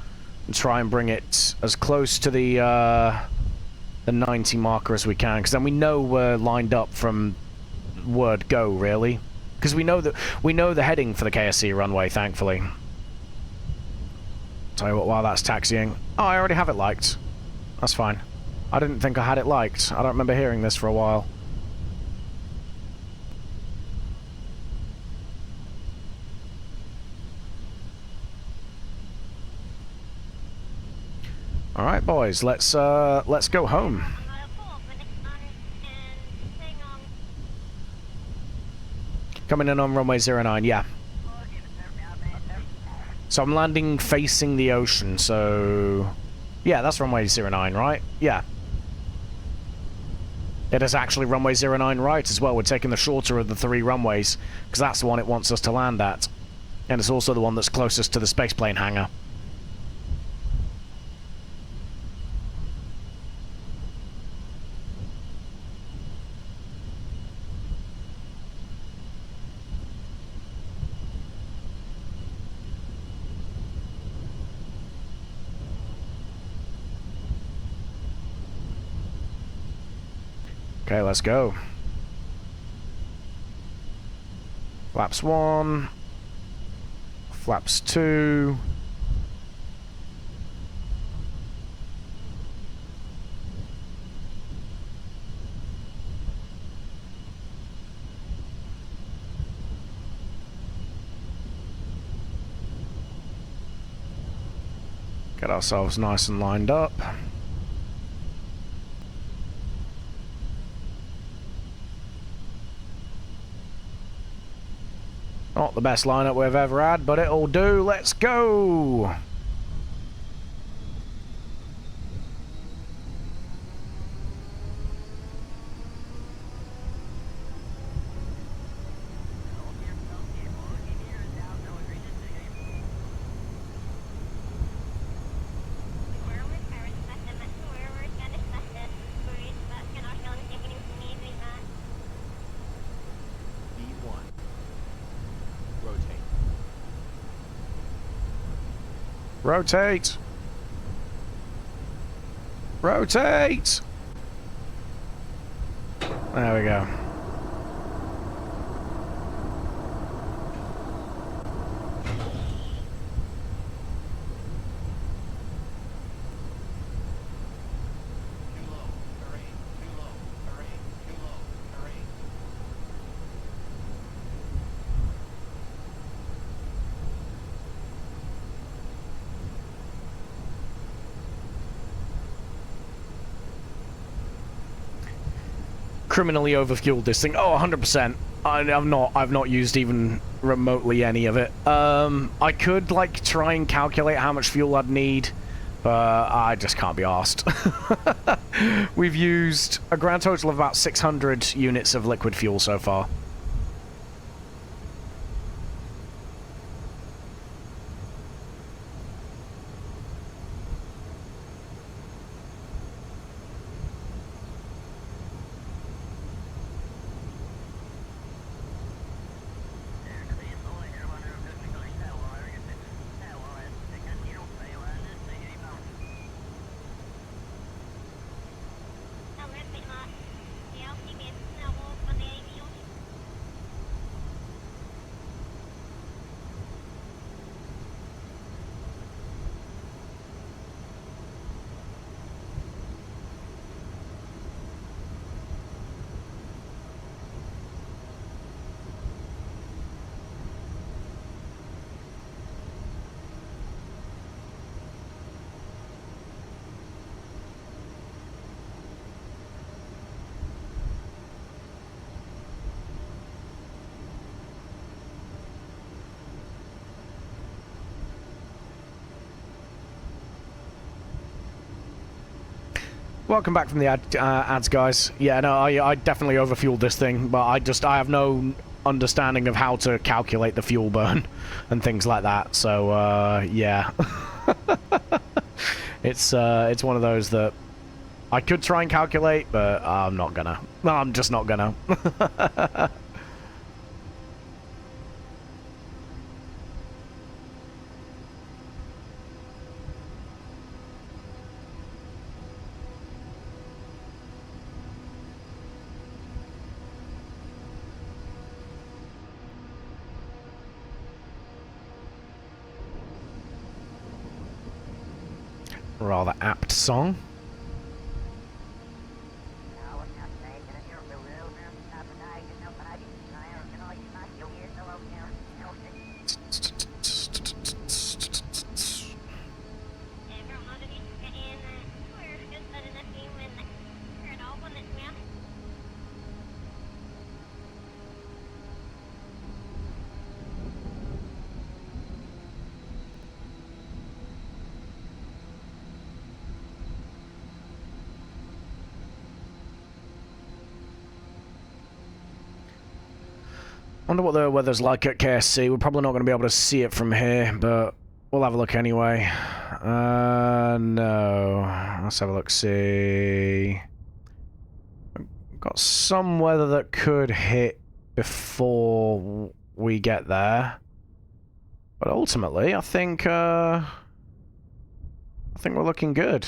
and try and bring it as close to the 90 marker as we can, because then we know we're lined up from word go, really. Because we know the heading for the KSC runway, thankfully. Tell you what, while that's taxiing... Oh, I already have it liked. That's fine. I didn't think I had it liked. I don't remember hearing this for a while. Alright, boys, let's go home. Coming in on runway 09, yeah. So I'm landing facing the ocean, so... Yeah, that's runway 09, right? Yeah. It is actually runway 09 right as well. We're taking the shorter of the 3 runways, because that's the one it wants us to land at. And it's also the one that's closest to the spaceplane hangar. Okay, let's go. Flaps 1. Flaps 2. Get ourselves nice and lined up. Not the best lineup we've ever had, but it'll do. Let's go! Rotate! Rotate! There we go. Criminally overfueled this thing. Oh, 100%. I've not used even remotely any of it. I could like try and calculate how much fuel I'd need, but I just can't be arsed. We've used a grand total of about 600 units of liquid fuel so far. Welcome back from the ads, guys. Yeah, no, I definitely overfueled this thing, but I have no understanding of how to calculate the fuel burn and things like that. So yeah, it's one of those that I could try and calculate, but I'm not gonna. No, I'm just not gonna. Rather apt song. Wonder what the weather's like at KSC. We're probably not going to be able to see it from here, but we'll have a look anyway. No. Let's have a look, see. Got some weather that could hit before we get there. But ultimately, I think we're looking good.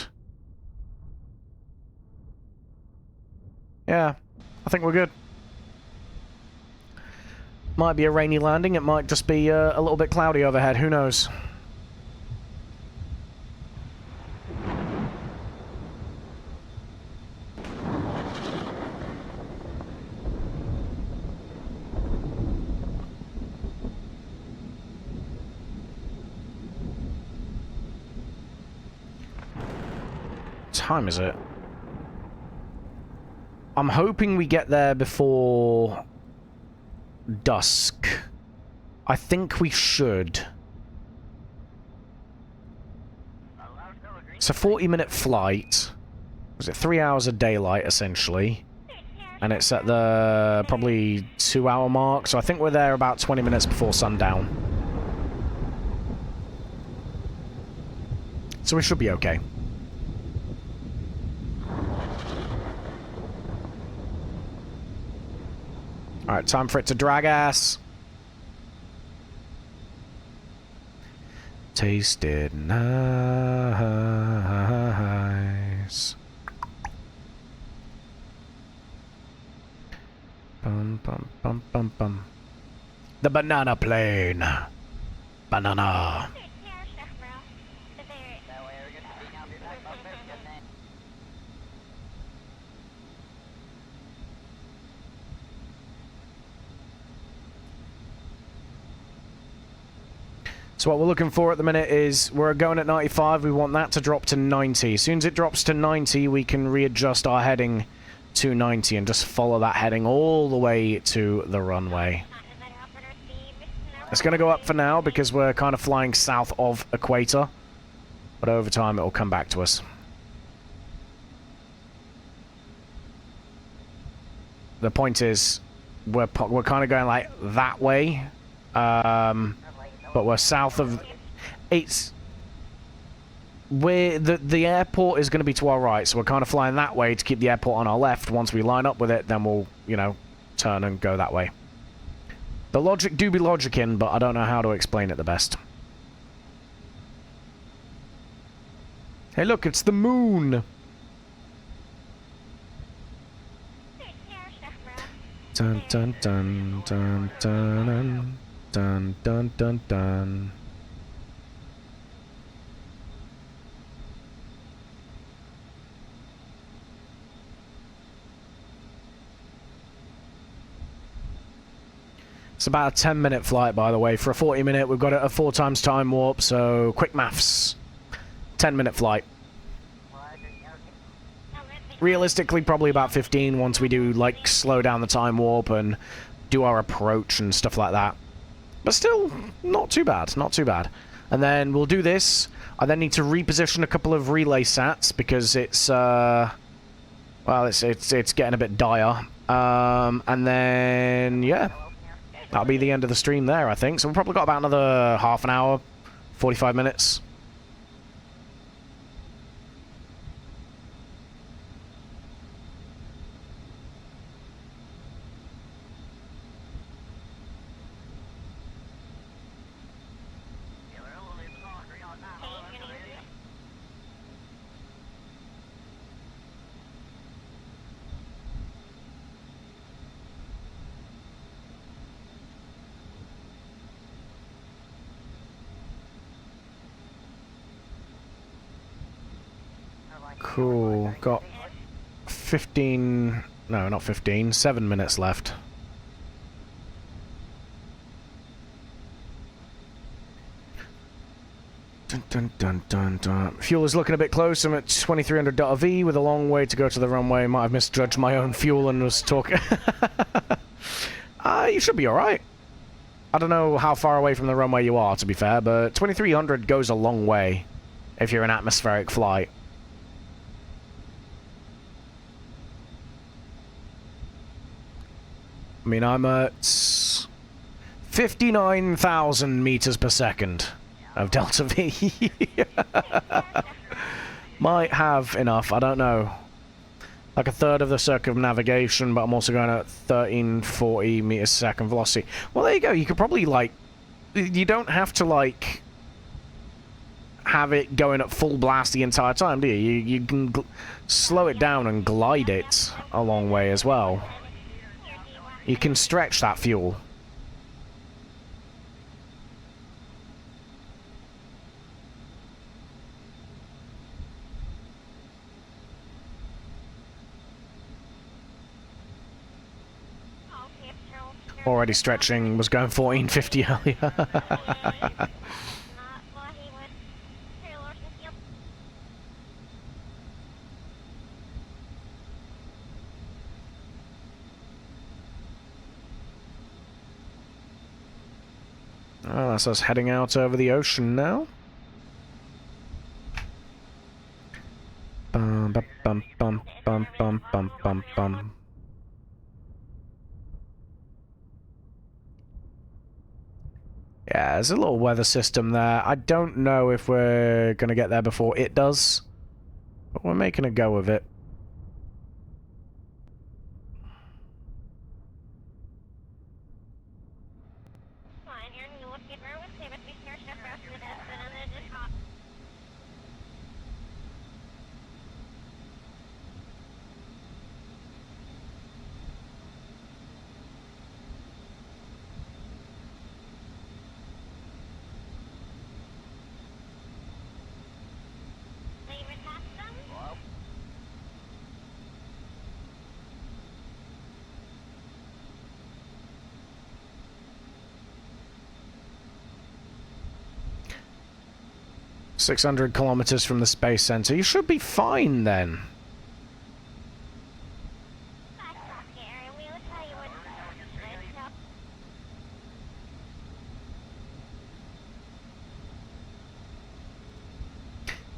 Yeah, I think we're good. Might be a rainy landing, it might just be a little bit cloudy overhead, who knows? What time is it? I'm hoping we get there before dusk. I think we should. It's a 40-minute flight. Was it 3 hours of daylight, essentially? And it's at the probably 2-hour mark, so I think we're there about 20 minutes before sundown. So we should be okay. Alright, time for it to drag ass. Tasted nice. Bum, bum, bum, bum, bum. The banana plane. Banana. So what we're looking for at the minute is, we're going at 95, we want that to drop to 90. As soon as it drops to 90, we can readjust our heading to 90 and just follow that heading all the way to the runway. It's going to go up for now because we're kind of flying south of equator, but over time it will come back to us. The point is, we're kind of going like that way. But we're south of... The airport is going to be to our right, so we're kind of flying that way to keep the airport on our left. Once we line up with it, then we'll, you know, turn and go that way. The logic do be logicking, but I don't know how to explain it the best. Hey look, it's the moon! Dun dun dun dun dun dun. Dun dun dun dun. It's about a 10-minute flight, by the way. For a 40-minute, we've got it at 4 times time warp, so quick maths. 10-minute flight. Realistically, probably about 15 once we do, like, slow down the time warp and do our approach and stuff like that. But still, not too bad, not too bad. And then we'll do this. I then need to reposition a couple of relay sats because it's, well, it's getting a bit dire. And then, yeah, that'll be the end of the stream there, I think. So we've probably got about another half an hour, 45 minutes. Cool. Got 15... No, not 15. 7 minutes left. Dun, dun, dun, dun, dun. Fuel is looking a bit close. I'm at 2300.V with a long way to go to the runway. Might have misjudged my own fuel and was talking... You should be alright. I don't know how far away from the runway you are, to be fair, but 2300 goes a long way if you're an atmospheric flight. I mean, I'm at 59,000 meters per second of Delta V. Might have enough, I don't know. Like a third of the circumnavigation, but I'm also going at 1340 meters per second velocity. Well, there you go. You could probably, like... You don't have to, like... have it going at full blast the entire time, do you? You can slow it down and glide it a long way as well. You can stretch that fuel. Already stretching, was going 1450 earlier. Oh, that's us heading out over the ocean now. Bum, bum, bum, bum, bum, bum, bum, bum, bum. Yeah, there's a little weather system there. I don't know if we're going to get there before it does, but we're making a go of it. ...600 kilometers from the space center. You should be fine then.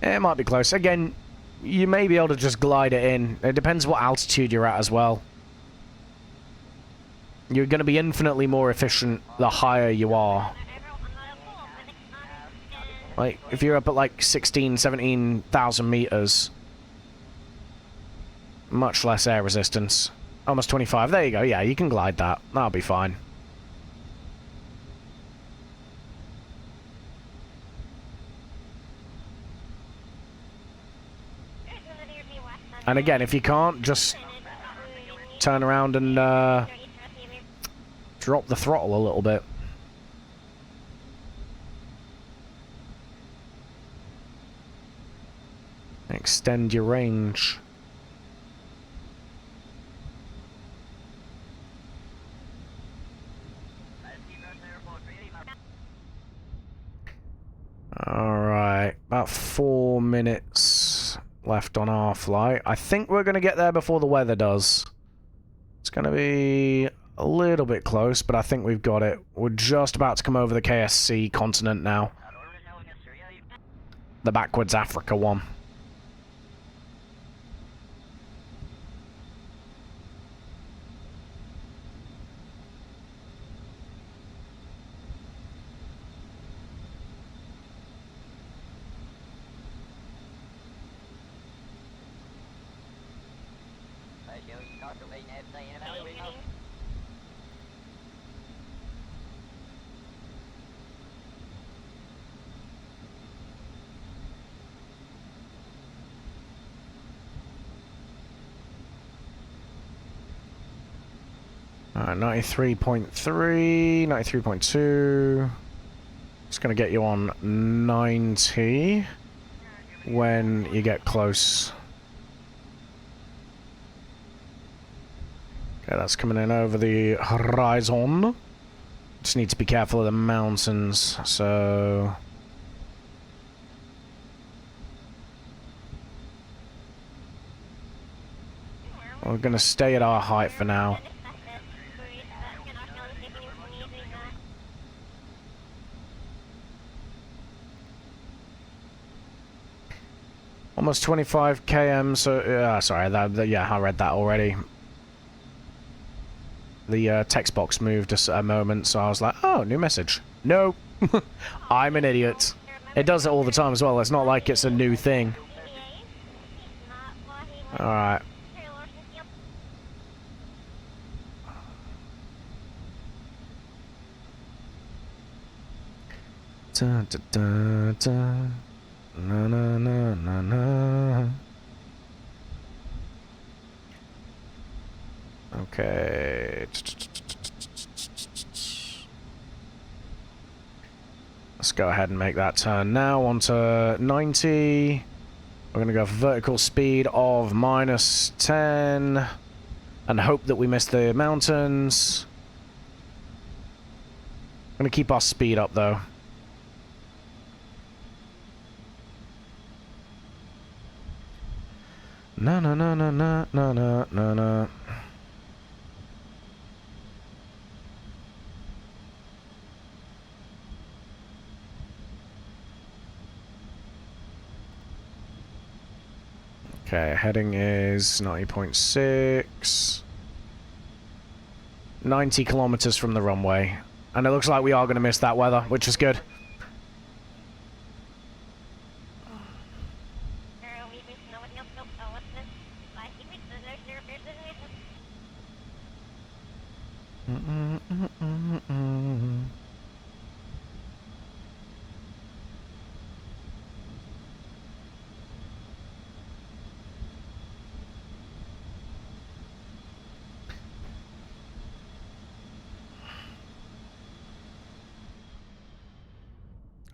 It might be close. Again, you may be able to just glide it in. It depends what altitude you're at as well. You're going to be infinitely more efficient the higher you are. Like, if you're up at like 16, 17,000 meters, much less air resistance. Almost 25. There you go. Yeah, you can glide that. That'll be fine. And again, if you can't, just turn around and drop the throttle a little bit. Extend your range. Alright, about 4 minutes left on our flight. I think we're going to get there before the weather does. It's going to be a little bit close, but I think we've got it. We're just about to come over the KSC continent now. The backwards Africa one. Alright, 93.3, 93.2. It's going to get you on 90 when you get close. Yeah, that's coming in over the horizon. Just need to be careful of the mountains, so... We're gonna stay at our height for now. Almost 25 km, so... sorry, yeah, I read that already. The text box moved just a moment, so I was like, oh, new message. No, I'm an idiot. It does it all the time as well. It's not like it's a new thing. Alright. Da, da, da, da. Na, na, na, na, na. Okay. Let's go ahead and make that turn now onto 90. We're going to go for vertical speed of -10 and hope that we miss the mountains. I'm going to keep our speed up though. Na na na na na na na na na. Okay, heading is 90.6. 90 kilometers from the runway. And it looks like we are going to miss that weather, which is good.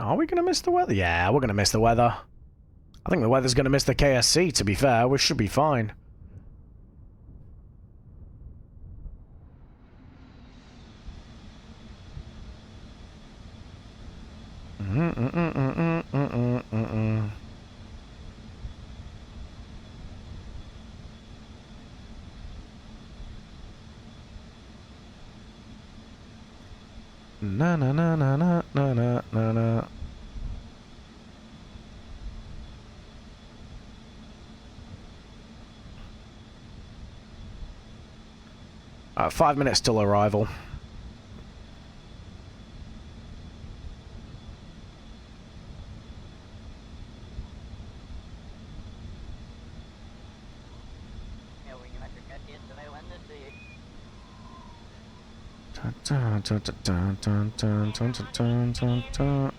Are we going to miss the weather? Yeah, we're going to miss the weather. I think the weather's going to miss the KSC, to be fair. We should be fine. Na na na na na na na na na. Alright, 5 minutes till arrival.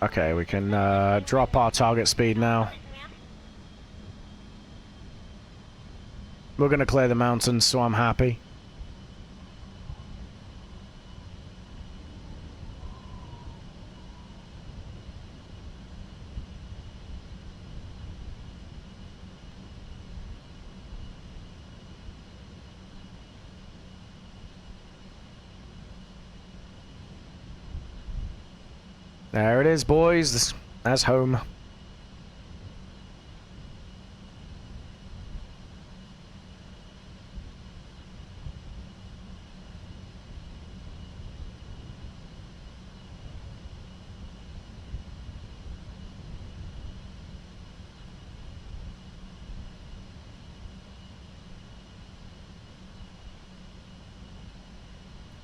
Okay, we can drop our target speed now. We're gonna clear the mountains, so I'm happy. There it is, boys. That's home.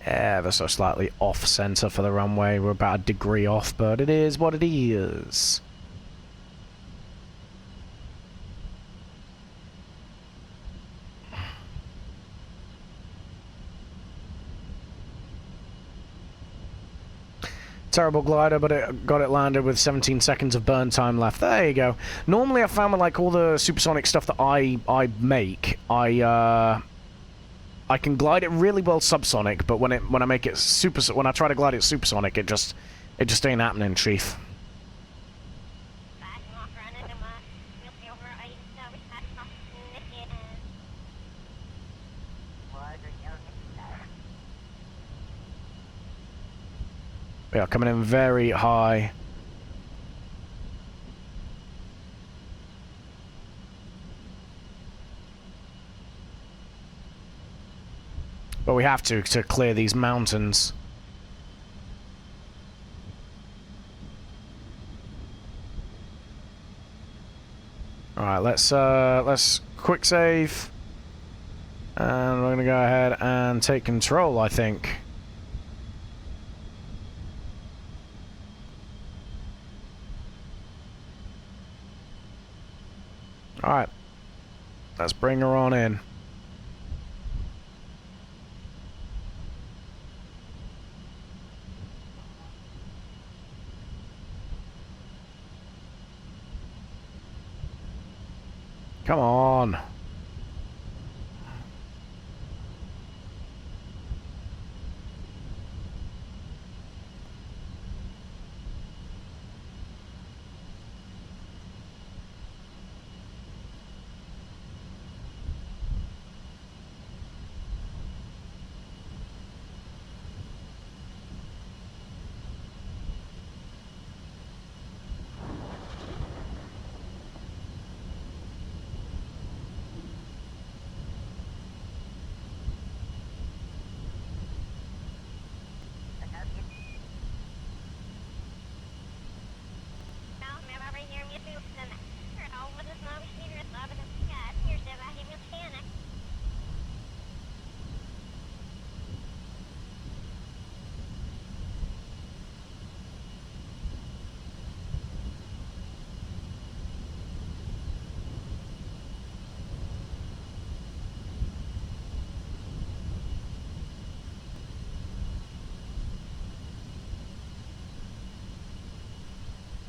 Ever so slightly off-center for the runway. We're about a degree off, but it is what it is. Terrible glider, but it got it landed with 17 seconds of burn time left. There you go. Normally I found with like all the supersonic stuff that I make, I can glide it really well subsonic, but when I make it when I try to glide it supersonic, it just ain't happening, Chief. We are coming in very high. But we have to clear these mountains. Alright, let's quick save. And we're gonna go ahead and take control, I think. Alright. Let's bring her on in. Come on.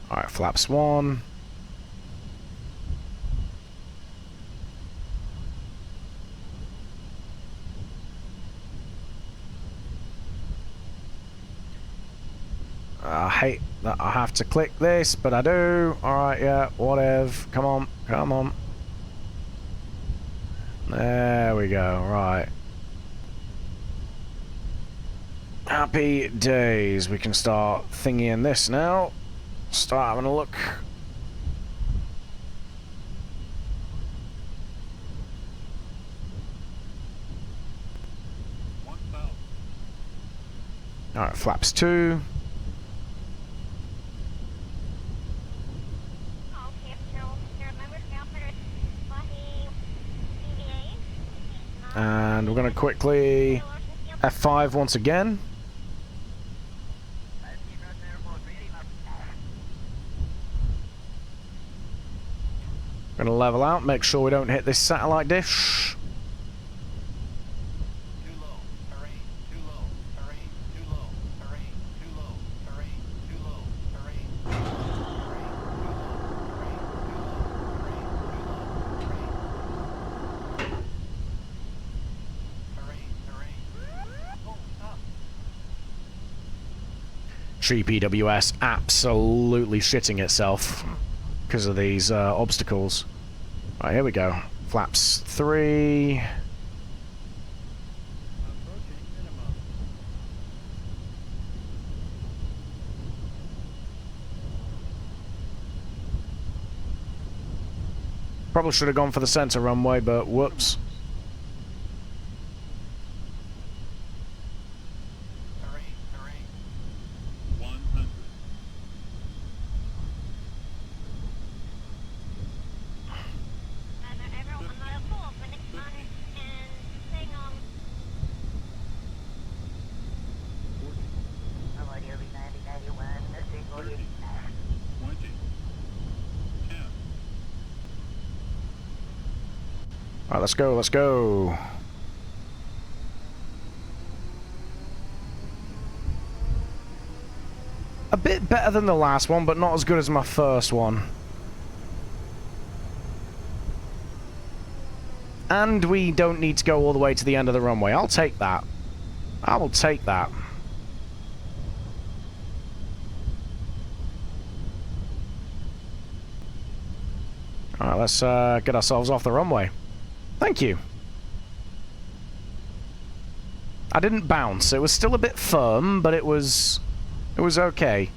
Alright, flaps 1. I hate that I have to click this, but I do. Alright, yeah, whatever. Come on, come on. There we go, right. Happy days. We can start thingying this now. Start having a look. Alright, flaps 2. And we're going to quickly F5 once again. We're going to level out, make sure we don't hit this satellite dish. GPWS absolutely shitting itself because of these obstacles. Right, here we go. Flaps 3. Probably should have gone for the center runway, but whoops. Alright, let's go, let's go. A bit better than the last one, but not as good as my first one. And we don't need to go all the way to the end of the runway. I'll take that. I will take that. Alright, let's get ourselves off the runway. Thank you. I didn't bounce. It was still a bit firm, but it was It was okay.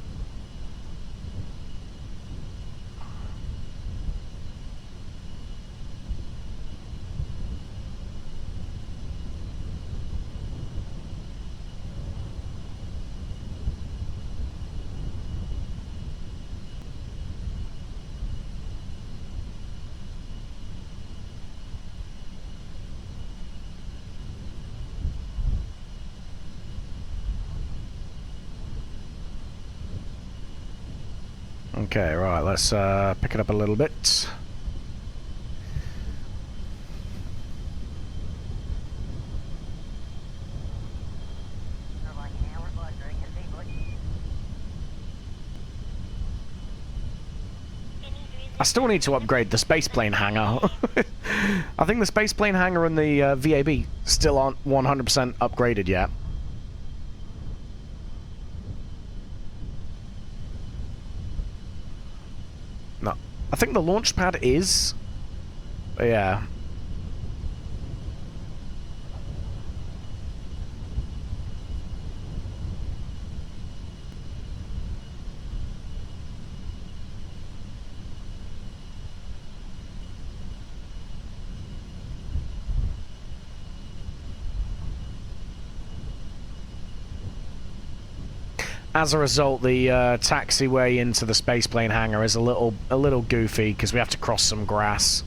Okay, right, let's pick it up a little bit. I still need to upgrade the spaceplane hangar. I think the spaceplane hangar and the VAB still aren't 100% upgraded yet. No, I think the launch pad is. But yeah. As a result, the taxiway into the spaceplane hangar is a little goofy because we have to cross some grass.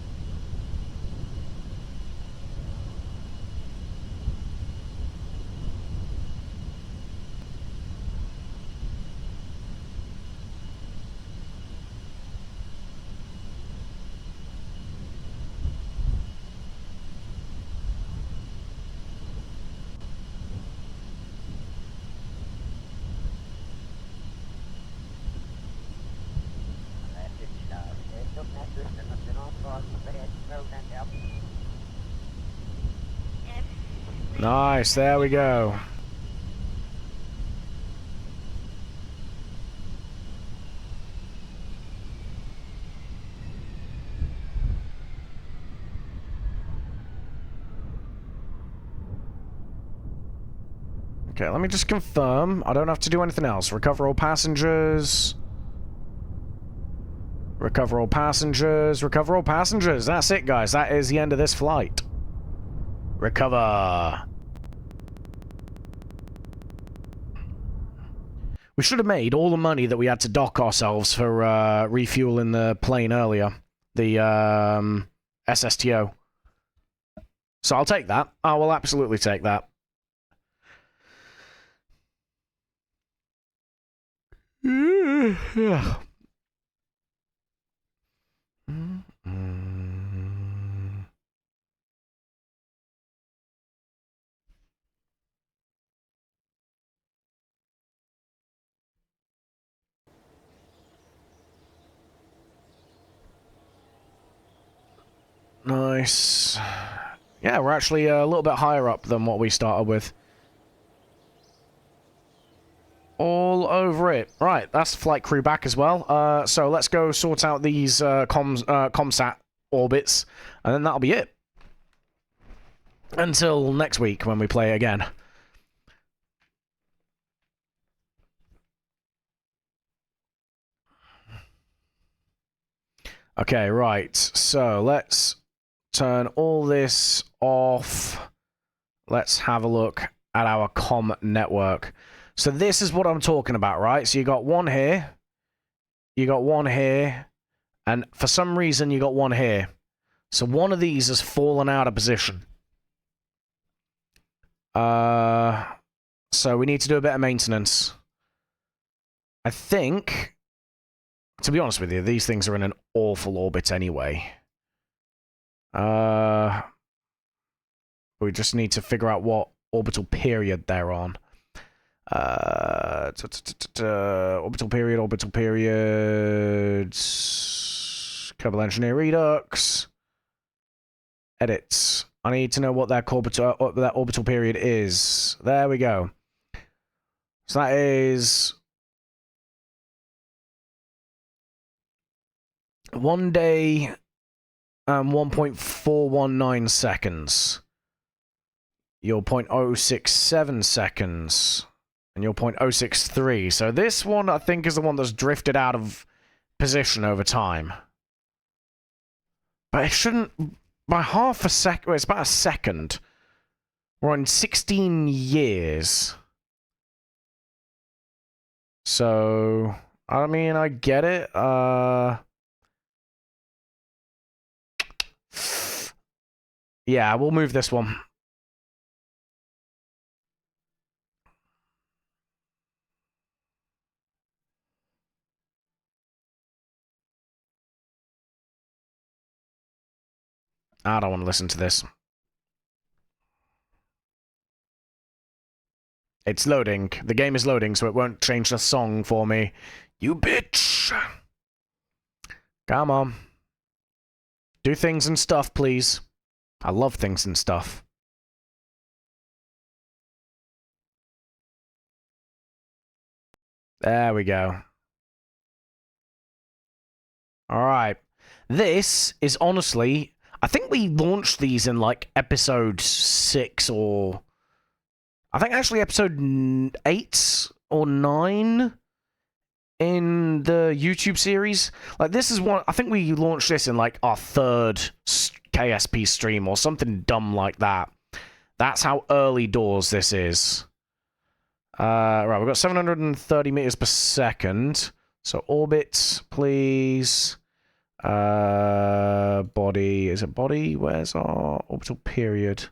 Nice, there we go. Okay, let me just confirm. I don't have to do anything else. Recover all passengers. Recover all passengers. Recover all passengers. That's it, guys. That is the end of this flight. Recover. We should have made all the money that we had to dock ourselves for refueling the plane earlier. The SSTO. So I'll take that. I will absolutely take that. Yeah. Nice. Yeah, we're actually a little bit higher up than what we started with. All over it. Right, that's flight crew back as well. So let's go sort out these comsat orbits, and then that'll be it. Until next week when we play again. Okay, right. So let's turn all this off. Let's have a look at our comm network. So this is what I'm talking about, right? So you got one here, you got one here, and for some reason you got one here. So one of these has fallen out of position. So we need to do a bit of maintenance. I think, to be honest with you, these things are in an awful orbit anyway. We just need to figure out what orbital period they're on. Orbital period. Kerbal Engineer Redux. Edits. I need to know what that orbital period is. There we go. So that is 1 day and 1.419 seconds. Your 0.067 seconds. And you're 0.063. So this one, I think, is the one that's drifted out of position over time. But it shouldn't... By half a second... Well, it's about a second. We're on 16 years. So... I mean, I get it. Yeah, we'll move this one. I don't want to listen to this. It's loading. The game is loading, so it won't change the song for me. You bitch! Come on. Do things and stuff, please. I love things and stuff. There we go. Alright. This is honestly... I think we launched these in, like, episode 6 or... I think actually episode 8 or 9 in the YouTube series. Like, this is one... I think we launched this in, like, our 3rd KSP stream or something dumb like that. That's how early doors this is. Right, we've got 730 meters per second. So orbit, please. Body. Is it body? Where's our orbital period?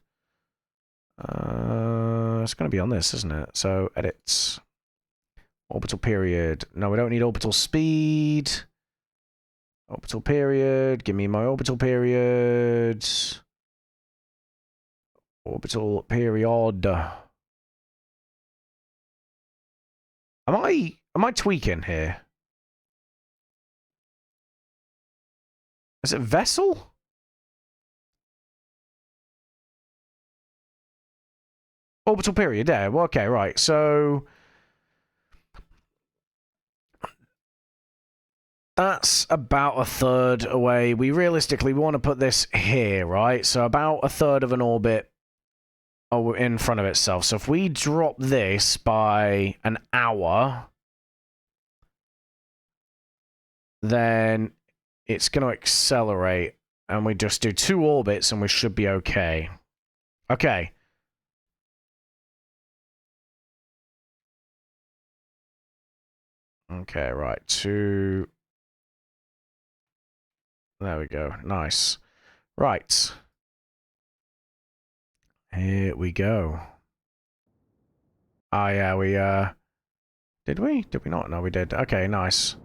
It's going to be on this, isn't it? So edit. Orbital period. No, we don't need orbital speed. Orbital period. Give me my orbital period. Orbital period. Am I tweaking here? Is it vessel? Orbital period, yeah. Well, okay, right. So that's about a third away. We realistically want to put this here, right? So about a third of an orbit in front of itself. So if we drop this by an hour, then it's going to accelerate, and we just do 2 orbits, and we should be okay. Okay. Okay, right. 2... There we go. Nice. Right. Here we go. Oh, yeah, we, Did we? Did we not? No, we did. Okay, nice.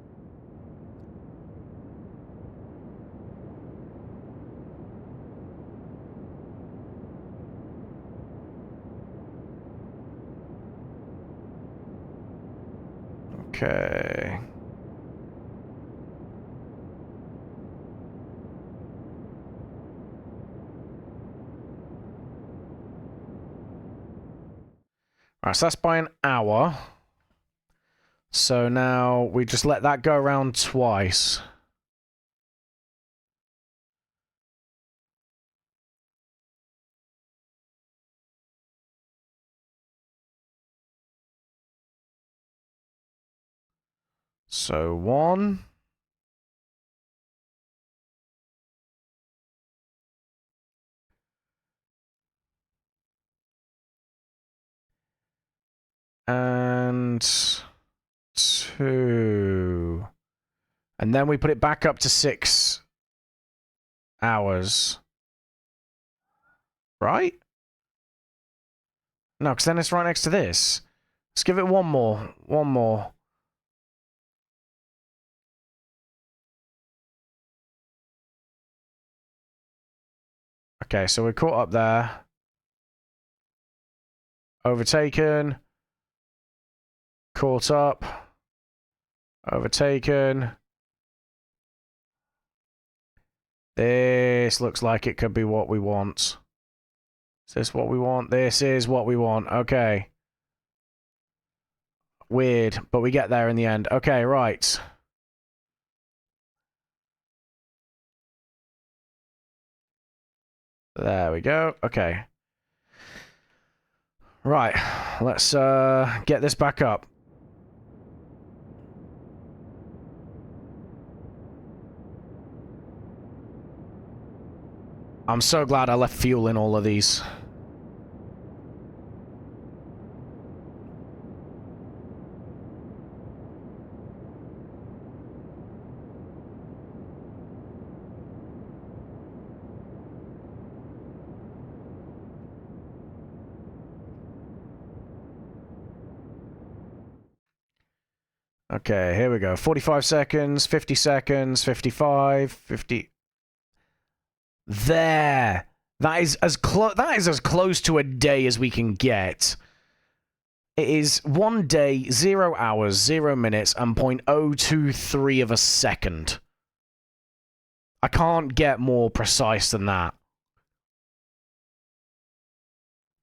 Okay. Alright, so that's by an hour. So now we just let that go around twice. So 1. And 2. And then we put it back up to 6 hours. Right? No, because then it's right next to this. Let's give it one more. One more. Okay, so we're caught up there. Overtaken. Caught up. Overtaken. This looks like it could be what we want. Is this what we want? This is what we want. Okay. Weird, but we get there in the end. Okay, right. There we go. Okay. Right, let's get this back up. I'm so glad I left fuel in all of these. Okay, here we go. 45 seconds, 50 seconds, 55, 50... There! That is as close to a day as we can get. It is 1 day, 0 hours, 0 minutes, and 0.023 of a second. I can't get more precise than that.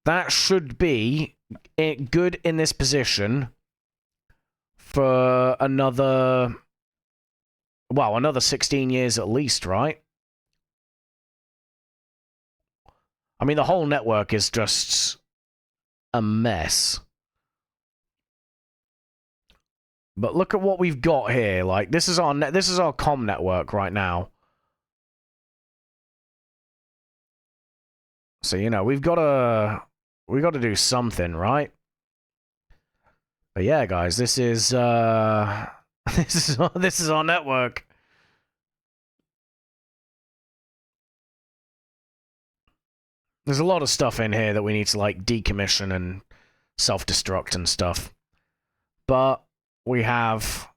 That should be good in this position for another... well, another 16 years at least, right? I mean, the whole network is just a mess. But look at what we've got here. Like, this is our comm network right now. So, you know, we've got to do something, right? But yeah, guys, this is this is our network. There's a lot of stuff in here that we need to, like, decommission and self-destruct and stuff. But we have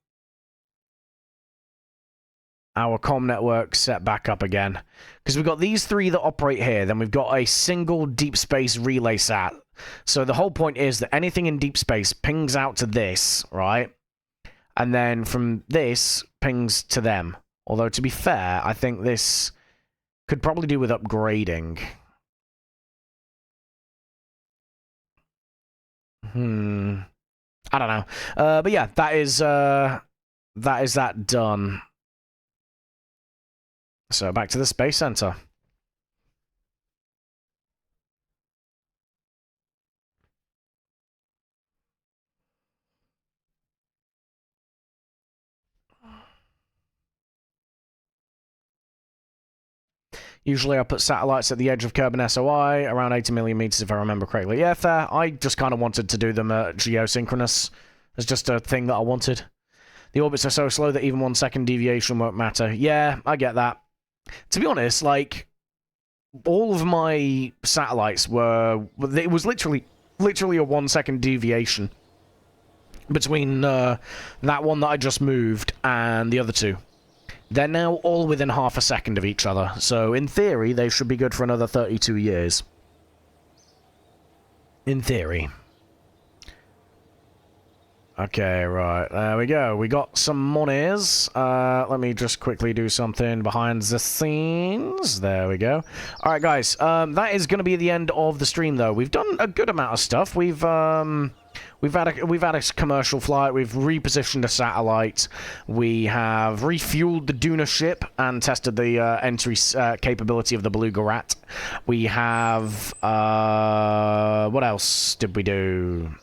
our comm network set back up again. Because we've got these three that operate here, then we've got a single deep space relay sat. So the whole point is that anything in deep space pings out to this, right? And then from this, pings to them. Although, to be fair, I think this could probably do with upgrading. I don't know. But yeah, that is that done. So back to the Space Center. Usually I put satellites at the edge of Kerbin SOI, around 80 million meters if I remember correctly. Yeah, fair. I just kind of wanted to do them geosynchronous. It's just a thing that I wanted. The orbits are so slow that even 1 second deviation won't matter. Yeah, I get that. To be honest, like, all of my satellites were... it was literally a 1 second deviation between that one that I just moved and the other two. They're now all within half a second of each other, so in theory, they should be good for another 32 years. In theory. Okay, right, there we go. We got some monies. Let me just quickly do something behind the scenes. There we go. Alright, guys, that is going to be the end of the stream, though. We've done a good amount of stuff. We've had a commercial flight. We've repositioned a satellite. We have refueled the Duna ship and tested the entry capability of the Beluga Rat. We have what else did we do?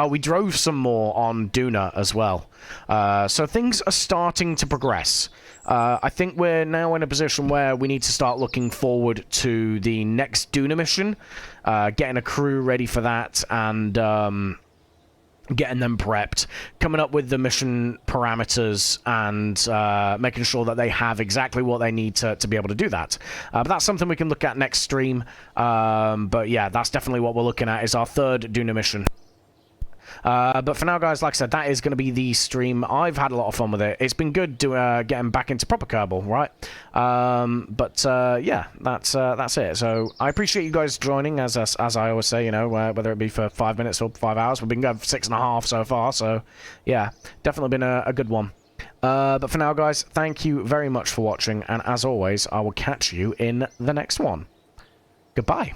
We drove some more on Duna as well. So things are starting to progress. I think we're now in a position where we need to start looking forward to the next Duna mission, getting a crew ready for that, and getting them prepped, coming up with the mission parameters, and making sure that they have exactly what they need to be able to do that. But that's something we can look at next stream. But yeah, that's definitely what we're looking at, is our third Duna mission. But for now, guys, like I said, that is going to be the stream. I've had a lot of fun with it. It's been good to getting back into proper Kerbal, right? Yeah, that's it. So I appreciate you guys joining, as I always say, you know, whether it be for 5 minutes or 5 hours. We've been going for 6.5 so far, so yeah, definitely been a good one. But for now, guys, thank you very much for watching, and as always, I will catch you in the next one. Goodbye.